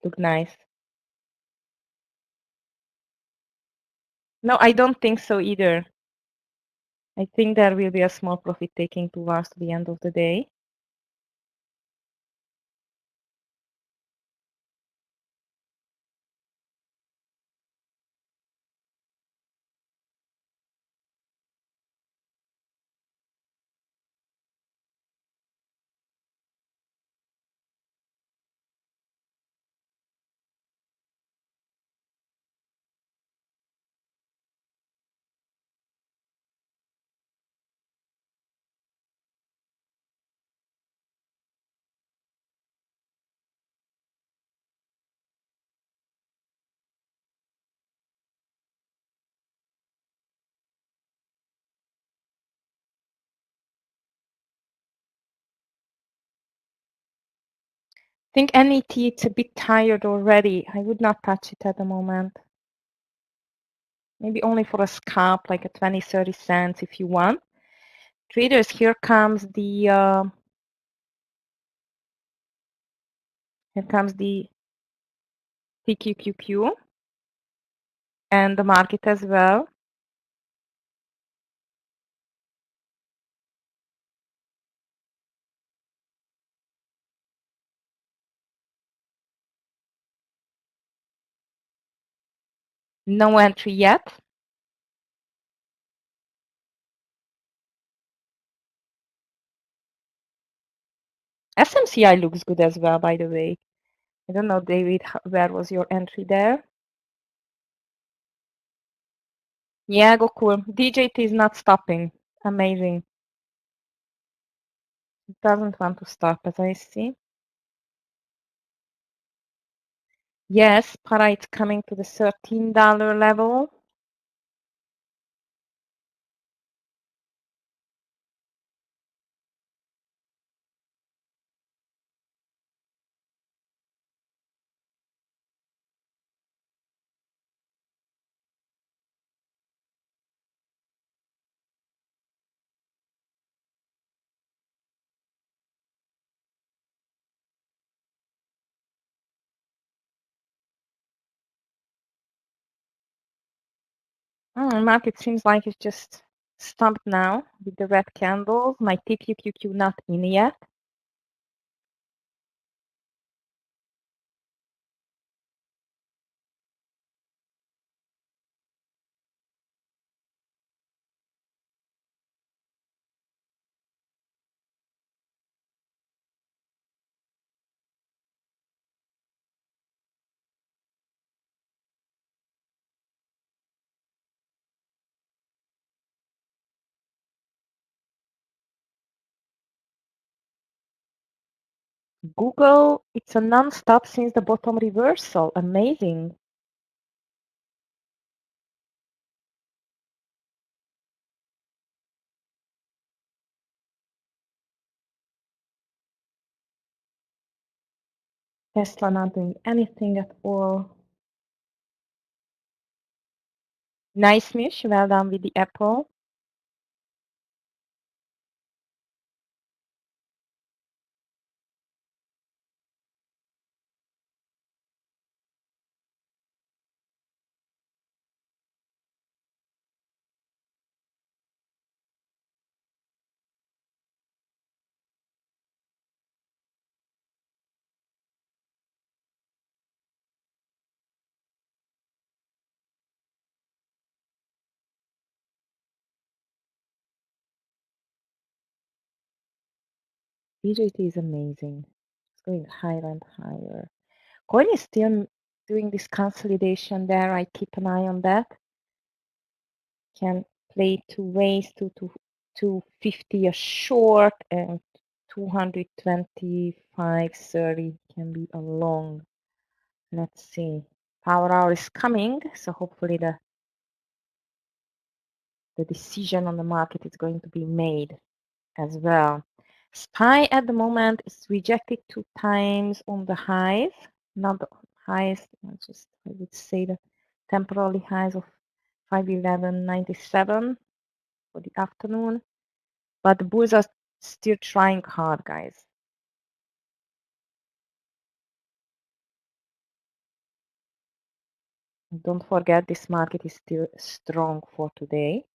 Look nice. No, I don't think so either. I think there will be a small profit taking towards the end of the day. I think NET, it's a bit tired already. I would not touch it at the moment. Maybe only for a scalp, like a 20, 30 cents if you want. Traders, here comes the TQQQ and the market as well. No entry yet. SMCI looks good as well, by the way. I don't know, David, where was your entry there? Yeah, Gokul. DJT is not stopping. Amazing. It doesn't want to stop, as I see. Yes, para it's coming to the $13 level. Market seems like it's just stumped now with the red candles. My TQQQ not in yet. Google, it's a non-stop since the bottom reversal. Amazing. Tesla not doing anything at all. Nice, Mish. Well done with the apple. BJT is amazing. It's going higher and higher. Coin is still doing this consolidation there. I keep an eye on that. Can play two ways, 250 a short and 225.30 can be a long. Let's see. Power hour is coming, so hopefully the the decision on the market is going to be made as well. SPY at the moment is rejected 2 times on the highs, not the highest, just I would say the temporary highs of 511.97 for the afternoon. But the bulls are still trying hard, guys. Don't forget this market is still strong for today.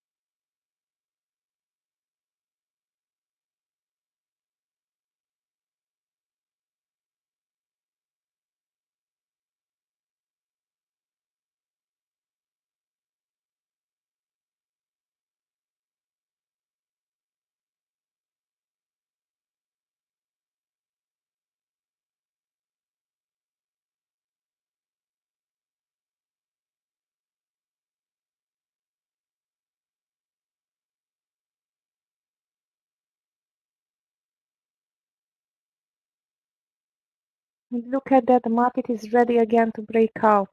And look at that, the market is ready again to break out.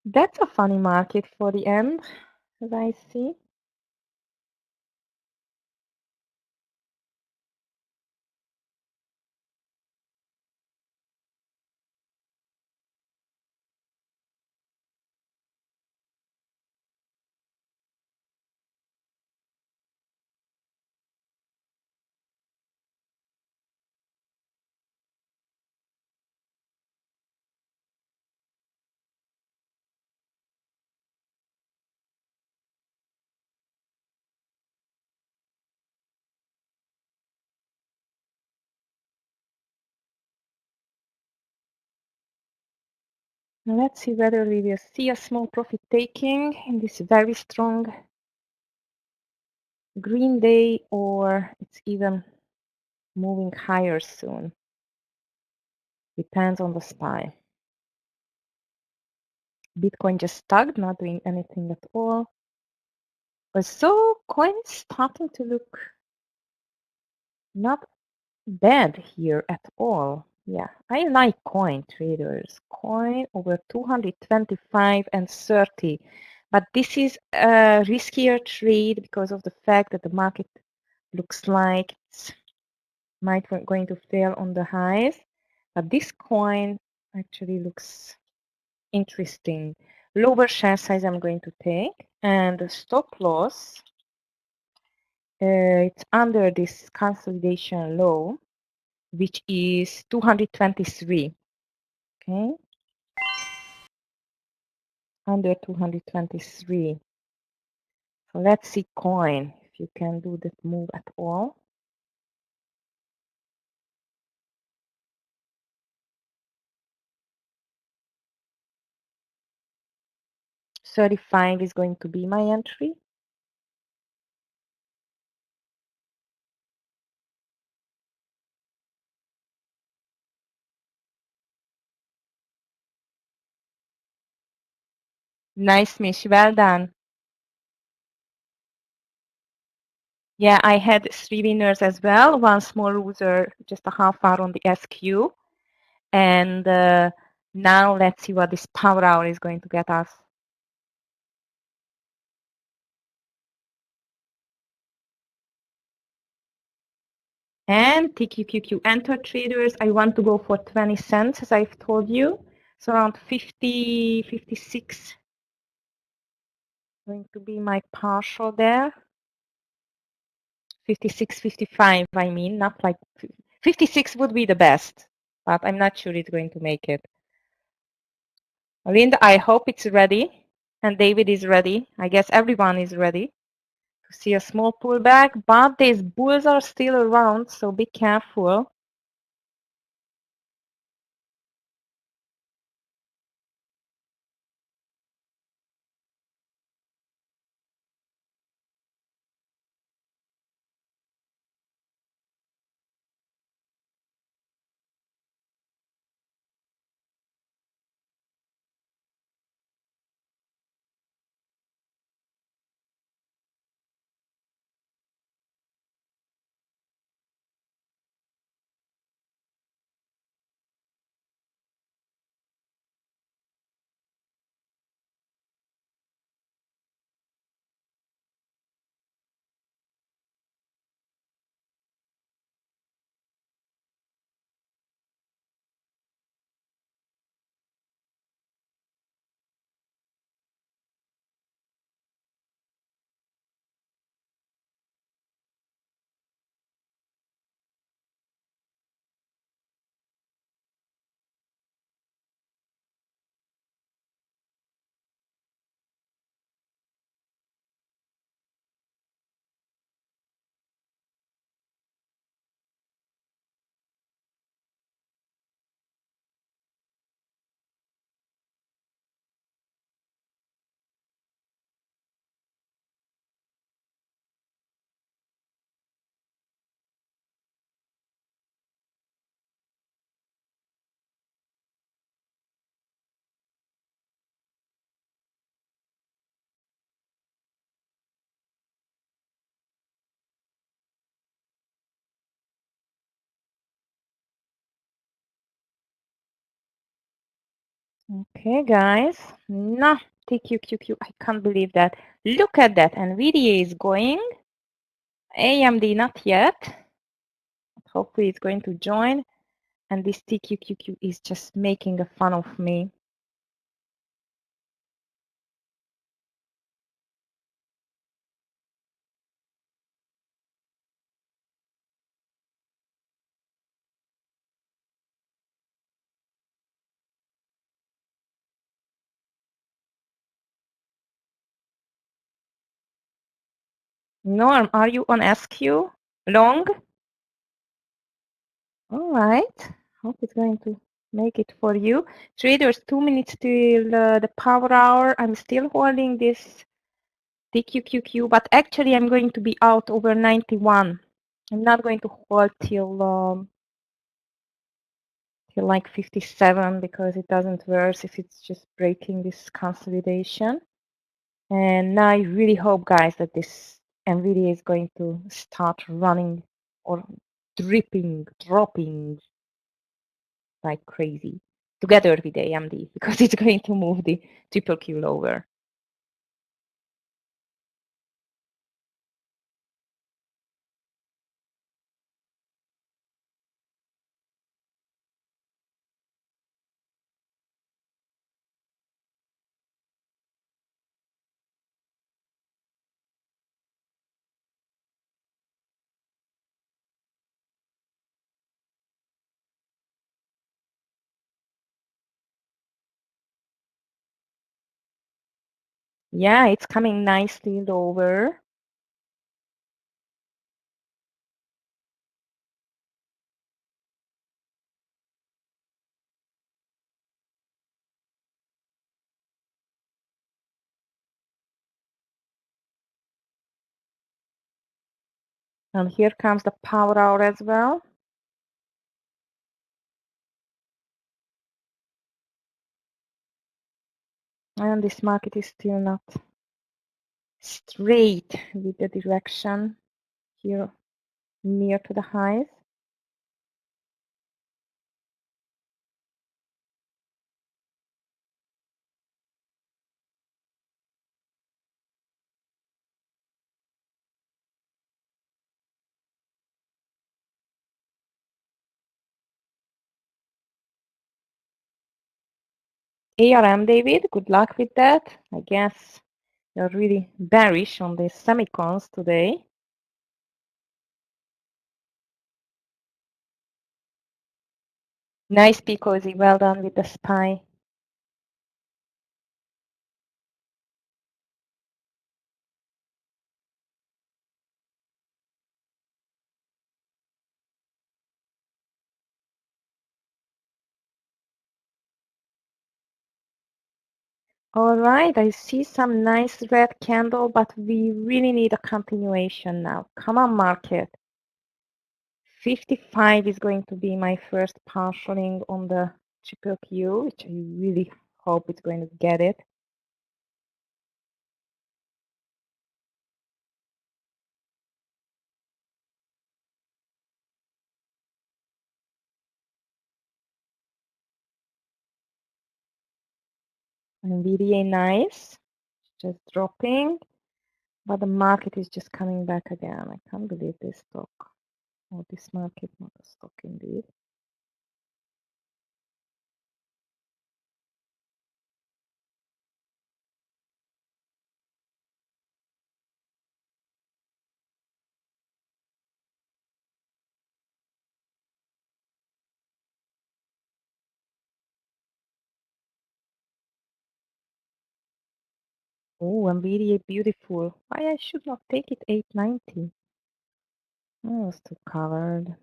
That's a funny market for the end, as I see. Let's see whether we will see a small profit taking in this very strong green day, or it's even moving higher soon. Depends on the SPY. Bitcoin just stuck, not doing anything at all. But so coin is starting to look not bad here at all. Yeah, I like coin traders. Coin over 225 and 30. But this is a riskier trade because of the fact that the market looks like it's might going to fail on the highs. But this coin actually looks interesting. Lower share size I'm going to take, and the stop loss, it's under this consolidation low, which is 223. Okay, under 223. So let's see coin if you can do that move at all. $35 is going to be my entry. Nice, Mish. Well done. Yeah, I had 3 winners as well. One small loser, just a half hour on the SQ. And now let's see what this power hour is going to get us. And TQQQ enter traders. I want to go for 20 cents, as I've told you. So around 50, 56 going to be my partial there. 56, 55, I mean, not like 56 would be the best, but I'm not sure it's going to make it. Linda, I hope it's ready, and David is ready. I guess everyone is ready to see a small pullback, but these bulls are still around, so be careful. Okay, guys. No, TQQQ. I can't believe that. Look at that. NVIDIA is going. AMD not yet. Hopefully it's going to join. And this TQQQ is just making a fun of me. Norm, are you on SQ? Long? All right. Hope it's going to make it for you. Traders, 2 minutes till the power hour. I'm still holding this TQQQ, but actually I'm going to be out over 91. I'm not going to hold till like 57 because it doesn't work if it's just breaking this consolidation. And now I really hope, guys, that this NVIDIA is going to start running or dropping like crazy together with AMD because it's going to move the triple Q lower. Yeah, it's coming nicely lower. And here comes the power hour as well. And this market is still not straight with the direction here near to the highs. ARM, David, good luck with that. I guess you're really bearish on the semicons today. Nice, Picozy. Well done with the SPY. All right, I see some nice red candle, but we really need a continuation now. Come on, market. 55 is going to be my first partialing on the triple Q, which I really hope it's going to get it. NVIDIA nice, just dropping, but the market is just coming back again. I can't believe this stock, or this market, not a stock indeed. Oh, NVIDIA beautiful. Why I should not take it 890? Oh, it's too covered.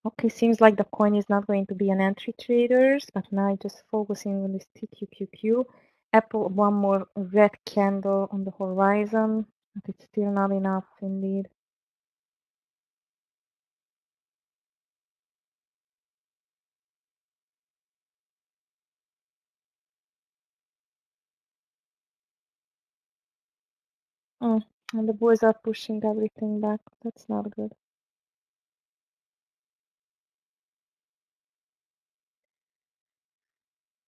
Okay, seems like the coin is not going to be an entry traders, but now just focusing on this TQQQ. Apple, one more red candle on the horizon, but it's still not enough indeed. And the boys are pushing everything back. That's not good.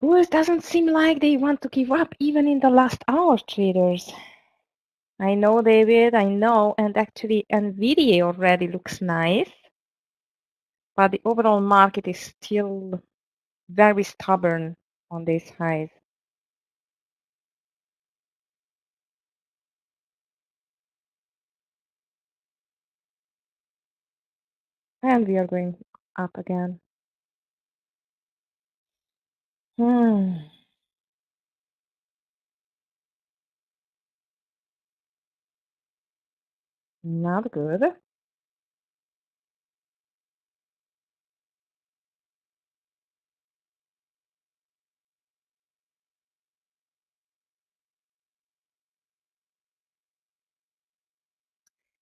Bulls doesn't seem like they want to give up even in the last hour, traders. I know, David, I know, and actually NVIDIA already looks nice, but the overall market is still very stubborn on these highs. And we are going up again. Not good.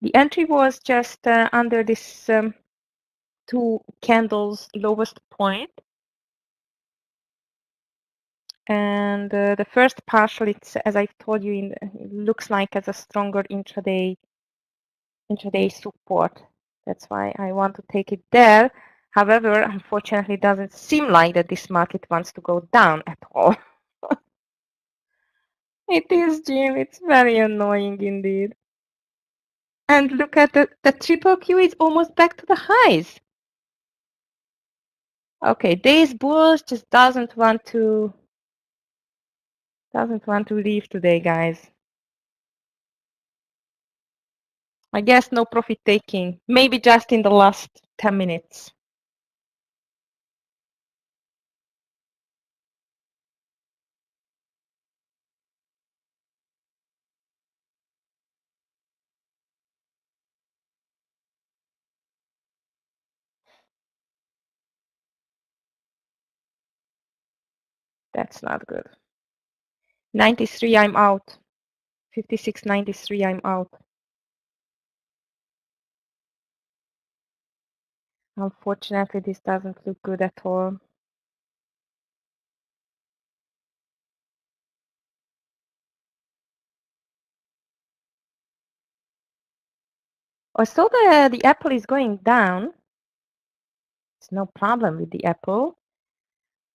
The entry was just under this 2 candles lowest point. And the first partial, it's, as I told you, it looks like as a stronger intraday support. That's why I want to take it there. However, unfortunately, it doesn't seem like that this market wants to go down at all. It is, Jim. It's very annoying indeed. And look at the triple Q is almost back to the highs. Okay, this bulls just doesn't want to leave today, guys. I guess no profit taking. Maybe just in the last 10 minutes. That's not good. 93, I'm out. 56.93, I'm out. Unfortunately, this doesn't look good at all. Also, the Apple is going down. It's no problem with the Apple.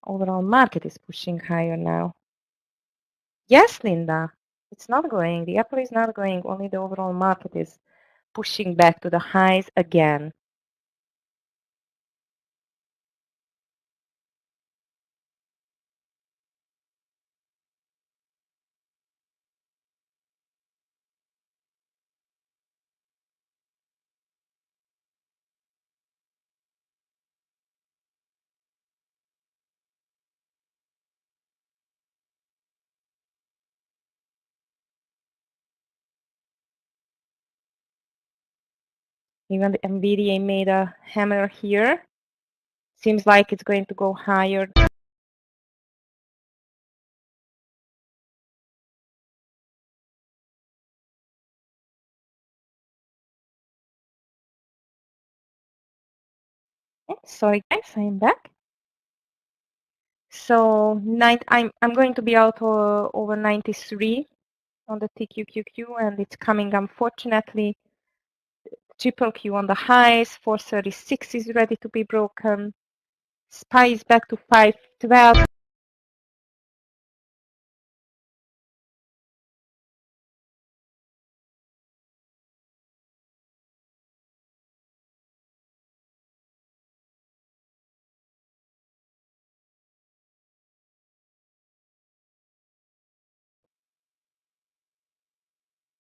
Overall market is pushing higher now. Yes, Linda, it's not going. The Apple is not going. Only the overall market is pushing back to the highs again. Even the NVIDIA made a hammer here. Seems like it's going to go higher. Sorry guys, I'm back. So I'm going to be out over 93 on the TQQQ, and it's coming, unfortunately. Triple Q on the highs, 436 is ready to be broken. SPY is back to 512.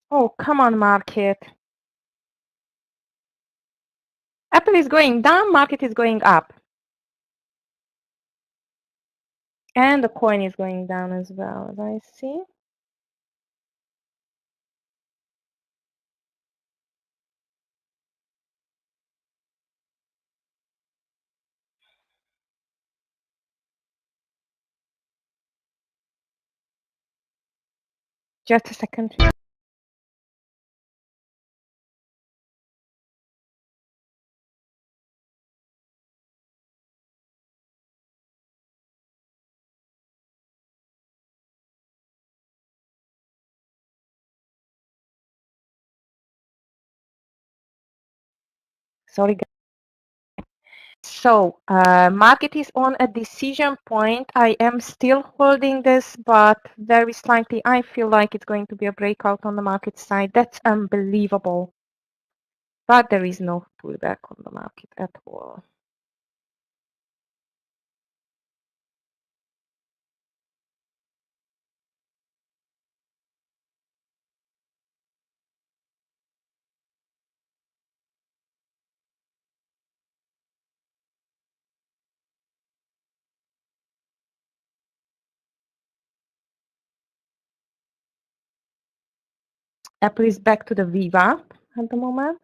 Oh, come on, market. Apple is going down, market is going up. And the coin is going down as well, as I see. Just a second. Sorry, guys. So market is on a decision point. I am still holding this, but very slightly. I feel like it's going to be a breakout on the market side. That's unbelievable. But there is no pullback on the market at all. Apple is back to the VWAP at the moment.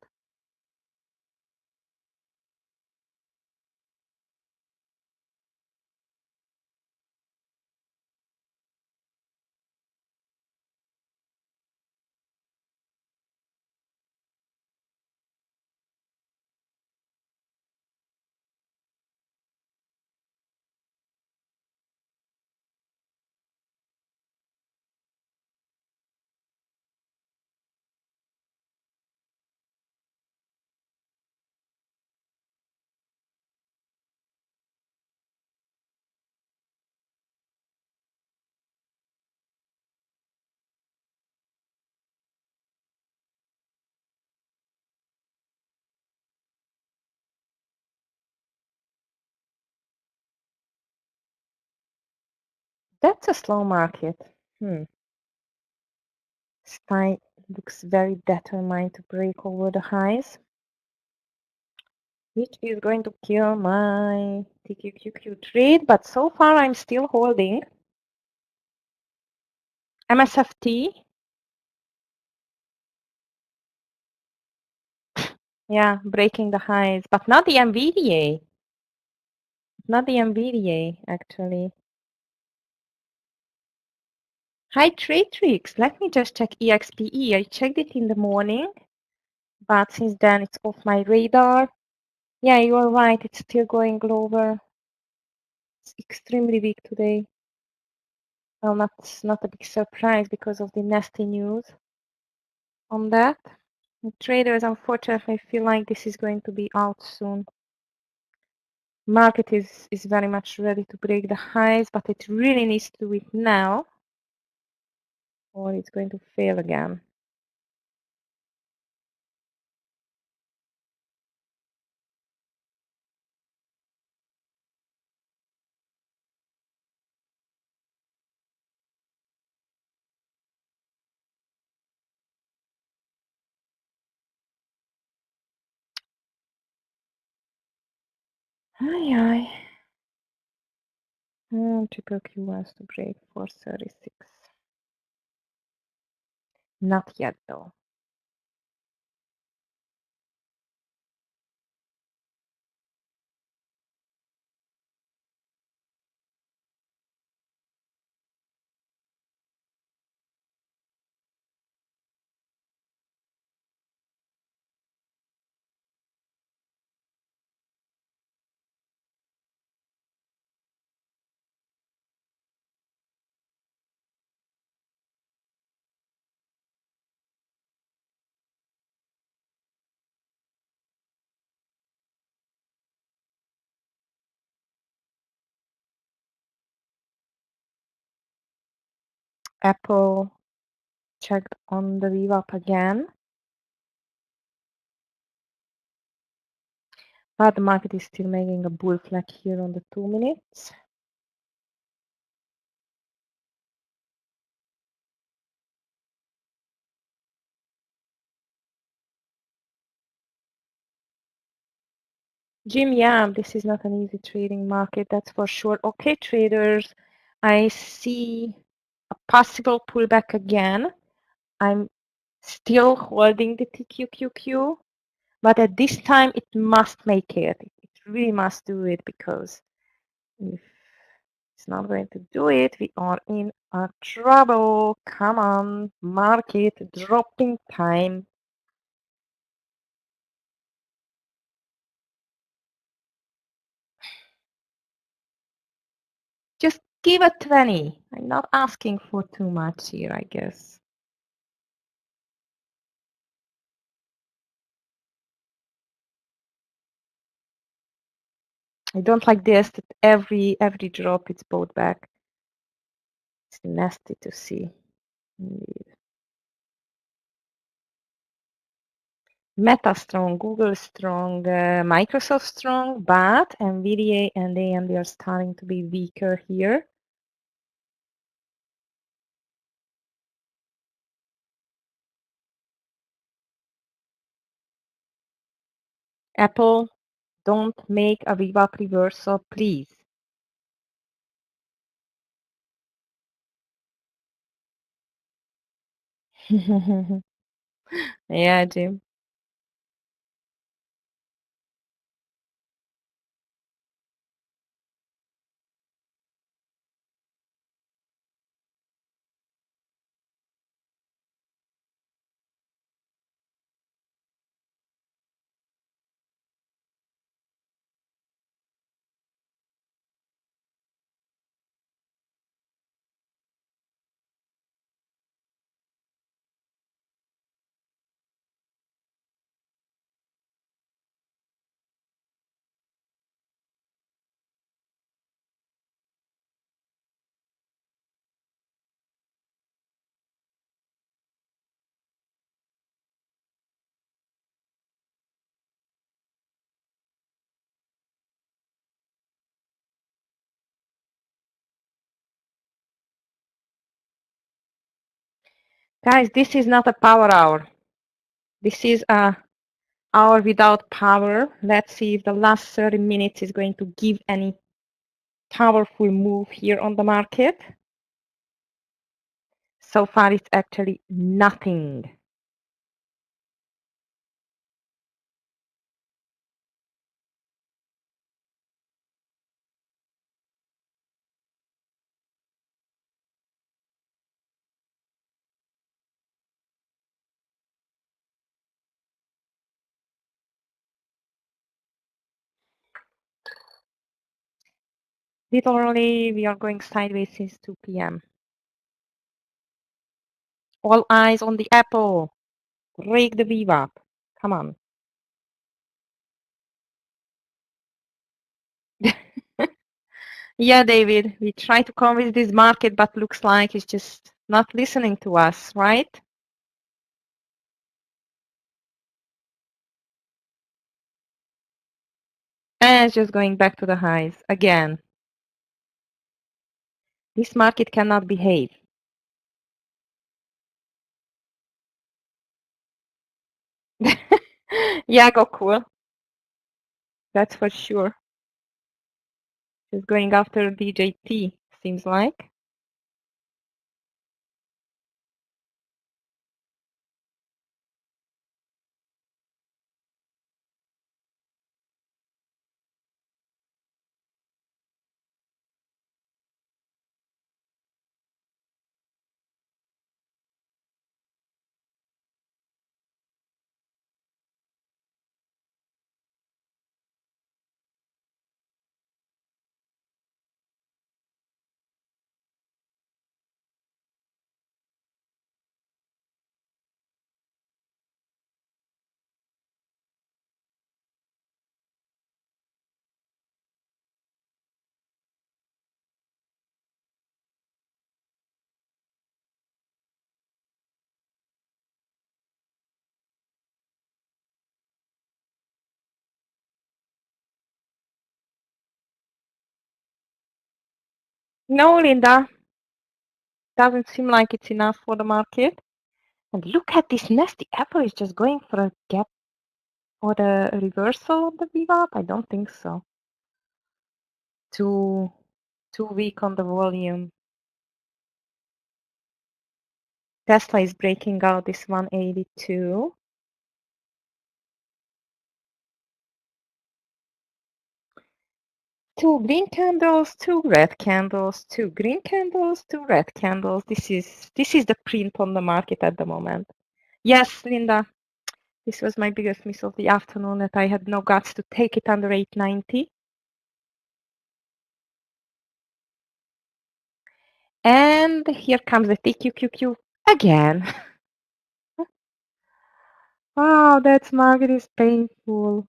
That's a slow market. Stein looks very determined to break over the highs, which is going to kill my TQQQ trade, but so far I'm still holding. MSFT. Yeah, breaking the highs, but not the NVIDIA. Not the NVIDIA, actually. Hi, trade tricks. Let me just check EXPE. I checked it in the morning, but since then it's off my radar. Yeah, you are right. It's still going lower. It's extremely weak today. Well, not a big surprise because of the nasty news on that. And traders, unfortunately, feel like this is going to be out soon. Market is very much ready to break the highs, but it really needs to do it now, or it's going to fail again. Aye, aye. Triple Q wants to break 436. Not yet, though. Apple checked on the VWAP again. But the market is still making a bull flag here on the 2 minutes. Jim, yeah, this is not an easy trading market, that's for sure. Okay, traders, I see a possible pullback again. I'm still holding the TQQQ, but at this time it must make it. It really must do it, because if it's not going to do it, we are in a trouble. Come on, market dropping time. Just give a 20. I'm not asking for too much here, I guess. I don't like this, that every drop it's bought back. It's nasty to see. Meta strong, Google strong, Microsoft strong, but NVIDIA and AMD are starting to be weaker here. Apple, don't make a VWAP reversal, please. Yeah, Jim. Guys, this is not a power hour. This is a hour without power. Let's see if the last 30 minutes is going to give any powerful move here on the market. So far, it's actually nothing. Literally, we are going sideways since 2 p.m. All eyes on the Apple. Break the VWAP. Come on. Yeah, David, we try to convince this market, but looks like it's just not listening to us, right? And it's just going back to the highs again. This market cannot behave. Yeah, go cool. That's for sure. Just going after DJT, seems like. No, Linda, doesn't seem like it's enough for the market. And look at this nasty Apple is just going for a gap or a reversal of the VWAP. I don't think so. Too weak on the volume. Tesla is breaking out this 182. Two green candles, two red candles, two green candles, two red candles. This is the print on the market at the moment. Yes, Linda, this was my biggest miss of the afternoon, that I had no guts to take it under 890. And here comes the TQQQ again. Wow, that market is painful.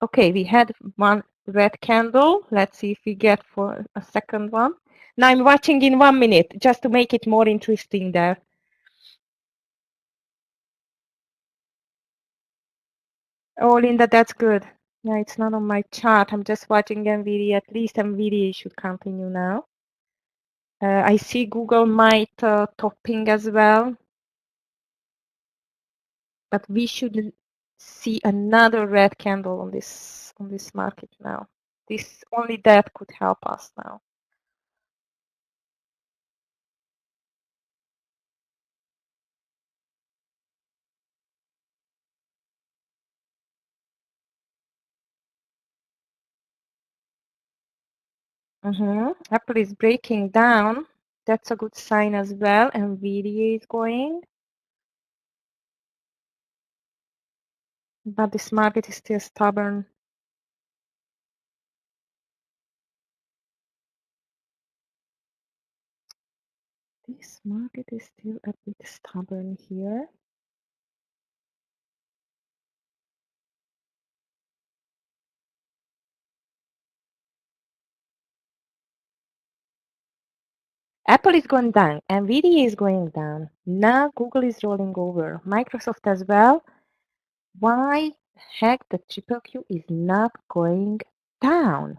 Okay, we had one red candle. Let's see if we get for a second one. Now I'm watching in 1 minute, just to make it more interesting there. Oh, Linda, that's good. Yeah, it's not on my chart. I'm just watching NVIDIA. At least NVIDIA should continue now. I see Google might topping as well. But we should see another red candle on this market now. This only that could help us now. Apple is breaking down. That's a good sign as well. NVIDIA is going. But this market is still stubborn. This market is still a bit stubborn here. Apple is going down. NVIDIA is going down. Now Google is rolling over. Microsoft as well. Why heck the triple Q is not going down?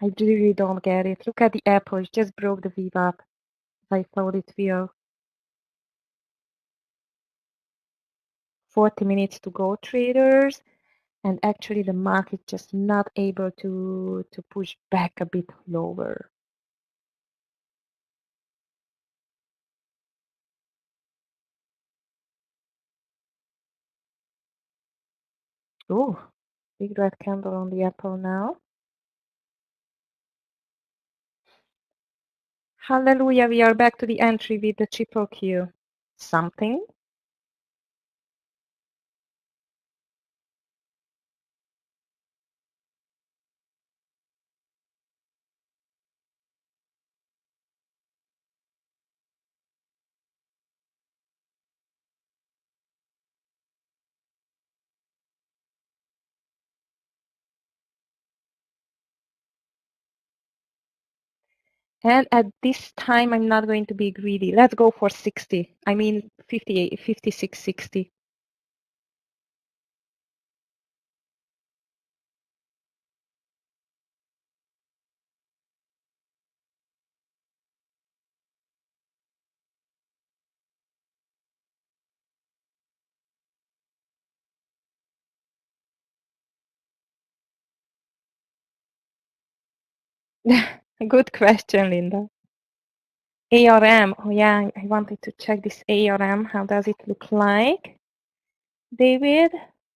I really don't get it. Look at the Apple. It just broke the VWAP. I thought it will. 40 minutes to go, traders. And actually the market just not able to push back a bit lower. Oh, big red candle on the Apple now. Hallelujah, we are back to the entry with the triple Q. Something. And at this time, I'm not going to be greedy. Let's go for 60. I mean, 58, 56, 60. Good question, Linda. ARM. Oh, yeah, I wanted to check this ARM. How does it look like? David?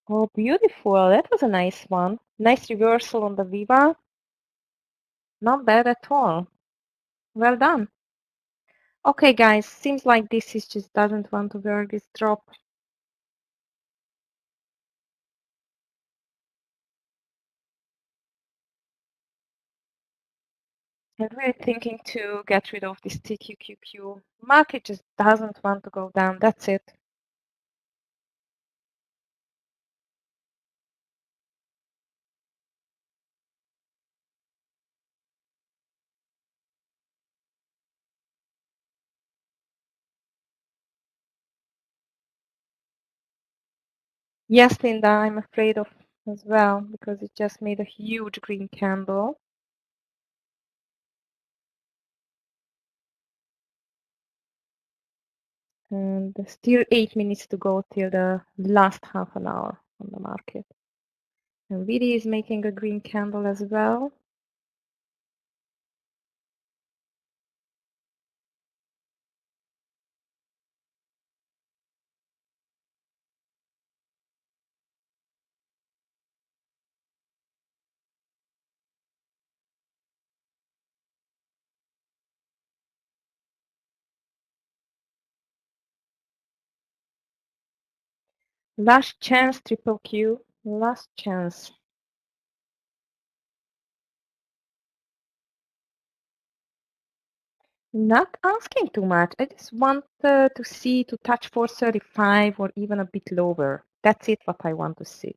Oh, beautiful. That was a nice one. Nice reversal on the Viva. Not bad at all. Well done. Okay, guys. Seems like this is just doesn't want to work, this drop. I'm really thinking to get rid of this TQQQ. Market just doesn't want to go down. That's it. Yes, Linda, I'm afraid of as well because it just made a huge green candle. And still 8 minutes to go till the last half an hour on the market. NVIDIA is making a green candle as well. Last chance, triple Q. Last chance. Not asking too much. I just want to see to touch 435 or even a bit lower. That's it, what I want to see.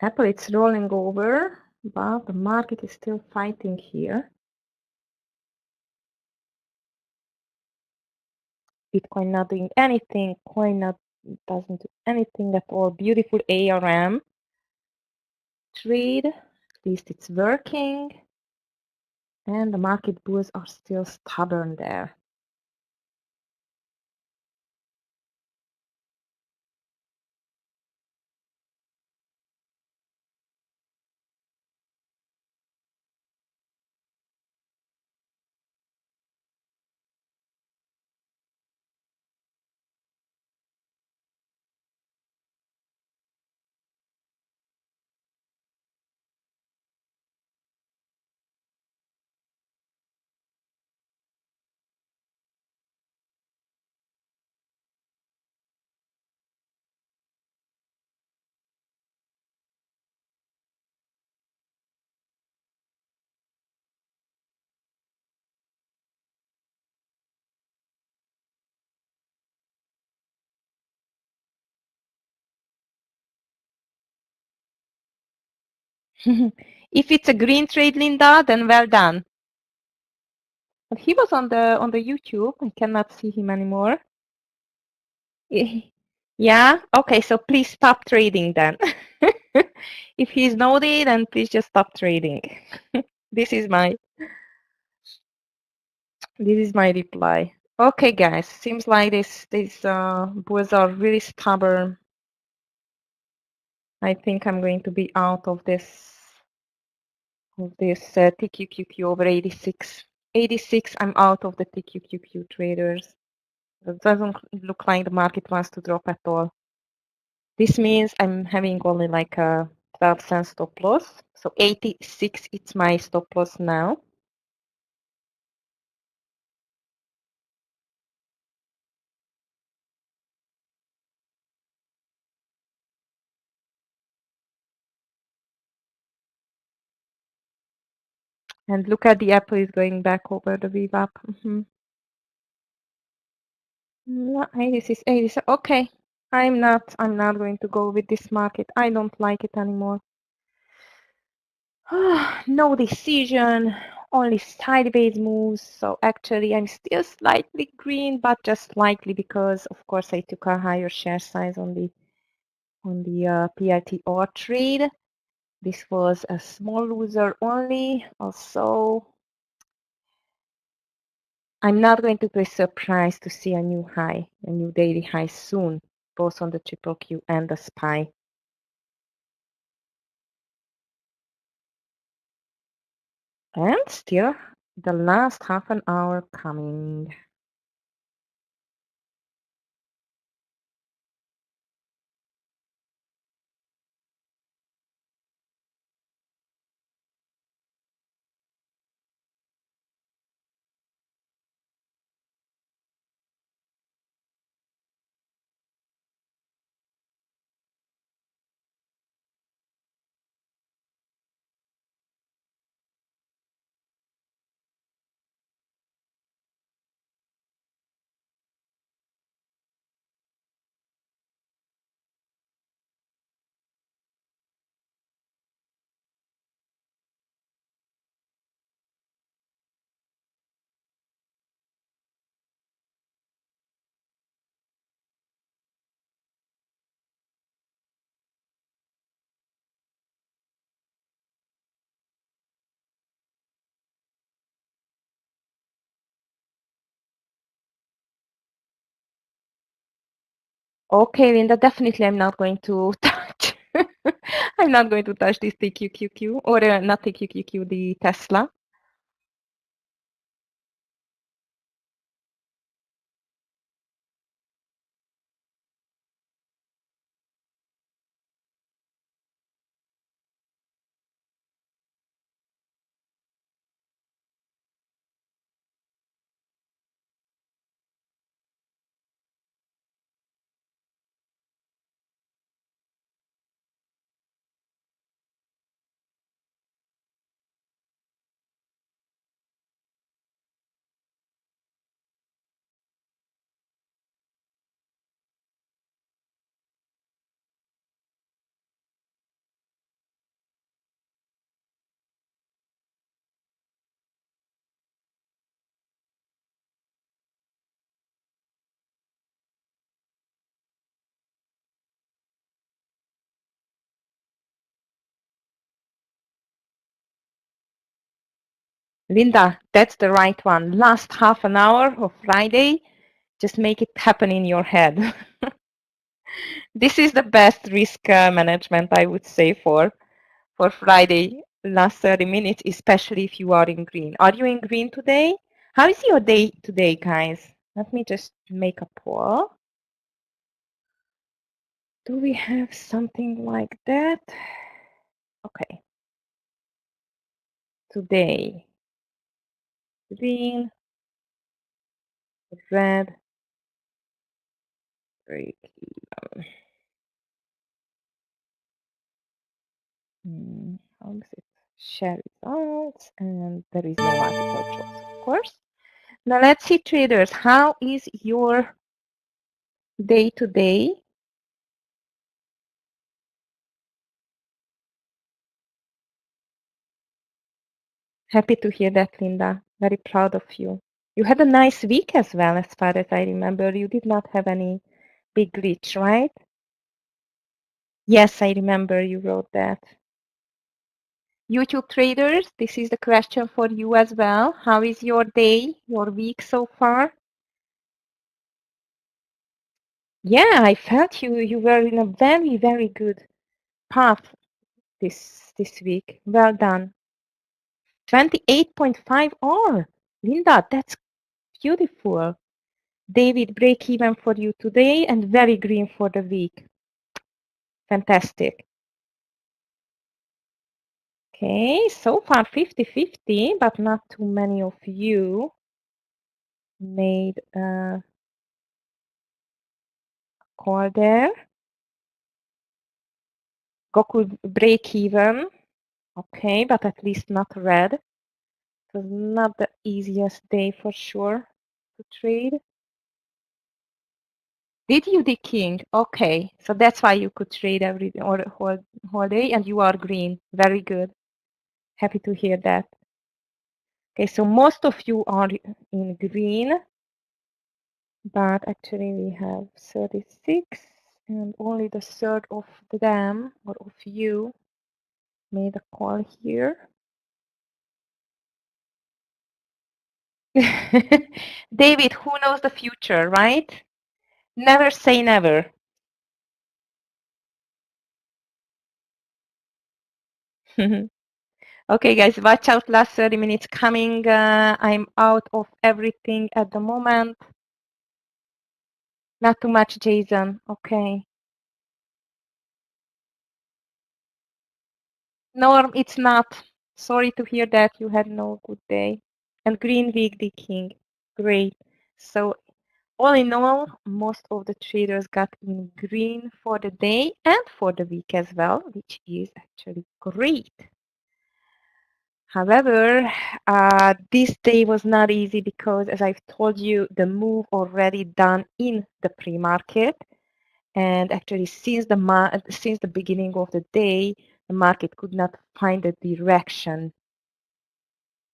Apple, it's rolling over, but the market is still fighting here. Bitcoin not doing anything, coin not doesn't do anything at all. Beautiful ARM trade, at least it's working, and the market bulls are still stubborn there. If it's a green trade, Linda, then well done. But he was on the YouTube. I cannot see him anymore. Yeah. Okay. So please stop trading then. If he's naughty, then please just stop trading. This is my reply. Okay, guys. Seems like these bulls are really stubborn. I think I'm going to be out of this TQQQ over 86. 86. I'm out of the TQQQ traders. It doesn't look like the market wants to drop at all. This means I'm having only like a 12-cent stop loss. So 86, it's my stop loss now. And look at the Apple is going back over the VWAP. No, 86, 86. Okay, I'm not going to go with this market. I don't like it anymore. No decision, only sideways moves. So actually, I'm still slightly green, but just slightly because, of course, I took a higher share size on the PLTR trade. This was a small loser only. Also, I'm not going to be surprised to see a new high, a new daily high soon, both on the triple Q and the SPY. And still the last half an hour coming. Okay, Linda, definitely I'm not going to touch. I'm not going to touch this TQQQ or not TQQQ, the Tesla. Linda, that's the right one. Last half an hour of Friday, just make it happen in your head. This is the best risk management, I would say, for Friday, last 30 minutes, especially if you are in green. Are you in green today? How is your day today, guys? Let me just make a poll. Do we have something like that? Okay. Today, green, red, break even. How is it? Share results, and there is no multiple choice, of course. Now let's see, traders. How is your day today? Happy to hear that, Linda. Very proud of you. You had a nice week as well, as far as I remember. You did not have any big glitch, right? Yes, I remember you wrote that. YouTube traders, this is the question for you as well. How is your day, your week so far? Yeah, I felt you were in a very, very good path this week. Well done. 28.5 R. Linda, that's beautiful. David, break even for you today and very green for the week. Fantastic. Okay, so far 50-50, but not too many of you made a call there. Goku break even. Okay, but at least not red. It was not the easiest day for sure to trade. Did you the king? Okay, so that's why you could trade every or whole day, and you are green. Very good. Happy to hear that. Okay, so most of you are in green, but actually we have 36, and only the third of them or of you made a call here. David, who knows the future, right? Never say never. Okay, guys, watch out. Last 30 minutes coming. I'm out of everything at the moment. Not too much, Jason. Okay. No, it's not. Sorry to hear that you had no good day. And green week, the king. Great. So all in all, most of the traders got in green for the day and for the week as well, which is actually great. However, this day was not easy because, as I've told you, the move already done in the pre-market, and actually since the beginning of the day, the market could not find a direction.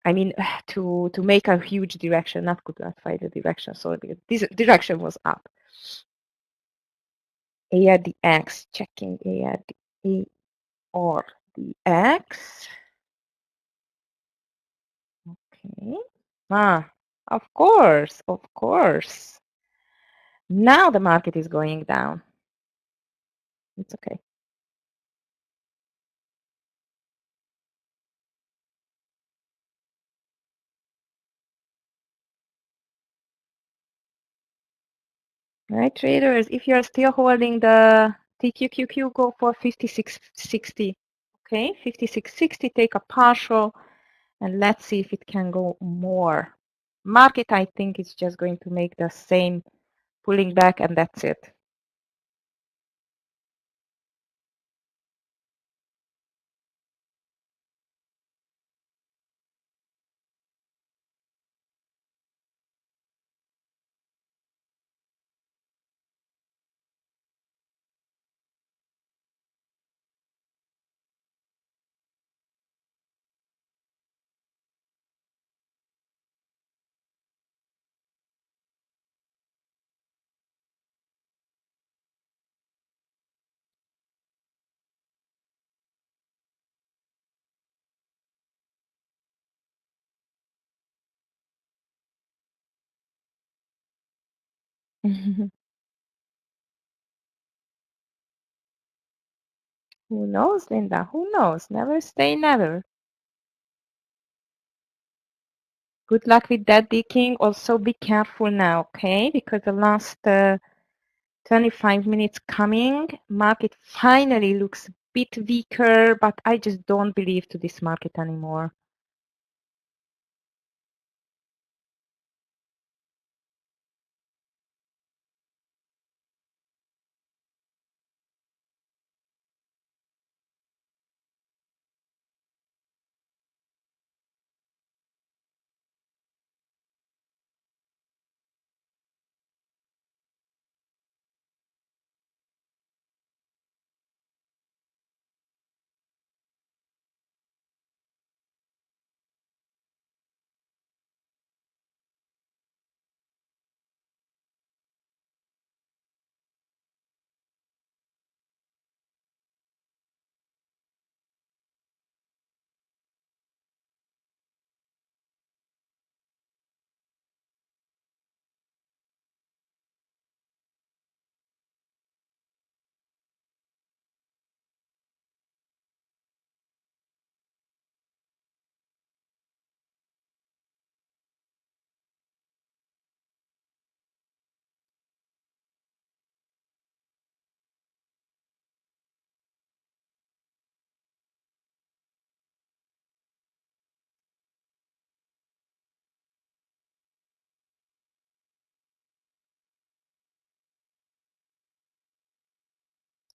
I mean, to make a huge direction, not could not find a direction. So this direction was up. ARDX, checking ARDX. Okay. Of course, of course. Now the market is going down. It's okay. Right, traders, if you're still holding the TQQQ, go for 56.60. Okay, 56.60, take a partial, and let's see if it can go more. Market, I think, is just going to make the same pulling back, and that's it. Who knows, Linda? Who knows? Never say never. Good luck with that, King. Also be careful now, okay? Because the last 25 minutes coming, market finally looks a bit weaker, but I just don't believe to this market anymore.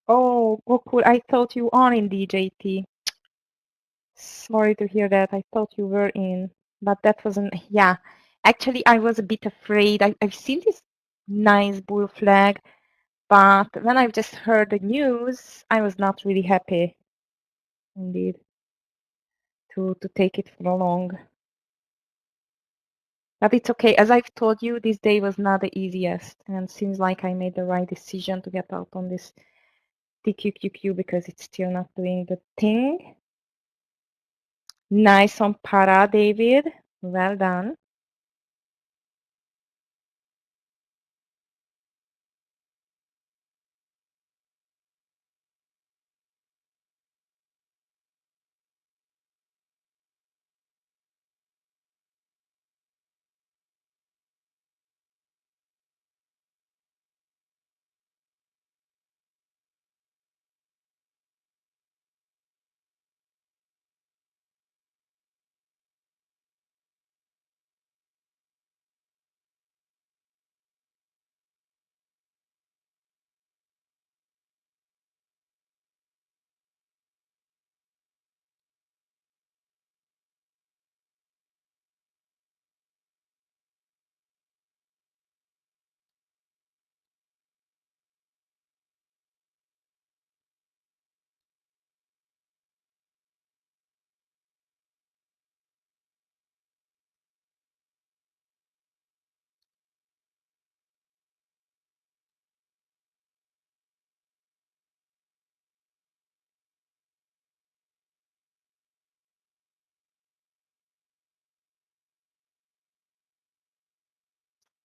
Oh, cool. I thought you are in DJT. Sorry to hear that. I thought you were in, but that wasn't, yeah. Actually, I was a bit afraid. I've seen this nice bull flag, but when I've just heard the news, I was not really happy, indeed, to take it for long. But it's okay. As I've told you, this day was not the easiest, and seems like I made the right decision to get out on this TQQQ because it's still not doing the thing. Nice on para, David. Well done.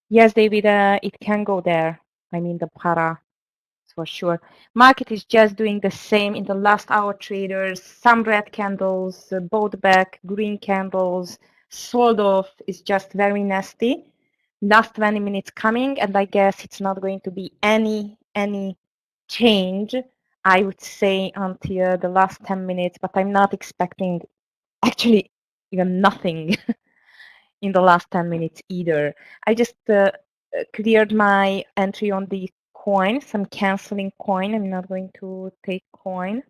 Yes, David, it can go there. I mean the para, for sure. Market is just doing the same in the last hour traders. Some red candles, bought back, green candles, sold off is just very nasty. Last 20 minutes coming, and I guess it's not going to be any change, I would say, until the last 10 minutes, but I'm not expecting actually even nothing in the last 10 minutes either. I just cleared my entry on the coin, some canceling coin. I'm not going to take coin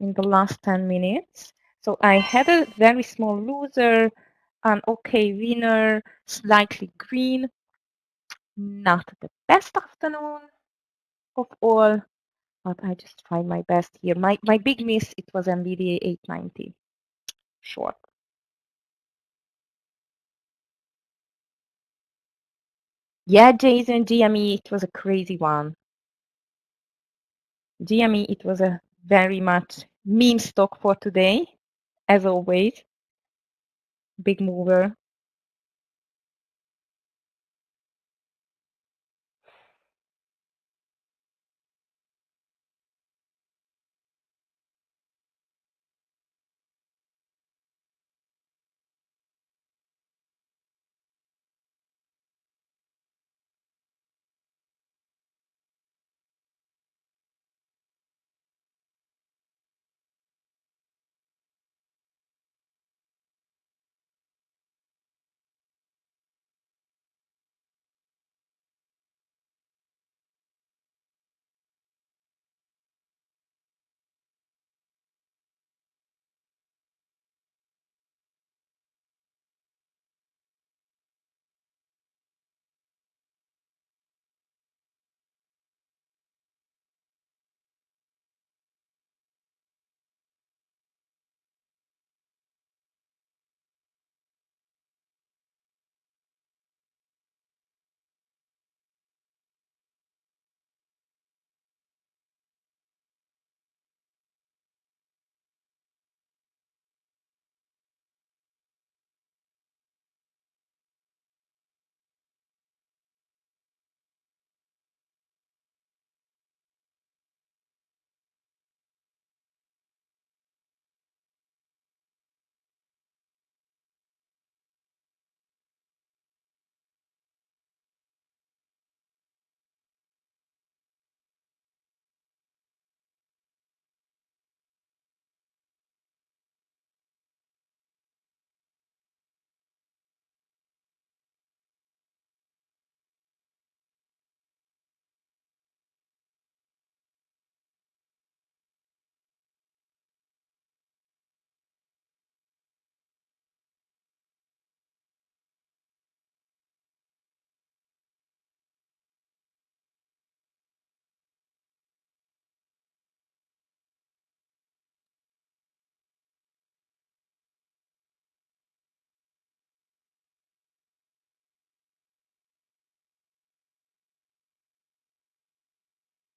in the last 10 minutes. So I had a very small loser, an okay winner, slightly green. Not the best afternoon of all, but I just tried my best here. My big miss, it was NVIDIA 890 short. Yeah, Jason, GME, it was a crazy one. GME, it was a very much meme stock for today, as always. Big mover.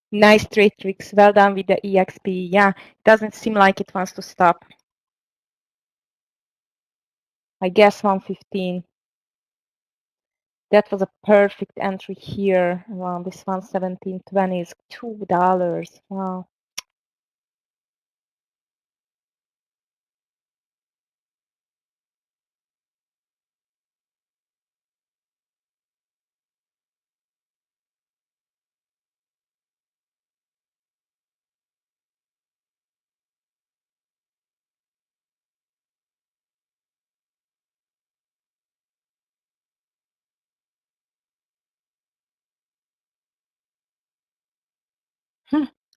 Nice trade tricks. Well done with the EXP. Yeah, doesn't seem like it wants to stop. I guess 115. That was a perfect entry here around this 117.20 is $2. Wow.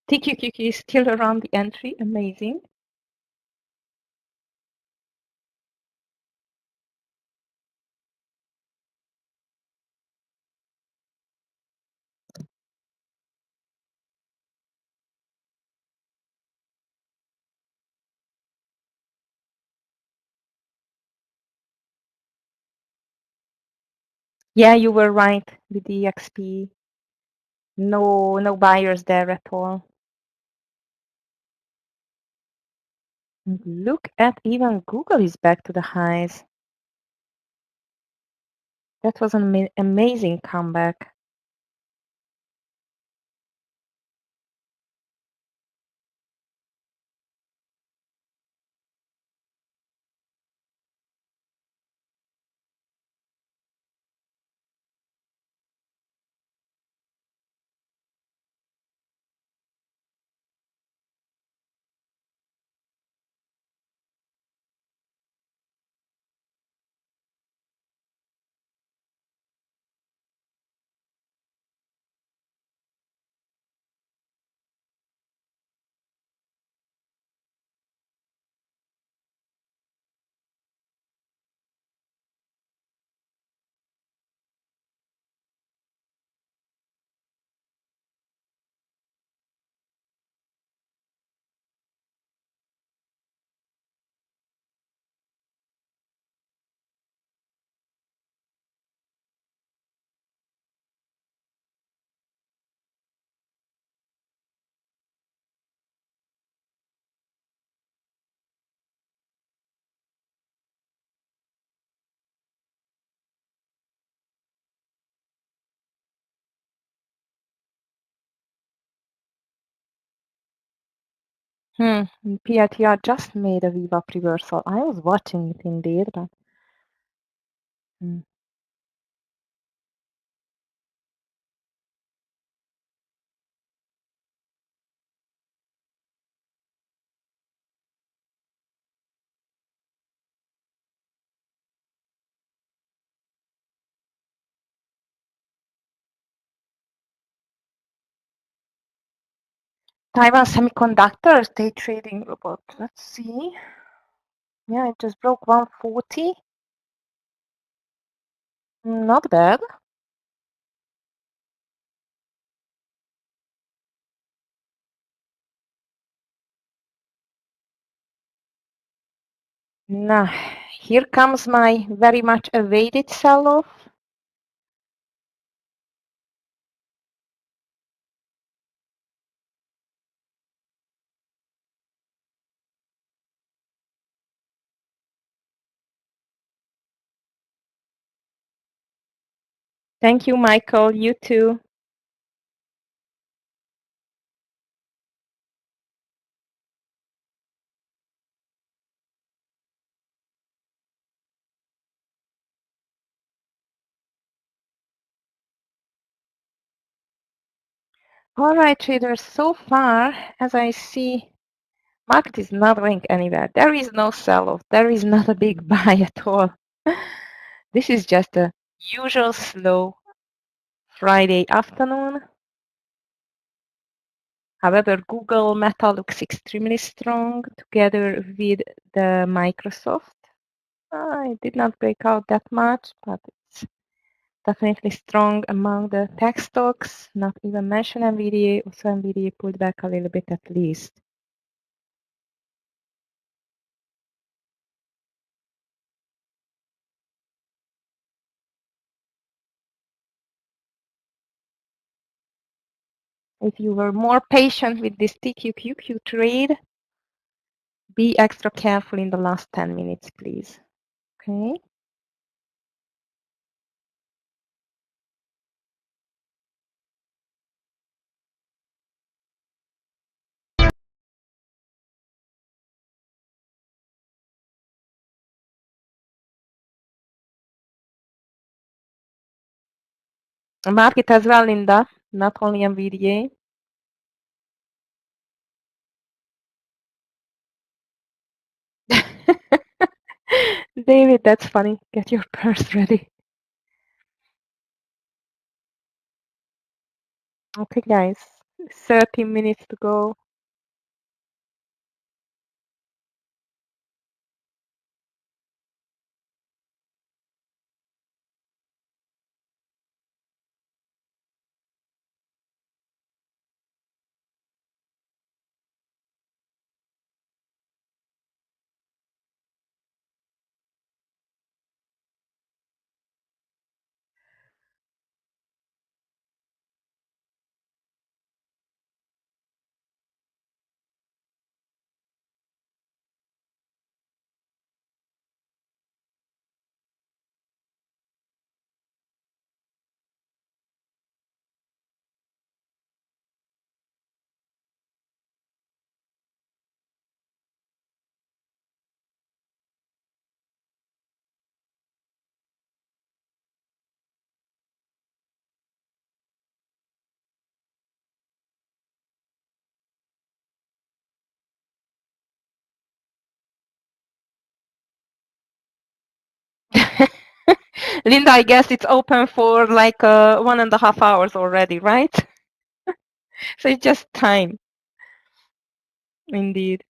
TQQQ is still around the entry. Amazing. Yeah, you were right with the EXP. No buyers there at all. And look at even Google is back to the highs. That was an amazing comeback. PLTR just made a VWAP reversal. I was watching it indeed, but Taiwan Semiconductors day trading robot. Let's see. Yeah, it just broke 140. Not bad. Now, here comes my very much awaited sell-off. Thank you, Michael. You too. All right, traders. So far, as I see, market is not going anywhere. There is no sell-off. There is not a big buy at all. This is just a usual slow Friday afternoon. However, Google Meta looks extremely strong together with the Microsoft. It did not break out that much, but it's definitely strong among the tech stocks. Not even mention NVIDIA. Also, NVIDIA pulled back a little bit at least. If you were more patient with this TQQQ trade, be extra careful in the last 10 minutes, please. Okay. The market as well, Linda, not only NVIDIA. David, that's funny. Get your purse ready. Okay, guys, 30 minutes to go. Linda, I guess it's open for like 1.5 hours already, right? So it's just time. Indeed.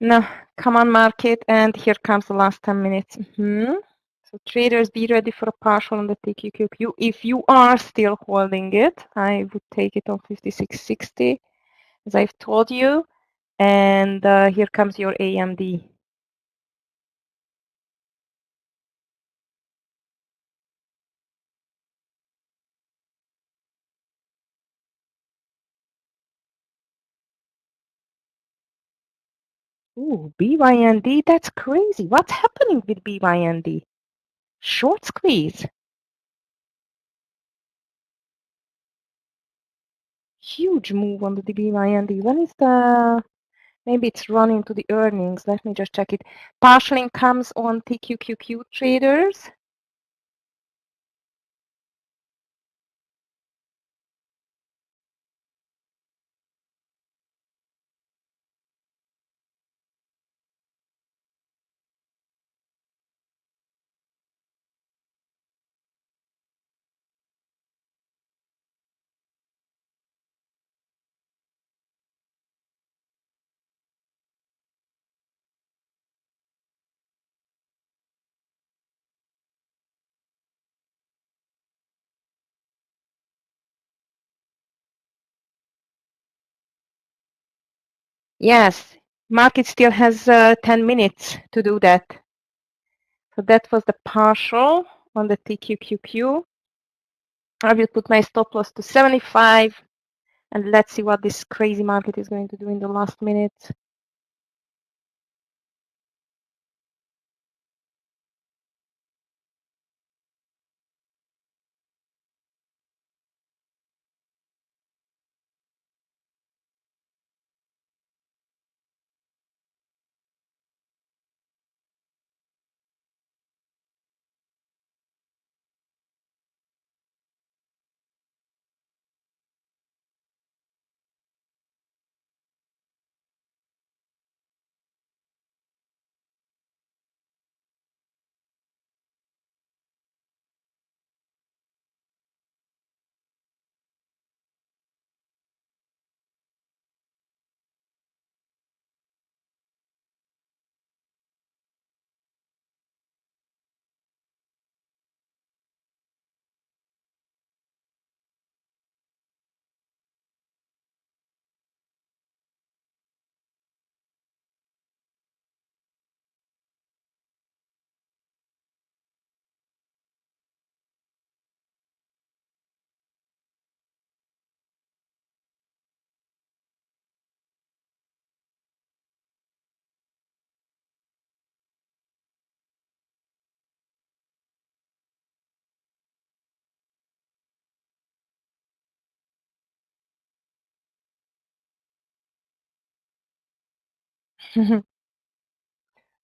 Now, come on, market, and here comes the last 10 minutes. So traders, be ready for a partial on the TQQQ. If you are still holding it, I would take it on 56.60, as I've told you. And here comes your AMD. Ooh, BYND, that's crazy. What's happening with BYND? Short squeeze. Huge move on the BYND. When is the Maybe it's running to the earnings. Let me just check it. Partial comes on TQQQ traders. Yes, market still has 10 minutes to do that. So that was the partial on the TQQQ. I will put my stop loss to 75, and let's see what this crazy market is going to do in the last minute.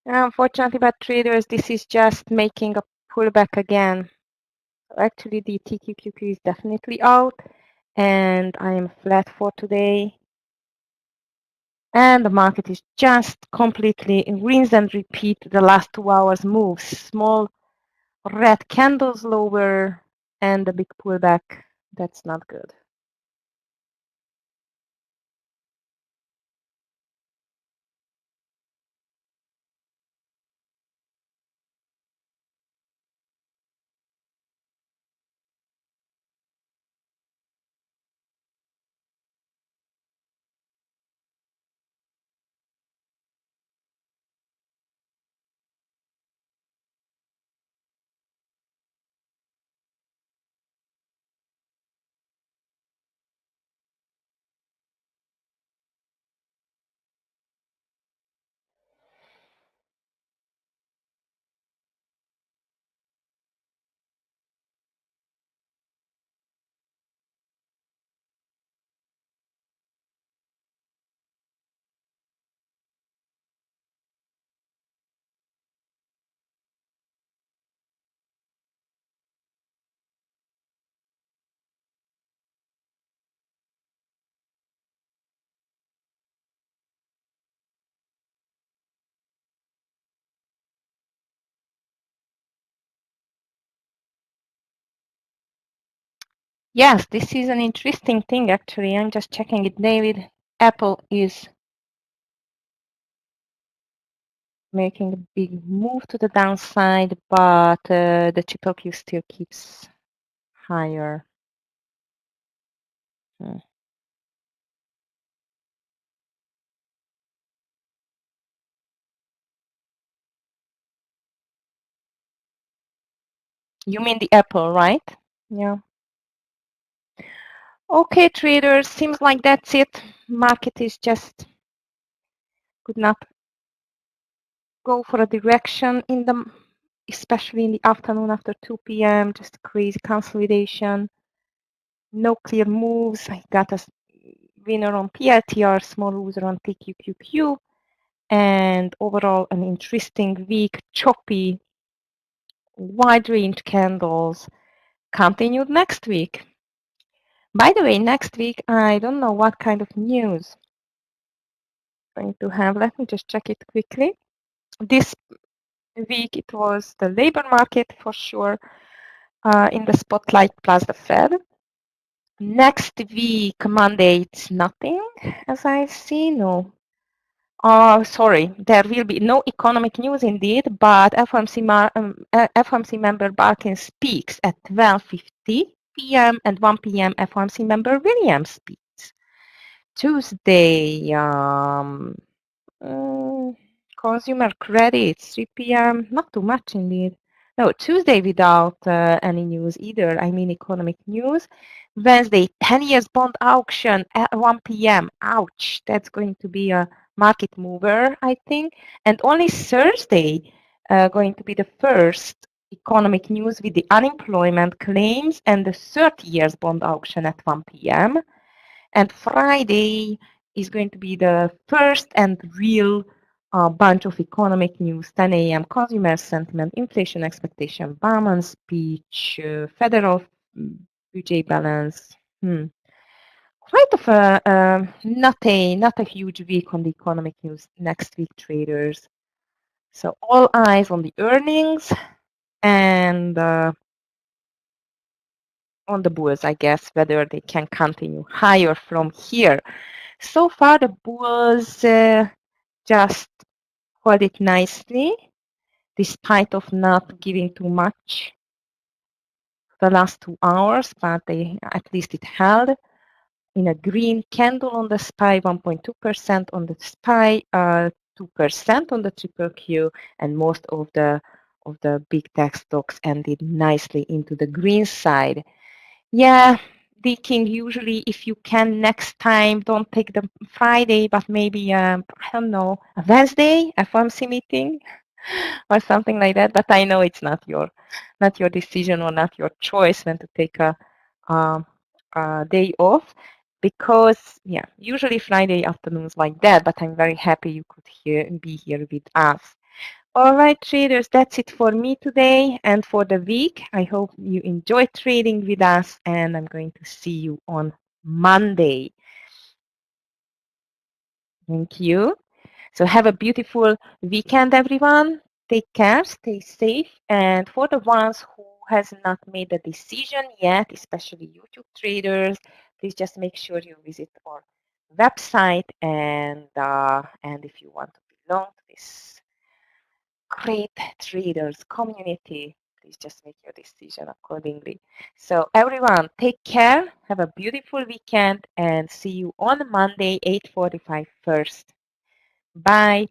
Unfortunately, but traders, this is just making a pullback again. So actually, the TQQQ is definitely out, and I am flat for today. And the market is just completely rinse and repeat the last 2 hours moves. Small red candles lower and a big pullback. That's not good. Yes, this is an interesting thing actually. I'm just checking it, David. Apple is making a big move to the downside, but the triple Q still keeps higher. You mean the Apple, right? Yeah. Okay, traders, seems like that's it. Market is just could not go for a direction in the, especially in the afternoon after 2 p.m. Just crazy consolidation. No clear moves. I got a winner on PLTR, small loser on TQQQ, and overall an interesting week, choppy, wide range candles, continued next week. By the way, next week, I don't know what kind of news I'm going to have. Let me just check it quickly. This week, it was the labor market for sure in the spotlight, plus the Fed. Next week, Monday, it's nothing, as I see. No. Sorry, there will be no economic news indeed, but FOMC member Barkin speaks at 12:50 p.m. and 1 p.m. FOMC member Williams speaks. Tuesday, consumer credit, 3 p.m. Not too much indeed. No, Tuesday without any news either. I mean economic news. Wednesday, 10 years bond auction at 1 p.m. Ouch, that's going to be a market mover, I think. And only Thursday going to be the first economic news with the unemployment claims and the 30 years bond auction at 1 p.m. And Friday is going to be the first and real bunch of economic news, 10 a.m. consumer sentiment, inflation expectation, Bauman speech, federal budget balance. Quite of a not a huge week on the economic news next week, traders. So all eyes on the earnings and on the bulls, I guess, whether they can continue higher from here. So far, the bulls just hold it nicely, despite of not giving too much the last 2 hours, but they at least it held in a green candle on the SPY, 1.2% on the SPY, 2% on the triple Q, and most of the big tech stocks ended nicely into the green side. Yeah, the king usually, if you can next time, don't take the Friday, but maybe I don't know, a Wednesday, a FOMC meeting or something like that. But I know it's not your decision or not your choice when to take a day off, because yeah, usually Friday afternoons like that. But I'm very happy you could be here with us. All right, traders, that's it for me today and for the week. I hope you enjoyed trading with us, and I'm going to see you on Monday. Thank you. So have a beautiful weekend, everyone. Take care, stay safe. And for the ones who has not made a decision yet, especially YouTube traders, please just make sure you visit our website, and if you want to belong to this great traders community, please just make your decision accordingly. So everyone, take care, have a beautiful weekend, and see you on Monday, 8:45 first. Bye.